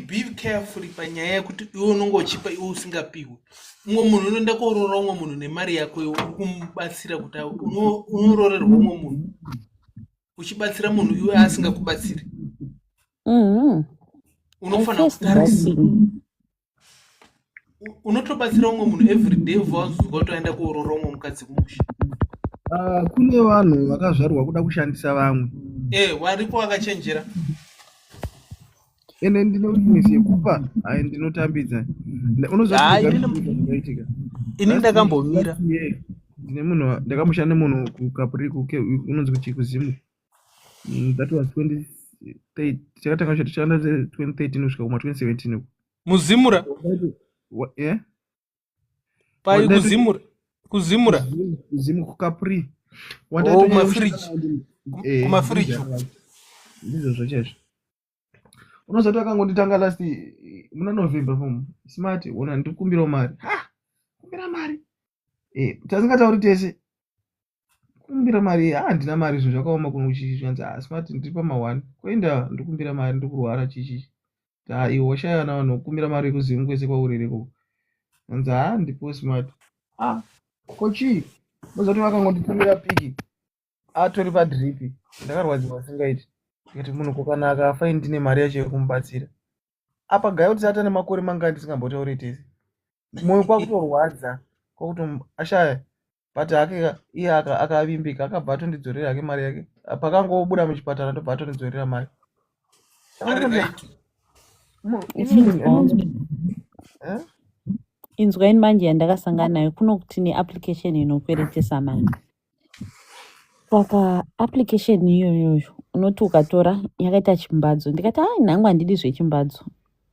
Be careful panyaya yekuti iwe unonge uchipa iwe usingapiwe. Umwe munhu unoenda korora umwe munhu nemari yako iwe kumubatsira kuti unororerwa umwe munhu uchibatsira munhu iwe asingakubatsiri. Unofana kutarisa. Unotobatsira umwe munhu every day vazuka utoenda korora umwe mukadzi kumusha. Kune vanhu vakazvarwa kuda kushandisa vamwe. Waripo wakachenjera. Ene ndine weakness yekupa, ndinotambidza. Unozoitika. Ini ndakambomira. Ndine munhu ndakamushanda munhu kuKapriku unonzi kuti kuZimu. That was 2013. Takatanga kushanda 2013 kusvika kuma 2017. Muzimura? Yeah. Pai kuzimura. Kuzimu kuKapri. Kumafridge. Ndizvo zvachaizvo. Unozoti akangonditanga last muna November fomu. Smart ona ndikumbira mari. Kumbira mari. Tasingatauri tese. Kumbira mari, handina mari izvo zvakaoma kuno uchizvanza Smart ndiripa ma1. Koenda ndikumbira mari ndikurwara chichi. Iwe washayana vanhu kumbira mari kuZimu kwese kwaurereko. Nza ndipo Smart. Kochi. Unozoti vakangonditumira piki. Atori padripi. Ndakarwadziwa singaiti. Kuti munhu kokana akafa ndine mari yacho yekumubatsira. Apa gaya kuti sata nemakore manga ndisingambotauri tese. Moyo kwakutorwadza kwakuti ashaya. But iye akavimbika akabva atondidzorera yake mari yake. Pakangobuda muchipatara ndobva atondidzorera mari. Inzwai manje yandakasangana nayo kuno kuti ne application inokweretesa mari. Saka application iyoyo unoti ukatora yakaita chimbadzo, ndikati nhangu handidi zvechimbadzo.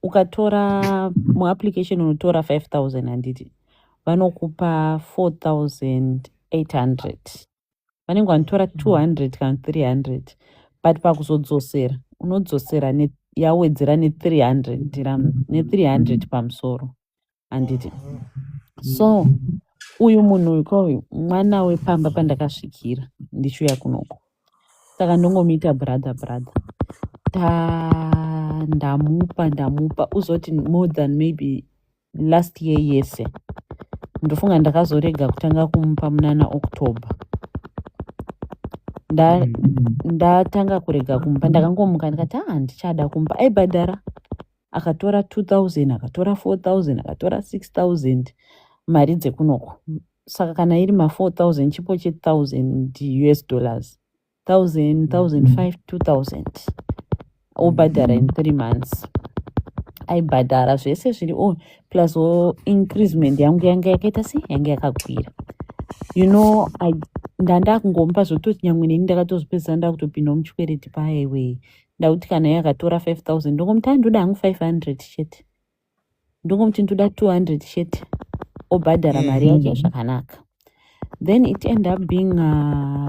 Ukatora muapplication unotora 5,000 handiti, vanokupa 4,800. Vanenge vanotora 200 kana 300, but pakuzodzosera unodzosera yawedzera ne300 pamusoro handiti. So uyu munhu uyu mwana wepamba pandakasvikira ndichuya kunoko. Saka ndongomuita brother. Ndamupa uzoti more than maybe last year yese. Ndofunga ndakazorega kutanga kumupa munana October. Ndatanga kurega kumupa, ndakangomuka ndikati ndichada kumupa. Aibhadhara akatora 2,000, akatora 4,000, akatora 6,000 mari dzekunoko. Saka kana iri ma4,000 chipo $1,000 US, 1,000, 1,500, 2,000. Obhadhara in 3 months. Aibhadhara zvese zviri plus increment yangu yanga yakaita yanga yakakwira. Ndanda kungomupa zvototi nyangwe neni ndakatozopedzisa ndakutopinda muchikwereti paiwe. Ndakuti kana yakatora 5,000 ndomuti ndoda hangu 500 chete. Ndomuti ndoda 200 chete. obhadhara mari yake zvakanaka. Then it ended up being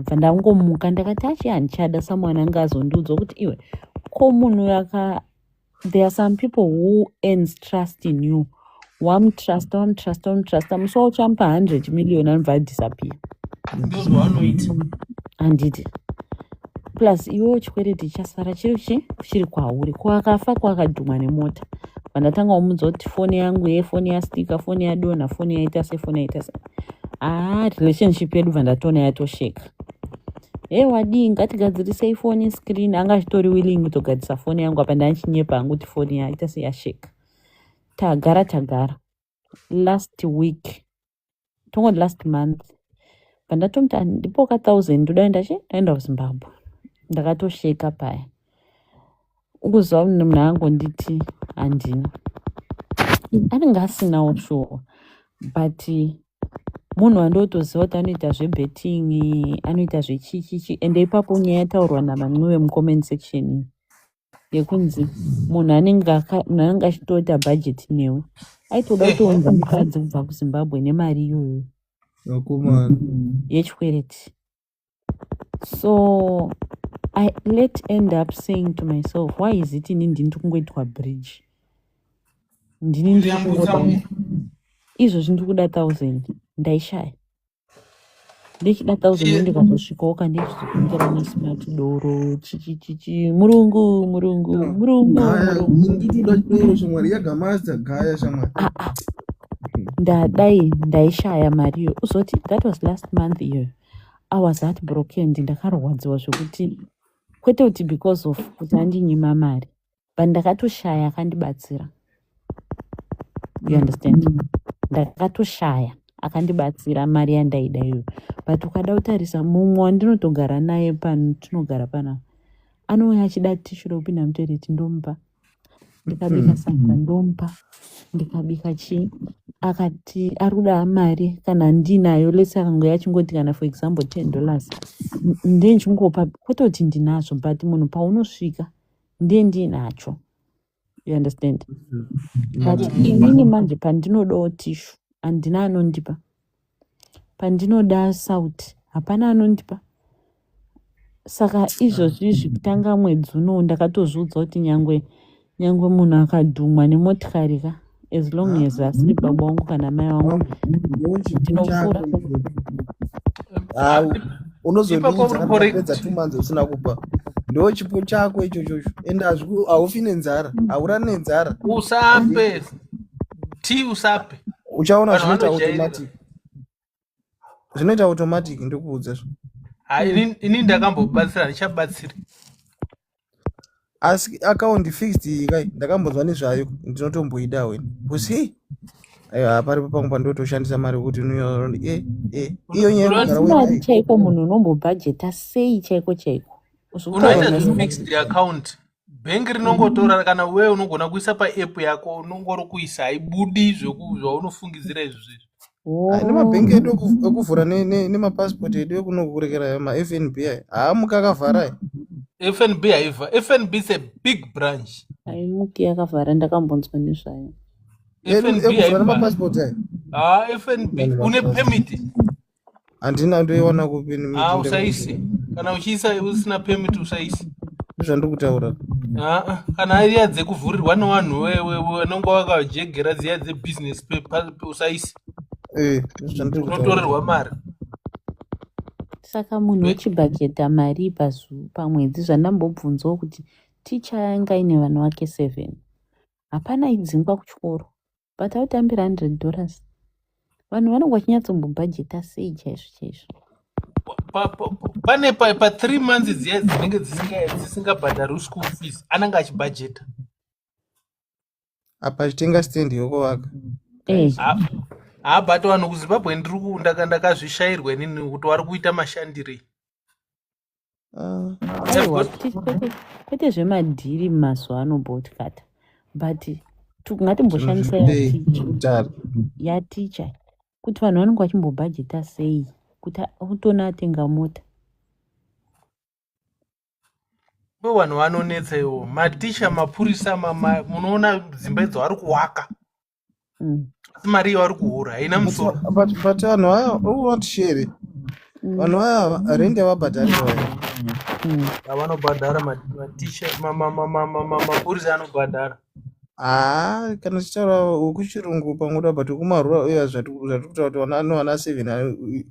vandangomuka ndakati achi handichada someone anga azondiudza kuti iwe ko munhu yaka. There are some people who earns trust in you. Wamtrust musi wauchamupa 100 million anobva disappear. Handiti. Plus iwewo chikwereti chasara chiri kwauri. Kwakafa kwakadhumwa nemota. Vandatanga kumudza kuti foni yangu yefoni yastika, foni yadonha, foni yaita se, foni yaita se. Relationship yedu vandatona yatosheka. Wadii ngatigadzirisei foni screen, anga achitori willing kutogadzisa foni yangu apa ndachinyepa hangu kuti foni yaita se yasheka. Tagara. Last week, tongoti last month, pandatomuti ndipoka 1000 ndoda ndaenda kuZimbabwe. Ndakatosheka paya. Ukuziva munhu angonditi handina. Anenge asinawo sure, but munhu andotoziva kuti anoita zvebetting, anoita zvechichichi, ende ipapo nyaya yataurwa namanwe vemucomment section yekunzi munhu anenge achitoita budget newe aitoda kutounza mukadzi kubva kuZimbabwe nemari iyoyo yechikwereti. So I end up saying to myself, why is it inini ndiri kungoitwa bridge? Ndini ndiri kungoda izvozvi ndiri kuda 1000 ndaishaya. Ndichida 1000 ndikazosvikawo kandizvikumbira nesmart doro chichichichi murungu. Nditoda chidoro shamwari yagamasta gaya shamwari. Ndadai ndaishaya mariyo. Uzoti that was last month iyo. I was heartbroken. Ndakarwadziwa zvekuti kwete kuti because of kuti andinyima mari, but ndakatoshaya akandibatsira. You understand? Ndakatoshaya akandibatsira mari yandaida iyo. But ukada kutarisa mumwe wandinotogara naye tinogara panapa, anouya achida tishure upinda mutoireti ndomupa, ndikabika sadza ndomupa, ndikabika chii, akati ari kuda mari kana ndinayo, lese akangoya achingoti kana for example $10 ndiye ndichingopa, kwete kuti ndinazvo, but munhu paunosvika ndiye ndinacho. You understand? But inini manje pandinodawo tishu handina anondipa, pandinoda sauti hapana anondipa. Saka izvozvi zvikutanga mwedzi uno ndakatozviudza kuti nyangwe munhu akadhumwa nemotikari ka, as long as asiri baba wangu kana mai wangu ndinofura. Unozondipedza 2 months usina kupa, ndo chipo chako ichocho, ende haufi nenzara, haurani nenzara. Usape usape uchaona zvinoita automatic ndikuudza zvo. Ini ndakambobatsira, ndichabatsira. Asi account fixed kai ndakambonzwa nezvayo, ndinotomboida wena. Kusi aiwa paripo pangu pandotoshandisa mari kuti iyo nyaya chaiko munhu unombobhajeta sei chaiko. Unoita fixed account. Bhengi rinongotora kana wewe unogona kuisa pa-app yako, unongori kuisa haibudi zvaunofungidzira izvozvo. Nemabhengi edu ekuvhura nemapasipoti edu ekunokurekera ma-FNB haamuka akavhara. FNB haivha. FNB is a big branch. Haimuki yakavhara, ndakambonzwa nezvayo. FNB haivha. FNB une permit. Handina ndoiwana kupi. Usaisi. Kana uchiisa usina permit usaisi. Zvandikutaura. Kana iriya dzekuvhurirwa nevanhu vanonga vakajegera dziya dzebusiness usaisi. Unotorerwa mari. Saka munhu uchibhajeta mari pamwedzi, zvandambobvunzawo kuti ticha yanga ine vanhu vake 7 hapana idzingwa kuchikoro, but autambira $100. Vanhu vanonga vachinyatsombombhajeta sei chaizvo. Pane pa 3 months dziya dzinenge dzisingabhadhari school fees anenge achibhajeta. Apa achitenga stand yokuvaka. But vanhu kuZimbabwe ndakazvishayirwa inini kuti vari kuita mashandirei. Kwete zvemadhiri mazuva ano botkata, but ngatimboshandisa yaticha kuti vanhu vanenge vachimbobhajeta sei kuti utona atenga mota. Vanhu vanonetsa iwo maticha, mapurisa, munoona dzimba idzo vari kuwaka. asi mari yavari kuhora haina musoro. but vanhu vaya unotishere vanhu vaya rende vabhadharirwa Vanobhadhara maticha mapurisa anobhadhara. Kana tichitaura wekuchirungu panguda but wekumarura uya zvatiri kutaura kuti anowana 7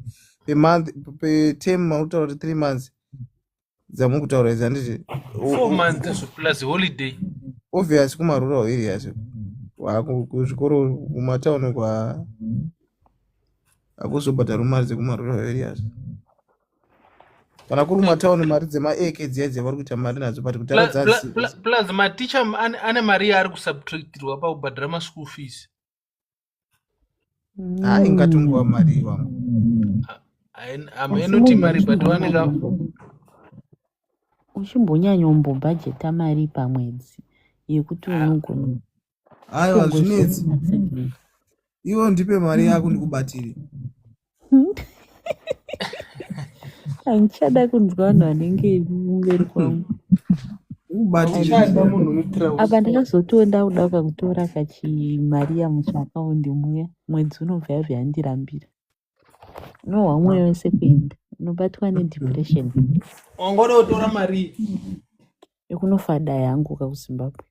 pemonth peterm makutaura kuti 3 months dzamuri kutaura idzi handiti 4 months plus holiday. Obvious kumarura areas kuzvikoro kumatauni hakuzobhadharwa mari dzekumarura areas. Kana kuri matauni mari dzemaeke dziya dziya vari kuita mari nadzo but kutaura plus maticha ane mari yaari kusubtractirwa pakubhadhara maschool fees. Ingatongova mari wangu hamenoti mari but vanenge uchimbonyanya umbobhajeta mari pamwedzi yekuti unogona. Aiwa zvinetsi iwo ndipe mari yako ndikubatire. Andichada kunzwa vanhu vanenge mberi kwangu. Apa ndakazotonda kuda kutora kachimariya muchiakaundi muya mwedzi unobva yabva yandirambira. Unohwa mwoyo wese kuenda unobatwa nedepression. Wangoda kutora mari yekunofa dai yangu kuZimbabwe.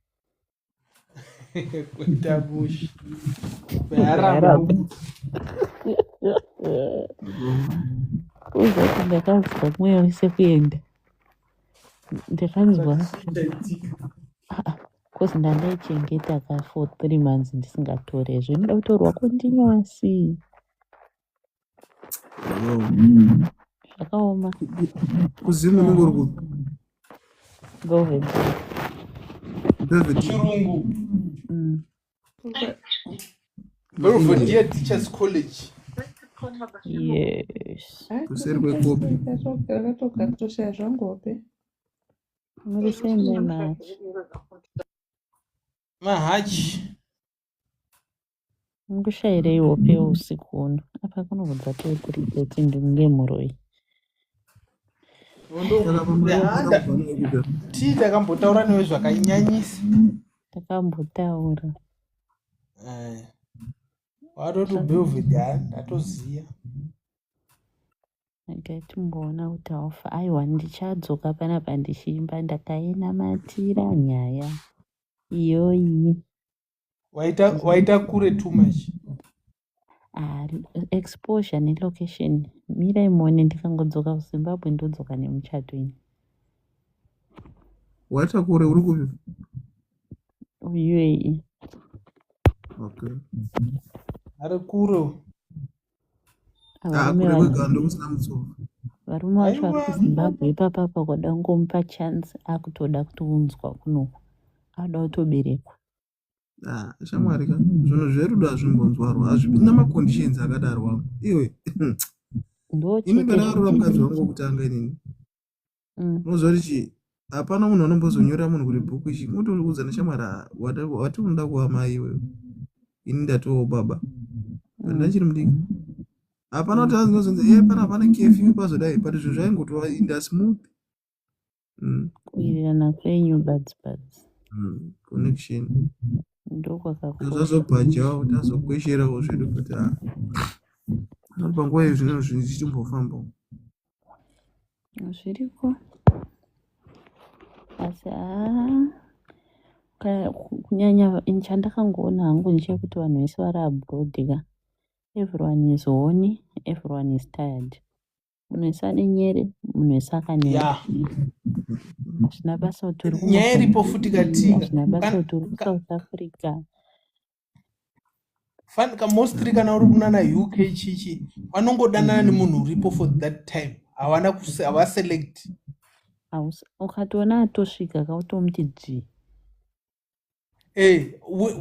kuita bushi uzoti ndakanzwa mwoyo wese kuenda ndakanzwa kozi ndandaichengeta ka for 3 months ndisingatore zvinoda kutorwa kontinuasi zvakaoma. Kuzimu ningori chirungu Belvedere Teachers College. Yes. Kuseri kwekopi Akatoka kutoshaya zvangope muri same match mahachi ngushayire hope usiku uno apa kunobva totiripoti ngemuroi tii takambotaura newe zvakanyanyisa. Takambotaura watoti Belvedere ndatoziya ndakatimboona kuti haufa. Aiwa ndichadzoka panapa ndichimba ndakainamatira nyaya iyoyi. waita kure too much. Exposure nelocation mirai muone ndikangodzoka kuZimbabwe ndodzoka nemuchato ini. waita kure uri kupi? UAE. Okay. Ari kure kure kwega ndokusina mutsoka. Varume vacho vari kuZimbabwe ipapapa kwada kungomupa chance akutoda kutounzwa kunoku ada kutoberekwa. Shamwari ka zvinhu zverudo hazvimbonzwarwa hazvina maconditions akadarwa iwe ini ndakaroora mukadzi wangu wokutanga inini unozwa kuti hapana munhu anombozonyorera munhu kuti bhuku ichi motoudza neshamwari wati unoda kuva mai iwewe ini ndatowo baba ndachiri mudiki hapana kuti azinozonzi pana kefi pazodai but zvinhu zvaingotova inda smooth kuwirirana kwenyu badzipadzi connection ndokwakakosha tazokwesherawo zvedu kuti panguva izvino zvinhu zvichimbofamba zviriko asi kunyanya chandakangoona hangu ndechekuti vanhu vese vari abroad ka everyone is horny, everyone is tired. Munhu wese ane nyere, munhu wese akaneta. Hazvina basa kuti uri nyaya iripo futi katika hazvina basa kuti uri kuSouth Africa. fanika mostly kana uri kunana UK chichi vanongodanana nemunhu uripo for that time havaselect. Ukatoona atosvika kautomuti dzvi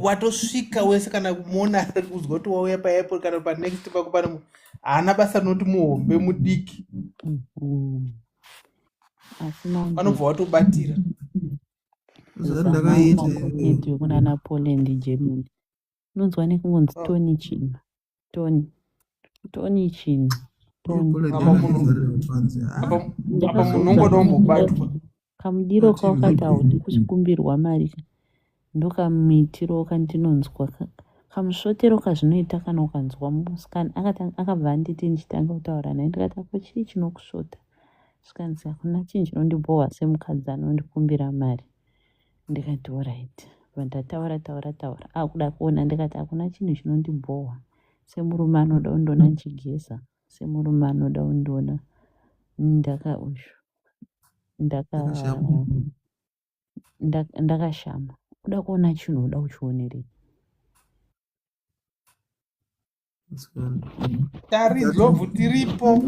watosvika wese kana kumuona ari kuzwa kuti wauya paairport kana panext pako pane haana basa rinoti muhombe mudiki vanobva watobatira zvandakaita kunana Poland Germany unonzwa nekungonzi toni chino toni chino apa munhu ungoda kumbobatwa kamudiro kaukati haudi kuchikumbirwa mari ndokamuitiro kandinonzwa kamusvotero kazvinoita kana ukanzwa musikana akabva anditi ndichitanga kutaura naye ndikati ako chii chinokusvota, zvikanzi hakuna chinhu chinondibhohwa semukadzi anondikumbira mari. Ndikati alright, ndataura akuda kuona, ndikati hakuna chinhu chinondibhohwa semurume anoda kundiona ndichigeza, semurume anoda kundiona ndakashama. Kuda kuona chinhu uda kuchionerei? Tari zobvu tiripo.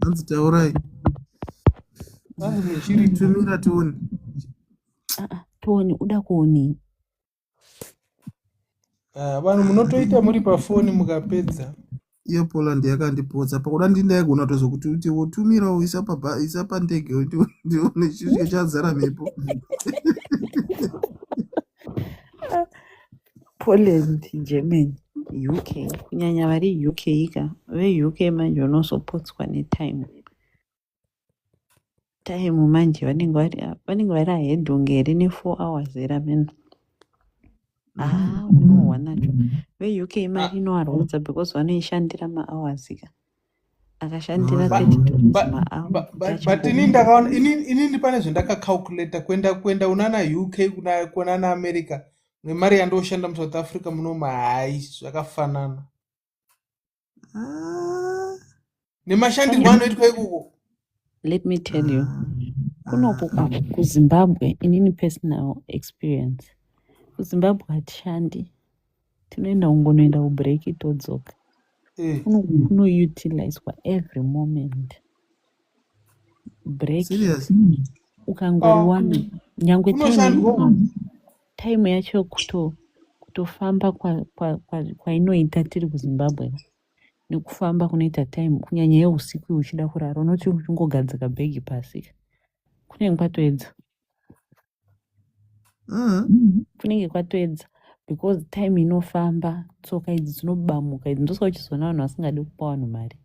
Hanzi taurai. Tumira Toni. Toni uda kuonei? Vanhu munotoita muri pafoni mukapedza. Iyo Poland yakandipodza pakuda ndindaigona tozokuti uti wotumirawo isa pandege ndione chisvike chazara mhepo. Poland, Germany, UK. Kunyanya vari UK ka. Ve-UK manje unozopotswa netime. Time manje vanenge vari ahead ungeri ne4 hours era mena. Unohwa nacho. Ve-UK mari inovarwadza because vanoishandira ma-hours ka. Akashandira 32 ma-hours. But ini ndakaona ini pane zvandakacalculata kwenda unana UK kunana America. Nemari yandoshanda muSouth Africa munoma hai zvakafanana. Nemashandirwo anoitwa ikoko. Let me tell you. Kunoku kuZimbabwe, inini personal experience. KuZimbabwe hatishandi. Tinoenda ungonoenda kubreaki todzoka. Kunoutiliswa every moment. Break. Serious? Ukangoriwana. Nyangwe time yacho kutofamba kwainoita tiri kuZimbabwe nekufamba kunoita time kunyanya yeusiku uchida kurara unoti uchingogadzika bhegi pasi kunenge kwatoedza. Kunenge kwatoedza because time inofamba, tsoka idzi dzinobamuka, idzi ndosaka uchizoona vanhu vasingadi kupa vanhu mari.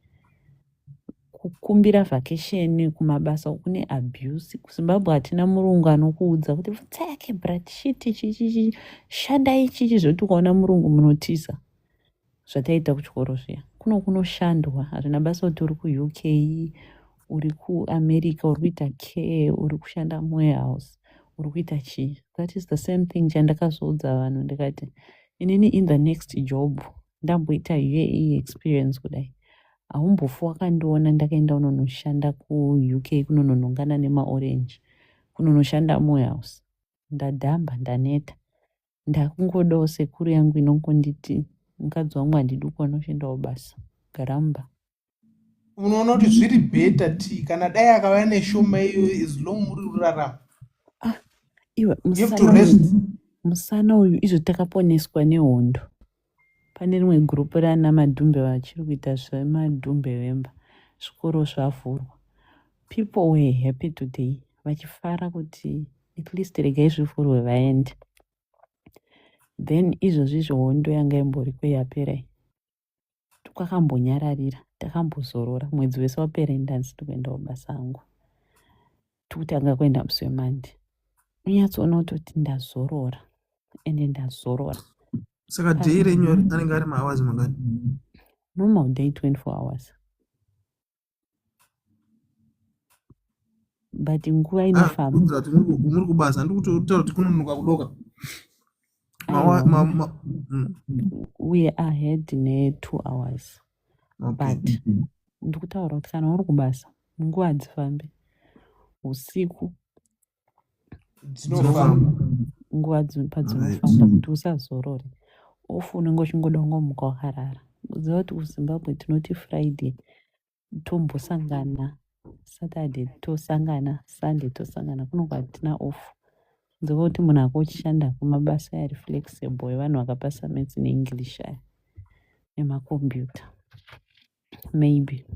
Kukumbira vacation kumabasa kune abuse. KuZimbabwe hatina murungu anokuudza kuti pfutsake brat shiti chichi shanda ichi zvoti ukaona murungu munotiza. Zvataita kuchikoro zviya. Kunoshandwa. Hazvina basa kuti uri kuUK, uri kuAmerica, uri kuita care, uri kushanda muwarehouse, uri kuita chii. That is the same thing chandakazoudza vanhu ndikati inini in the next job ndamboita UAE experience kudai. Haumbofu wakandiona ndakaenda unonoshanda kuUK kunonongana nemaorange, kunonoshanda muwarehouse. Ndadhamba, ndaneta. Ndakungodawo sekuru yangu inongonditi mukadzi wangu handidi kuonoshandawo basa. Garamba. Unoona kuti zviri better ti kana dai akava neshoma iyo is long muri kurarama. Iwe musana uyu izvo takaponeswa nehondo. Pane rimwe gurupu rana madhumbe vachiri kuita zvemadhumbe vemba. Zvikoro zvavhurwa. People were happy today. Vachifara kuti at least regai zvivhurwe vaende. Then izvozvi hondo yanga imboriko yapera. Kwakambonyararira, takambozorora. Mwedzi wese wapera ndanzi kuenda kubasa angu. Tikutanga kuenda musi weMonday. Unyatsoona kutoti ndazorora. Ende ndazorora. Saka day renyu anenge ari ma-hours mangani? Normal day 24 hours. But nguva inofamba. Muri kubasa ndikutaura kuti kunonoka kudoka. We are ahead ne2 hours. But ndikutaura kuti kana uri kubasa nguva hadzifambi. Usiku dzinofamba. Nguva padzinofamba kuti usazorore. Ofu unenge uchingoda kungomuka wakarara. Uziva kuti kuZimbabwe tinoti Friday tombosangana, Saturday tosangana, Sunday tosangana, kunonga hatina ofu. Uziva kuti munhu akochishanda kumabasa ari flexible evanhu vakapasa maths neEnglish aya nemakombiyuta maybe.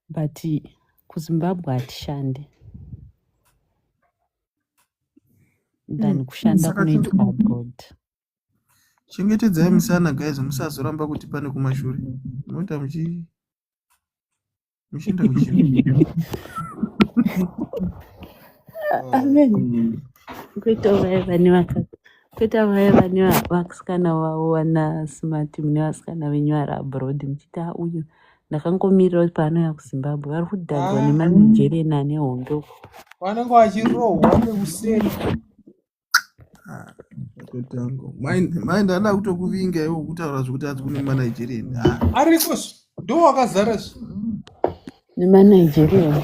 But kuZimbabwe hatishandi than kushanda kunoitwa abroad. Chengetedzai musana guys, musazoramba kuti pane kumashure. Moita muchienda kuchii. Amen. Kwete vaya vane vasikana vavo vana smart mune vasikana venyu vari abroad muchiti uyu ndakangomirira kuti paanouya kuzimbabwe vari kudhadzwa nemanigerian ane hondo uko vanenge vachirohwa neuseni. Totango mai ndada kutokuvinga iwo kutaura zvokuti adzi kune manigerian ariko ndo wakazara nemanigerian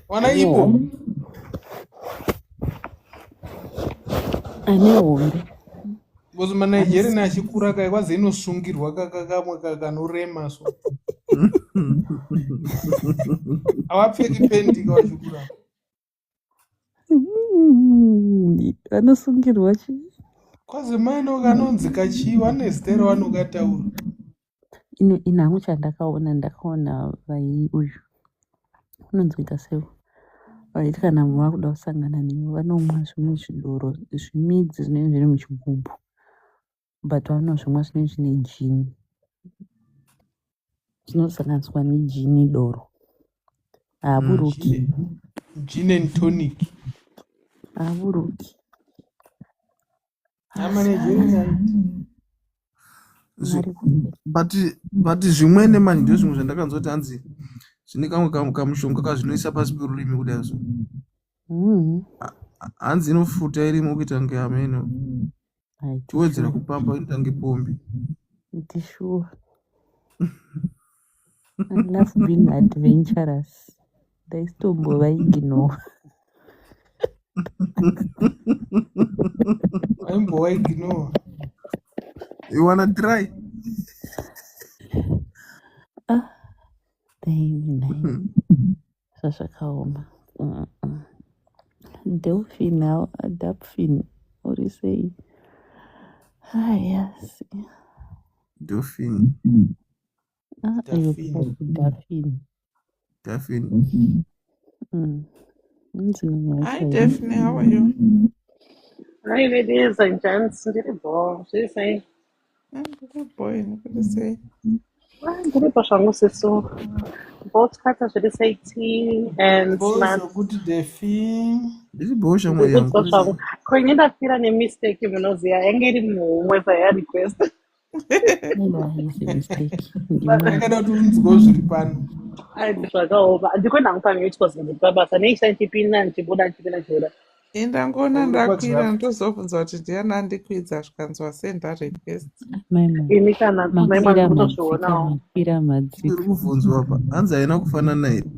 wana ipo ane hombe bozi manigerian achikura kai kwazi inosungirwa kakamwe kanorema so havapfeki pendi kavachikura vanosungirwa chi kwazi maino kanonzi kachiva nezita ravanokataura ino hangu ndakaona vai uyu unonzwika sei vaiti kana munhu vakuda kusangana newe vanomwa zvimwe zvidoro zvimidzi zvinenge zviri muchigubhu but vanozvimwa zvinenge zvine jini zvinosanganiswa nejini doro haaburuki gin and tonic haaburuki but zvimwene mani ndio zvimwe zvandakanzoti hanzi zvine kamwe kamushonga kazvinoisa pasi perurimi kudai so hanzi inofuta irimo kuita nge ameno tiwedzera kupamba inoita nge pombi sure I love being adventurous ndaisitombova ignore aimbova ignore you wanna try zvakaoma delphin adapfin uri sei yes dolphin Daphne. Hi, Daphne. How are you? Hi, ladies and gents. Good say. Good boy. Good to say. Good pashangu sisu. Both kata should say tea and snacks. Good Daphne. This is bosha moya. Koinenda fira ne mistake mnozia. Engeri mwe fa ya request. Vakada kuti unzwa zviri pano zvakaoma ndikwenda ngupamwe uchikozi ndipabasa neisa nchipinda nchibuda nchipinda nchibuda ndangona ndakwira ndozobvunza kuti ndiani andikwidza zvikanzwa senda request ini kana maimwana kutozvionawo iri kubvunzwa apa hanzi haina kufanana here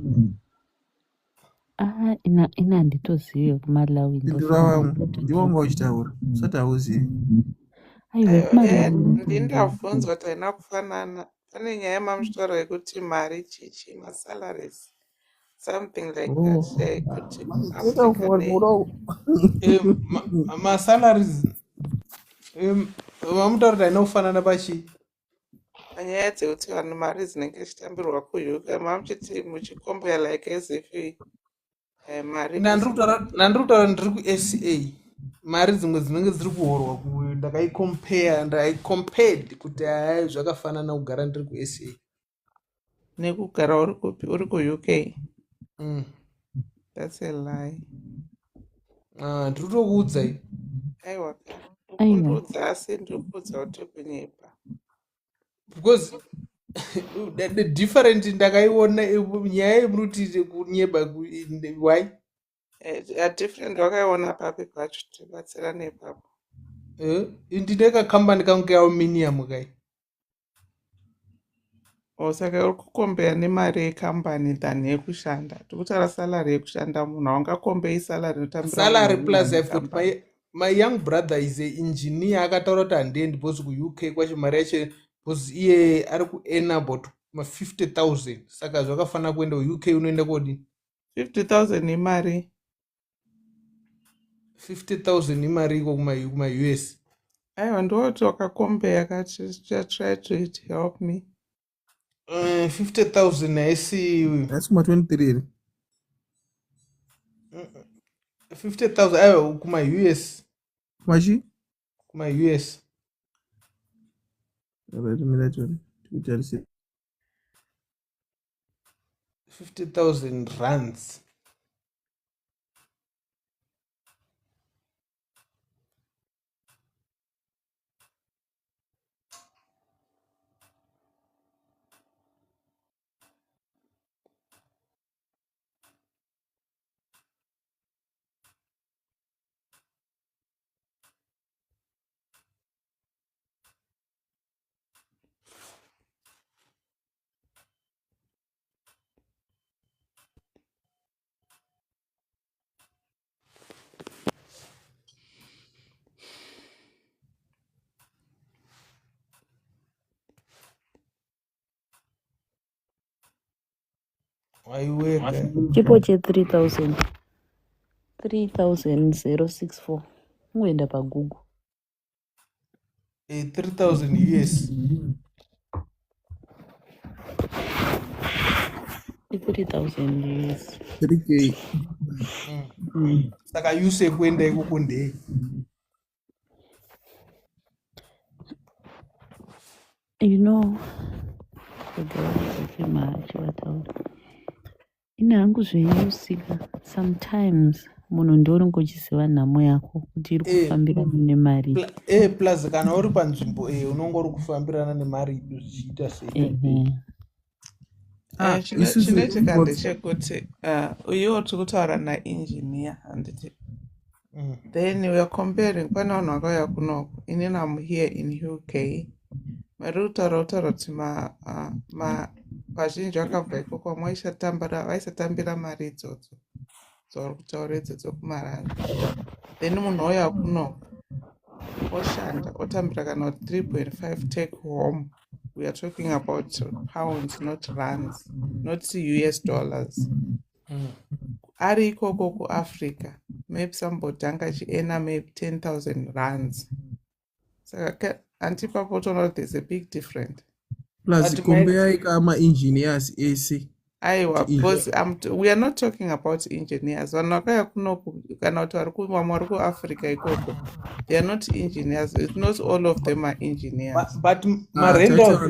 ina handitozivi kumalawi pindura vamwe ndiwanga uchitaura usati hauzivi ndindabvunzwa kuti haina kufanana pane nyaya yemamusoro yekuti mari chichi masalaries something like that kuti masalaries vamutaura kuti haina kufanana pachi panyaya dzekuti vanhu mari dzinenge zvichitambirwa kuuk mamuchiti muchikombea like as if mari nandiri kutaura ndiri kusa mari dzimwe dzinenge dziri kuhorwa ndakaicompared kuti hai zvakafanana kugara ndiri kusa nekugara uri kupi uri kuuk that's a lie ndiri kutokuudzai aiwa kundiudza asi ndiri kuudza kuti kunyepa because the different ndakaiona nyaya yemunoti kunyepa why different wakaiona papi pacho tibatsira nepapo ndine kakambani kangu kealuminium kai saka uri kukombea nemari yekambani than yekushanda tikutaura salary yekushanda munhu haungakombei salary salary plus ifot my young brother is a engineer akataura kuti handiendi bhosi kuuk kwacho mari yacho bhosi iye ari kuena about ma50,000 saka zvakafanira kuenda kuuk unoenda kodi 50,000 imari 50,000 imari iko kuma-US aiwa ndoti wakakombea kati try to help me 50,000 haisi kuma-23 50,000 aiwa kuma-US kumachi kuma-US tikutarisa 50,000 rands waiweka chipo che 3000 ungoenda paGoogle 3000 US 3000 US 3K. saka use kuenda ikoko ndei you know chivataura ine hangu zveiusika sometimes munhu ndounenge uchiziva nhamo yako kuti iri kufambirana nemari plus kana uri panzvimbo unonge uri kufambirana nemari ipi zvichiita sei chinoitika ndechekuti uyiwo tiri kutaura naengineer handiti then we are comparing pane vanhu vakauya kunoku inini am here in UK vari kutaura kuti vazhinji vakabva ikoko vamwe vaisatambira mari idzodzo dzauri kutaura idzodzo kumarara then munhu auya kunoku oshanda otambira kana kuti 3.5 take home. We are talking about pounds, not rands, not US dollars. Ari ikoko kuAfrica, maybe somebody angachiena maybe 10,000 rands. So antipapoto there's a big difference. Plus compare kama engineers AC. Aiwa, because we are not talking about engineers. Vanakaya kunoku kana kuti vari kuAfrica ikoko. They are not engineers. It's not all of them are engineers. But marenders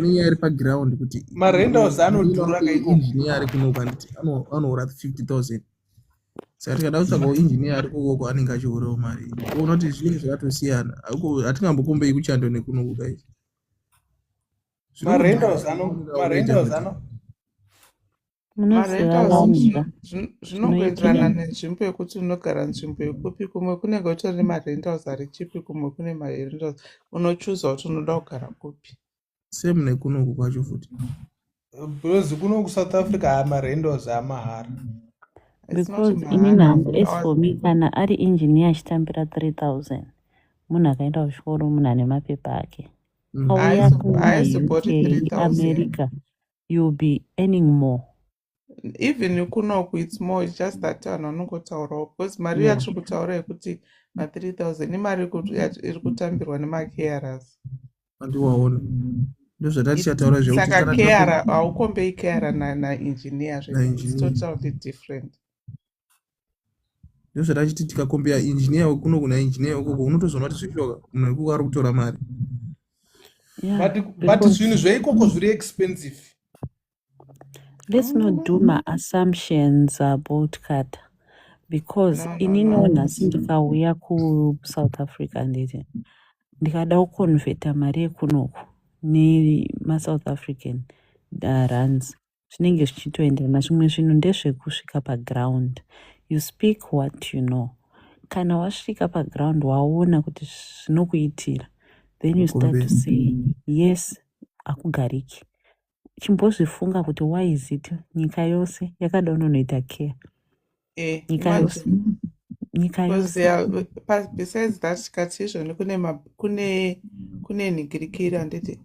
anodhura kaiko engineer ari kunoku anditi anohora 50,000. Saka tikada kutsvagawo engineer ari kokoko anenge achihorawo mari. Kuona kuti zvinenge zvakatosiyana. Hatingambokombei kuchando nekunoku guys. Marenders zvinongoenderana nenzvimbo yekuti unogara nzvimbo yekupi. Kumwe kunenge kutori nemarentals ari chipi, kumwe kune marentals unochuza kuti unoda kugara kupi. Same nekunoku kwacho futi. Because kunoku South Africa marentals amahara. Because inini hangu as for me kana ari engineer achitambira 3000 munhu akaenda kuchikoro munhu ane mapepa ake auya kuUK America you'll be earning more. Even kunoku it's more, it's just that vanhu vanongotaurawo because mari yatiri kutaura yekuti ma3000 imari iri kutambirwa nemacarers. Andiwaona ndozvatati chataura zvekuti saka carer haukombei carer naengineer, it's totally different. Ndozvatati tikakombea engineer wekunoku naengineer wekoko unotozoona kuti zvishoka munhu wekoko ari kutora mari. But zvinhu zveikoko zviri expensive. Let's not do my assumptions about Kata because inini nhasi ndikauya kuSouth Africa nditi ndikada kuconverta mari yekunoku nemaSouth African rands zvinenge zvichitoenderana. Zvimwe zvinhu ndezvekusvika paground, you speak what you know. Kana wasvika paground waona kuti zvinokuitira, then you start to say yes, akugariki. Chimbozvifunga kuti why is it nyika yose yakada unonoita care. Nyika yose. Besides that katizvoni kune nigirikiri handiti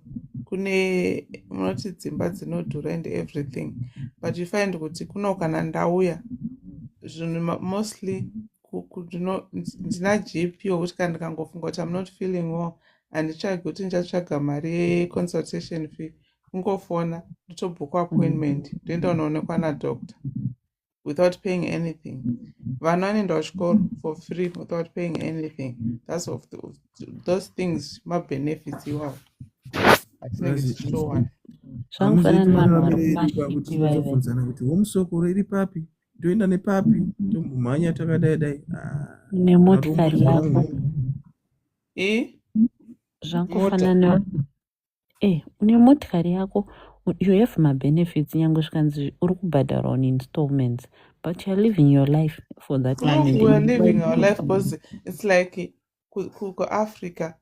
kune munoti dzimba dzinodhura and everything, but you find kuti kuno kana ndauya zvinhu mostly ndina GP yokuti kana ndikangofunga kuti I'm not feeling well handitsvagi kuti ndichatsvaga mari yeconsultation fee, kungofona nditobhuka appointment ndoenda unoonekwa nadoctor without paying anything. Vanhu vanoenda kuchikoro for free without paying anything. That's of those things mabenefits iwawo. Zvangfanana kuti womusokoro iri papi, toenda nepapi, tombomhanya takadai nemotikari yako. Zvangofanana une motikari yako, you have my benefits nyange zvikanzi uri kubhadhara on installments, but you are living your life for that money. We are living our life because it's like kuAfrica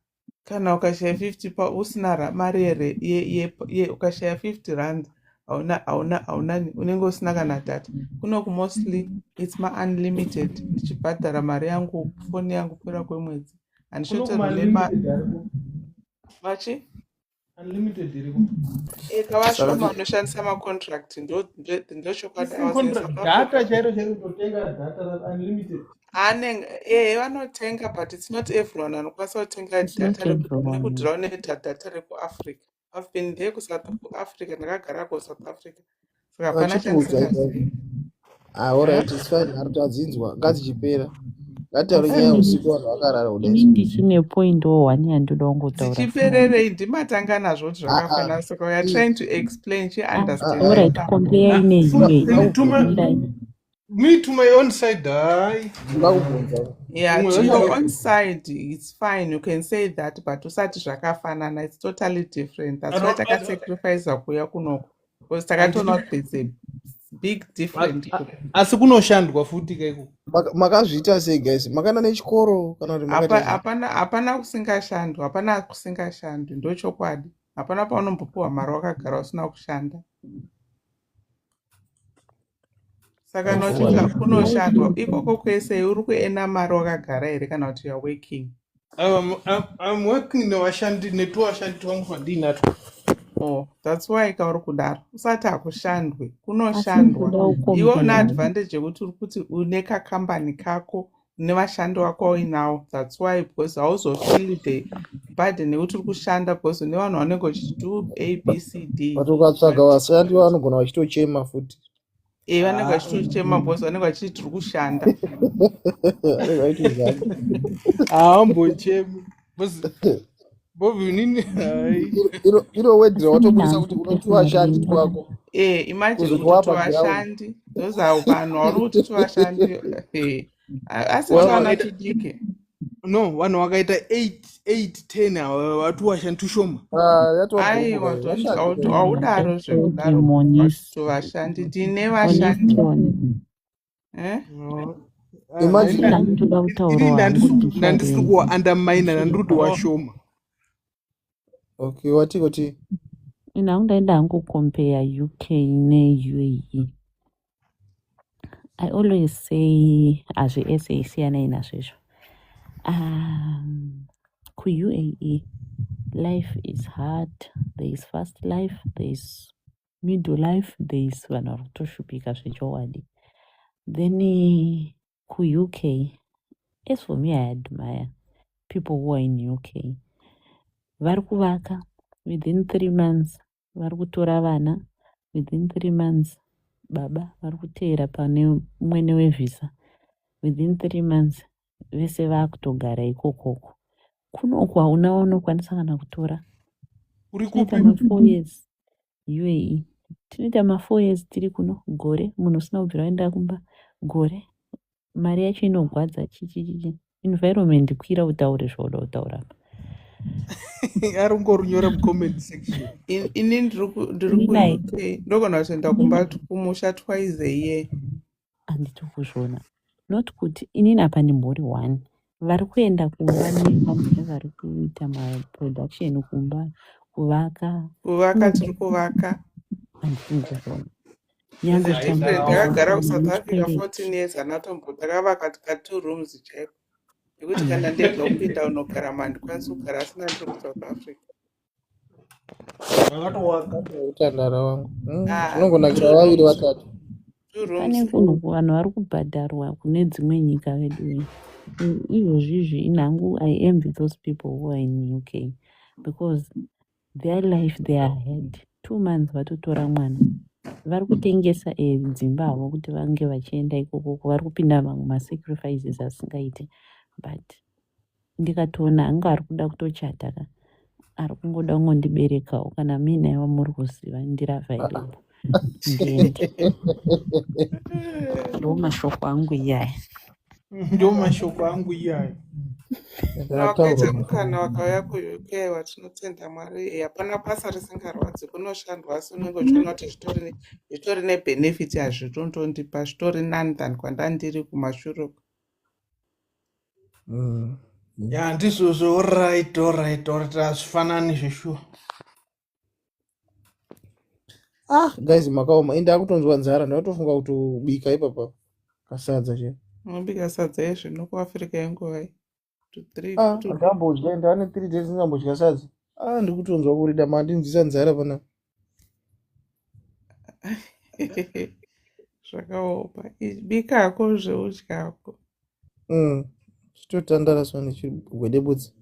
kana ukashaya 50 usina mari ye ukashaya 50 rand hauna unenge usina kana data. Kunoku mostly it's unlimited, ndichibhadhara mari yangu foni yangu kupera kwemwedzi handishotorwa machi unlimited iriko kavashoma unoshandisa macontract ndochokwadi data chairo chairo kutotenga data unlimited vanotenga but it's not everyone anokwanisa kutenga data nekudhirawo nedata rekuafrica. I've been there kuSouth Africa, ndakagara kuSouth Africa, saka hapana chandisingazii. Alright, it's fine. Hatadzinzwa ngadzichipera ngataure nyaya usiku vanhu vakarara ini ndichine point one yandoda kungotaura dzichipererei ndimatanga nazvo kuti zvakafanana, saka we are trying to explain chiunderstand. alright compare ine me to my own side. Yeah, to your own side it's fine, you can say that, but usati zvakafanana, it's totally different. That's why takasacrifice kuya kunoko, because takatoona kuti there's a big difference. Asi kunoshandwa futi kaiko makazviita sei guys? Makana nechikoro kana kuti hapana kusingashandwa, hapana kusingashandwi, ndochokwadi. Hapana paunombopuwa mari wakagara usina kushanda. Saka nochika kunoshandwa ikoko kwese. Uri kuena mari wakagara here kana kuti you are working? I'm working nevashandi netuvashandi twangu vandinato. Oh, that's why kauri kudaro. Usati hakushandwe, kunoshandwa. Iwe una advantage yekuti uri kuti une kakambani kako, une vashandi wako wainawo. That's why, because hauzofeel the burden yekuti uri kushanda, because une vanhu vanenge vachido ABCD. But ukatsvaga vashandi vanogona vachitochema futi. Vanenge vachitochema because vanenge vachiti tiri kushanda. Haambochemi Bobby nini iro wedhira watobudisa kuti unoti vashandi twako. Imagine kuti vashandi those are vanhu vari kuti vashandi asi twana tidike. No, vanhu vakaita 8-10 vatu vashandi tushoma. Aiwa, haudaro zvekudaro kuti vashandi tine vashandi. Ndandisiri kuwaundermina nandiri kuti washoma. Okay, wati ina undaenda hangu compare UK ne-UAE. I always say hazviese siyana inazvezvo. Ku-UAE life is hard, there is fast life, there is middle life, there is vanhu vari kutoshupika zvechowadi. Then ku-UK, as for me I admire people who are in UK. Vari kuvaka within 3 months, vari kutora vana within 3 months, baba vari kuteera pane mwene wevhisa within 3 months, vese vaakutogara ikokoko. Kunoku hauna unokwanisa kana kutora. Tinoita ma4 years UAE, tinoita ma4 years tiri kuno gore, munhu usina kubvira waenda kumba gore, mari yacho inogwadza chichichichi, environment kwira utaure zvauda kutaura. Arongorinyora mucomment section. Ini ndiri ndogona kuenda kumba kumusha twice a year. Handiti kuzviona. Not kuti inini apa ndimhuri 1 vari kuenda kumba nevamwe vari kuita maproduction kumba, kuvaka tiri kuvaka. Handiti kuzviona. Ndakagara kuSouth Africa 14 years anatombo ndakavaka tika 2 rooms chaiko. Yekuti kana ndega kupinda unogara mandikwanisi kugara asina ndiri kuSouth Africa. Utandara wangu unongonakira vaviri vatatu. Pane vanhu vari kubhadharwa kune dzimwe nyika vedu. Izvozvizvi inhangu I envy those people who are in UK because their life they are ahead. 2 months vatotora mwana. Vari kutengesa dzimba havo kuti vange vachienda ikoko, vari kupinda mamwe masacrifices asingaite. But ndikatoona anga ari kuda kutochata ka ari kungoda kungondiberekawo kana mine naiva muri kuziva ndiri available ndiende. Ndo mashoko angu iyaya. Ndo mashoko angu iyaya. Wakaita mukana wakauya kuUK watinotenda Mwari, hapana basa risingarwadzi, kunoshandwa, asi unenge uchiona kuti zvitori nebenefit hazvitondipa, zvitori nani than kwandandiri kumashure. Ya ndizvozvo. Alright, hazvifanani zveshuwa. Guys, makaoma enda kutonzwa nzara, ndatofunga kuti ubika ipapa kasadza che. Unobika sadza yezvino kuAfrica yenguva 3 ndambodya ndane 3 days ndambodya sadza. ndikutonzwa kurida mandinzisa nzara pana. Zvakaopa. Bikako zveudyako. Chitotandaraswa nechigwedebudzi.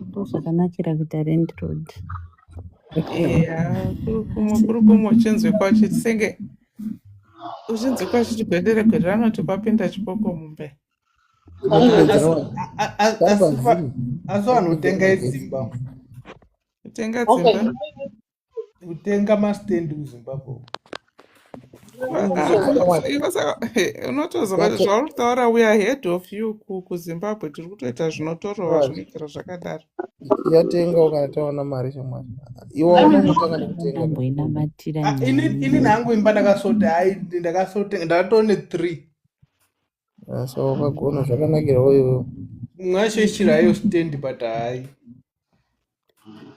Ndozvakanakira kuita rent road. Kuri kumwe uchinzwi kwachiti senge uchinzwi kwachiti gwederegwede ranoti kwapinda chipoko mumbe. Asi vanotenga eZimbabwe. Kutenga dzimba. Kutenga mastendi kuZimbabwe. Unotozva zvauritaura we are ahead of you kuZimbabwe tiri kutoita zvinotorova zvinoitira zvakadaro. Yatenga ukataona mari shamwari. Iwo unotanga nekutenga. Amboinamatira ini nangu imba ndakasota hai ndakasotenga ndatone 3. So wakagona zvakanakira wewe. Mwasheshira hayo stendi but hai.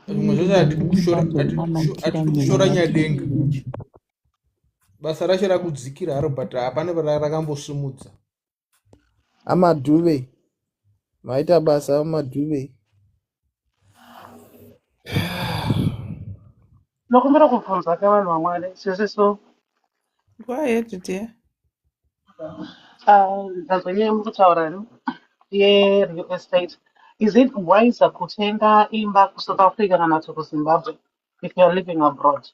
Zvimwe zvose atikushora nyadenga. Basa racho rakudzikira haro but hapana rakambosimudza. Amadhuve. Maita basa amadhuve. Nokumbira kubvunza kavanhu vamwari sisiso. Go ahead dear. Ndanzwa nyaya yemukutaura ye-real estate. Is it wiser kutenga imba kuSouth Africa kana to kuZimbabwe if you are living abroad?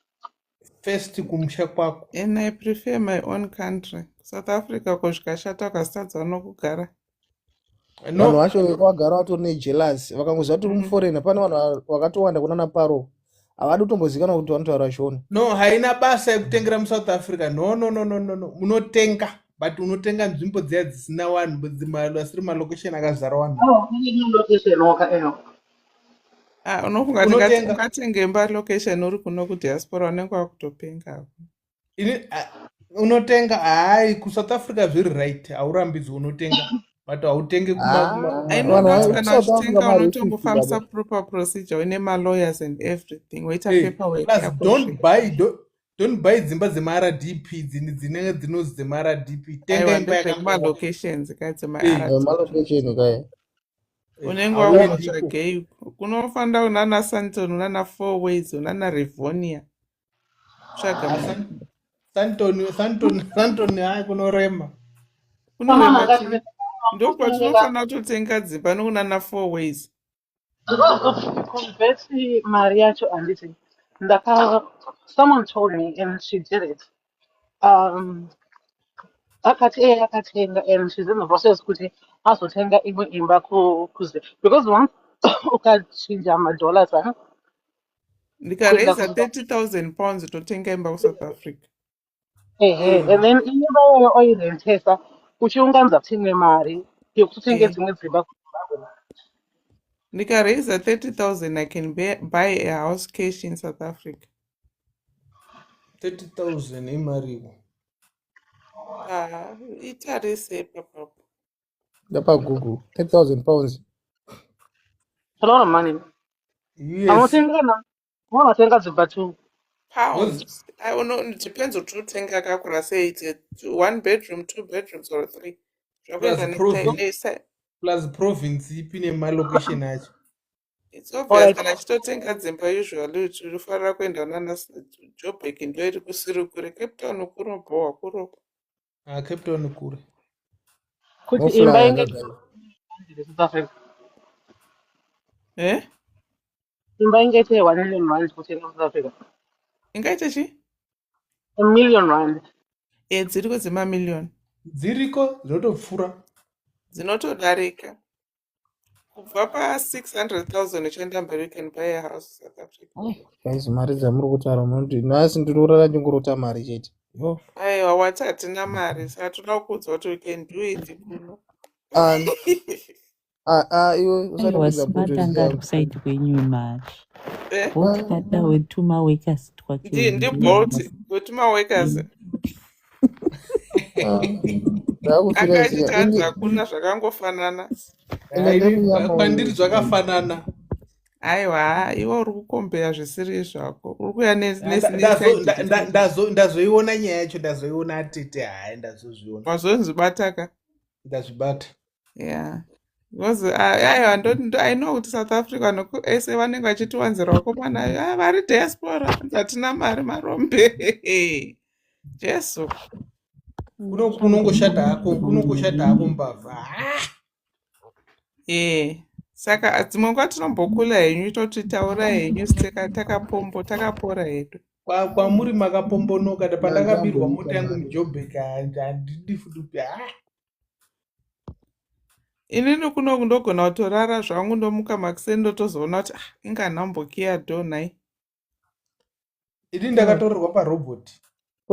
First kumusha kwako. And I prefer my own country. South Africa kozvikashata ukasatadza nokugara. Vanhu vacho vagara vatori nejealous vakangozva kuti muforeigner pane vanhu vakatowanda kunana Paro havadi kutombozikanwa kuti vanotaura shona. No, haina basa yekutengera muSouth Africa. No. Munotenga but unotenga nzvimbo dziya dzisina vanhu asiri malocation akazara vanhu. Unofunga ungatenge imba location uri kuno kudiaspora unenge wakutopenga. Unotenga hai kuSouth Africa zviri right haurambidzwi unotenga but hautenge kana uchitenga unotombofambisa proper procedure une malawyers and everything waita paperwork. Don't buy dzimba dzemaRDP dzinenge dzinozi dzemaRDP. Tenga imba yakalocations malocation kaya. Unenge wakutsvagei kunofanira unana Santon unana Four Ways unana Rivonia. Tsvaga Santon hai kunorema. Ndokwatinofanira kutotenga dzimba nokunana Four Ways. Convert mari yacho handiti. Someone told me and she did it. Akatenga and she's in the process kuti azotenga imwe imba kuze because once ukachinja madollars ndikaraisa 30,000 pounds totenga imba kuSouth Africa. And then imba iyoyo oirentesa uchiunganidza kutenga mari yekutotenga dzimwe dzimba. Ndikaraisa 30,000 I can buy a house cash in South Africa. 30,000 imariwo. Itarise papapo. Ndapa Google 30,000 pounds. A lot of money. Yes. Unotenga dzimba 2 pounds. I don't know, it depends on two tenga kakura say it's 1 bedroom, 2 bedrooms or 3. Plus province ipine malocation acho. It's obvious kana chitotenga dzimba usually unofanira kuenda nana Joburg ndo iri kusiri kure. Cape Town kuro boa kuro. Cape Town kure. Kuti imba inge South Africa. Imba ingaite 1 million rand kutenga South Africa. Ingaite chi? $1 million. Dziriko dzima million. Dziriko dzinotopfura. Dzinotodarika. Kubva pa 600,000 uchienda mberi you can buy a house in South Africa. Guys, mari dzamuri kutaura munoti nhasi ndinourara ndingorota mari chete. Aiwa wati hatina mari saka toda kukuudza kuti we can do it kuno. Iwe usati kubatanga kusaidi kwenyu mari. Bolt wetuma workers twake. Ndi Bolt wetuma workers. Akati hakuna zvakangofanana. Pandiri zvakafanana. Aiwa iwe uri kukombeya zvisiri zvako. Uri kuya ndazoiona nyaya yacho ndazoiona atete hai ndazozviona. Wazonzibataka? Ndazvibata. Yeah. because I know kuti South Africa ese vanenge vachitiwanzira vakomana vari diaspora hatina mari marombe. Jesu. kunongoshata hako mbavha. Saka dzimwe nguva tinombokula henyu totitaura henyu takapora hedu. Kwamuri makapombonoka pandakabirwa mota yangu muJoburg handidi futi. Inini kuno ndogona kutorara zvangu ndomuka makuseni ndotozoona kuti inganhambokiya dhonai. Ini ndakatorerwa parobot.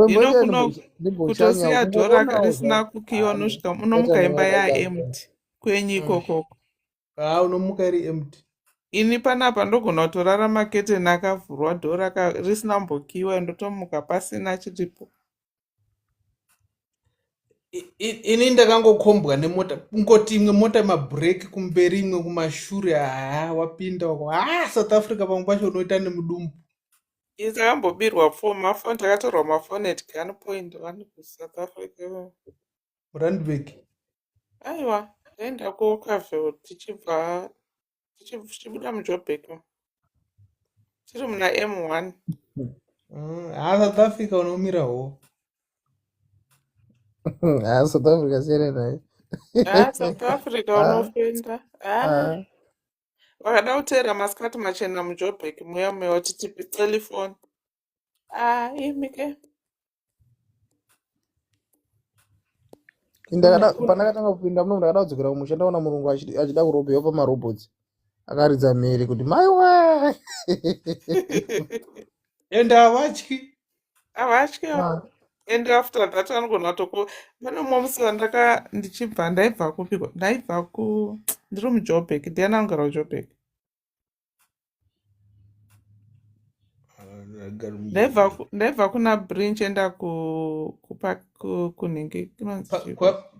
Ino kuno kutosiya dhora risina kukiwa unosvika unomuka imba yaempty kwenyu ikokoko. Unomuka iri empty. Ini panapa ndogona kutorara maketeni akavhurwa dhora risina mbokiwa ndotomuka pasina chiripo. Ini ndakangokombwa nemota kungoti imwe mota mabhureki kumberi imwe kumashure wapinda South Africa pamwe pacho unoita nemudumbu. Isakambobirwa mafoni ndakatorwa mafoni at gunpoint vani kuSouth Africa. Randburg. Aiwa ndaenda kuOkaville tichibuda muJoburg. Tiri muna M1. South Africa unomirawo. South Africa siyana naye. South Africa unofenda. Vakada kutera masikati machena muJoburg muya wachitipi telefoni. Imike. Pandakatanga kupinda muno ndakada kudzokera kumusha ndaona murungu achida kurobewa pamarobotsi akaridza mhere kuti maiwa. Ende havatyi. And after that anogona toko pane mumwe musi ndichibva ndaibva kupiko ndaibva ndiri muJoburg ndiana anogara kuJoburg. Ndaibva kuna Brinch enda kunhingi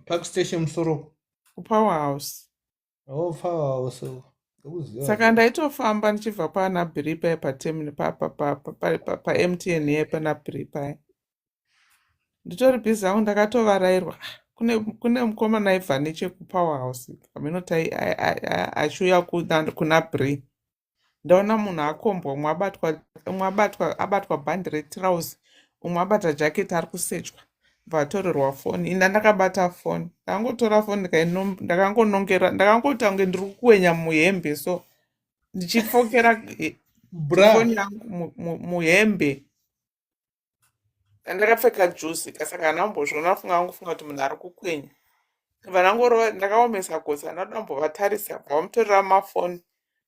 Park Station musoro kuPowerhouse. Powerhouse. Saka ndaitofamba ndichibva pana Biripa paMTN yepana Biripa. Nditori bhizi yangu ndakatovarairwa kune mukomana aibva nechekuPowerhouse aminoti achiuya kuna Bri. Ndaona munhu akombwa umwe abatwa bhandi retirauzi umwe abata jaketi ari kusechwa vatorerwa foni. Inda ndakabata foni ndakangotora foni ndakangota kunge ndiri kukwenya muhembe so ndichifokera foni yangu muhembe. Ndakapfeka juzi kasaka ndambozviona funga kuti munhu ari kukwenya. Ndakaomesa gosa ndambovatarisira vamutorera mafoni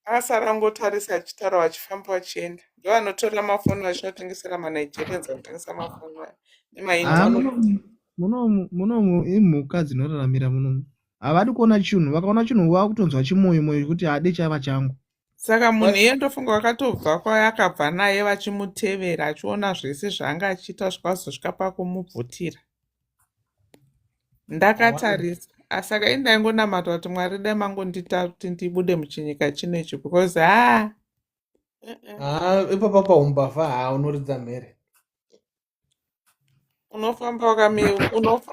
akasara angotarisa achitara vachifamba vachienda. Ndovanotorera mafoni vachinotengesera maNigerians vanotengesa mafoni munomu imhuka dzinoraramira munomu havadi kuona chinhu vakaona chinhu vakutonzwa chimoyo moyo kuti hade chava changu. Saka munhu iye ndofunga wakatobva kwayakabva naye vachimutevera achiona zvese zvaanga achiita zvikazosvika pakumubvutira. Ndakatarisa saka indaingonamata kuti Mwari dai mangondita kuti ndibude muchinyika chinechi because ipapa paumbavha unoridza mhere.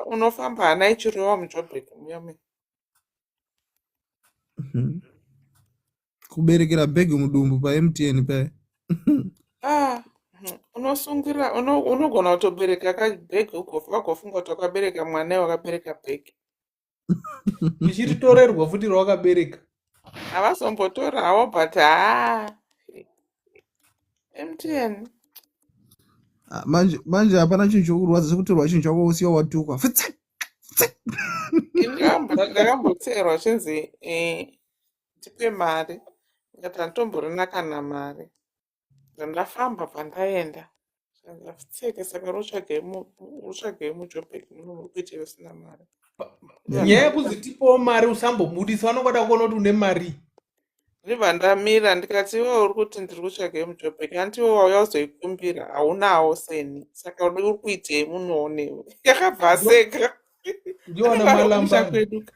Unofamba hana ichirova muJoburg muyame. Kuberekera bhegi mudumbu paMTN paya. Unosungira unogona kutobereka kabhegi ugofunga kuti wakabereka mwana wakabereka bhegi. Ichiritorerwa futi rawakabereka. Havazombotora hawo but MTN. Manje hapana chinhu chokurwadza sekutorwa chinhu chako usiya watukwa. Ndakambotserwa chinzi ndipe mari ndikati handitomborina kana mari ndafamba pandaenda ndatseke saka rutsvagei muJoburg munokuiti usina mari. Nyaya yekuzi tipewo mari usambomudisa vanokwada kuona kuti une mari. Ndibva ndamira ndikati iwe uri kuti ndiri kutsvagei muJoburg handiwe wauya uzoikumbira haunawo seni saka uri kuitei munoonewe yakabva aseka. Ndiwana malamba kweduka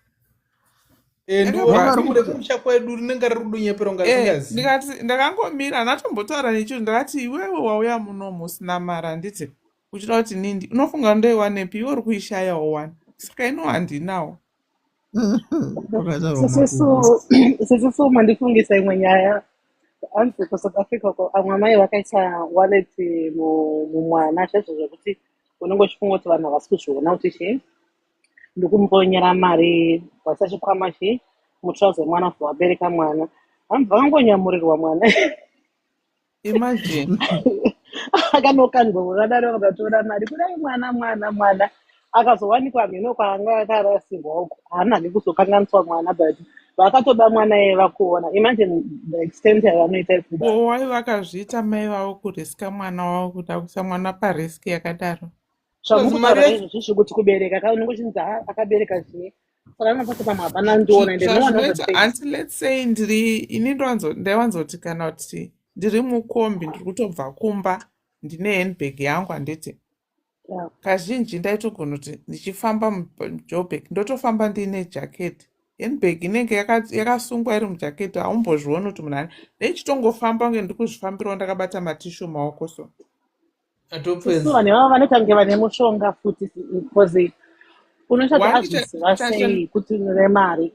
kumusha kwedu rinenge riri kudunyepero ngasingazi. Ndikati ndakangomira ndatombotaura nechinhu ndakati iwewe wauya munomu usina mari handiti uchida kuti nindi unofunga ndoiwanepi iwe uri kuishayawo wani saka ino handinawo. Wakazarwa makuhwa. sisisu mandifungisa imwe nyaya hanzi kusouth africa uko amwe amai vakaisa wallet mumwana chaizvo zvekuti unenge uchifunga kuti vanhu havasi kuzviona kuti chii ndikumbonyera mari vasachikwama chii mutrauza emwana for wabereka mwana hanzi vakangonyamurirwa mwana Imagine. akanokandwa akadaro akatotora mari kudai mwana akazowanikwa mhino kwaanga akarasirwa uko haanage kuzokanganiswa mwana but vakatoda mwana iye vakuona. Imagine the extent yavanoita ikuda. Wai vakazviita mai vavo kuriska mwana wavo kuda kuisa mwana pariski yakadaro. Zvamukutaura izvozvi kuti kubereka unenge uchinzi akabereka zvii saka anopasa pamwe hapana ndiona ende no one knows the face. Until let's say ini ndaiwanzoti kana kuti ndiri mukombi ndiri kutobva kumba ndine handbag yangu handiti kazhinji ndaitogona kuti ndichifamba muJoburg ndotofamba ndiine jaketi. Handbag inenge yakasungwa iri mujaketi haumbozvioni kuti munhu ndaichitongofamba kunge ndiri kuzvifambirawo ndakabata matishu maoko so vanhu vava vanoita kunge vane mushonga futi because unoshata azviziva sei kuti une mari.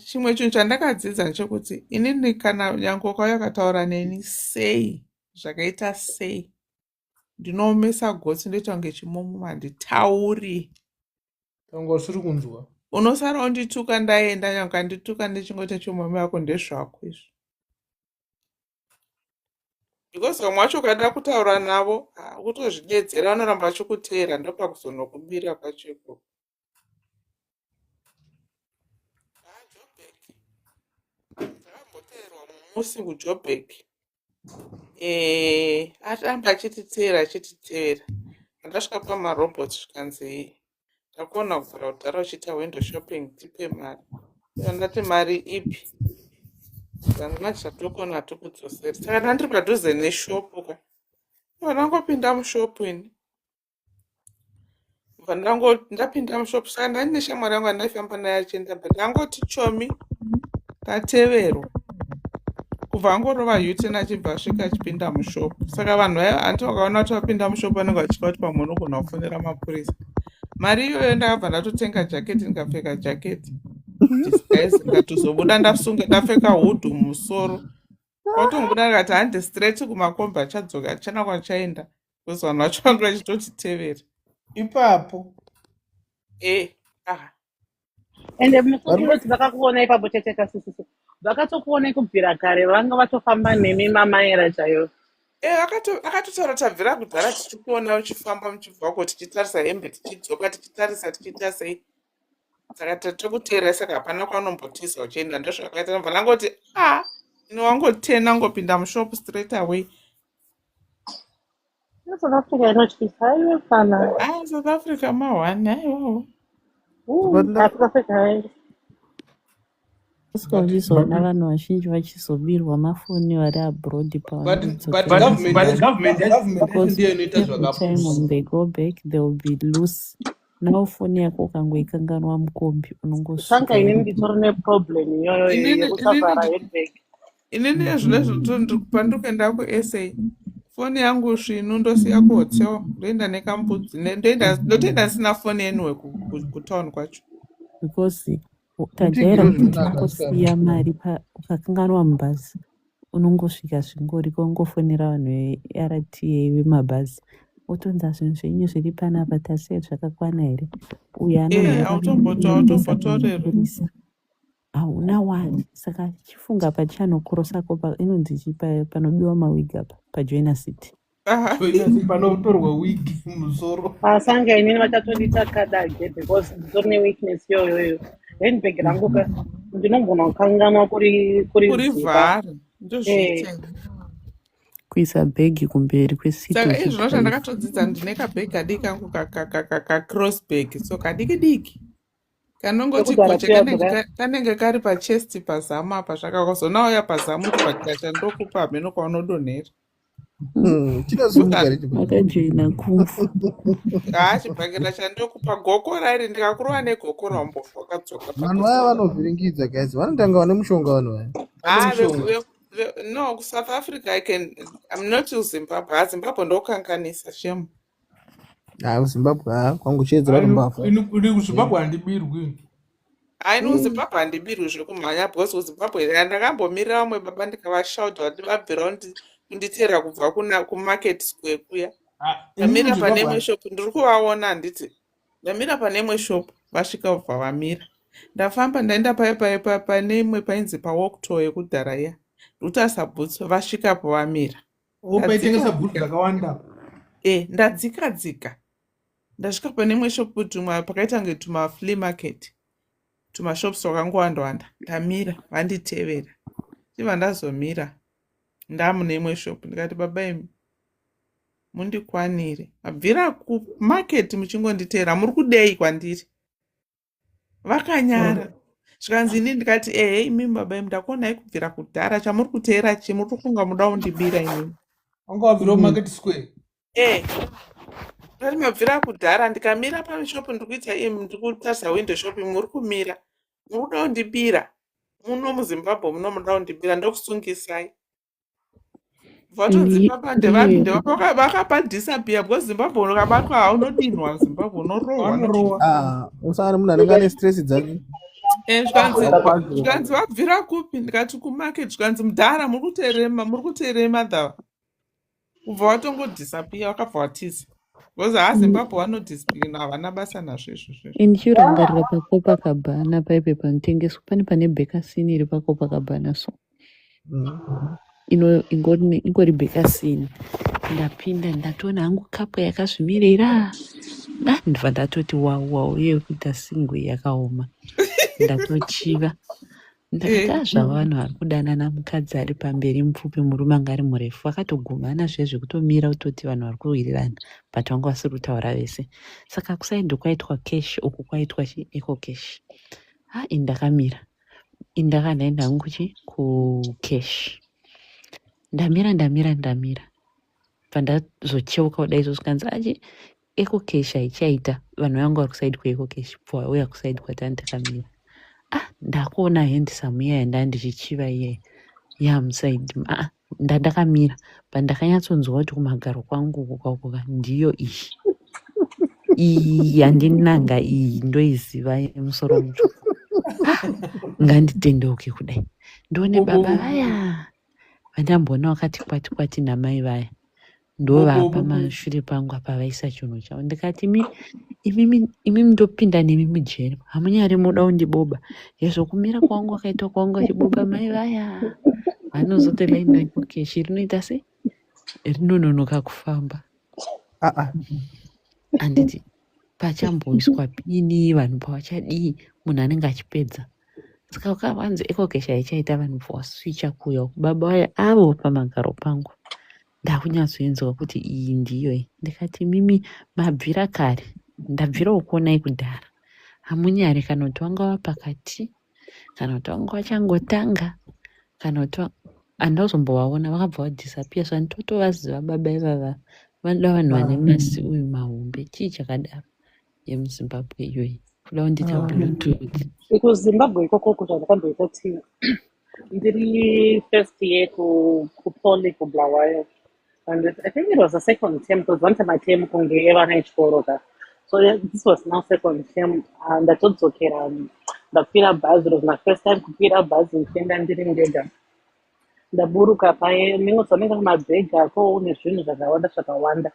Chimwe chinhu chandakadzidza ndechekuti inini kana nyange ukauya ukataura neni sei zvakaita sei ndinoomesa gotsi ndoita kunge chimomo handitauri tanga usiri kunzwa unosara undituka ndaenda nyange ukandituka ndechingoti chimomo yako ndezvako izvo because vamwe vacho ukada kutaura navo kutozvidedzera vanoramba vachikuteera ndopakuzonokubira kwacho ikoko. Ndakamboteerwa mumusi muJoburg aramba achititeera andasvika pamarobot zvikanzi ndakona kuvhura kudhara uchiita window shopping tipe mari ndati mari ipi ndandimati chatokona hatokudzoseri saka ndandiri padhuze neshopu ka ndangopinda mushopu ini ndapinda mushopu saka ndandine shamwari yangu andaifamba naye achienda but ndangoti chomi tateverwa kubva angorova yutin achibva asvika achipinda mushopu saka vanhu hanti vakaona kuti vapinda mushopu vanenge vachitya kuti pamwe unogona kufonera mapurisa. Mari iyoyo ndakabva ndatotenga jaketi ndikapfeka jaketi disguise ndikatozobuda ndapfeka hudhu mumusoro kwatongobuda ndikati handi straight kumakombi achadzoka achana kwachaenda because vanhu vacho vange vachitotitevera ipapo ende mukuti vakakuona ipapo cheteka sisiso vakatokuonai kubvira kare vanga vatofamba nemi mamaera chaiyo. Akatotaura tabvira kudhara tichikuona uchifamba muchibvako tichitarisa hembe tichidzoka tichitarisa tichiita sei saka tatokuteera saka hapana kwaunombotiza uchienda ndozvakaita nobva ndangoti ino wangotena ngopinda mushopu straight away. South Africa inotyisa haiwe kana South Africa mahwani haiwawo South Africa hai Usikazizoona vanhu vazhinji vachizobirwa mafoni vari abroad government they go back they will be loose. Now foni yako ukangoikanganwa mukombi sanga inini nditori neproblem iyoyo yekusafara handbag. Inini zvinezvo pandikuenda kuSA foni yangu svinu ndosiya kuhotel ndoenda nekambudzi ndotoenda ndisina foni anyway kutown kwacho because tajaira kuti ukosiya mari ukakanganwa mubhazi unongosvika zvingori kongofonera vanhu veRTA vemabhazi otonza zvinhu zvenyu zviri panapa tasiya zvakakwana here uyo anotorerisa hauna wani saka chifunga pachanokorosapo inonzi panobiwa mawigi apa pajoina city panotorwa wigi mumusoro sanga inini vachatondita kadage because nditori neweakness yoyoyo handbag rangu ndinogona kukanganwa kurivhara ndozviita kuisa bhegi kumberi kwesiti saka izvino zvandakatodzidza ndine kabhegi kadiki kangu kacross bag so kadiki diki kanongoti koche kanenge kari pachesti pazama apa zvakakazonauya pazamu kupakira chandokupa hameno kwaunodonhera akajoina kumfu chibhakira chandokupa gokora iri ndikakurova negokora umbofa wakadzoka vanhu vaya vanovhiringidza guys vanotanga vane mushonga vanhu vaya no kuSouth Africa I'm not to Zimbabwe Zimbabwe ndokanganisa shemu kuZimbabwe kwangu chedzera kumbafa ini kuZimbabwe handibirwi haini kuzimbabwe handibirwi zvekumhanya because kuzimbabwe ndakambomirira vamwe baba ndikavashauta kuti vabvirawo kunditeera kubva kumarket square kuya. Ndamira pane imwe shop ndiri kuvaona handiti. Ndamira pane imwe shop vasvika kubva vamira. Ndafamba ndaenda pane imwe painzi pawalktoy yekudhara iya. Ndotasa boots vasvikapo vamira. Paitengesa boots dzakawanda. Ndadzika. Ndasvika pane imwe shop pakaita kunge flea market. Tumashops twakangowanda. Ndamira vanditevera. Chibva ndazomira. Ndamune imwe shop ndikati baba imi mundikwanire. Mabvira kumarket muchingonditeera muri kudei kwandiri. Vakanyara. Zvikanzi ini ndikati imi baba imi ndakuonai kubvira kudhara chamuri kuteera muri kufunga muda kundibira inini. Wanga wabvira kumarket square? Ndati mabvira kudhara ndikamira pamishopu ndikuita ndiri kutarisa window shop muri kumira. Muri kuda kundibira. Muno muZimbabwe muno munoda kundibira ndokusungisai. Vakapadhisapia because Zimbabwe ukabatwa haunodinwa Zimbabwe unorohwa. Usari munhu anenge ane stress dzake. Zvikanzi wabvira kupi ndikati kumarket zvikanzi mudhara muri kuteerema dhava. Kubva watongodhisapia wakabva watiza. Because haZimbabwe vanodiscipline havana basa nazvo izvozvo. Ndichirangarira paCopacabana paipe panotengeswa pane bekasini iri paCopacabana so. Ingori bekasini. Ndapinda ndatoona hangu kapu yakazvimirira. Ndibva ndatoti wow yekuita singwe yakaoma. Ndatochiva. Ndakati zvavanhu vari kudanana mukadzi ari pamberi mupfupi murume anga ari murefu vakatogumana zvekutomira kutoti vanhu vari kuwirirana but vanga vasiri kutaura vese. Saka kusaidi kwaitwa cash uku kwaitwa eco cash. Ndakamira. Ndakandaenda hangu kucash. Ndamira. Pandazocheuka kudai zvikanzi eco cash haichaita vanhu vanga vari kusaidi kweeco cash uya kusaidi kwatani takamira. Ndakuona handsome iya ndandichichiva iye yamusaidi ndakamira pandakanyatsonzwa kuti kumagaro kwangu kukakuka ndiyo iyi yandinanga iyi ndoiziva yemusoro mutsvuku. Nganditendeuke kudai ndone baba vaya vandamboona wakati kwati namai vaya ndovapa mashure pangu apa vaisa chinhu chavo. Ndikati imi ndopinda nemi mujeri hamunyari muda kundiboba yezvokumira kwangu akaita kwangu achiboba mai vaya vanozotoenda ikokeshi rinoita se rinononoka kufamba. Handiti pachamboiswa pini vanhu pavachadii munhu anenge achipedza. Saka ukavanzi ikokeshi haichaita vanhu pavaswicha kuuya baba vaya avo pamagaro pangu. Ndakunyatsoenzwa kuti iyi ndiyo. Ndikati mimi mabvira kare ndabvirawo kuonai kudhara hamunyari kana kuti wanga wapakati kana kuti wanga wachangotanga kana kuti handazombovaona vakabva vadhisapia so nditotovaziva baba ivava vanoda vanhu vane masi uyu mahombe chii chakadaro yemuZimbabwe iyoyi kuda kundita bluetooth. KuZimbabwe ikoko kuzvandakamboita tii ndiri first year kupoly kuBulawayo. And I think it was a second term because one time I came kunge evana echikoro ka. So this was now second term and ndatodzokera ndakwira bhazi. It was my first time kukwira bhazi ndichienda ndiri ndega. Ndaburuka paye ndingotsoneka kumabhegi ako une zvinhu zvakawanda.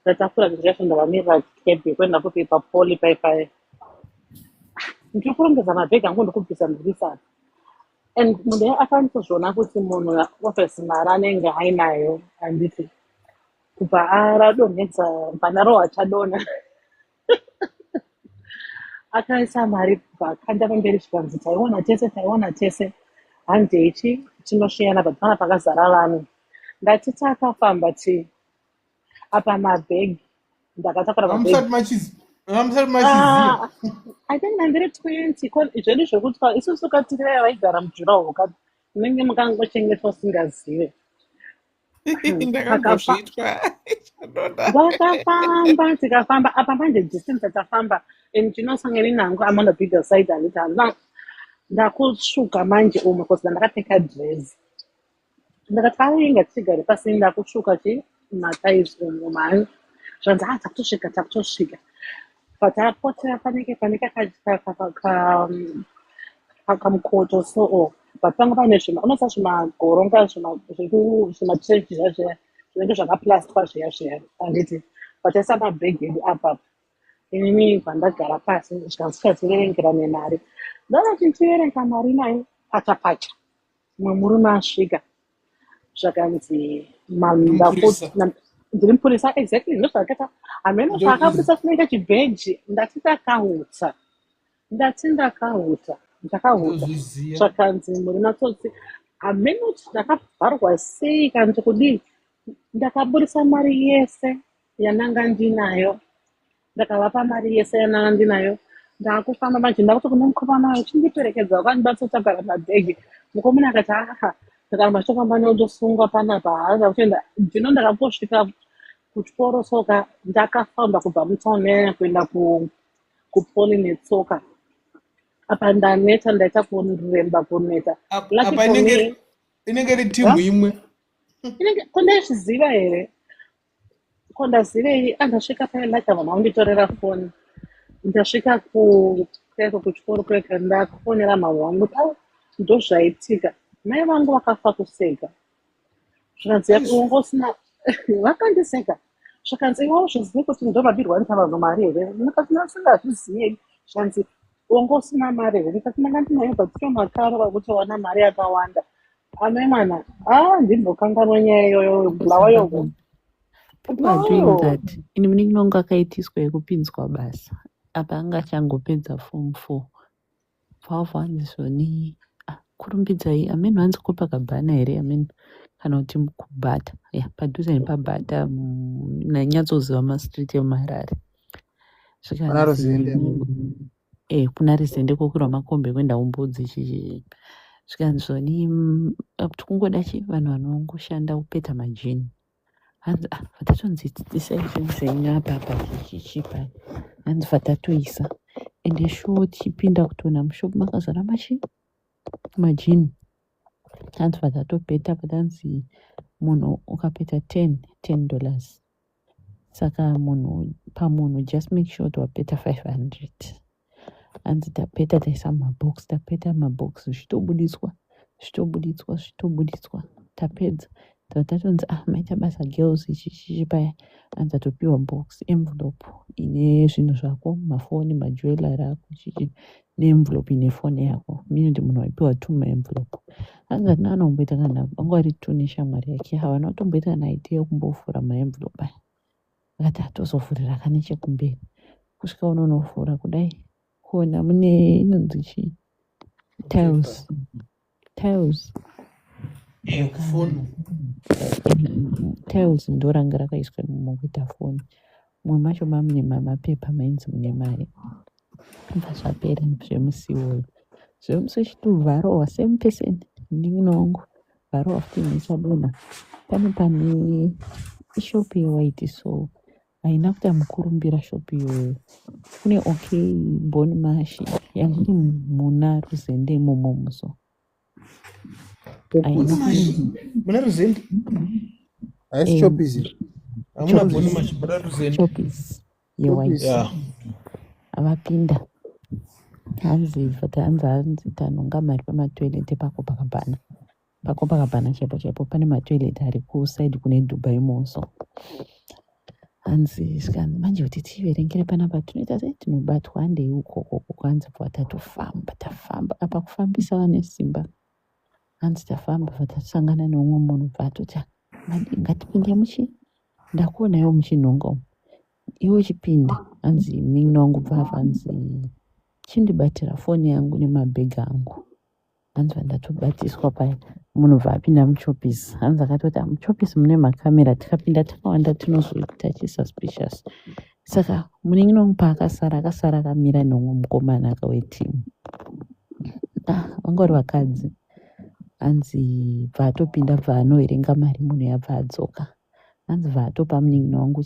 Ndatakura kuti zvasho ndavamirira kebhi kwenda kupi paPoly paipai. Ndiri kurongedza mabhegi angu ndikubvisa ndibvisana. And munhu akanitozviona kuti munhu ofesi mari anenge ainayo handiti kubva aradonhedza pana roho achadona akaisa mari kubva akanda pamberi zvikanzi taiona tese hande ichi chinoshiyana but pana pakazara vanhu. Ndatiti akafamba ti apa mabhegi ndakatakura mabhegi. I think ndiri 20 izveni zvekuti isusu katiraya vaigara mujuraho kati munenge makangochengetwa usingazive. Ndakafamba tikafamba apa manje distance atafamba and tinosangana nangu I'm on the bigger side anditi ndakusvuka manje umwe because ndakapfeka dress. Ndakati ainga tigare pasi ndakusvuka chi matais umwe mani zvanzi takutosvika. patapotera panenge kamukoto so but panga pane unosa zvimagoronga zvimatrenjira zviya zvinenge zvakaplastwa zviya handiti pataisa mabhegi edu apa inini pandagara pasi zvikanzikadziverengera nemari ndakati ndichiverenga mari nayo pacha mumwe murume asvika zvakanzi ndiri mupurisa exactly ndozvakata hameno zvaakabudisa chinenge chibheji ndati ndakahutsa zvakanzi muri matsotsi hameno ndakavharwa sei kana kuti kudii ndakabudisa mari yese yananga ndinayo ndakavapa mari yese yananga ndinayo ndakufamba manje ndakuti kune mukomana wayo chindiperekedza wakandibatsotagara mabhegi mukomana akati ndakaramba chitofamba neundosungwa panapa haana kutoenda ndino ndakambosvika kuchikoro soka ndakafamba kubva mutaunene kuenda kupoli netsoka apa ndaneta ndaita kuremba kuneta apa inenge iri timu imwe kondazviziva here kondazivei andasvika pailata vanhu vanditorera foni ndasvika kuchikoro kweka ndakufonera mhavo vangu kuti ndozvaitika mai vangu vakafa kuseka zvikanzi yakuongosina vakandiseka zvakanzi iwavo zvizivi kuti ndomabirwa ndita vanhu mari here ndikati nasingazviziyei zvikanzi ongosina mari here ndikati ndanga ndinayo bhatiro makaro vakuti wana mari yakawanda amai mana ndimbokanganwa nyaya iyoyo bulawayo People are doing that. Ini mningi nonga akaitiswa yekupinzwa basa. Apa anga achangopedza form 4. Pavanzoni kurumbidzai ameno hanzi kupa kabhana here ameno kana kuti kubhata padhuze nepabhata nanyatsoziva mastreet emuharare kuna Rizende kokurwa makombe kwenda umbudzi chichi zvikanzoni kuti kungoda chi vanhu vanongoshanda kupeta majini hanzi vatatonzi tsitsisai zvinhu zvenyu apa chichipa hanzi vatatoisa ende shuwo tichipinda kutoona mushopu makazara majini hanzi vatatopeta patanzi munhu ukapeta $10 saka munhu pamunhu just make sure kuti wapeta 500 hanzi tapeta taisa mabox tapeta mabox zvitobuditswa tapedza tatonzi maita basa girls ichichichi paya hanzi atopiwa box envelope ine zvinhu zvako mafoni majewelry ako chichi neenvelope ine foni yako mini kuti munhu waipiwa 2 maenvelope hanzi atina anomboita kana vangu vari 2 neshamwari yake havana kutomboita kana idea yekumbovhura maenvelope aya akati atozovhurira kanechekumberi kusvika unonofura kudai kuona mune inonzi chii tiles ndoranga rakaiswa mukuita foni mumwe macho mamune mapepa mainzi mune mari bva zvapera zvemusiwoyo zvemusi chituvharowa same person ndinongo vharowa futi nesadona pane ishopu yewaiti so haina kuita mukurumbira shopu iyoyo kune okay boni mashi yangiri muna Ruzende imomo muso muna Ruzende haisi shopizi hamuna boni mashi muna Ruzende shopizi yewaiti avapinda hanzi tanonga mari pamatoileti pako pakabhana chaipo pane matoileti ari kusaidi kune Dubai moso hanzi zvikanzi manje kuti tiverengere panapa tunoita sei tinobatwa handei ukoko kwanzi tafamba apa kufambisa vane simba hanzi tafamba vatasangana neumwe munhu bvatoti ngatipinde muchini ndakuonayo muchinhonga iwe chipinda hanzi mningi wangu bva hanzi chindibatira foni yangu nemabhegi angu hanzi vandatobatiswa paya munhu bvaapinda muchopisi hanzi akatoti muchopisi mune makamera tikapinda takawanda tinozoita chisuspicious saka muningi wangu paakasara akamira neumwe mukomana akawetimu vanga vari vakadzi hanzi bvaatopinda bvaanoverenga mari munhu yabva adzoka hanzi bvaatopa muningi wangu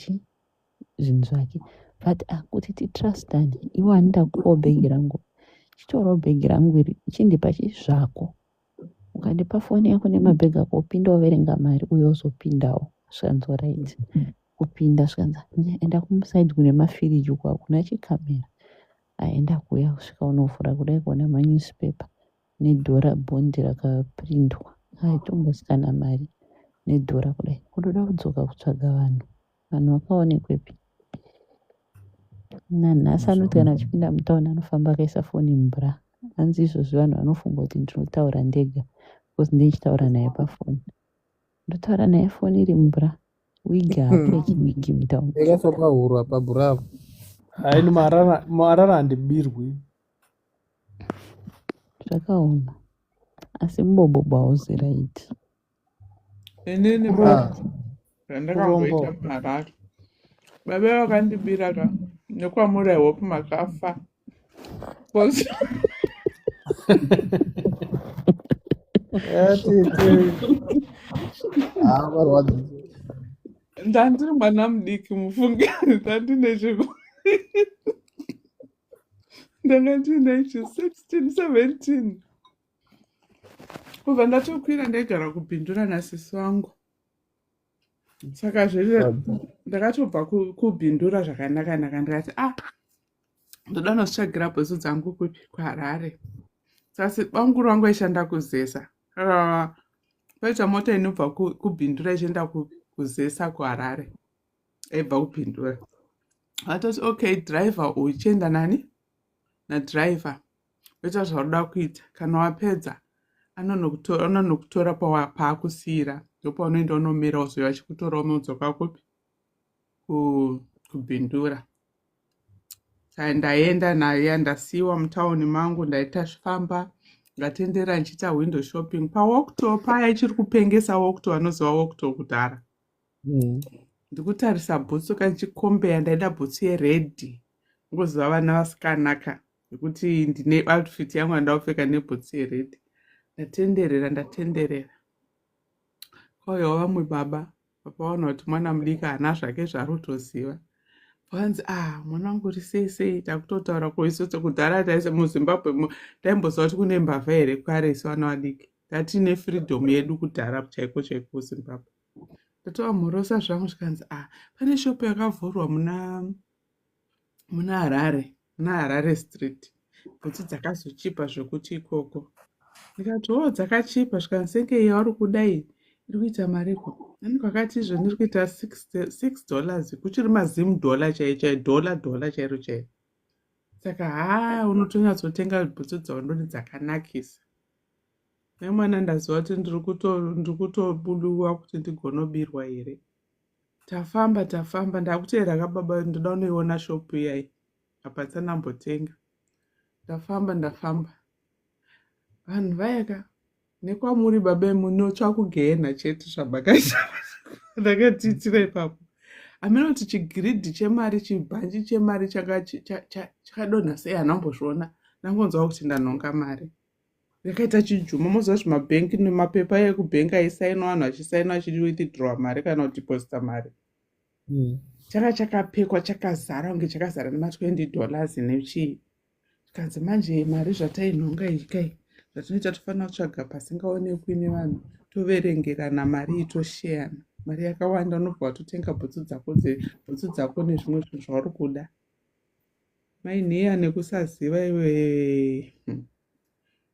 zvinhu zvake but kuti titrustani iwe hanida kupawo bhegi rangu chitorawo bhegi rangu iri chindipa zvako ukandipa foni yako nemabhegi ako upinda woverenga mari uye uzopindawo zvanzi oraiti kupinda svikanzi enda kumusaidhi kune mafiriji uko hakuna chikamera. Aenda kuuya kusvika unovhura kudai kuona manyusipepa nedhora bhondi rakaprindwa. Aitombosiyana mari nedhora kudai. Kutoda kudzoka kutsvaga vanhu. Vanhu vakaonekwepi? Nanhasi anoti kana achipinda mutauni anofamba akaisa foni mubra. Hanzi izvozvi vanhu vanofunga kuti ndinotaura ndega because ndichitaura naye pafoni. Ndotaura naye foni iri mubra. Wigi hapo chimigi mutauni. Yakaiswa pahuro apa bravo. Hayi marara handibirwi. Zvakaoma. Asi mubobo hauziraiti. Inini zvandakamboita muHarare. Baba vakandibira ka nekwamura ihope makafa. Ndandiri mwana mudiki mufungi ndandine chiko. Ndanga ndine 16 17. Kubva ndatokwira ndaigara kubhindura nasisi wangu. Saka zviri ndakatobva kubhindura zvakanaka ndikati ndoda nosvagira bhutsu dzangu kupi kuHarare. Sasi banguru wangu aishanda kuZesa. Paita mota inobva kubhindura ichienda kuZesa kuHarare. Aibva kubhindura. Atoti okay driver uchienda nani? Nadriver. Oita zvaroda kuita. Kana wapedza anonokutora paakusiyira. Ndopaunoenda unomira uzoya achikutorawo mudzoka kupi? Kubhindura. Saka ndaenda naye ndasiyiwa mutauni mangu ndaita zvifamba ndatendera nchiita window shopping paWalkto paya ichiri kupengesa Walkto anoziva Walkto kudhara. Ndikutarisa bhutsu kandichikombeya ndaida bhutsu yeredhi. Ngoziva vana vasikanaka nekuti ndine outfit yangu yandaupfeka nebhutsu yeredhi. Ndatenderera. Kwauyawo vamwe baba vaona kuti mwana mudiki haana zvake zvarotoziva. Vanzi mwana wangu uri sei takutotaura kuisotso kudhara taise muZimbabwe taimboziva kuti kune mbavha here kware isu vana vadiki. Tatine freedom yedu kudhara chaiko kuZimbabwe. Ndatova mhorosa zvangu zvikanzi pane shopu yakavhurwa muna Harare street. Bhutsu dzakazochipa zvokuti ikoko. Ndikati dzakachipa zvikanzi senge yauri kudai iri kuita mareko. Nani kwakati izvo ndiri kuita $6 kuchiri $10 chaicho $1 chairo chairo. Saka unotonyatsotenga bhutsu dzaundoti dzakanakisa. Nemwana ndaziva kuti ndiri kutobuluwa kuti ndigonobirwa here. Tafamba ndakutera kababa ndoda unoiona shopu iyai apa tsanambotenga. Ndafamba vanhu vayaka nekwamuri baba munotsva kugehena chete zvabakaita. Ndakatiitira ipapo aminoti chigiridhi chemari chibhanji chemari chakadonha sei hanambozviona. Ndangonzwa kuti ndanhonga mari. Ndakaita chijuma moziva kuti mabhengi nemapepa ekubhengi aisainwa vanhu vachisainwa vachidi withdraw mari kana kudeposita mari. Chakapekwa chakazara kunge chakazara nema$20 nechii. Kanzi manje mari zvatainhonga ikai zvatinoita tofanira kutsvaga pasingaonekwi nevanhu toverengerana mari tosheyana. Mari yakawanda unobva watotenga bhutsu dzako nezvimwe zvinhu zvauri kuda. Mainheya nekusaziva iwe.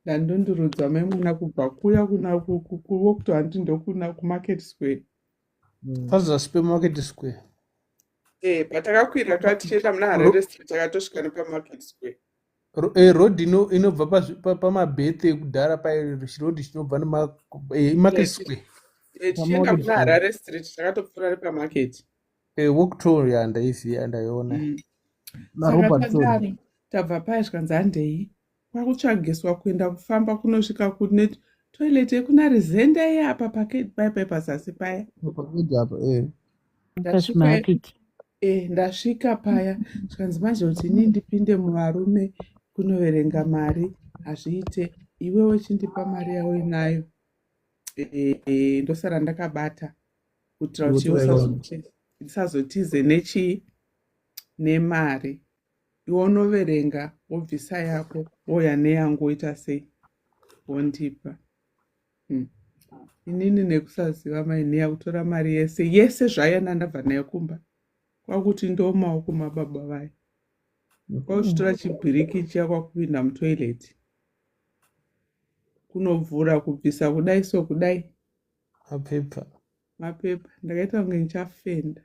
Ndandondirudzwa maimuna kubva kuya kuna kuWalkto handi ndokuna kuMarket Square. Pazasi peMarket Square. Patakakwira tichienda muna Harare street takatosvika nepaMarket Square. Road inobva pamabhethe ekudhara road chinobva neMarket Square. Tichienda muna Harare street takatopfuura nepaMarket. Walkto ndaiziva ndaiona. Tabva paya zvikanzi handei kwakutsvagiswa kuenda kufamba kunosvika kune toilet yekuna Rizenda iya apa paya pazasi paya. Ndasvika paya zvikanzi manje kuti ini ndipinde muvarume kunoverenga mari hazviite iwewe chindipa mari yawo inayo. Ndosara ndakabata kuitira kuti ndisazotize nemari. Iwe unoverenga wobvisa yako woya neyangu woita sei wondipa. inini nekusaziva maineya kutora mari yese zvaiya ndabva nayo kumba kwakuti ndo maoko mababa vayo kwakuchitora chibhiriki chiya kwakupinda mutoileti kunovhura kubvisa kudai so kudai mapepa ndakaita kunge ndichafenda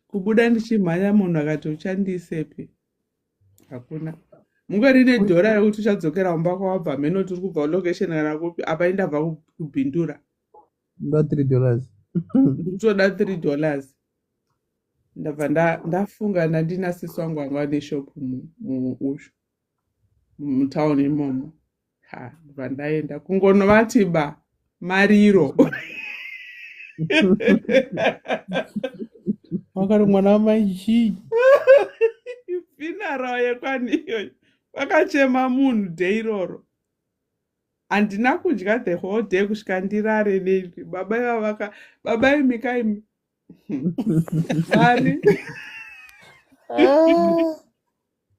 kubuda ndichimhanya munhu akati uchandiisepi hakuna mungori nedhora yekuti uchadzokera kumba kwawabva mheno tiri kubva location kana kupi apa indabva kubhindura $3 ndikutoda $3 ndabva ndafunga ndandinasisi wangu anga neshopu muushu mutauni imomo ndabva ndaenda kungonovati ba mariro wakati mwana wamaichi finara yekwaniyoyo wakachema munhu dhei iroro handina kudya the whole day kusvika ndirare neni baba ivavaka baba imikaimi mari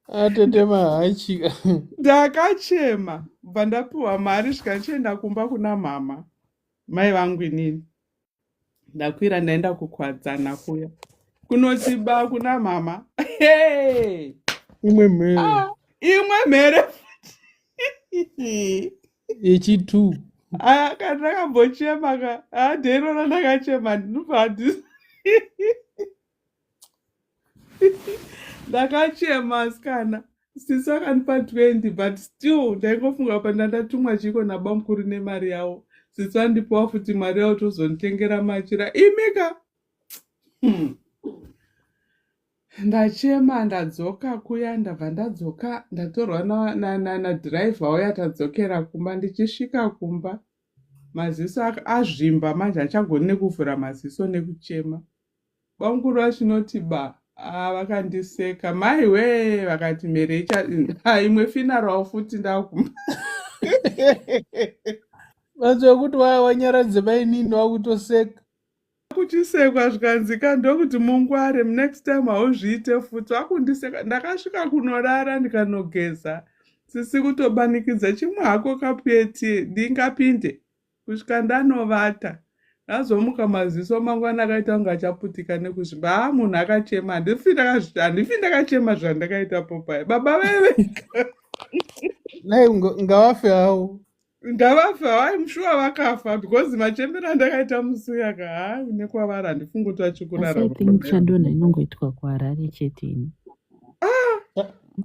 atete mahachi ndakachema bva ndapiwa mari svika ndichienda kumba kuna mama mai vangu inini ndakwira ndaenda kukwadzana kuya kunotiba kuna mama imwe mhere imwe mhere yechitu kana ndakambochema dhero ndakachema ndinobva ndakachema sikana sisi akandipa 20 but still ndaingofunga pandandatumwa chiko nabamukuru nemari yavo sisi vandipawo futi mari yavo tozonditengera machira imika ndachema ndadzoka kuya ndabva ndadzoka ndatorwa nadhiraivha uya tadzokera kumba ndichisvika kumba maziso azvimba manje achagoni nekuvhura maziso nekuchema bamukuru vachinoti ba vakandiseka maiwe vakati mhere imwe finarawo futi ndaguma vazokuti wanyaradze vainini wakutoseka kuchisekwa zvikanzika ndokuti mungware next time hauzviite futi wakundiseka ndakasvika kunorara ndikanogeza sisi kutobanikidza chimwe hako kapuyeti ndingapinde kusvika ndanovata ndazomuka maziso mangwana akaita kunge achaputika nekuzvimba munhu akachema handifi ndakachema zvandakaita popai baba veve nai ngavafe havo ndavafa vaimushuwa vakafa because machembero andakaita musuyaka nekwavari handifungi kuti vachikurara chadonha inongoitwa kuharare chete ini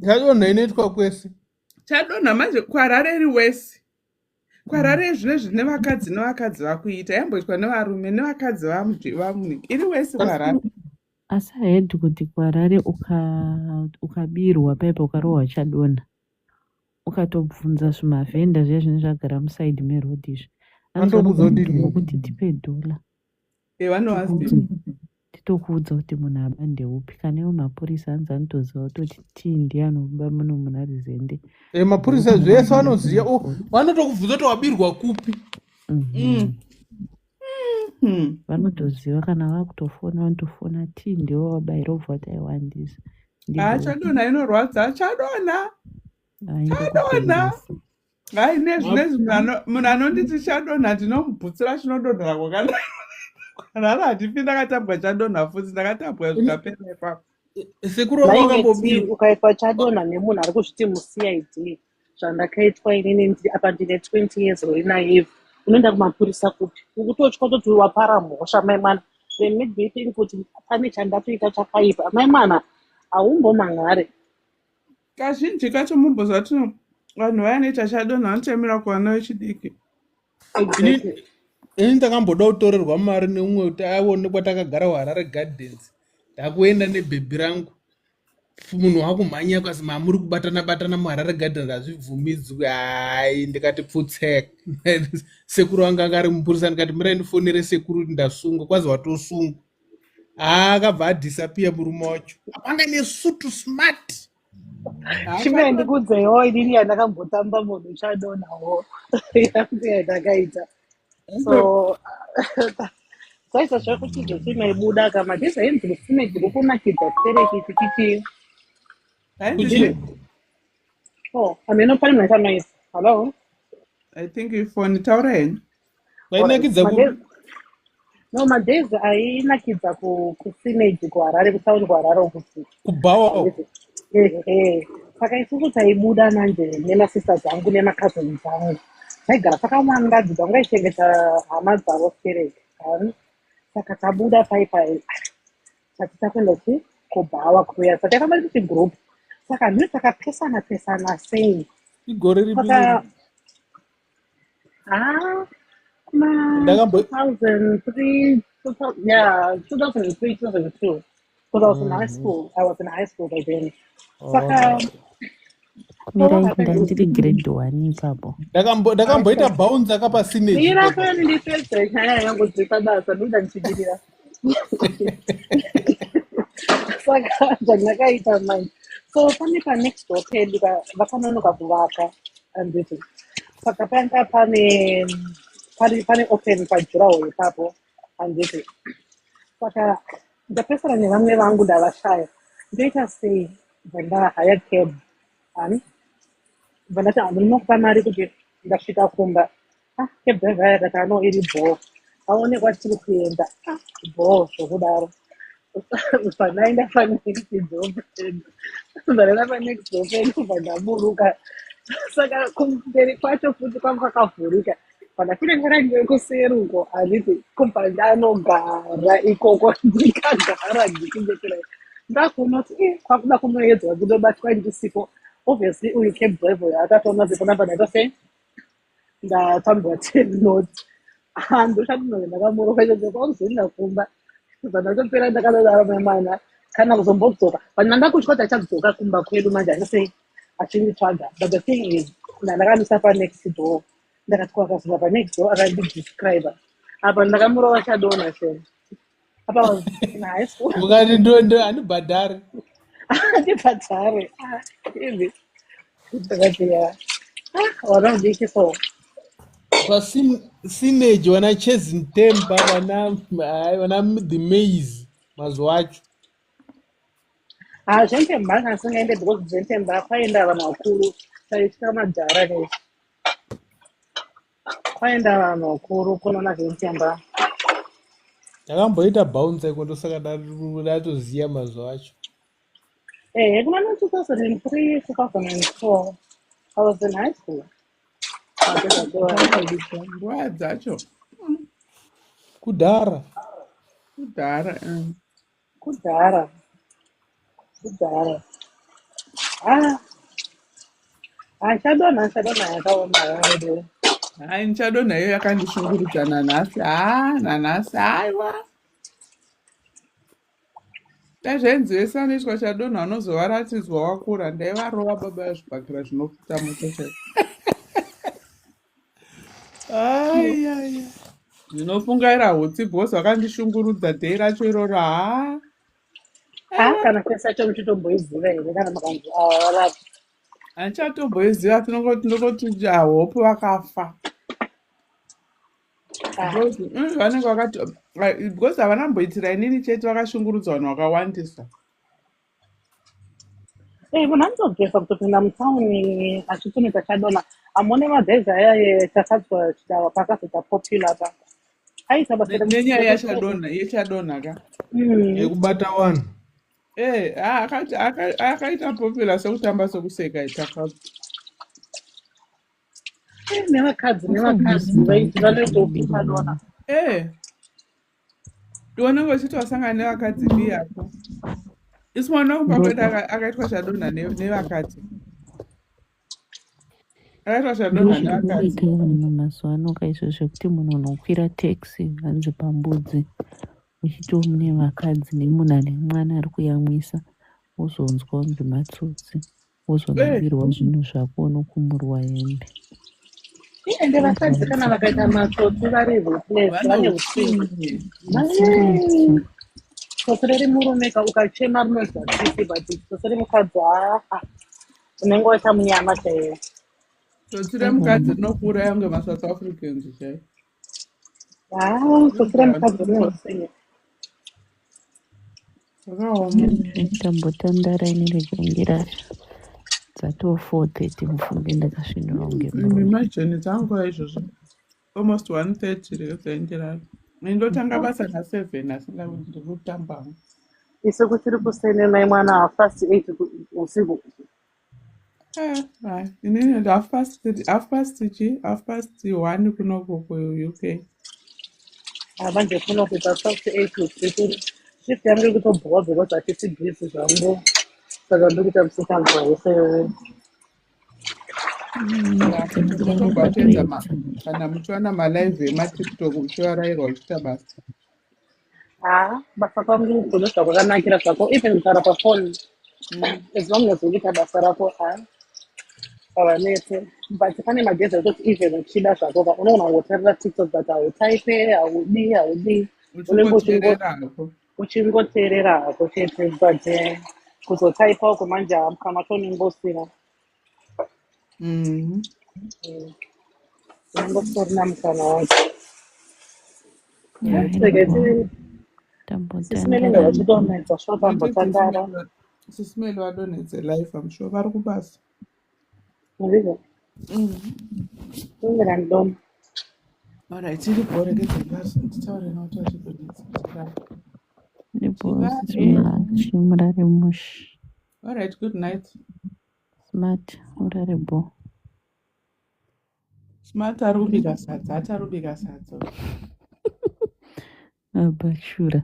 chadonha inoitwa kwese chadonha manje kuharare iri wese kuharare zvinezvi nevakadzi nevakadzi vakuita yamboitwa nevarume nevakadzi vamuniki iri wese kuharare asi haidi kuti kuharare ukabirwa paipa ukarohwa chadonha ukatobvunza zvimavhenda zviya zvine zvagara musaidi merodhi izvi anokuti tipe $1 titokuudza kuti munhu aba ndeupi kanewo mapurisa anzi anotoziva kutoti tii ndiye anoba muno muna rizende mapurisa zvese vanoziva vanotokubvunza kuti wabirwa kupi vanotoziva kana vakutofona vanotofona tii ndiwo wabayira ubva kuti aiwandisa chadonha inorwadza chadonha ngai nezvinezvi munhu anonditi chadonha ndinomubhutsira chinodonhera kwakanara handifi ndakatambwa chadonha futi ndakatambwa zvikapera ipapo ukaitwa chadonha nemunhu ari kuzviti mucid zvandakaitwa inini apa ndine 20 years naive unoenda kumapurisa kuti ukutotya toti wapara mhosva mai mwana maybe kuti pane chandatoita chakaipa mai mwana haumbomangare kazhinji kacho mumbozati vanhu vayanoita chadonha vanotemera kuvana vechidiki ini ndakamboda kutorerwa mari neumwe kuti aonekwa takagara kuharare gardens ndakuenda nebhebhi rangu munhu wakumhanya kasi mamuri kubatana muharare gardens hazvibvumidzwi hai ndikati putseka sekuru vanga anga ari mupurisa ndikati mirai ndifonere sekuru ndasungwa kwazi watosungwa akabva adhisapiya murume wacho apanga nesutu smart chimwe ndikudzewo inini yandakambotamba munhu chadonhawo yangu yandakaita so saisa zvakuti zvesimaibuda kama ndizainzi kusime tiri kunakidza chipereki tichiti ameno pane mnaita noise hello I think ifoni taura henyu Wainakidza kupi? No, madhezi ainakidza kusinage kuharare, kutauni kuharare ukuti Kubhawa. Saka isusu taibuda manje nemasisters angu nemacousins angu taigara takamwana dzangu aichengeta hama dzavo kereke. Saka tabuda paipai tati takwenda kubhawa kuya saka yakamba kuti group. Saka ndiri takapesana sei igore ripi? Saka 2003, 2003, 2002. Because I was in high school. I was in high school by then. Saka ndiri grade 1 ipapo. Ndakamboita bounce akapa sinage. Mira kwa ndipedza nyaya yangu dzipabasa ndoda ndichidira. Saka zvandakaita manje. So pane next door pedu vakanonoka kuvaka anditi. Saka panga pane open pajurawo ipapo anditi. Saka ndapesana nevamwe vangu ndavashaya. Ndoita sei vandahaya cab. Vandati handinokupa mari kuti ndasvika kumba. Cab driver yakati ano iri bhoo. Aone kwatiri kuenda. Bhoo zvokudaro. Pandaenda panext door pedu. Pandaenda panext door pedu pandaburuka. Saka kumberi kwacho futi kwanga kwakavhurika. Pandapinda ngekuseruko handiti kumbandanogara ikoko ndikagara ndichingetera. Ndakuona kuti kwakuda kunoedzwa kunobatwa ndisipo. Obviously uyu cab driver akatoona ziponamba ndaitose ndatambwa 10 notes. Ndoshati ndakamuroka kwakuzenda kumba. Ndakapera ndakadaro nemana kana kuzombodzoka. Pandakutya kuti achadzoka kumba kwedu manje andisei achinditsvaga. But the thing is ndakamisa panext door. Ndakati kwakazova panext door akandidescribe. Apa ndakamurova chadona shem. Apa was in high school. Ukati ndo andibhadhare. Andibhadhare. Ivi. Ndakati wana ndichiso. Pasinage wana chasing temper wana the maze mazuva acho. Zventemba akasingaende because zventemba kwaenda vanhu vakuru taitya madhara nesi. Kwaenda vanhu vakuru kunoona zventemba. Ndakamboita bounce ikondo saka ndatoziya mazuva acho. Kuna 2003, 2004 I was in high school. Nguva dzacho kudhara. Chadona yakaoma yedu. Chadona iyo yakandishungurudza nanhasi aiwa. Dazvainzwesa anoitwa Chadona unozovaratidzwa wakura ndaivarova baba yazvibhakira zvinopfuta mutocha. Zvinofungaira hutsi bhosi wakandishungurudza dhei racho iroro. Kana kwesacho muchitomboiziva here kana makanzi awarapa. Handichatomboiziva tinongoti hope vakafa. Vanenge vakati because havanamboitira inini chete vakashungurudza vanhu vakawandisa. Munhu anotobvesa kutopinda mutauni achitumidza Chadona. Amone madhezi aya takadzwa chitawa pakazoita popular pa. Aisa basa nenyaya yechadona ka Yekubata vanhu. akaita popular sekutamba sokuseka itakadzwa. nevakadzi vanoitopi Chadona. Iwonenge uchiti wasangana nevakadzi piyako. Isi mwana kupapeta akaitwa Chadona nevakadzi. Akaitwa Chadona nevakadzi. Mazuva ano kaizvo zvekuti munhu unokwira taxi hanzi pambudzi uchiti mune vakadzi nemunhu ane mwana ari kuyamwisa wozonzwa kunzi matsotsi wozonambirwa zvinhu zvako unokumurwa hembe. Ende vakadzi kana vakaita matsotsi vari ruthless vane utsinye. Tsotsi riri murume ukachema rinonzwa tsitsi but tsotsi remukadzi unenge waita munyama chaiwo. Tsotsi remukadzi rinokuuraya kunge maSouth Africans chaiwo. Tsotsi remukadzi rine utsinye. Ndambotandara inirejaingira dzatoo 4:30 mufunge ndakasvinura kunge majoni dzangu izvozvo. almost 1:30 rekuzaenderana ndotanga basa na7 asingakuti ndiri kutambawo isu kuchiri kusene nai mwana half-past 8 usiku. inini ndo half-past 1 kunoko kuuk. Manje kuno kuita half-past 8 usiku. Shift yangu iri kutobhova because hatisi busy zvangu. Saka ndiri kuita musikanzwa wese. Tinotobva kana muchiwana malive ematiktok muchivarayirwa uchiita basa. Basa kwangu kunoita kwakanakira zvako even kugara pafoni. As long as uchiita basa rako havanetse. But pane magezi ekuti even uchida zvako unogona kungotarira tiktok but hautaipe haudi unenge uchingoteerera hako chete but kuzotaipawo kwemanje kana toningosina unongosina mukana wacho. Sisimelinge vachidonedza sho tambotandara sisimeli vadonedze life amusho vari kubasa ndizvo ungera ndidoma. Alright, tiri kuorekedza basa nditaure nauti vachidonedza Murare mushi. Alright, good night. Smart, murare bo. Smart ari kubika sadza, atari kubika sadza. Abashura.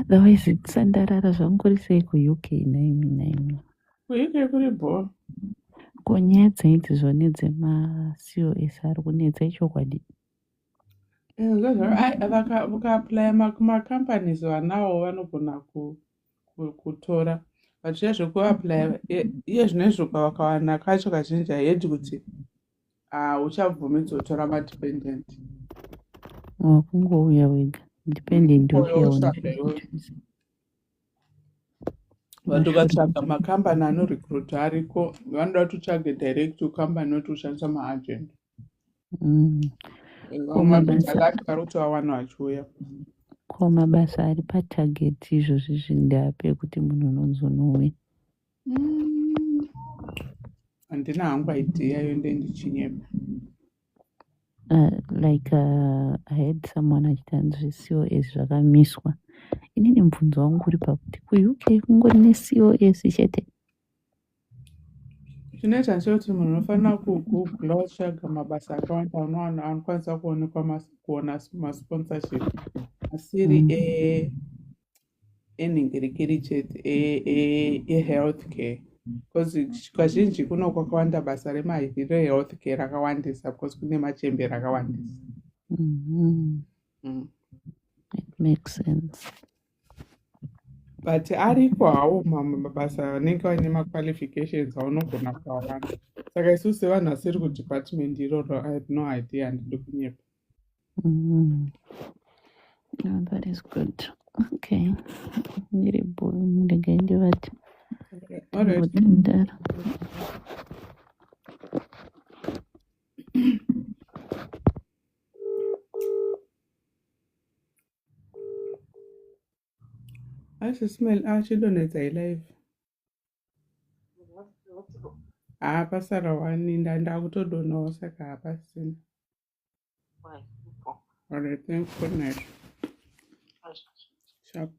Otherwise sandarara zvangori sei kuuk naimi. Kuuk kuri bo. Konyaya dzaiti zvone dzemacos ari kunetsa ichokwadi. Vakaapplya kumacompanies vanawo vanogona kutora but zvezvekuapplya iye zvinezvi vakawana kacho kazhinji haidi kuti uchabvumidzwa kutora madependent. Kungouya wega dependent uchiyaona. Vantu vatsvaga makambani anorecruita ariko vanoda kuti utsvage direct kucompany kuti ushandisa maagent. Varikuti vawana vachiuya. Ko mabasa ari patarget izvozvi zvindape kuti munhu unonzonowe. Handina hangu idea yonde ndichinyepa. Like I had someone achitanzve COS zvakamiswa. Inini mubvunzo wangu uri pakuti kuUK kungori neCOS chete. Zvinoita sekuti munhu unofanira kugoogla utsvaga mabasa akawanda unowana anokwanisa kuona masponsorship asiri enhingirikiri chete ehealthcare because kazhinji kuno kwakawanda basa rehealthcare rakawandisa because kune machemberi akawandisa. It makes sense. But ariko hawo mabasa anenge vaine maqualifications aunogona kuawana. Saka isusu sevanhu vasiri kudepartment iroro I had no idea handidi kunyepa. Oh, that is good. Okay. Ndiri boy ndirege ndivati. Alright. Ashismell achidonedza ilive. Pasara 1 ndakutodonawo saka hapasina. Alright, thanks. Good night. Sharp.